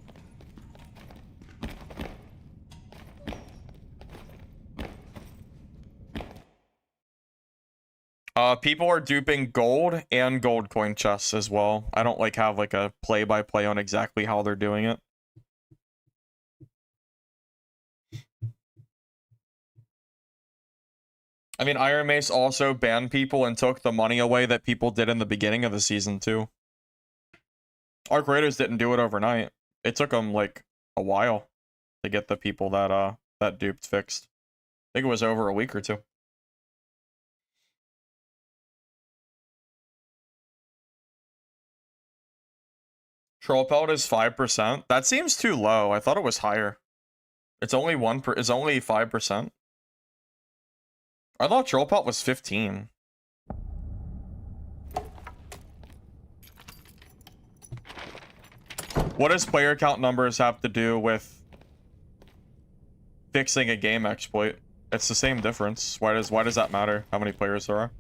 People are duping gold and gold coin chests as well. I don't like have like a play-by-play on exactly how they're doing it. I mean, Iron Mace also banned people and took the money away that people did in the beginning of the season too. Arc Raiders didn't do it overnight. It took them like a while to get the people that that duped fixed. I think it was over a week or two. Troll pelt is 5%. That seems too low. I thought it was higher. It's only it's only 5%. I thought troll pelt was 15. What does player count numbers have to do with fixing a game exploit? It's the same difference. Why does that matter? How many players there are?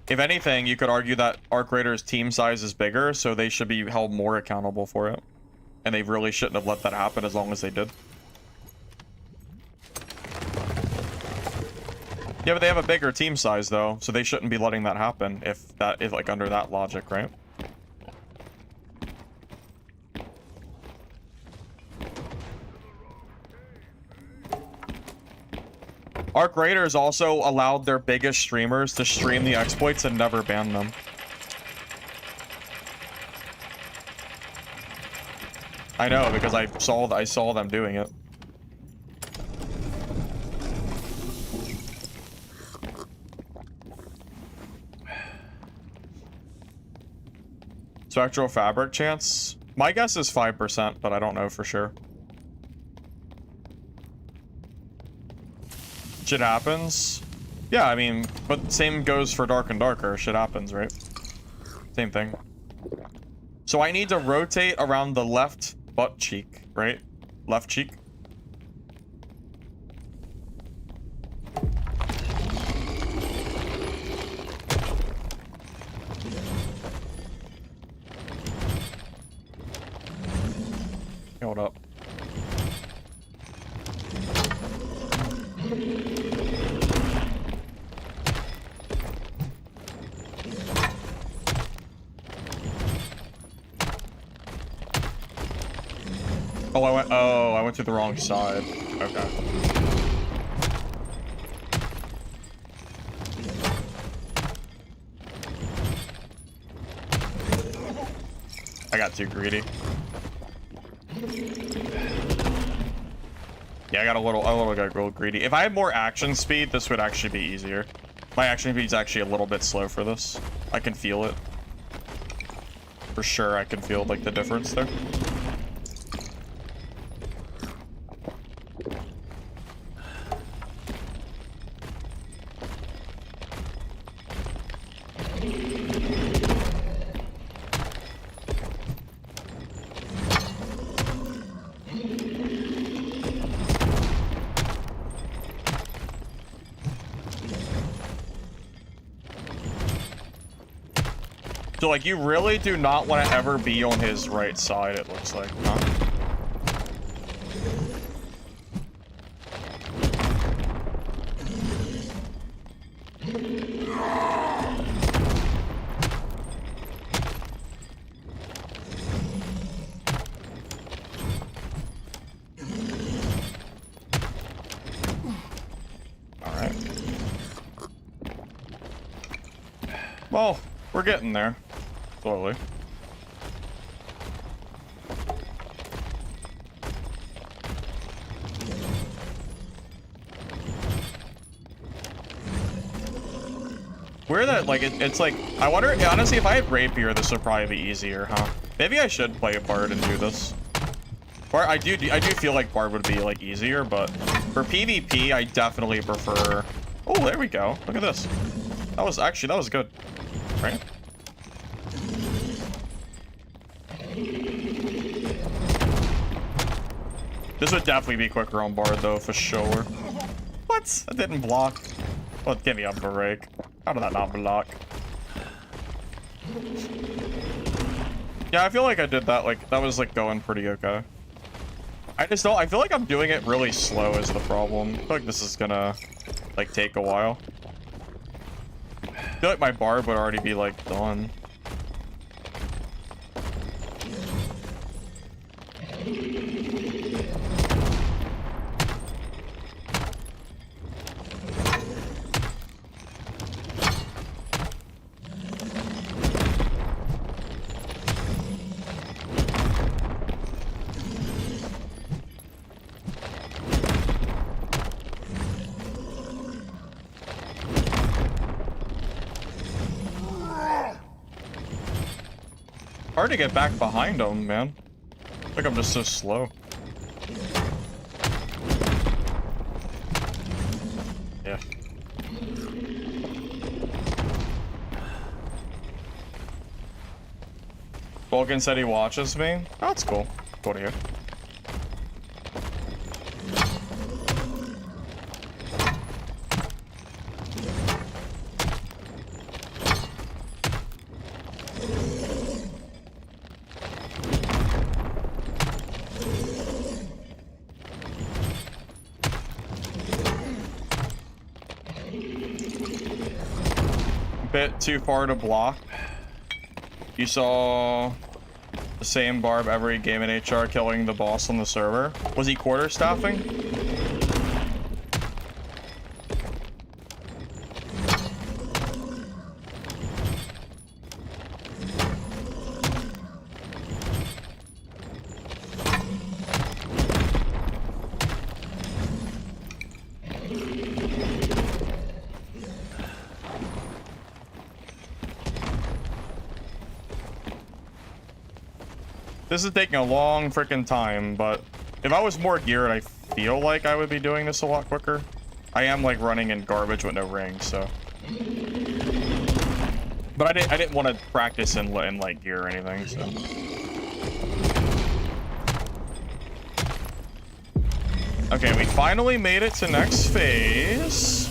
If anything, you could argue that Arc Raiders' team size is bigger, so they should be held more accountable for it. And they really shouldn't have let that happen as long as they did. Yeah, but they have a bigger team size though, so they shouldn't be letting that happen if like under that logic, right? Arc Raiders also allowed their biggest streamers to stream the exploits and never banned them. I know, because I saw them doing it. Spectral fabric chance? My guess is 5%, but I don't know for sure. Shit happens? Yeah, I mean, but same goes for Dark and Darker. Shit happens, right? Same thing. So I need to rotate around the left butt cheek, right? Left cheek. Hold up. Oh, I went to the wrong side. Okay. I got too greedy. Yeah, I got a little greedy. If I had more action speed, this would actually be easier. My action speed's actually a little bit slow for this. I can feel it. For sure, I can feel like the difference there. So, like, you really do not want to ever be on his right side, it looks like, huh? Alright. Well, we're getting there. Slowly. Weird that, like, it's like, I wonder, honestly, if I had Rapier, this would probably be easier, huh? Maybe I should play a Bard and do this. Bard, I do feel like Bard would be, like, easier, but for PvP, I definitely prefer... Oh, there we go. Look at this. That was good. Right? This would definitely be quicker on Bard, though, for sure. What? That didn't block. Well, give me a break. How did that not block? Yeah, I feel like I did that, like, that was, like, going pretty okay. I just don't, I feel like I'm doing it really slow is the problem. I feel like this is gonna, like, take a while. I feel like my Bard would already be, like, done. Hard to get back behind him, man. I think I'm just so slow. Yeah. Vulcan said he watches me. Oh, that's cool. Cool to hear. Bit too far to block. You saw the same barb every game in HR killing the boss on the server. Was he quarterstaffing? This is taking a long freaking time, but if I was more geared, I feel like I would be doing this a lot quicker. I am like running in garbage with no rings, so. But I didn't want to practice in light gear or anything, so. Okay, we finally made it to next phase.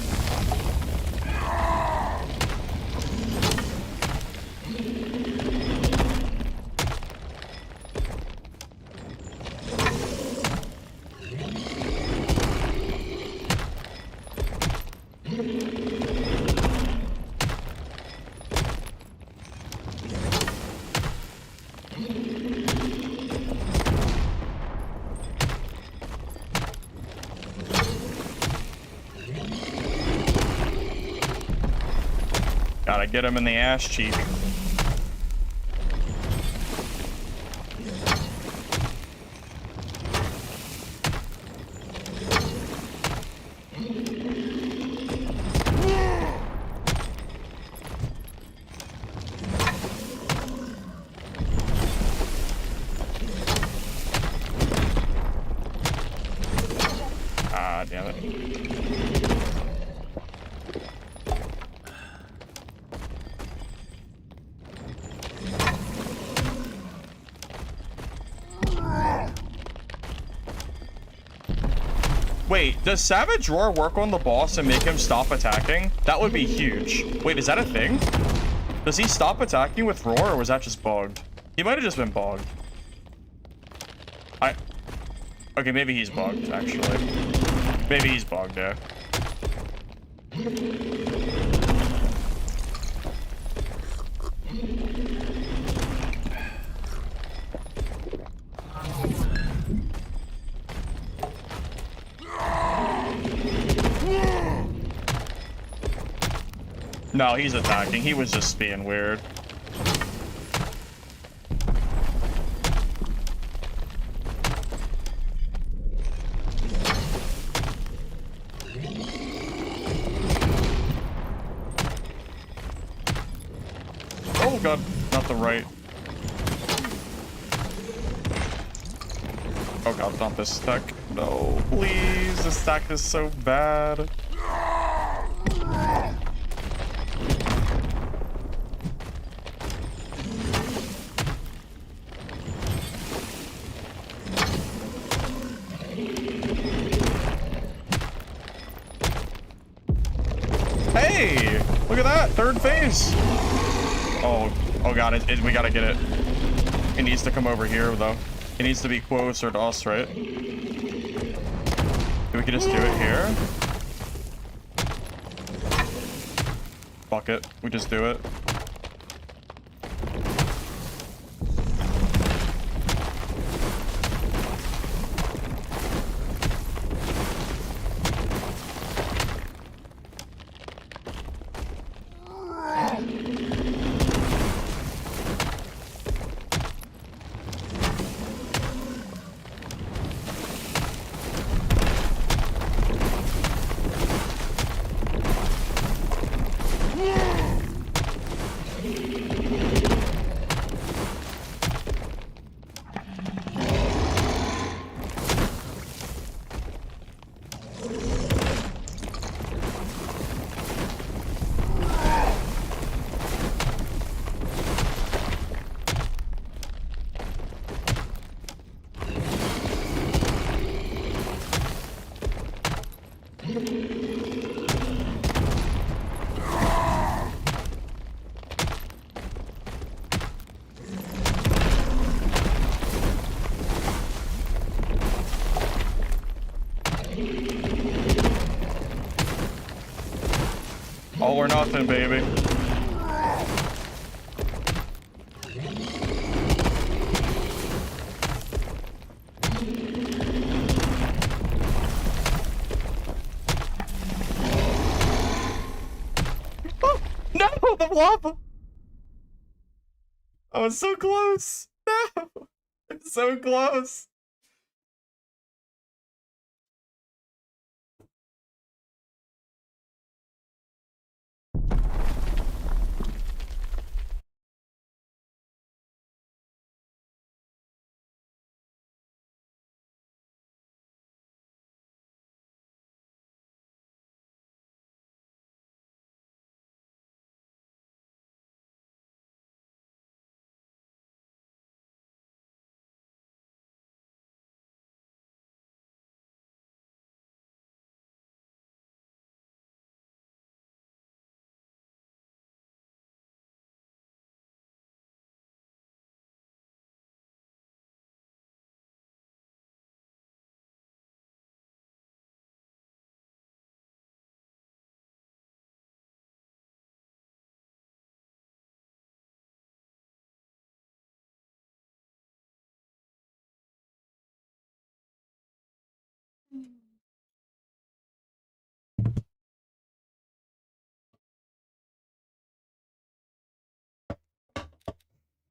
Gotta get him in the ass cheek. Ah, damn it. Wait, does Savage Roar work on the boss and make him stop attacking? That would be huge. Wait, is that a thing? Does he stop attacking with roar, or was that just bugged? He might have just been bugged. Okay, maybe he's bugged, actually. Maybe he's bugged, yeah. No, he's attacking. He was just being weird. Oh god, not the right. Oh god, not this stack. No, please. This stack is so bad. Hey! Look at that! Third phase! Oh god, we gotta get it. It needs to come over here, though. It needs to be closer to us, right? We can just do it here. Fuck it. We just do it. All or nothing, baby. Oh, no, the lava! I was so close. No, I'm so close.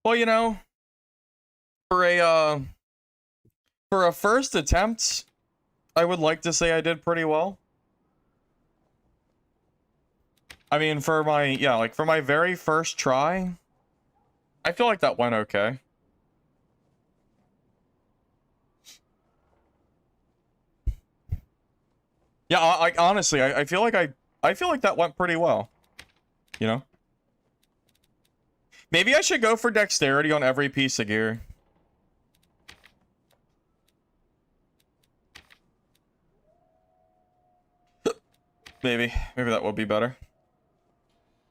Well, you know, for a first attempt, I would like to say I did pretty well. I mean, for my very first try, I feel like that went okay. Yeah, honestly, I feel like I feel like that went pretty well. You know? Maybe I should go for dexterity on every piece of gear. Maybe that would be better.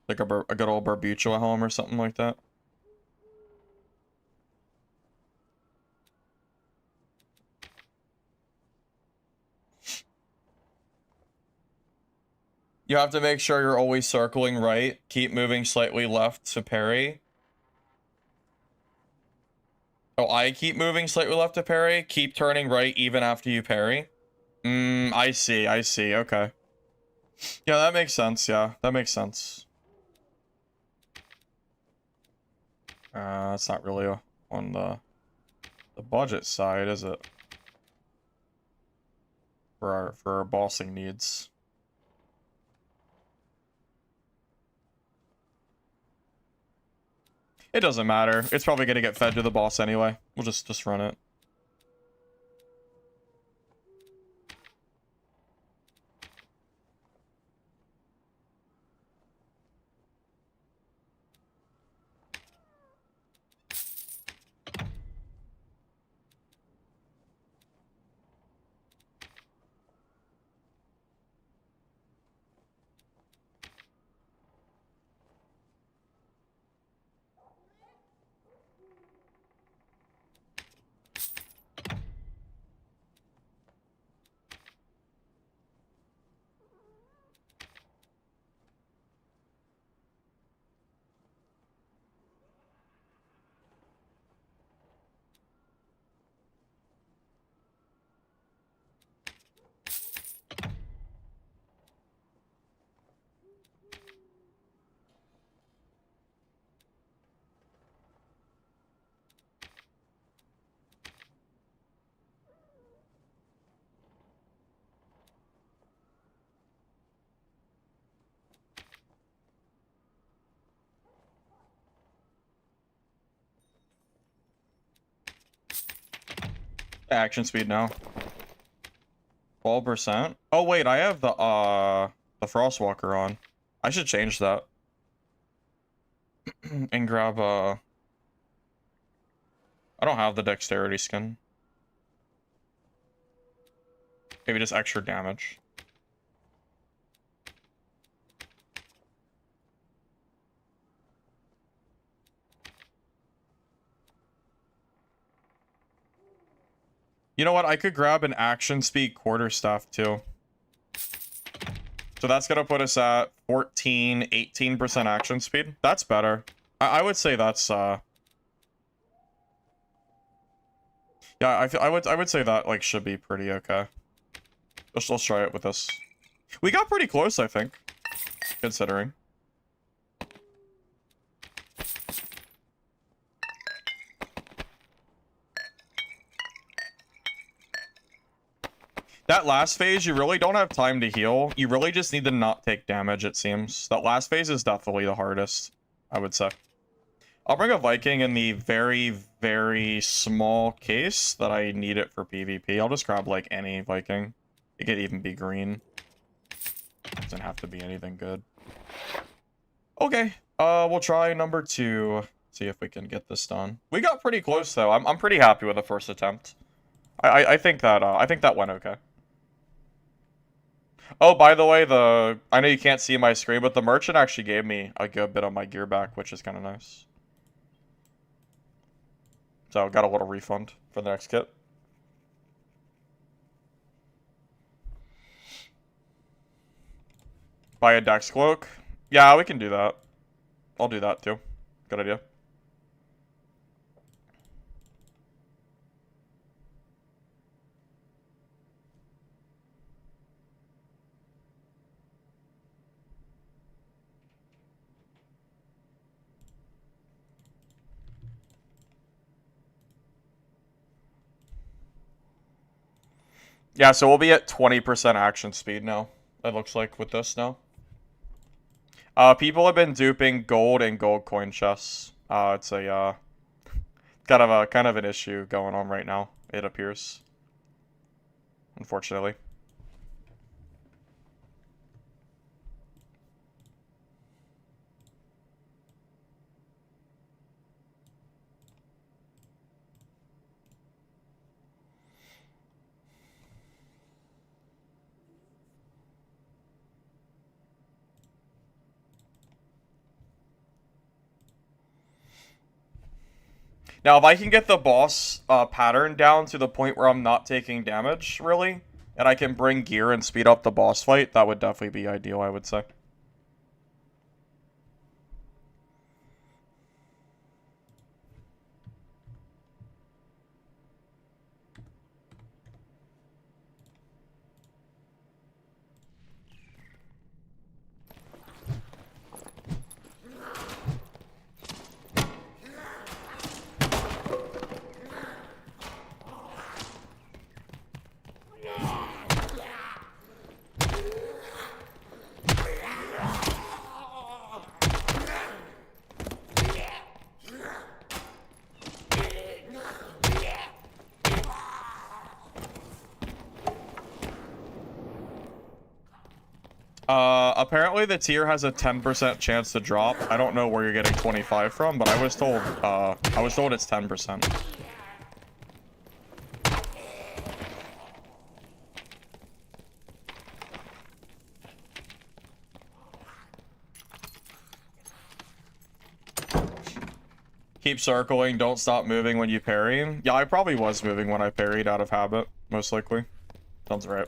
Like a good old Barbucho helm or something like that. You have to make sure you're always circling right. Keep moving slightly left to parry. Oh, I keep moving slightly left to parry. Keep turning right even after you parry. I see. I see. Okay. Yeah, that makes sense. Yeah, that makes sense. That's not really on the budget side, is it? For our bossing needs. It doesn't matter. It's probably gonna get fed to the boss anyway. We'll just run it. Action speed now. 12%. Oh wait, I have the Frostwalker on. I should change that. And grab I don't have the dexterity skin. Maybe just extra damage. You know what? I could grab an action speed quarterstaff too. So that's gonna put us at 14, 18% action speed. That's better. I would say that's yeah, I would say that like should be pretty okay. Let's try it with this. We got pretty close, I think, considering. That last phase, you really don't have time to heal. You really just need to not take damage, it seems. That last phase is definitely the hardest, I would say. I'll bring a Viking in the very, very small case that I need it for PvP. I'll just grab, like, any Viking. It could even be green. Doesn't have to be anything good. Okay, we'll try number 2. See if we can get this done. We got pretty close, though. I'm pretty happy with the first attempt. I think that went okay. Oh, by the way, I know you can't see my screen, but the merchant actually gave me a good bit of my gear back, which is kind of nice. So, got a little refund for the next kit. Buy a Dex Cloak. Yeah, we can do that. I'll do that too. Good idea. Yeah, so we'll be at 20% action speed now, it looks like, with this now. People have been duping gold and gold coin chests. It's a, kind of an issue going on right now, it appears. Unfortunately. Now, if I can get the boss pattern down to the point where I'm not taking damage, really, and I can bring gear and speed up the boss fight, that would definitely be ideal, I would say. Apparently the tier has a 10% chance to drop. I don't know where you're getting 25 from, but I was told it's 10%. Keep circling, don't stop moving when you parry. Yeah, I probably was moving when I parried out of habit, most likely. Sounds right.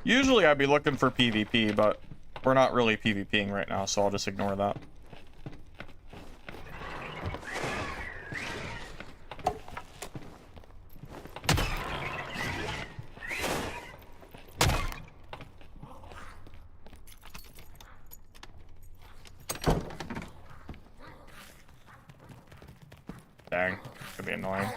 Usually I'd be looking for PvP, but we're not really PvPing right now, so I'll just ignore that. Dang, could be annoying.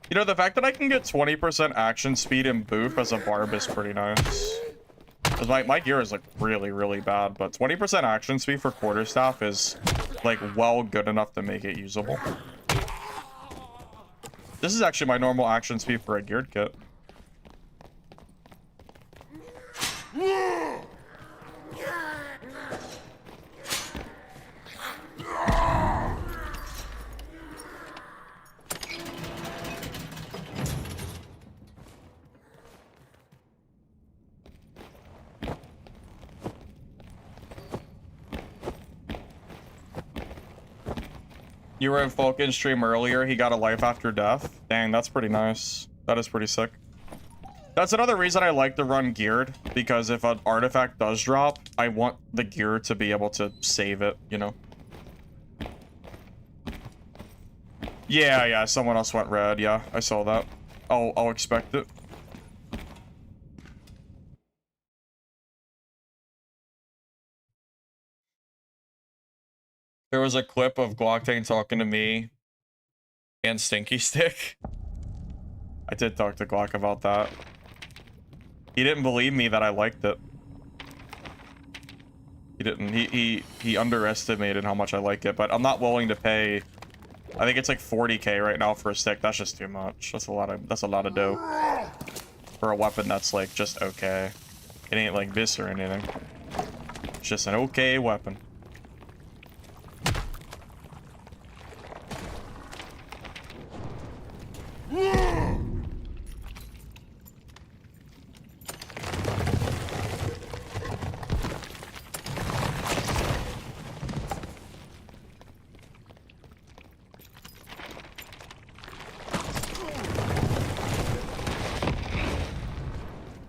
You know, the fact that I can get 20% action speed and boof as a barb is pretty nice. Because my gear is, like, really, really bad, but 20% action speed for quarterstaff is, like, well good enough to make it usable. This is actually my normal action speed for a geared kit. You were in Falcon's stream earlier, he got a life after death. Dang, that's pretty nice. That is pretty sick. That's another reason I like to run geared, because if an artifact does drop, I want the gear to be able to save it, you know? Yeah, someone else went red. Yeah, I saw that. I'll expect it. There was a clip of Glocktain talking to me and Stinky Stick. I did talk to Glock about that. He didn't believe me that I liked it. He didn't. He underestimated how much I like it, but I'm not willing to pay. I think it's like 40k right now for a stick. That's just too much. That's a lot of dough for a weapon that's like just okay. It ain't like this or anything. It's just an okay weapon.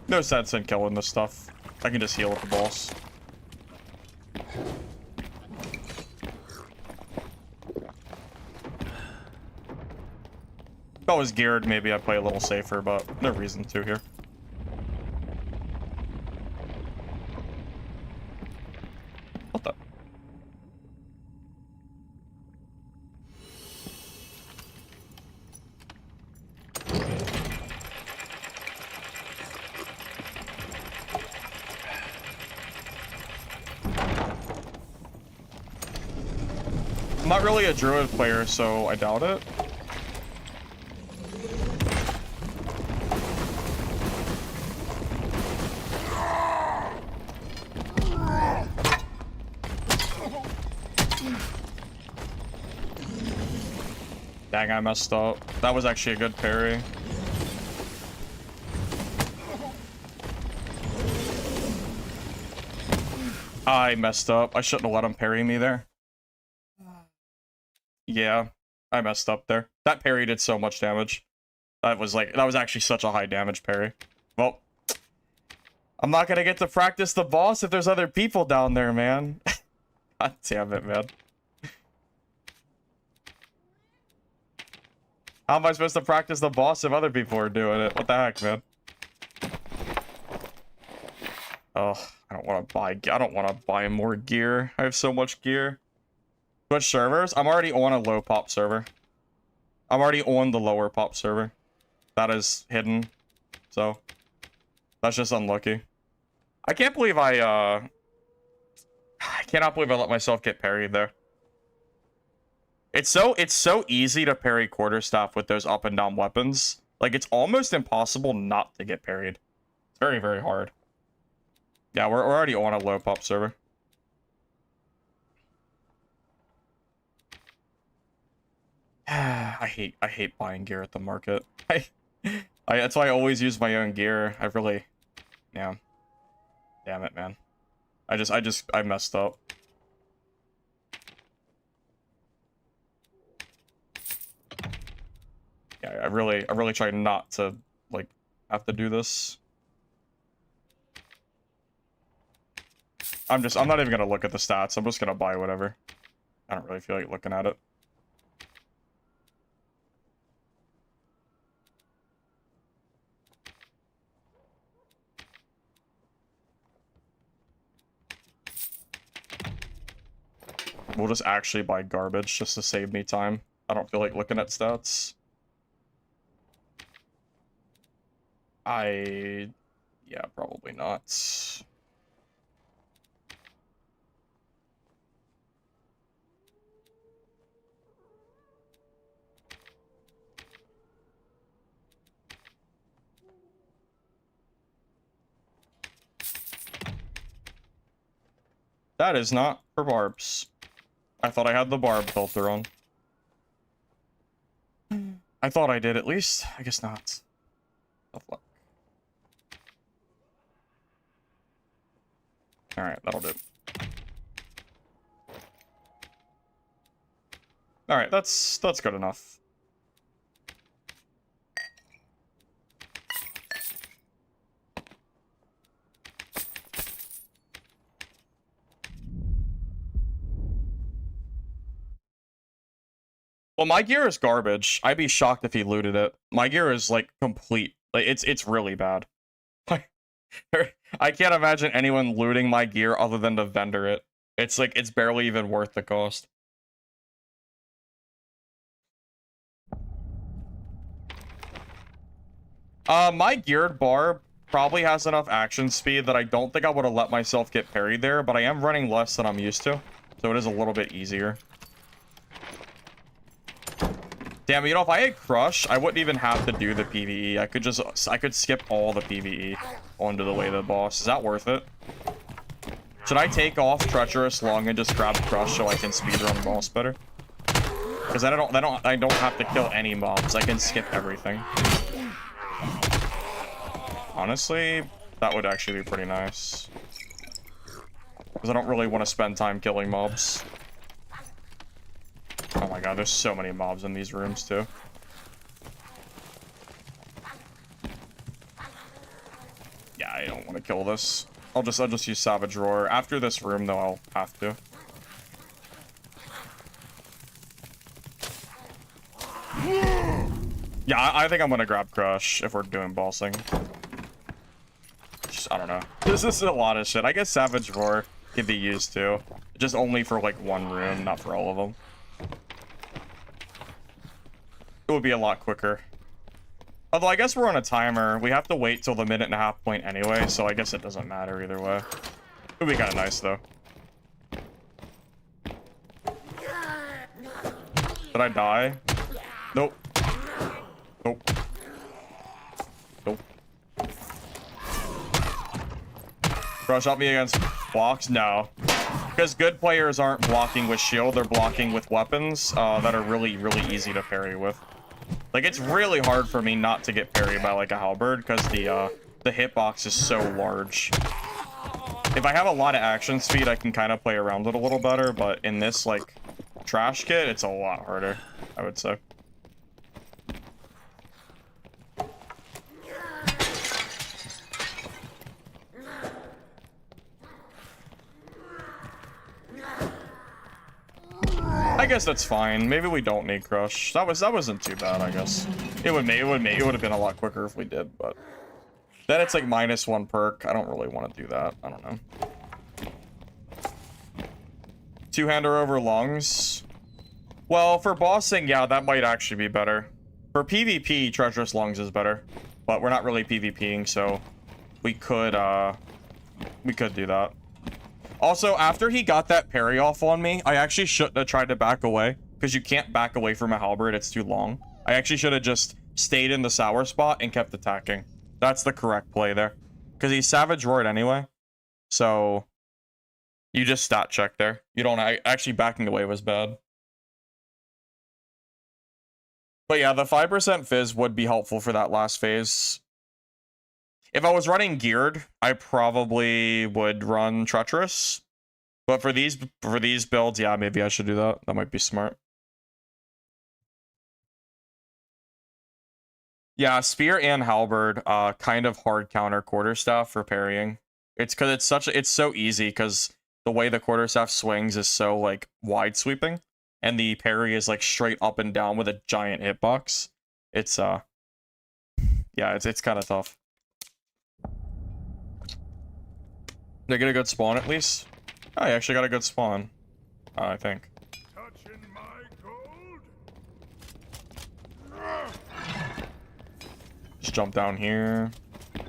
No sense in killing this stuff. I can just heal with the boss. If I was geared, maybe I'd play a little safer, but no reason to here. What the? I'm not really a druid player, so I doubt it. Dang, I messed up. That was actually a good parry. I messed up. I shouldn't have let him parry me there. Yeah, I messed up there. That parry did so much damage. That was actually such a high damage parry. Well, I'm not gonna get to practice the boss if there's other people down there, man. God damn it, man. How am I supposed to practice the boss if other people are doing it? What the heck, man? Oh, I don't want to buy more gear. I have so much gear. Switch servers? I'm already on a low pop server. I'm already on the lower pop server. That is hidden. So that's just unlucky. I can't believe I cannot believe I let myself get parried there. It's so easy to parry quarterstaff with those up and down weapons. Like, it's almost impossible not to get parried. It's very, very hard. Yeah, we're already on a low pop server. I hate buying gear at the market. That's why I always use my own gear. Yeah. Damn it, man. I messed up. Yeah, I really try not to, like, have to do this. I'm not even gonna look at the stats. I'm just gonna buy whatever. I don't really feel like looking at it. We'll just actually buy garbage just to save me time. I don't feel like looking at stats. Yeah, probably not. That is not for barbs. I thought I had the barb filter on. I thought I did, at least. I guess not. Tough luck. Alright, that'll do. Alright, that's good enough. Well, my gear is garbage. I'd be shocked if he looted it. My gear is, like, complete. Like, it's really bad. I can't imagine anyone looting my gear other than to vendor it. It's like, it's barely even worth the cost. My geared barb probably has enough action speed that I don't think I would have let myself get parried there, but I am running less than I'm used to, so it is a little bit easier. Damn, you know, if I had Crush, I wouldn't even have to do the PvE. I could skip all the PvE onto the way to the boss. Is that worth it? Should I take off Treacherous Lung and just grab Crush so I can speedrun the boss better? Because I don't have to kill any mobs. I can skip everything. Honestly, that would actually be pretty nice. Because I don't really want to spend time killing mobs. Oh my god, there's so many mobs in these rooms too. Yeah, I don't want to kill this. I'll just use Savage Roar. After this room though, I'll have to. Yeah, I think I'm gonna grab Crush if we're doing bossing. Just, I don't know. This is a lot of shit. I guess Savage Roar can be used too. Just only for like one room, not for all of them. It would be a lot quicker. Although I guess we're on a timer. We have to wait till the 1.5 point anyway, so I guess it doesn't matter either way. It would be kind of nice though. Did I die? Nope. Nope. Nope. Bro, shot me against blocks? No. Because good players aren't blocking with shield, they're blocking with weapons that are really, really easy to parry with. Like, it's really hard for me not to get parried by, like, a halberd, because the hitbox is so large. If I have a lot of action speed, I can kind of play around it a little better, but in this, like, trash kit, it's a lot harder, I would say. I guess that's fine. Maybe we don't need crush. That wasn't too bad, I guess. It would have been a lot quicker if we did, but then it's like -1 perk. I don't really want to do that. I don't know. Two-hander over lungs. Well, for bossing, yeah, that might actually be better. For PvP, treacherous lungs is better, but we're not really PvPing, so we could do that. Also, after he got that parry off on me, I actually shouldn't have tried to back away, because you can't back away from a halberd, it's too long. I actually should have just stayed in the sour spot and kept attacking. That's the correct play there. Because he's Savage Roared anyway, so you just stat check there. You don't actually backing away was bad. But yeah, the 5% fizz would be helpful for that last phase. If I was running geared, I probably would run treacherous. But for these builds, yeah, maybe I should do that. That might be smart. Yeah, spear and halberd, kind of hard counter quarterstaff for parrying. It's because it's so easy because the way the quarterstaff swings is so like wide sweeping, and the parry is like straight up and down with a giant hitbox. It's yeah, it's kind of tough. Did I get a good spawn at least? Oh, I actually got a good spawn. I think. Touching my gold? Just jump down here. I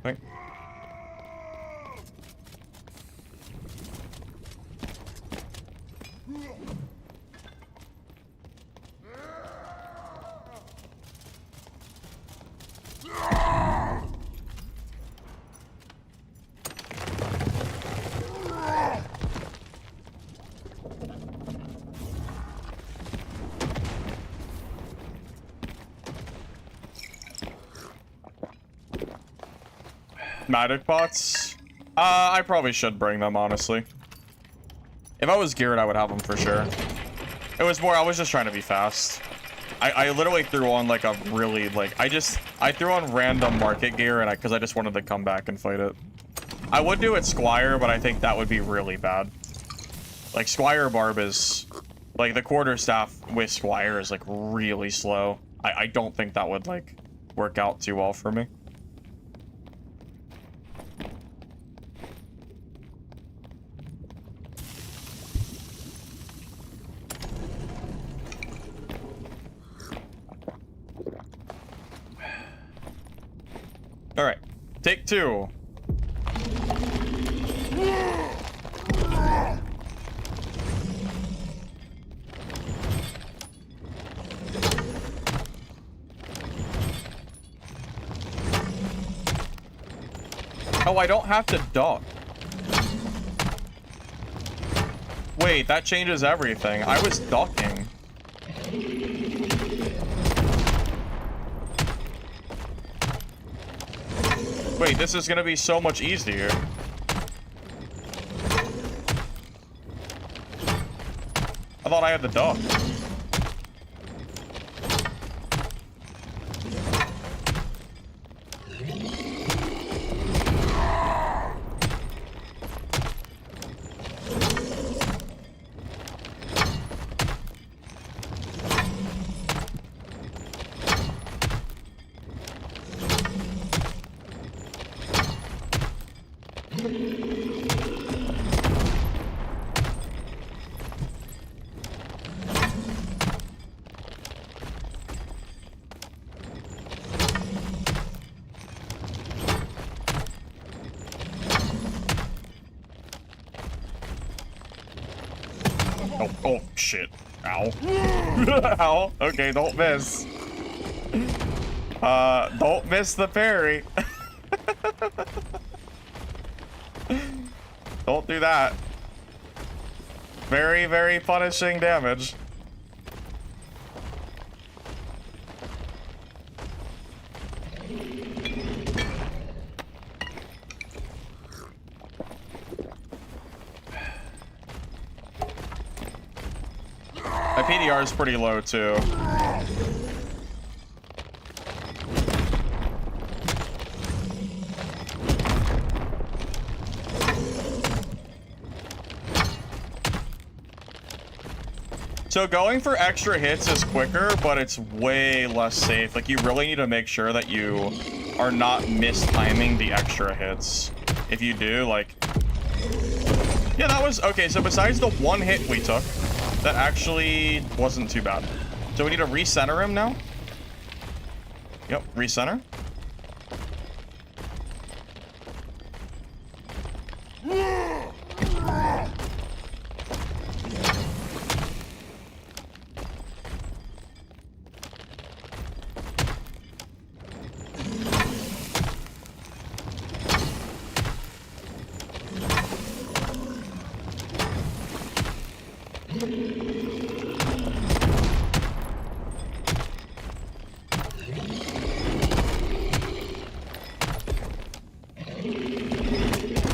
think. Magic pots? I probably should bring them, honestly. If I was geared, I would have them for sure. It was more, I was just trying to be fast. I literally threw on like a really, like, I threw on random market gear and because I just wanted to come back and fight it. I would do it Squire, but I think that would be really bad. Like, Squire Barb is, like, the quarterstaff with Squire is, like, really slow. I don't think that would, like, work out too well for me. All right, take two. Oh, I don't have to duck. Wait, that changes everything. I was ducking. Wait, this is gonna be so much easier. I thought I had the duck. Oh, shit. Ow. Ow. Okay, don't miss. Don't miss the parry. Don't do that. Very, very punishing damage. My PDR is pretty low too. So going for extra hits is quicker, but it's way less safe. Like, you really need to make sure that you are not mistiming the extra hits. If you do, like... Yeah, that was... Okay, so besides the one hit we took, that actually wasn't too bad. So we need to recenter him now? Yep, recenter.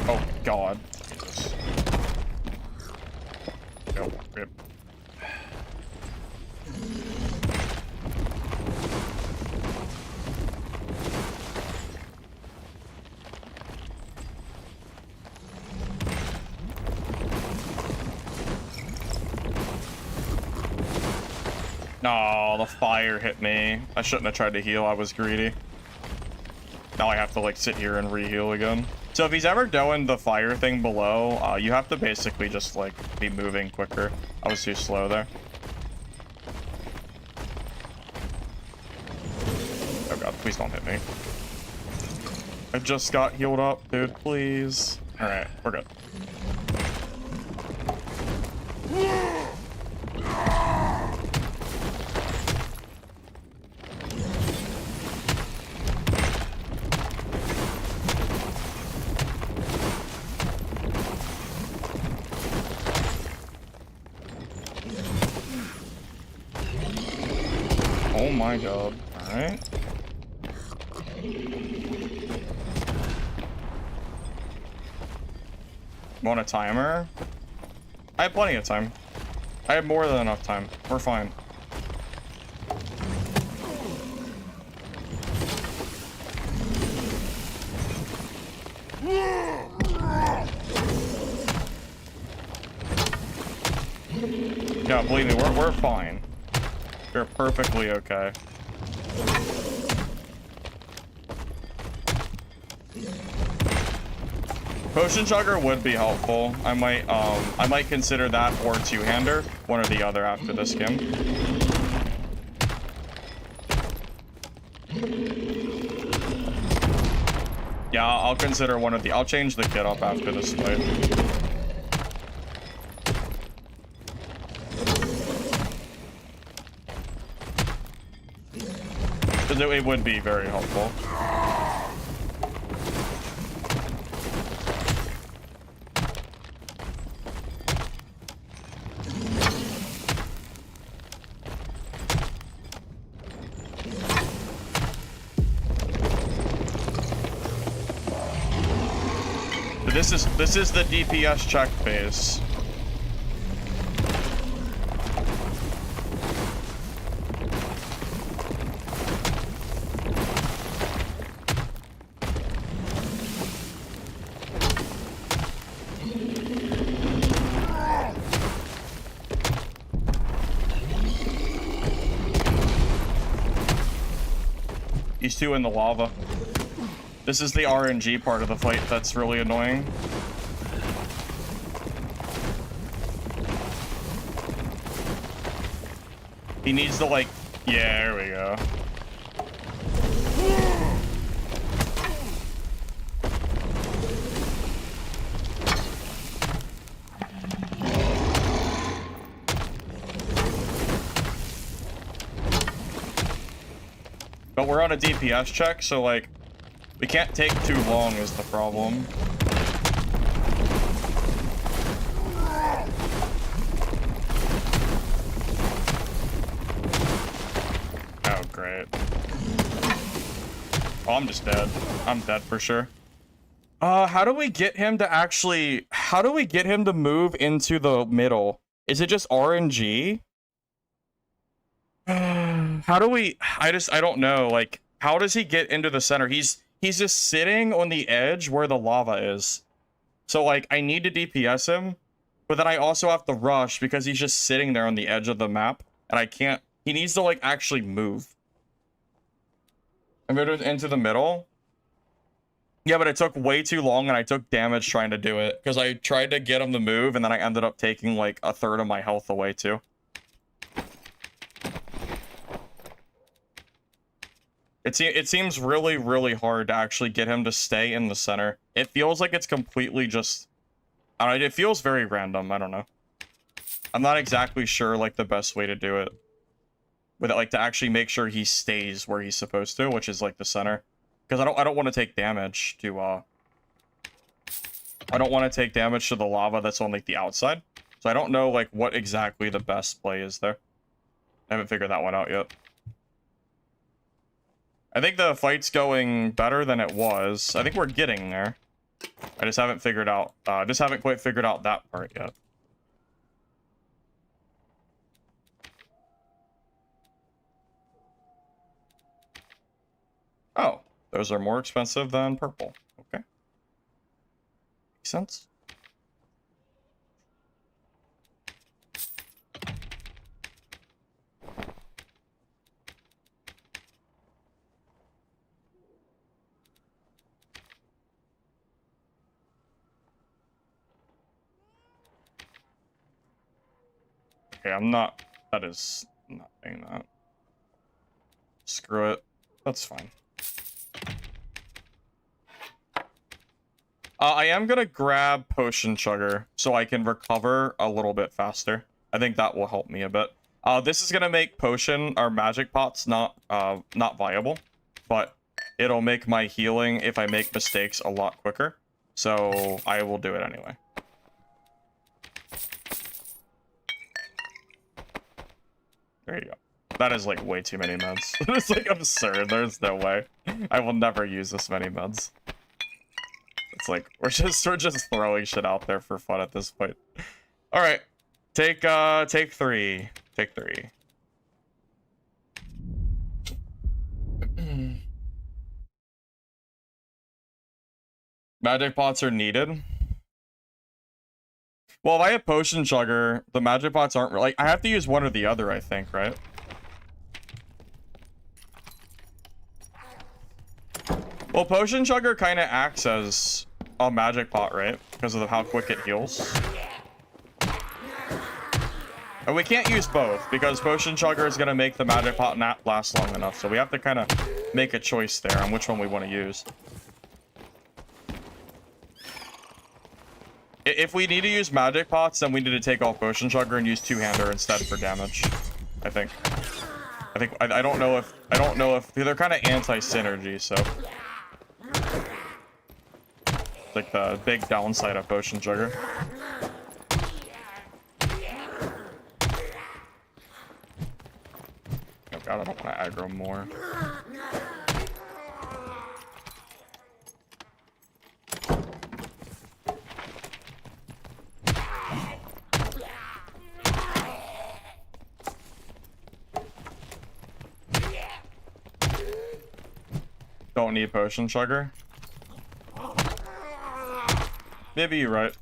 Oh, God. Jesus. No, rip. No, the fire hit me. I shouldn't have tried to heal. I was greedy. Now I have to, like, sit here and re-heal again. So if he's ever doing the fire thing below, you have to basically just, like, be moving quicker. I was too slow there. Oh God, please don't hit me. I just got healed up, dude. Please. All right, we're good. Oh my God. All right. Want a timer? I have plenty of time. I have more than enough time. We're fine. Yeah, believe me, we're fine. We're perfectly okay. Potion chugger would be helpful. I might consider that or two-hander, one or the other after this game. Yeah, I'll consider one of the. I'll change the kit up after this fight. Because it would be very helpful. This is the DPS check phase. These two in the lava. This is the RNG part of the fight that's really annoying. He needs to, like, yeah, there we go. But we're on a DPS check, so like, we can't take too long is the problem. Oh, great. Oh, I'm just dead. I'm dead for sure. How do we get him to actually... How do we get him to move into the middle? Is it just RNG? How do we... I don't know. Like, how does he get into the center? He's just sitting on the edge where the lava is. So, like, I need to DPS him, but then I also have to rush because he's just sitting there on the edge of the map, and I can't... He needs to, like, actually move. I moved into the middle. Yeah, but it took way too long, and I took damage trying to do it. Because I tried to get him to move, and then I ended up taking, like, a third of my health away, too. It seems really, really hard to actually get him to stay in the center. It feels like it's completely just... I don't know, it feels very random, I don't know. I'm not exactly sure, like, the best way to do it. With it, like, to actually make sure he stays where he's supposed to, which is, like, the center. Because I don't want to take damage to, I don't want to take damage to the lava that's on, like, the outside. So I don't know, like, what exactly the best play is there. I haven't figured that one out yet. I think the fight's going better than it was. I think we're getting there. I just haven't figured out, just haven't quite figured out that part yet. Oh, those are more expensive than purple. Okay. Makes sense. Okay, I'm not... That is not doing that. Screw it. That's fine. I am gonna grab Potion Chugger so I can recover a little bit faster. I think that will help me a bit. This is gonna make potion or magic pots not viable, but it'll make my healing if I make mistakes a lot quicker. So I will do it anyway. There you go. That is like way too many meds. It's like absurd. There's no way. I will never use this many meds. It's like we're just throwing shit out there for fun at this point. All right, take 3. Take 3. Magic pots are needed. Well, if I have Potion Chugger, the magic pots aren't like I have to use one or the other. I think, right? Well, Potion Chugger kind of acts as a magic pot, right? Because of how quick it heals. And we can't use both, because Potion Chugger is going to make the magic pot not last long enough. So we have to kind of make a choice there on which one we want to use. If we need to use magic pots, then we need to take off Potion Chugger and use Two-Hander instead for damage. I think. I don't know if they're kind of anti-synergy, so... like the big downside of Potion Chugger. Oh god, I don't want to aggro more. Don't need Potion Chugger. Maybe you're right.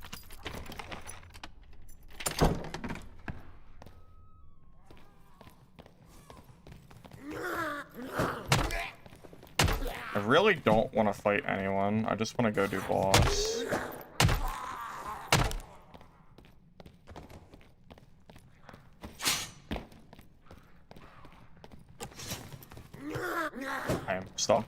I really don't want to fight anyone. I just want to go do boss. I am stuck.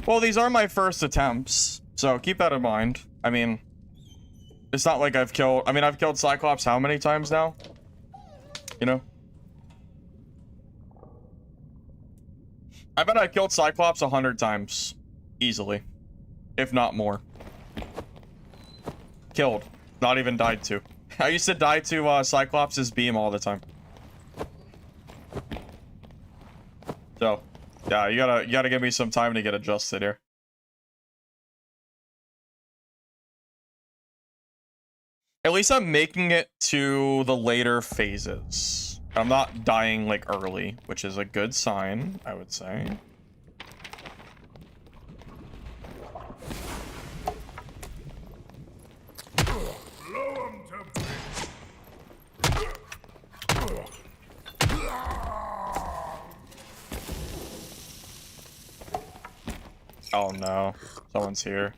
Well, these are my first attempts, so keep that in mind. I mean, it's not like I've killed... I mean, I've killed Cyclops how many times now? You know? I bet I killed Cyclops 100 times. Easily. If not more. Killed. Not even died to. I used to die to Cyclops' beam all the time. So, yeah, you gotta give me some time to get adjusted here. At least I'm making it to the later phases. I'm not dying like early, which is a good sign, I would say. Oh no, someone's here.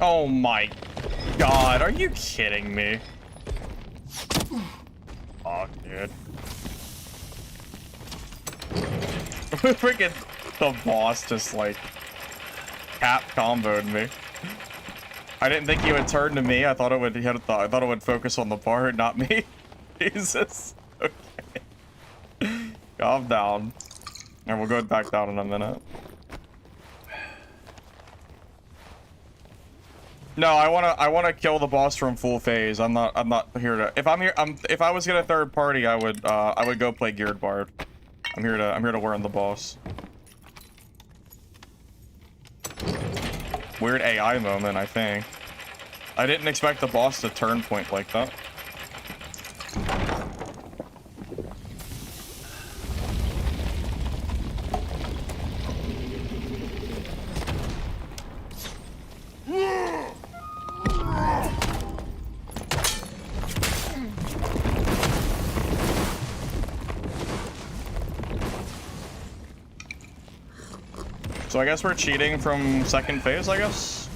Oh my god, are you kidding me? Oh, dude. Freaking the boss just like cap comboed me. I didn't think he would turn to me. I thought it would I thought it would focus on the part, not me. Jesus. Okay. Calm down. And we'll go back down in a minute. No, I wanna kill the boss from full phase. I'm not here to. If I'm here, if I was gonna third party, I would go play Geared Bard. I'm here to warn the boss. Weird AI moment, I think. I didn't expect the boss to turn point like that. So I guess we're cheating from second phase, I guess?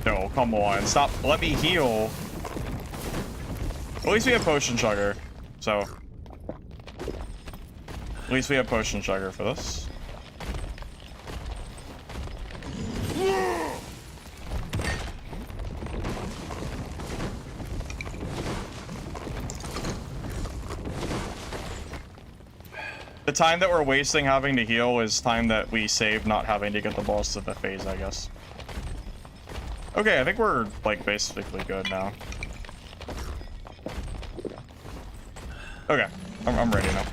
No, come on. Stop. Let me heal. At least we have Potion Chugger. So. At least we have Potion Chugger for this. The time that we're wasting having to heal is time that we save not having to get the boss to the phase, I guess. Okay, I think we're, like, basically good now. Okay, I'm ready now.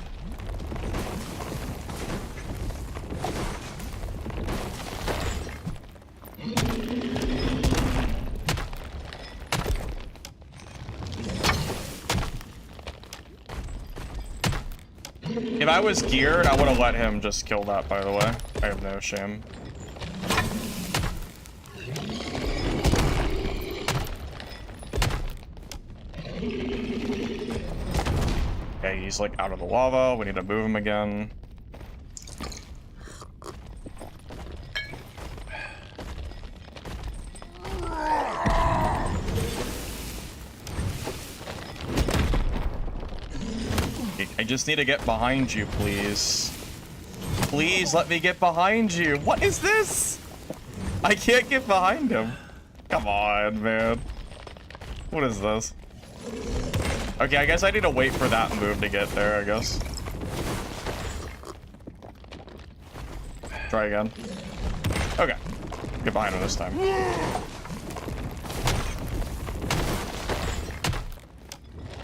If I was geared, I would have let him just kill that, by the way. I have no shame. Okay, he's like out of the lava. We need to move him again. I just need to get behind you, please. Please let me get behind you. What is this? I can't get behind him. Come on, man. What is this? Okay, I guess I need to wait for that move to get there, I guess. Try again. Okay. Get behind him this time.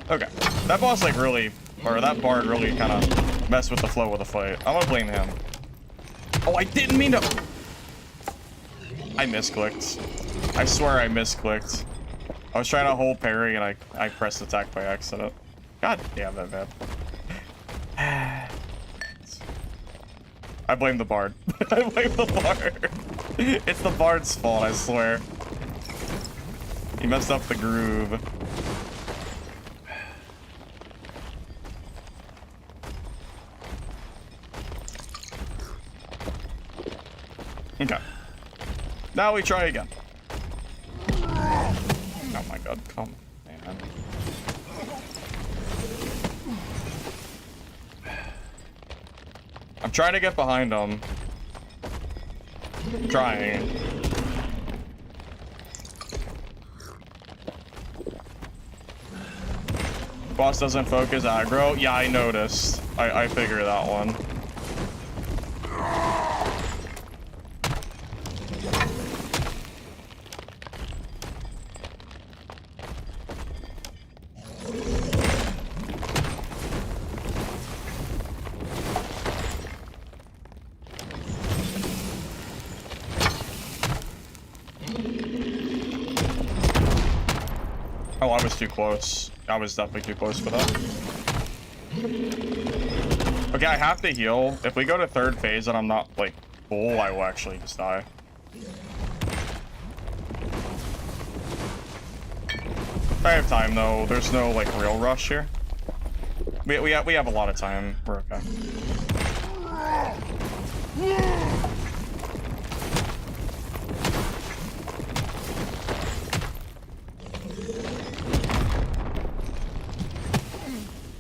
Okay. That boss, like, really... Or that bard really kind of messed with the flow of the fight. I'm gonna blame him. Oh, I didn't mean to... I misclicked. I swear I misclicked. I was trying to hold parry and I pressed attack by accident. God damn it, man. I blame the bard. I blame the bard. It's the bard's fault, I swear. He messed up the groove. Okay. Now we try again. Oh my god, come on, man. I'm trying to get behind him. I'm trying. Boss doesn't focus aggro. Yeah, I noticed. I figured that one. Oh, I was too close. I was definitely too close for that. Okay, I have to heal. If we go to third phase and I'm not, like, full, I will actually just die. I have time, though. There's no, like, real rush here. We have a lot of time. We're okay.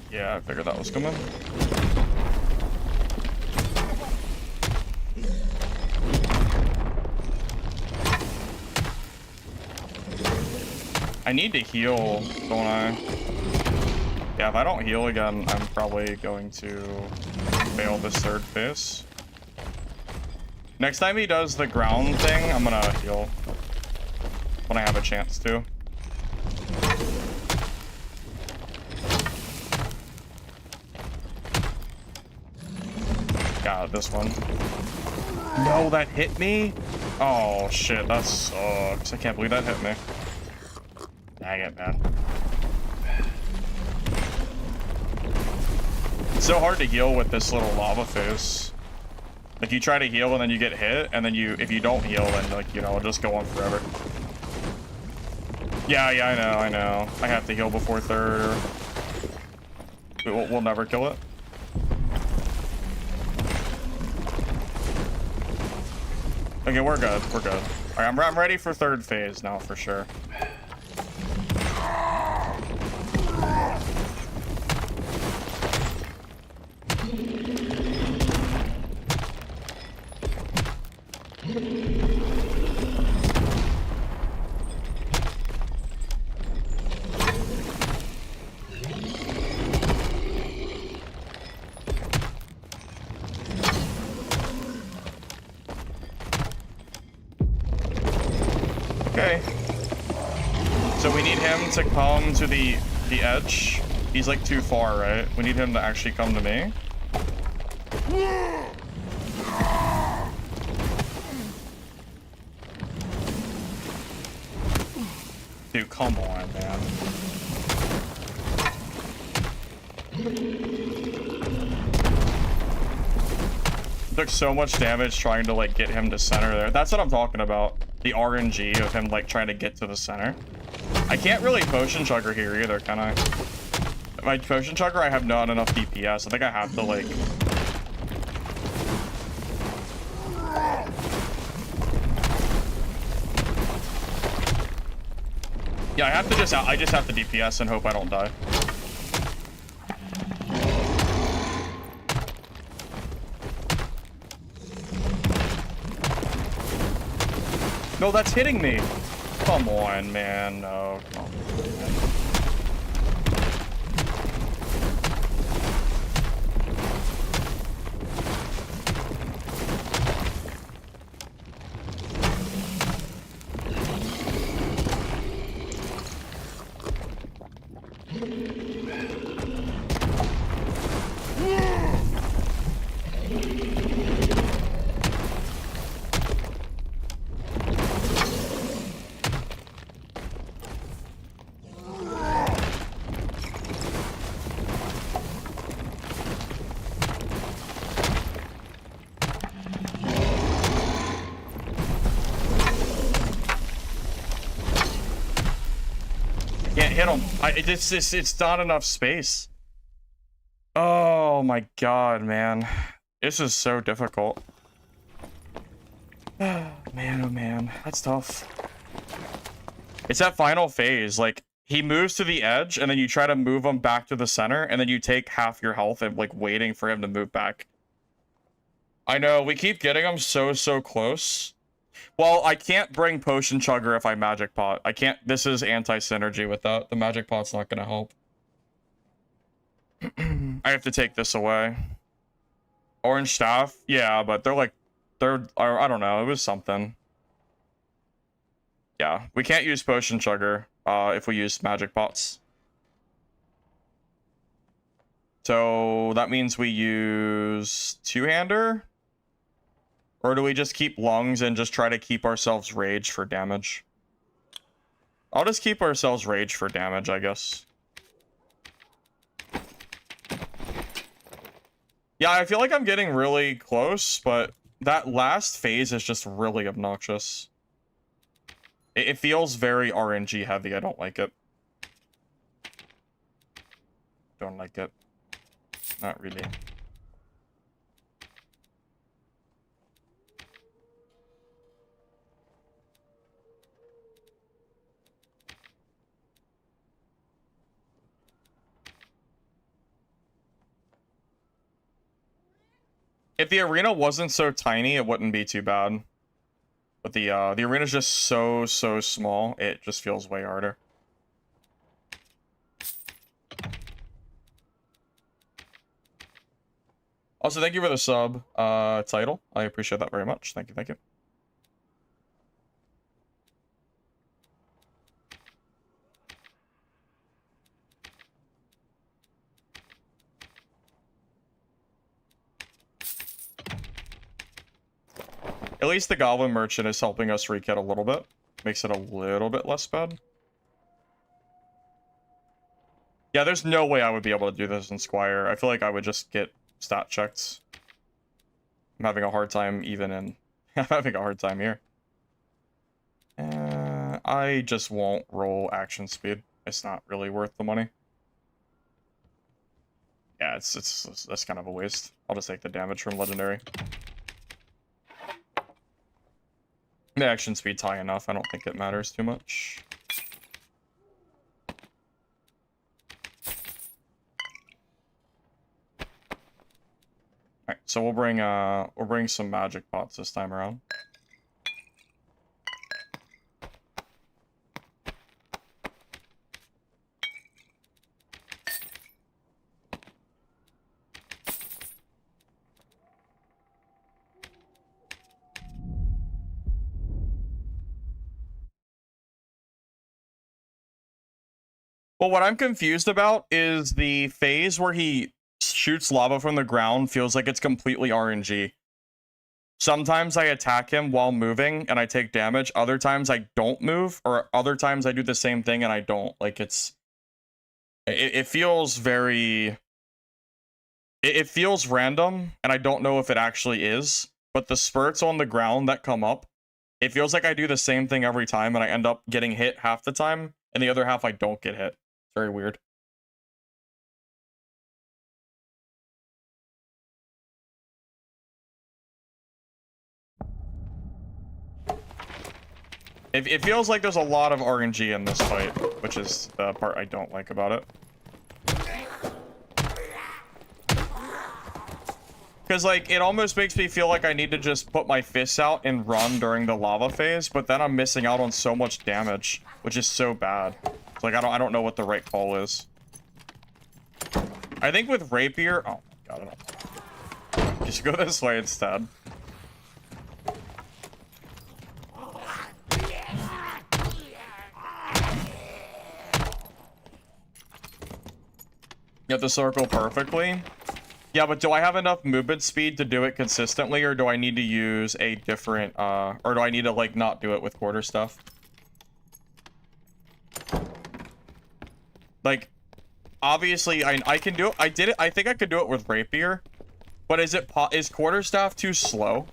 Yeah, I figured that was coming. I need to heal, don't I? Yeah, if I don't heal again, I'm probably going to fail this third phase. Next time he does the ground thing, I'm gonna heal when I have a chance to. God, this one. No, that hit me? Oh, shit, that sucks. I can't believe that hit me. Dang it, man. It's so hard to heal with this little lava face. Like, you try to heal and then you get hit, and then if you don't heal, then, like, you know, it'll just go on forever. Yeah, I know. I have to heal before third. We'll never kill it. Okay, we're good. We're good. All right, I'm ready for third phase now for sure. Okay. So we need him to come to the edge. He's like too far, right? We need him to actually come to me. Dude, come on, man. Took so much damage trying to like get him to center there. That's what I'm talking about. The RNG of him like trying to get to the center. I can't really potion chugger here either, can I? My potion chugger, I have not enough DPS. I think I have to like... Yeah, I just have to DPS and hope I don't die. No, that's hitting me. Come on, man. No, come on, man. Can't hit him. It's not enough space. Oh my god, man. This is so difficult. Man, oh man. That's tough. It's that final phase. Like, he moves to the edge, and then you try to move him back to the center, and then you take half your health and, like, waiting for him to move back. I know, we keep getting him so close. Well, I can't bring Potion Chugger if I Magic Pot. I can't. This is anti-synergy with that. The Magic Pot's not going to help. I have to take this away. Orange Staff? Yeah, but I don't know. It was something. Yeah, we can't use Potion Chugger if we use Magic Pots. So that means we use Two-Hander? Or do we just keep Lungs and just try to keep ourselves Rage for damage? I'll just keep ourselves Rage for damage, I guess. Yeah, I feel like I'm getting really close, but that last phase is just really obnoxious. It feels very RNG heavy. I don't like it. Don't like it. Not really. If the arena wasn't so tiny, it wouldn't be too bad. But the arena's just so small, it just feels way harder. Also, thank you for the sub, title. I appreciate that very much. Thank you, thank you. At least the Goblin Merchant is helping us rekit a little bit. Makes it a little bit less bad. Yeah, there's no way I would be able to do this in Squire. I feel like I would just get stat checked. I'm having a hard time even in... I'm having a hard time here. I just won't roll action speed. It's not really worth the money. Yeah, that's kind of a waste. I'll just take the damage from Legendary. The action speed's high enough. I don't think it matters too much. Alright, so we'll bring some magic pots this time around. Well, what I'm confused about is the phase where he shoots lava from the ground feels like it's completely RNG. Sometimes I attack him while moving and I take damage. Other times I don't move, or other times I do the same thing and I don't. Like, it feels very... It feels random, and I don't know if it actually is. But the spurts on the ground that come up, it feels like I do the same thing every time and I end up getting hit half the time, and the other half I don't get hit. Very weird. It feels like there's a lot of RNG in this fight, which is the part I don't like about it. Because, like, it almost makes me feel like I need to just put my fists out and run during the lava phase, but then I'm missing out on so much damage, which is so bad. It's like, I don't know what the right call is. I think with Rapier... Oh, my God, I don't know. Just go this way instead. You have to circle perfectly. Yeah, but do I have enough movement speed to do it consistently, or do I need to use a different, or do I need to, like, not do it with quarter stuff? Like, obviously, I can do it. I did it. I think I could do it with Rapier, but is quarterstaff too slow?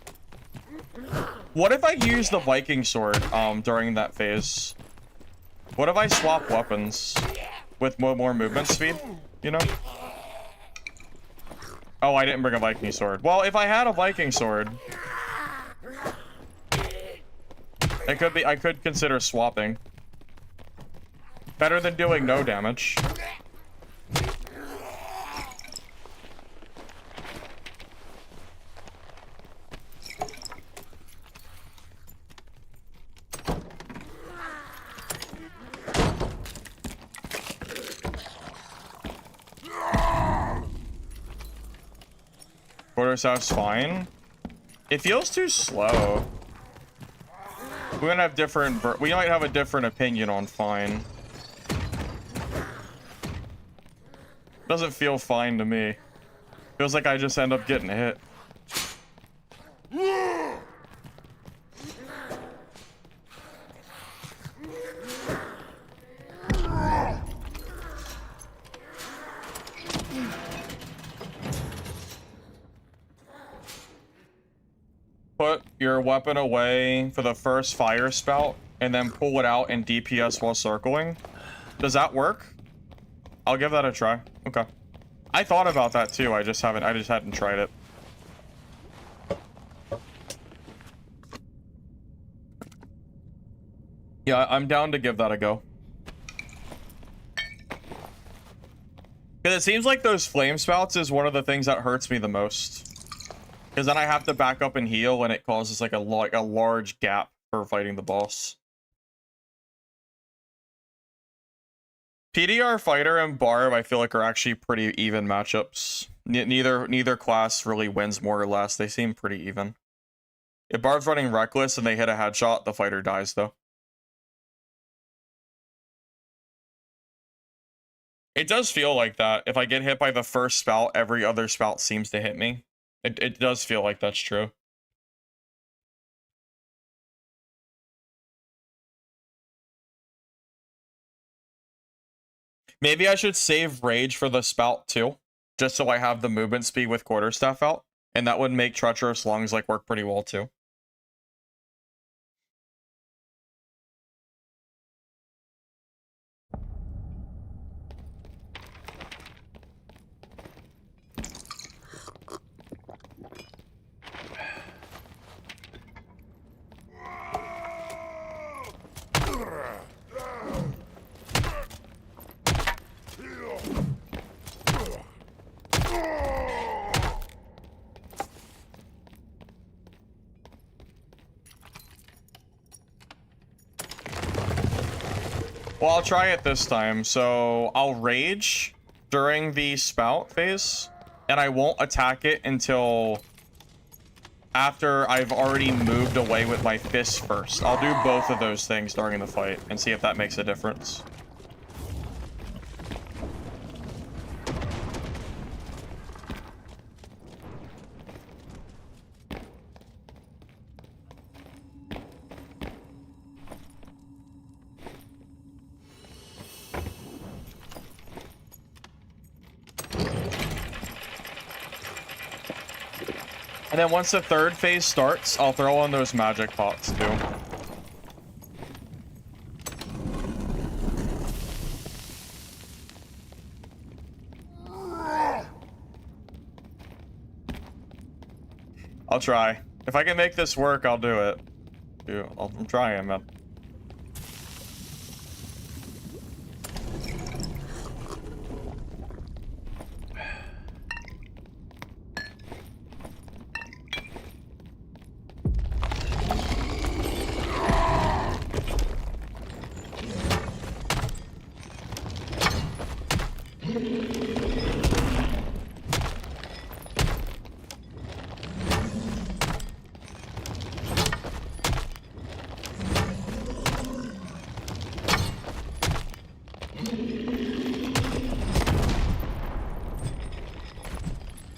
What if I use the Viking sword, during that phase? What if I swap weapons with more movement speed, you know? Oh, I didn't bring a Viking sword. Well, if I had a Viking sword, it could be, I could consider swapping. Better than doing no damage. Quarterstaff's fine. It feels too slow. We're gonna have different. We might have a different opinion on fine. Doesn't feel fine to me. Feels like I just end up getting hit. Put your weapon away for the first fire spout and then pull it out and DPS while circling. Does that work? I'll give that a try. Okay. I thought about that too. I just hadn't tried it. Yeah, I'm down to give that a go. Because it seems like those flame spouts is one of the things that hurts me the most. Because then I have to back up and heal, and it causes like a large gap for fighting the boss. PDR Fighter and Barb, I feel like, are actually pretty even matchups. Neither class really wins more or less. They seem pretty even. If Barb's running Reckless and they hit a headshot, the fighter dies, though. It does feel like that. If I get hit by the first spout, every other spout seems to hit me. It does feel like that's true. Maybe I should save Rage for the spout too, just so I have the movement speed with Quarterstaff out, and that would make Treacherous Lungs like work pretty well too. Well, I'll try it this time. So I'll rage during the spout phase, and I won't attack it until after I've already moved away with my fists first. I'll do both of those things during the fight and see if that makes a difference. And then once the third phase starts, I'll throw on those magic pots too. I'll try. If I can make this work, I'll do it. Dude, I'm trying, man.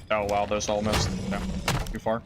Oh wow, those all missed. No, too far.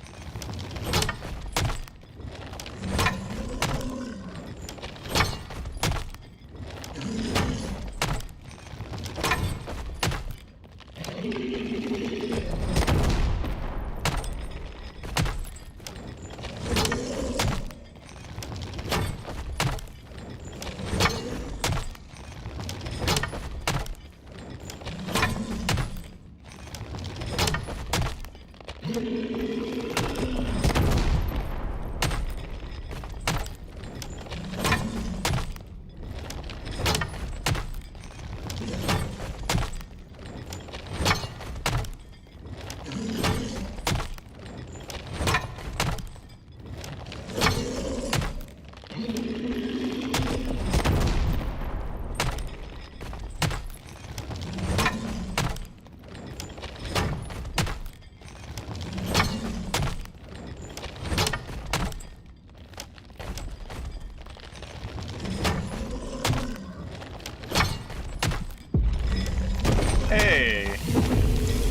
Hey,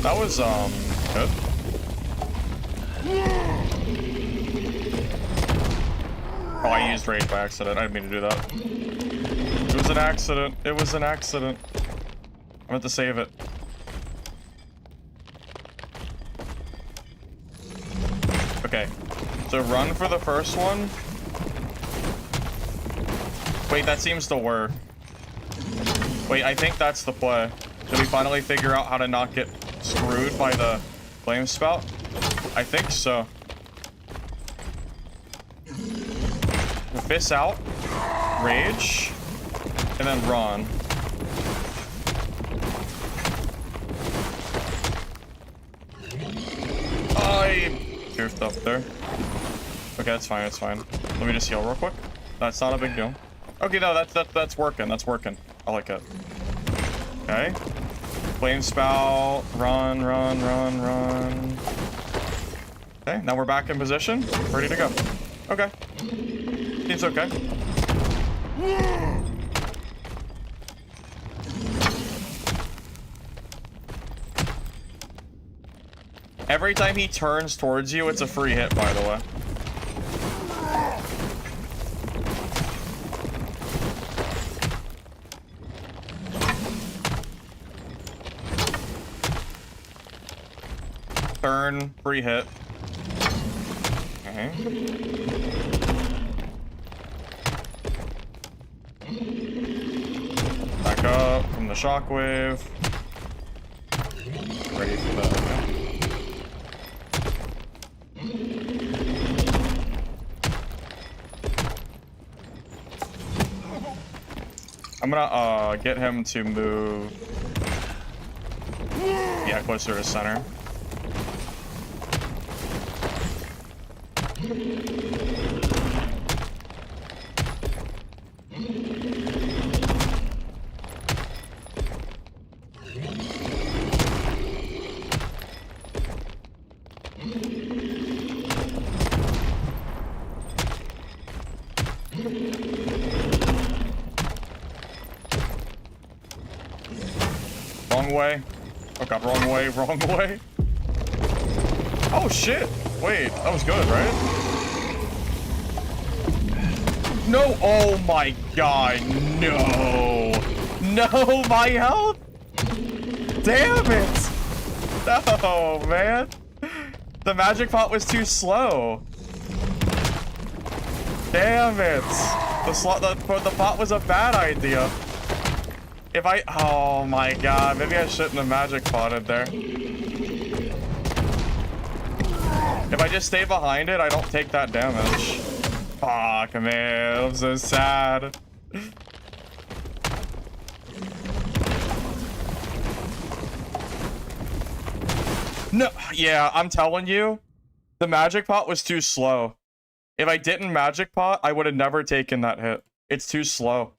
that was good. Oh, I used rage by accident. I didn't mean to do that. It was an accident. It was an accident. I meant to save it. Okay, so run for the first one. Wait, that seems to work. Wait, I think that's the play. Did we finally figure out how to not get screwed by the flame spout? I think so. Fist out, rage, and then run. I goofed up there. Okay, that's fine, that's fine. Let me just heal real quick. That's not a big deal. Okay, no, that's working, that's working. I like it. Okay. Flame spout, run, run, run, run. Okay, now we're back in position, ready to go. Okay. Seems okay. Every time he turns towards you, it's a free hit, by the way. Turn, free hit. Okay. Back up from the shockwave. Ready for that. I'm gonna get him to move. Yeah, closer to center. Wrong way. Oh god, wrong way, wrong way. Oh shit! Wait, that was good, right? No! Oh my god, no! No, my health! Damn it! No, man! The magic pot was too slow. Damn it! The pot was a bad idea. If I... Oh my god, maybe I shouldn't have magic potted there. If I just stay behind it, I don't take that damage. Fuck, man, I'm so sad. No, yeah, I'm telling you, the magic pot was too slow. If I didn't magic pot, I would have never taken that hit. It's too slow.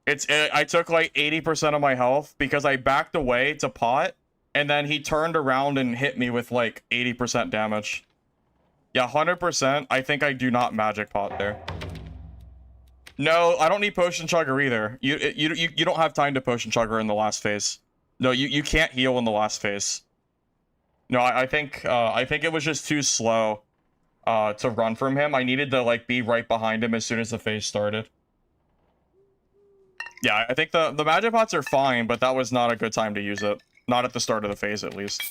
I took like 80% of my health because I backed away to pot, and then he turned around and hit me with like 80% damage. Yeah, 100%. I think I do not magic pot there. No, I don't need potion chugger either. You don't have time to potion chugger in the last phase. No, you can't heal in the last phase. No, I think it was just too slow to run from him. I needed to like be right behind him as soon as the phase started. Yeah, I think the magic pots are fine, but that was not a good time to use it. Not at the start of the phase, at least.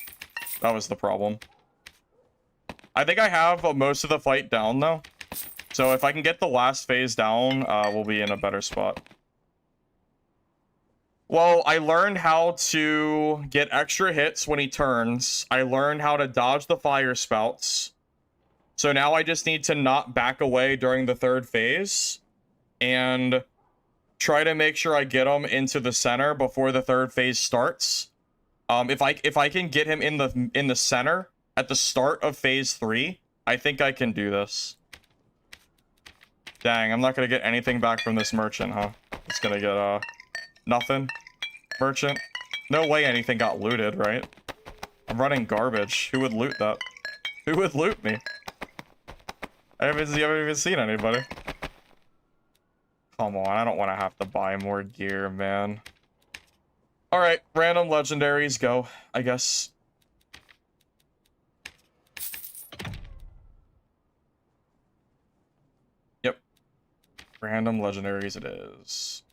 That was the problem. I think I have most of the fight down, though. So if I can get the last phase down, we'll be in a better spot. Well, I learned how to get extra hits when he turns. I learned how to dodge the fire spouts. So now I just need to not back away during the third phase and try to make sure I get him into the center before the third phase starts. If I can get him in the center at the start of phase 3, I think I can do this. Dang, I'm not gonna get anything back from this merchant, huh? It's gonna get nothing. Merchant. No way anything got looted, right? I'm running garbage. Who would loot that? Who would loot me? I haven't even seen anybody. Come on, I don't want to have to buy more gear, man. Alright, random legendaries go, I guess. Yep. Random legendaries it is.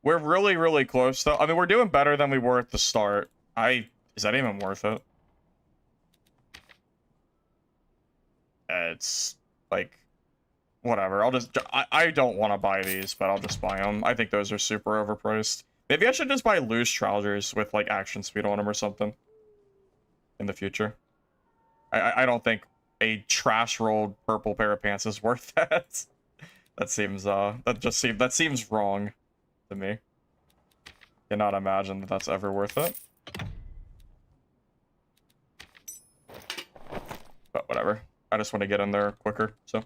We're really, really close, though. I mean, we're doing better than we were at the start. Is that even worth it? It's, like, whatever. I don't want to buy these, but I'll just buy them. I think those are super overpriced. Maybe I should just buy loose trousers with, like, action speed on them or something. In the future. I don't think a trash-rolled purple pair of pants is worth that. That seems, that seems wrong. To me. Cannot imagine that that's ever worth it. But whatever. I just want to get in there quicker, so.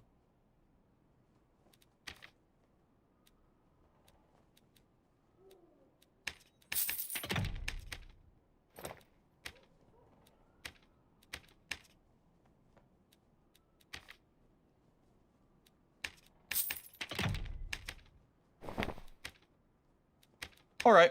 All right.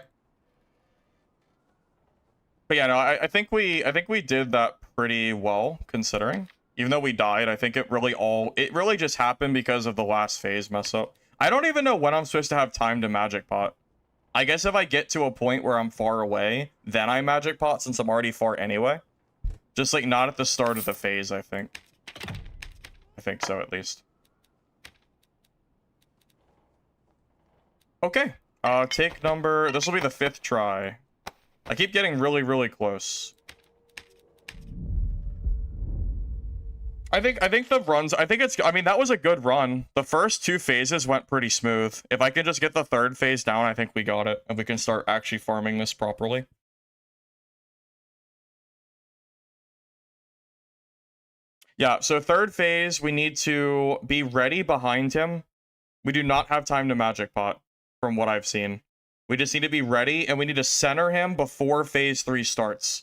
But yeah, no, I think we did that pretty well considering. Even though we died, I think it really just happened because of the last phase mess up. I don't even know when I'm supposed to have time to magic pot. I guess if I get to a point where I'm far away, then I magic pot since I'm already far anyway. Just like not at the start of the phase, I think. I think so at least. Okay. Take number... This will be the 5th try. I keep getting really, really close. I think the runs... I mean, that was a good run. The first 2 phases went pretty smooth. If I can just get the 3rd phase down, I think we got it. And we can start actually farming this properly. Yeah, so 3rd phase, we need to be ready behind him. We do not have time to magic pot. From what I've seen. We just need to be ready, and we need to center him before phase 3 starts.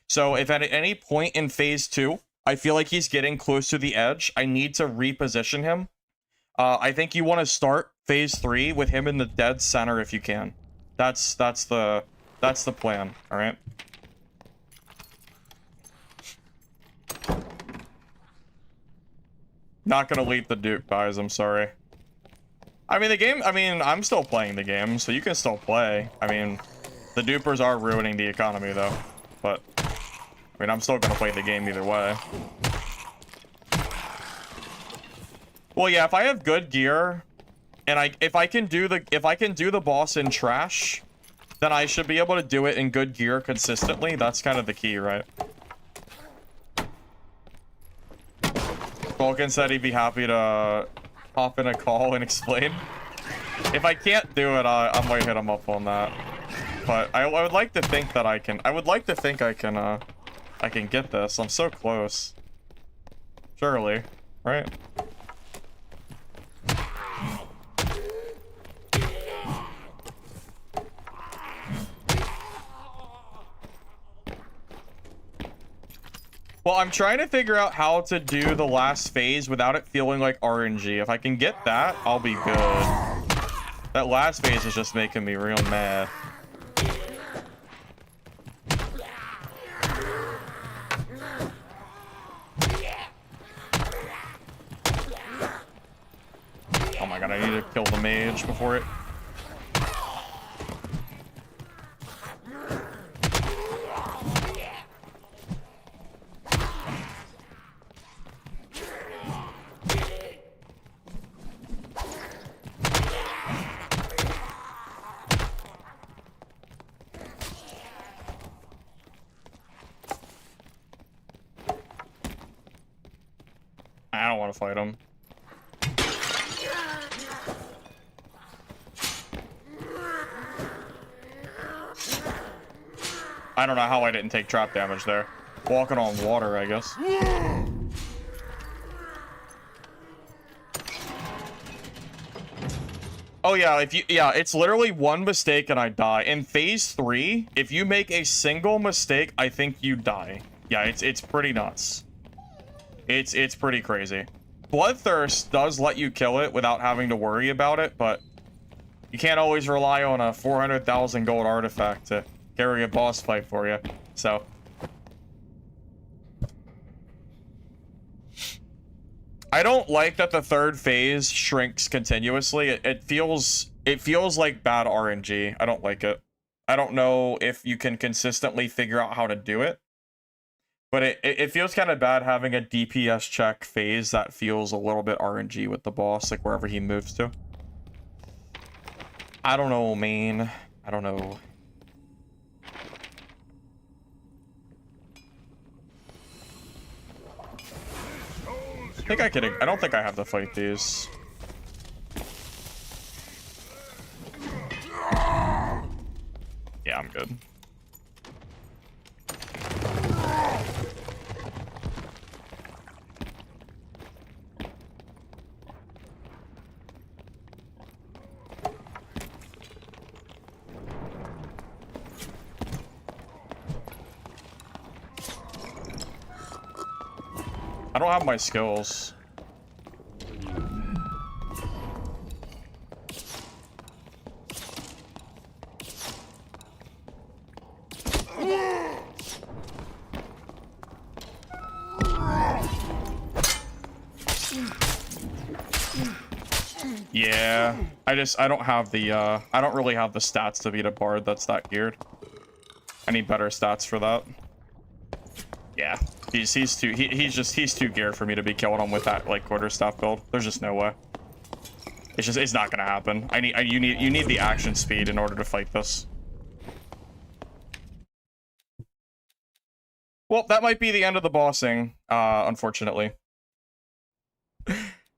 So if at any point in phase 2, I feel like he's getting close to the edge, I need to reposition him. I think you want to start phase 3 with him in the dead center if you can. That's the plan, alright? Not gonna lead the Dupe, guys, I'm sorry. I mean, I'm still playing the game, so you can still play. I mean, the dupers are ruining the economy, though. But, I mean, I'm still gonna play the game either way. Well, yeah, if I have good gear, and if I can do the boss in trash, then I should be able to do it in good gear consistently. That's kind of the key, right? Vulcan said he'd be happy to hop in a call and explain. If I can't do it, I might hit him up on that. But I would like to think that I can. I would like to think I can get this. I'm so close. Surely, right? Well, I'm trying to figure out how to do the last phase without it feeling like RNG. If I can get that, I'll be good. That last phase is just making me real mad. Oh my god, I need to kill the mage before it... to fight him. I don't know how I didn't take trap damage there. Walking on water, I guess. Oh yeah, it's literally one mistake and I die. In phase 3, if you make a single mistake, I think you die. Yeah, it's pretty nuts. It's pretty crazy. Bloodthirst does let you kill it without having to worry about it, but you can't always rely on a 400,000 gold artifact to carry a boss fight for you. So I don't like that the third phase shrinks continuously. It feels like bad RNG. I don't like it. I don't know if you can consistently figure out how to do it. But it feels kind of bad having a DPS check phase that feels a little bit RNG with the boss, like wherever he moves to. I don't know, man. I don't know. I don't think I have to fight these. Yeah, I'm good. I don't have my skills. Yeah, I don't have the, I don't really have the stats to beat a bard that's that geared. I need better stats for that. Yeah, he's too geared for me to be killing him with that, like, quarterstaff build. There's just no way. It's not gonna happen. You need the action speed in order to fight this. Well, that might be the end of the bossing, unfortunately.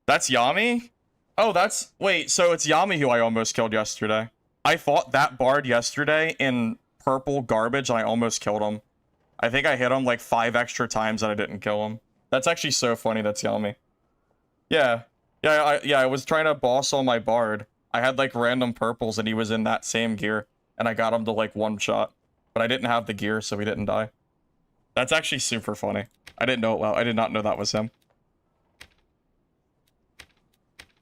That's Yami? Oh, wait, so it's Yami who I almost killed yesterday. I fought that bard yesterday in purple garbage and I almost killed him. I think I hit him like 5 extra times and I didn't kill him. That's actually so funny. That's Yami. Yeah. I was trying to boss on my bard. I had like random purples and he was in that same gear. And I got him to like 1 shot. But I didn't have the gear, so he didn't die. That's actually super funny. I didn't know it well. I did not know that was him.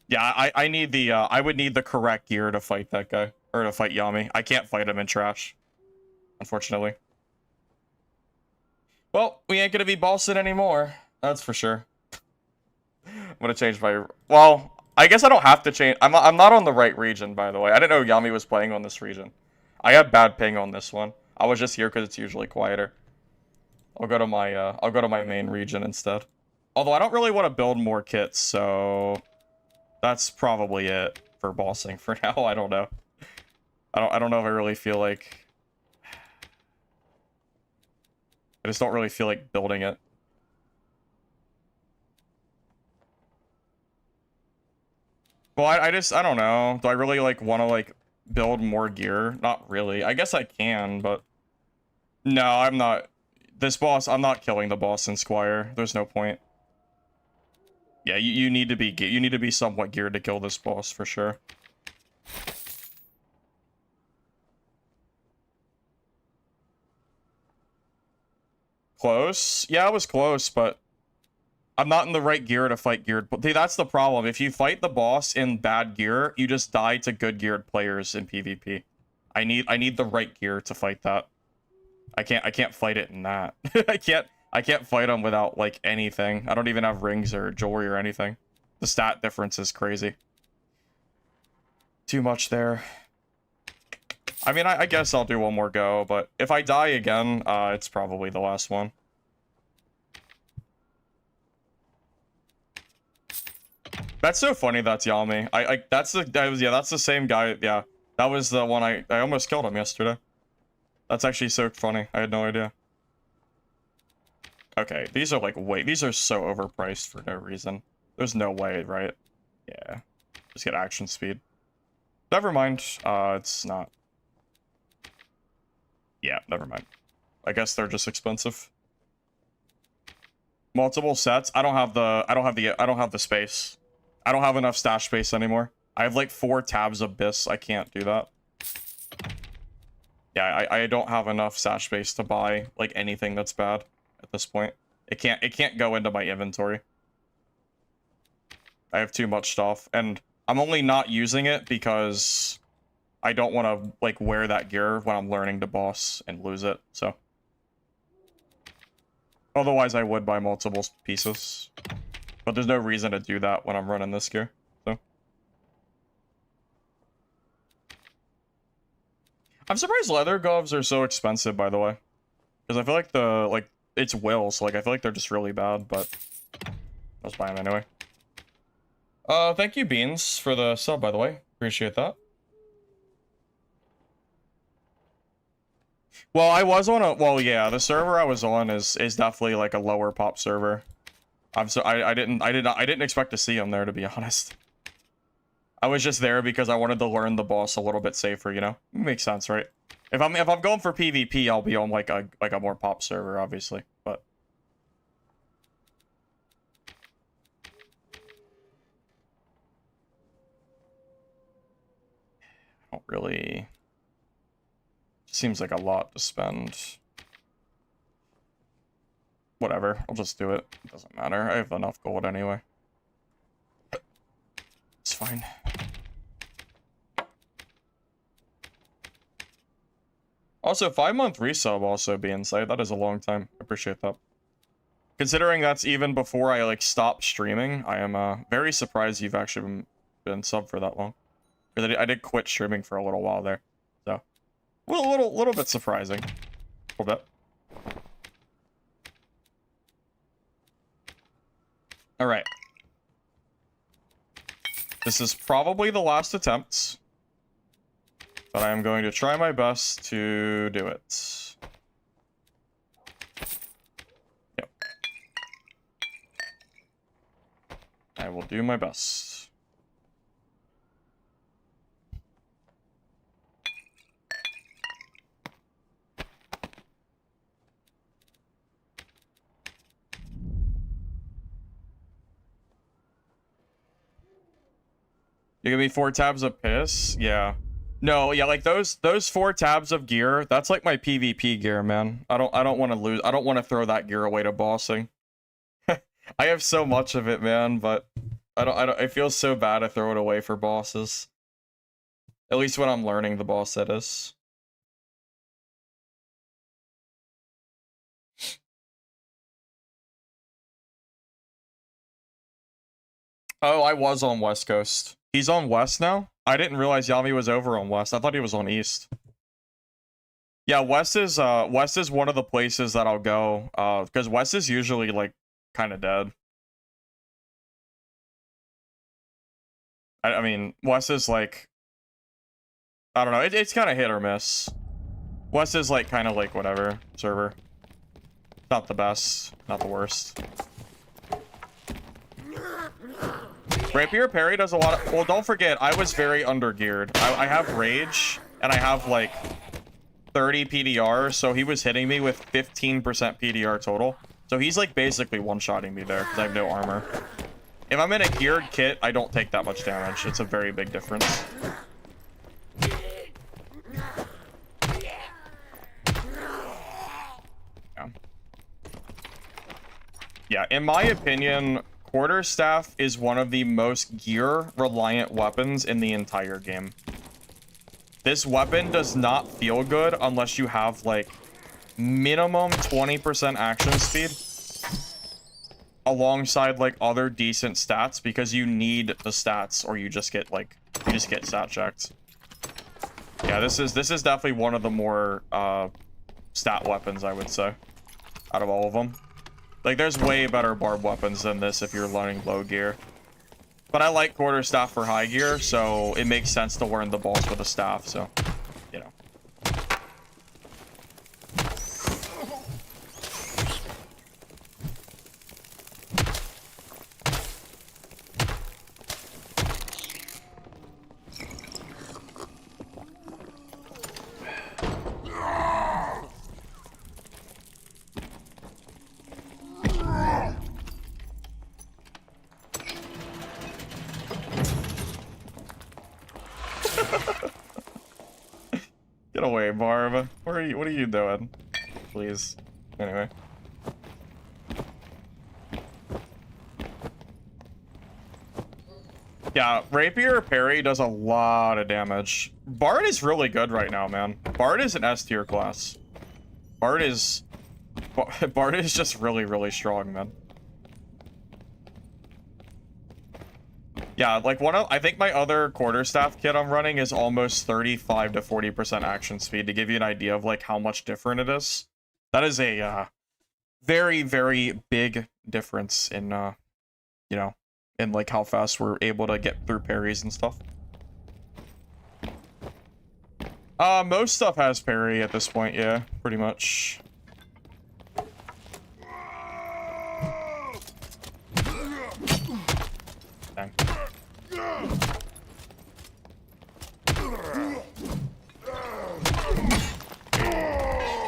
Yeah, I need the, I would need the correct gear to fight that guy. Or to fight Yami. I can't fight him in trash. Unfortunately. Well, we ain't gonna be bossing anymore. That's for sure. I'm gonna change my... Well, I guess I don't have to change... I'm not on the right region, by the way. I didn't know Yami was playing on this region. I have bad ping on this one. I was just here because it's usually quieter. I'll go to my main region instead. Although I don't really want to build more kits, so... That's probably it for bossing for now. I don't know. I don't know if I really feel like... I just don't really feel like building it. Well, I don't know. Do I really, like, want to, like, build more gear? Not really. I guess I can, but... No, I'm not. This boss, I'm not killing the boss in Squire. There's no point. Yeah, you need to be somewhat geared to kill this boss, for sure. Close? Yeah, I was close, but I'm not in the right gear to fight geared. But that's the problem. If you fight the boss in bad gear, you just die to good geared players in PvP. I need the right gear to fight that. I can't fight it in that. I can't fight him without like anything. I don't even have rings or jewelry or anything. The stat difference is crazy. Too much there. I mean, I guess I'll do one more go, but if I die again, it's probably the last one. That's so funny. That's Yami. That's the same guy. Yeah, that was the one I almost killed him yesterday. That's actually so funny. I had no idea. Okay, these are like these are so overpriced for no reason. There's no way, right? Yeah. Just get action speed. Never mind. It's not. Yeah, never mind. I guess they're just expensive. Multiple sets. I don't have the space. I don't have enough stash space anymore. I have like 4 tabs of Abyss. I can't do that. Yeah, I don't have enough stash space to buy like anything that's bad at this point. It can't go into my inventory. I have too much stuff, and I'm only not using it because I don't want to like wear that gear when I'm learning to boss and lose it. So otherwise I would buy multiple pieces, but there's no reason to do that when I'm running this gear. So I'm surprised leather gloves are so expensive, by the way, because I feel like it's will, so like I feel like they're just really bad, but let's buy them anyway. Thank you, Beans, for the sub, by the way. Appreciate that. Well, I was on a... Well, yeah, the server I was on is definitely, like, a lower pop server. I didn't expect to see him there, to be honest. I was just there because I wanted to learn the boss a little bit safer, you know? Makes sense, right? If I'm going for PvP, I'll be on, like a more pop server, obviously, but... Don't really... Seems like a lot to spend. Whatever, I'll just do it. It doesn't matter. I have enough gold anyway. It's fine. Also, 5-month resub also be inside. That is a long time. I appreciate that. Considering that's even before I like stopped streaming, I am very surprised you've actually been sub for that long. Because I did quit streaming for a little while there. So, well, a little bit surprising. A little bit. All right. This is probably the last attempt, but I am going to try my best to do it. Yep. I will do my best. You give me 4 tabs of piss? Yeah. No, yeah, like those 4 tabs of gear, that's like my PvP gear, man. I don't want to lose. I don't want to throw that gear away to bossing. I have so much of it, man, but I feel so bad to throw it away for bosses. At least when I'm learning the boss, that is. Oh, I was on West Coast. He's on West now? I didn't realize Yami was over on West. I thought he was on East. Yeah, West is one of the places that I'll go, because West is usually, like, kind of dead. I mean, West is, like... I don't know, it's kind of hit or miss. West is, like, kind of, like, whatever, server. Not the best, not the worst. Rapier parry does a lot of... Well, don't forget, I was very under-geared. I have Rage, and I have, like, 30 PDR, so he was hitting me with 15% PDR total. So he's, like, basically one-shotting me there, because I have no armor. If I'm in a geared kit, I don't take that much damage. It's a very big difference. Yeah. Yeah, in my opinion... Quarterstaff is one of the most gear-reliant weapons in the entire game. This weapon does not feel good unless you have, like, minimum 20% action speed alongside, like, other decent stats, because you need the stats or you just get, like, stat checked. Yeah, this is definitely one of the more, stat weapons, I would say, out of all of them. Like, there's way better barb weapons than this if you're learning low gear. But I like quarterstaff for high gear, so it makes sense to learn the boss with a staff, so, you know. Anyway, Barb, what are you doing? Please. Anyway. Yeah, Rapier parry does a lot of damage. Bard is really good right now, man. Bard is an S tier class. Bard is just really, really strong, man. Yeah, like I think my other quarterstaff kit I'm running is almost 35 to 40% action speed, to give you an idea of like how much different it is. That is a very, very big difference in you know, in like how fast we're able to get through parries and stuff. Most stuff has parry at this point, yeah, pretty much. Dang.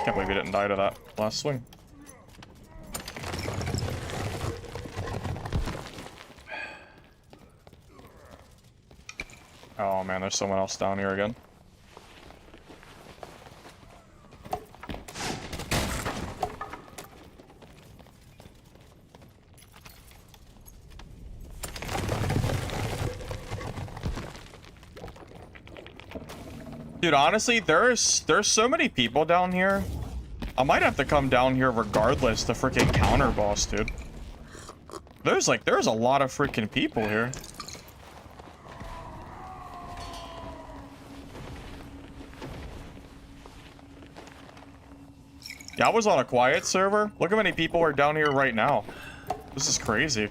Can't believe he didn't die to that last swing. Oh man, there's someone else down here again. Dude, honestly, there's so many people down here. I might have to come down here regardless to freaking counter boss, dude. There's a lot of freaking people here. Yeah, I was on a quiet server. Look how many people are down here right now. This is crazy.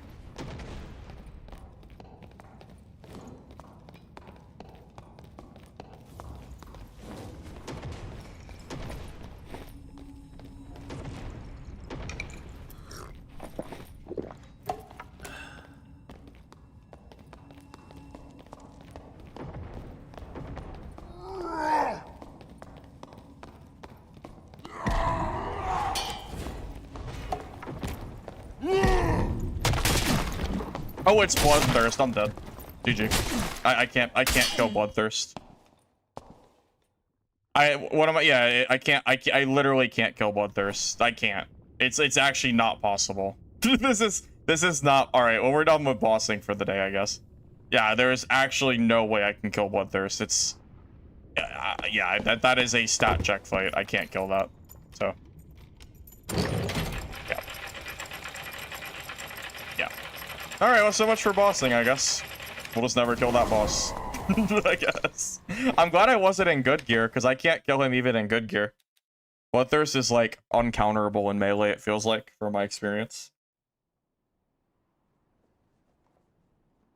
Oh, it's Bloodthirst. I'm dead. GG. I can't kill Bloodthirst. What am I? Yeah, I literally can't kill Bloodthirst. I can't. It's actually not possible. This is not. All right. Well, we're done with bossing for the day, I guess. Yeah, there is actually no way I can kill Bloodthirst. It's yeah, that is a stat check fight. I can't kill that. So yeah. Yeah. All right. Well, so much for bossing, I guess. We'll just never kill that boss. I guess. I'm glad I wasn't in good gear, because I can't kill him even in good gear. Bloodthirst is like uncounterable in melee, it feels like, from my experience.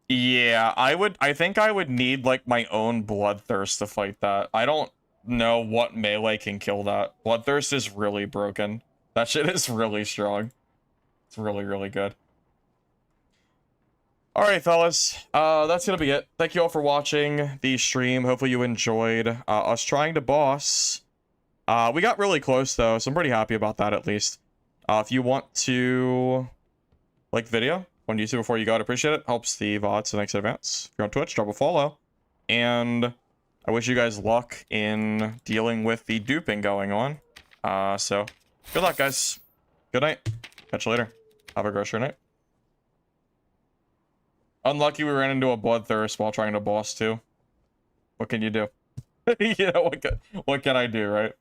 Yeah, I think I would need like my own Bloodthirst to fight that. I don't know what melee can kill that. Bloodthirst is really broken. That shit is really strong. It's really, really good. Alright, fellas, that's gonna be it. Thank you all for watching the stream. Hopefully you enjoyed us trying to boss. We got really close, though, so I'm pretty happy about that, at least. If you want to like the video on YouTube before you go, I'd appreciate it. Helps the VOD, so thanks in advance. If you're on Twitch, drop a follow. And I wish you guys luck in dealing with the duping going on. So, good luck, guys. Good night. Catch you later. Have a grocery night. Unlucky we ran into a Bloodthirst while trying to boss too. What can you do? You know, what can I do, right?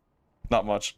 Not much.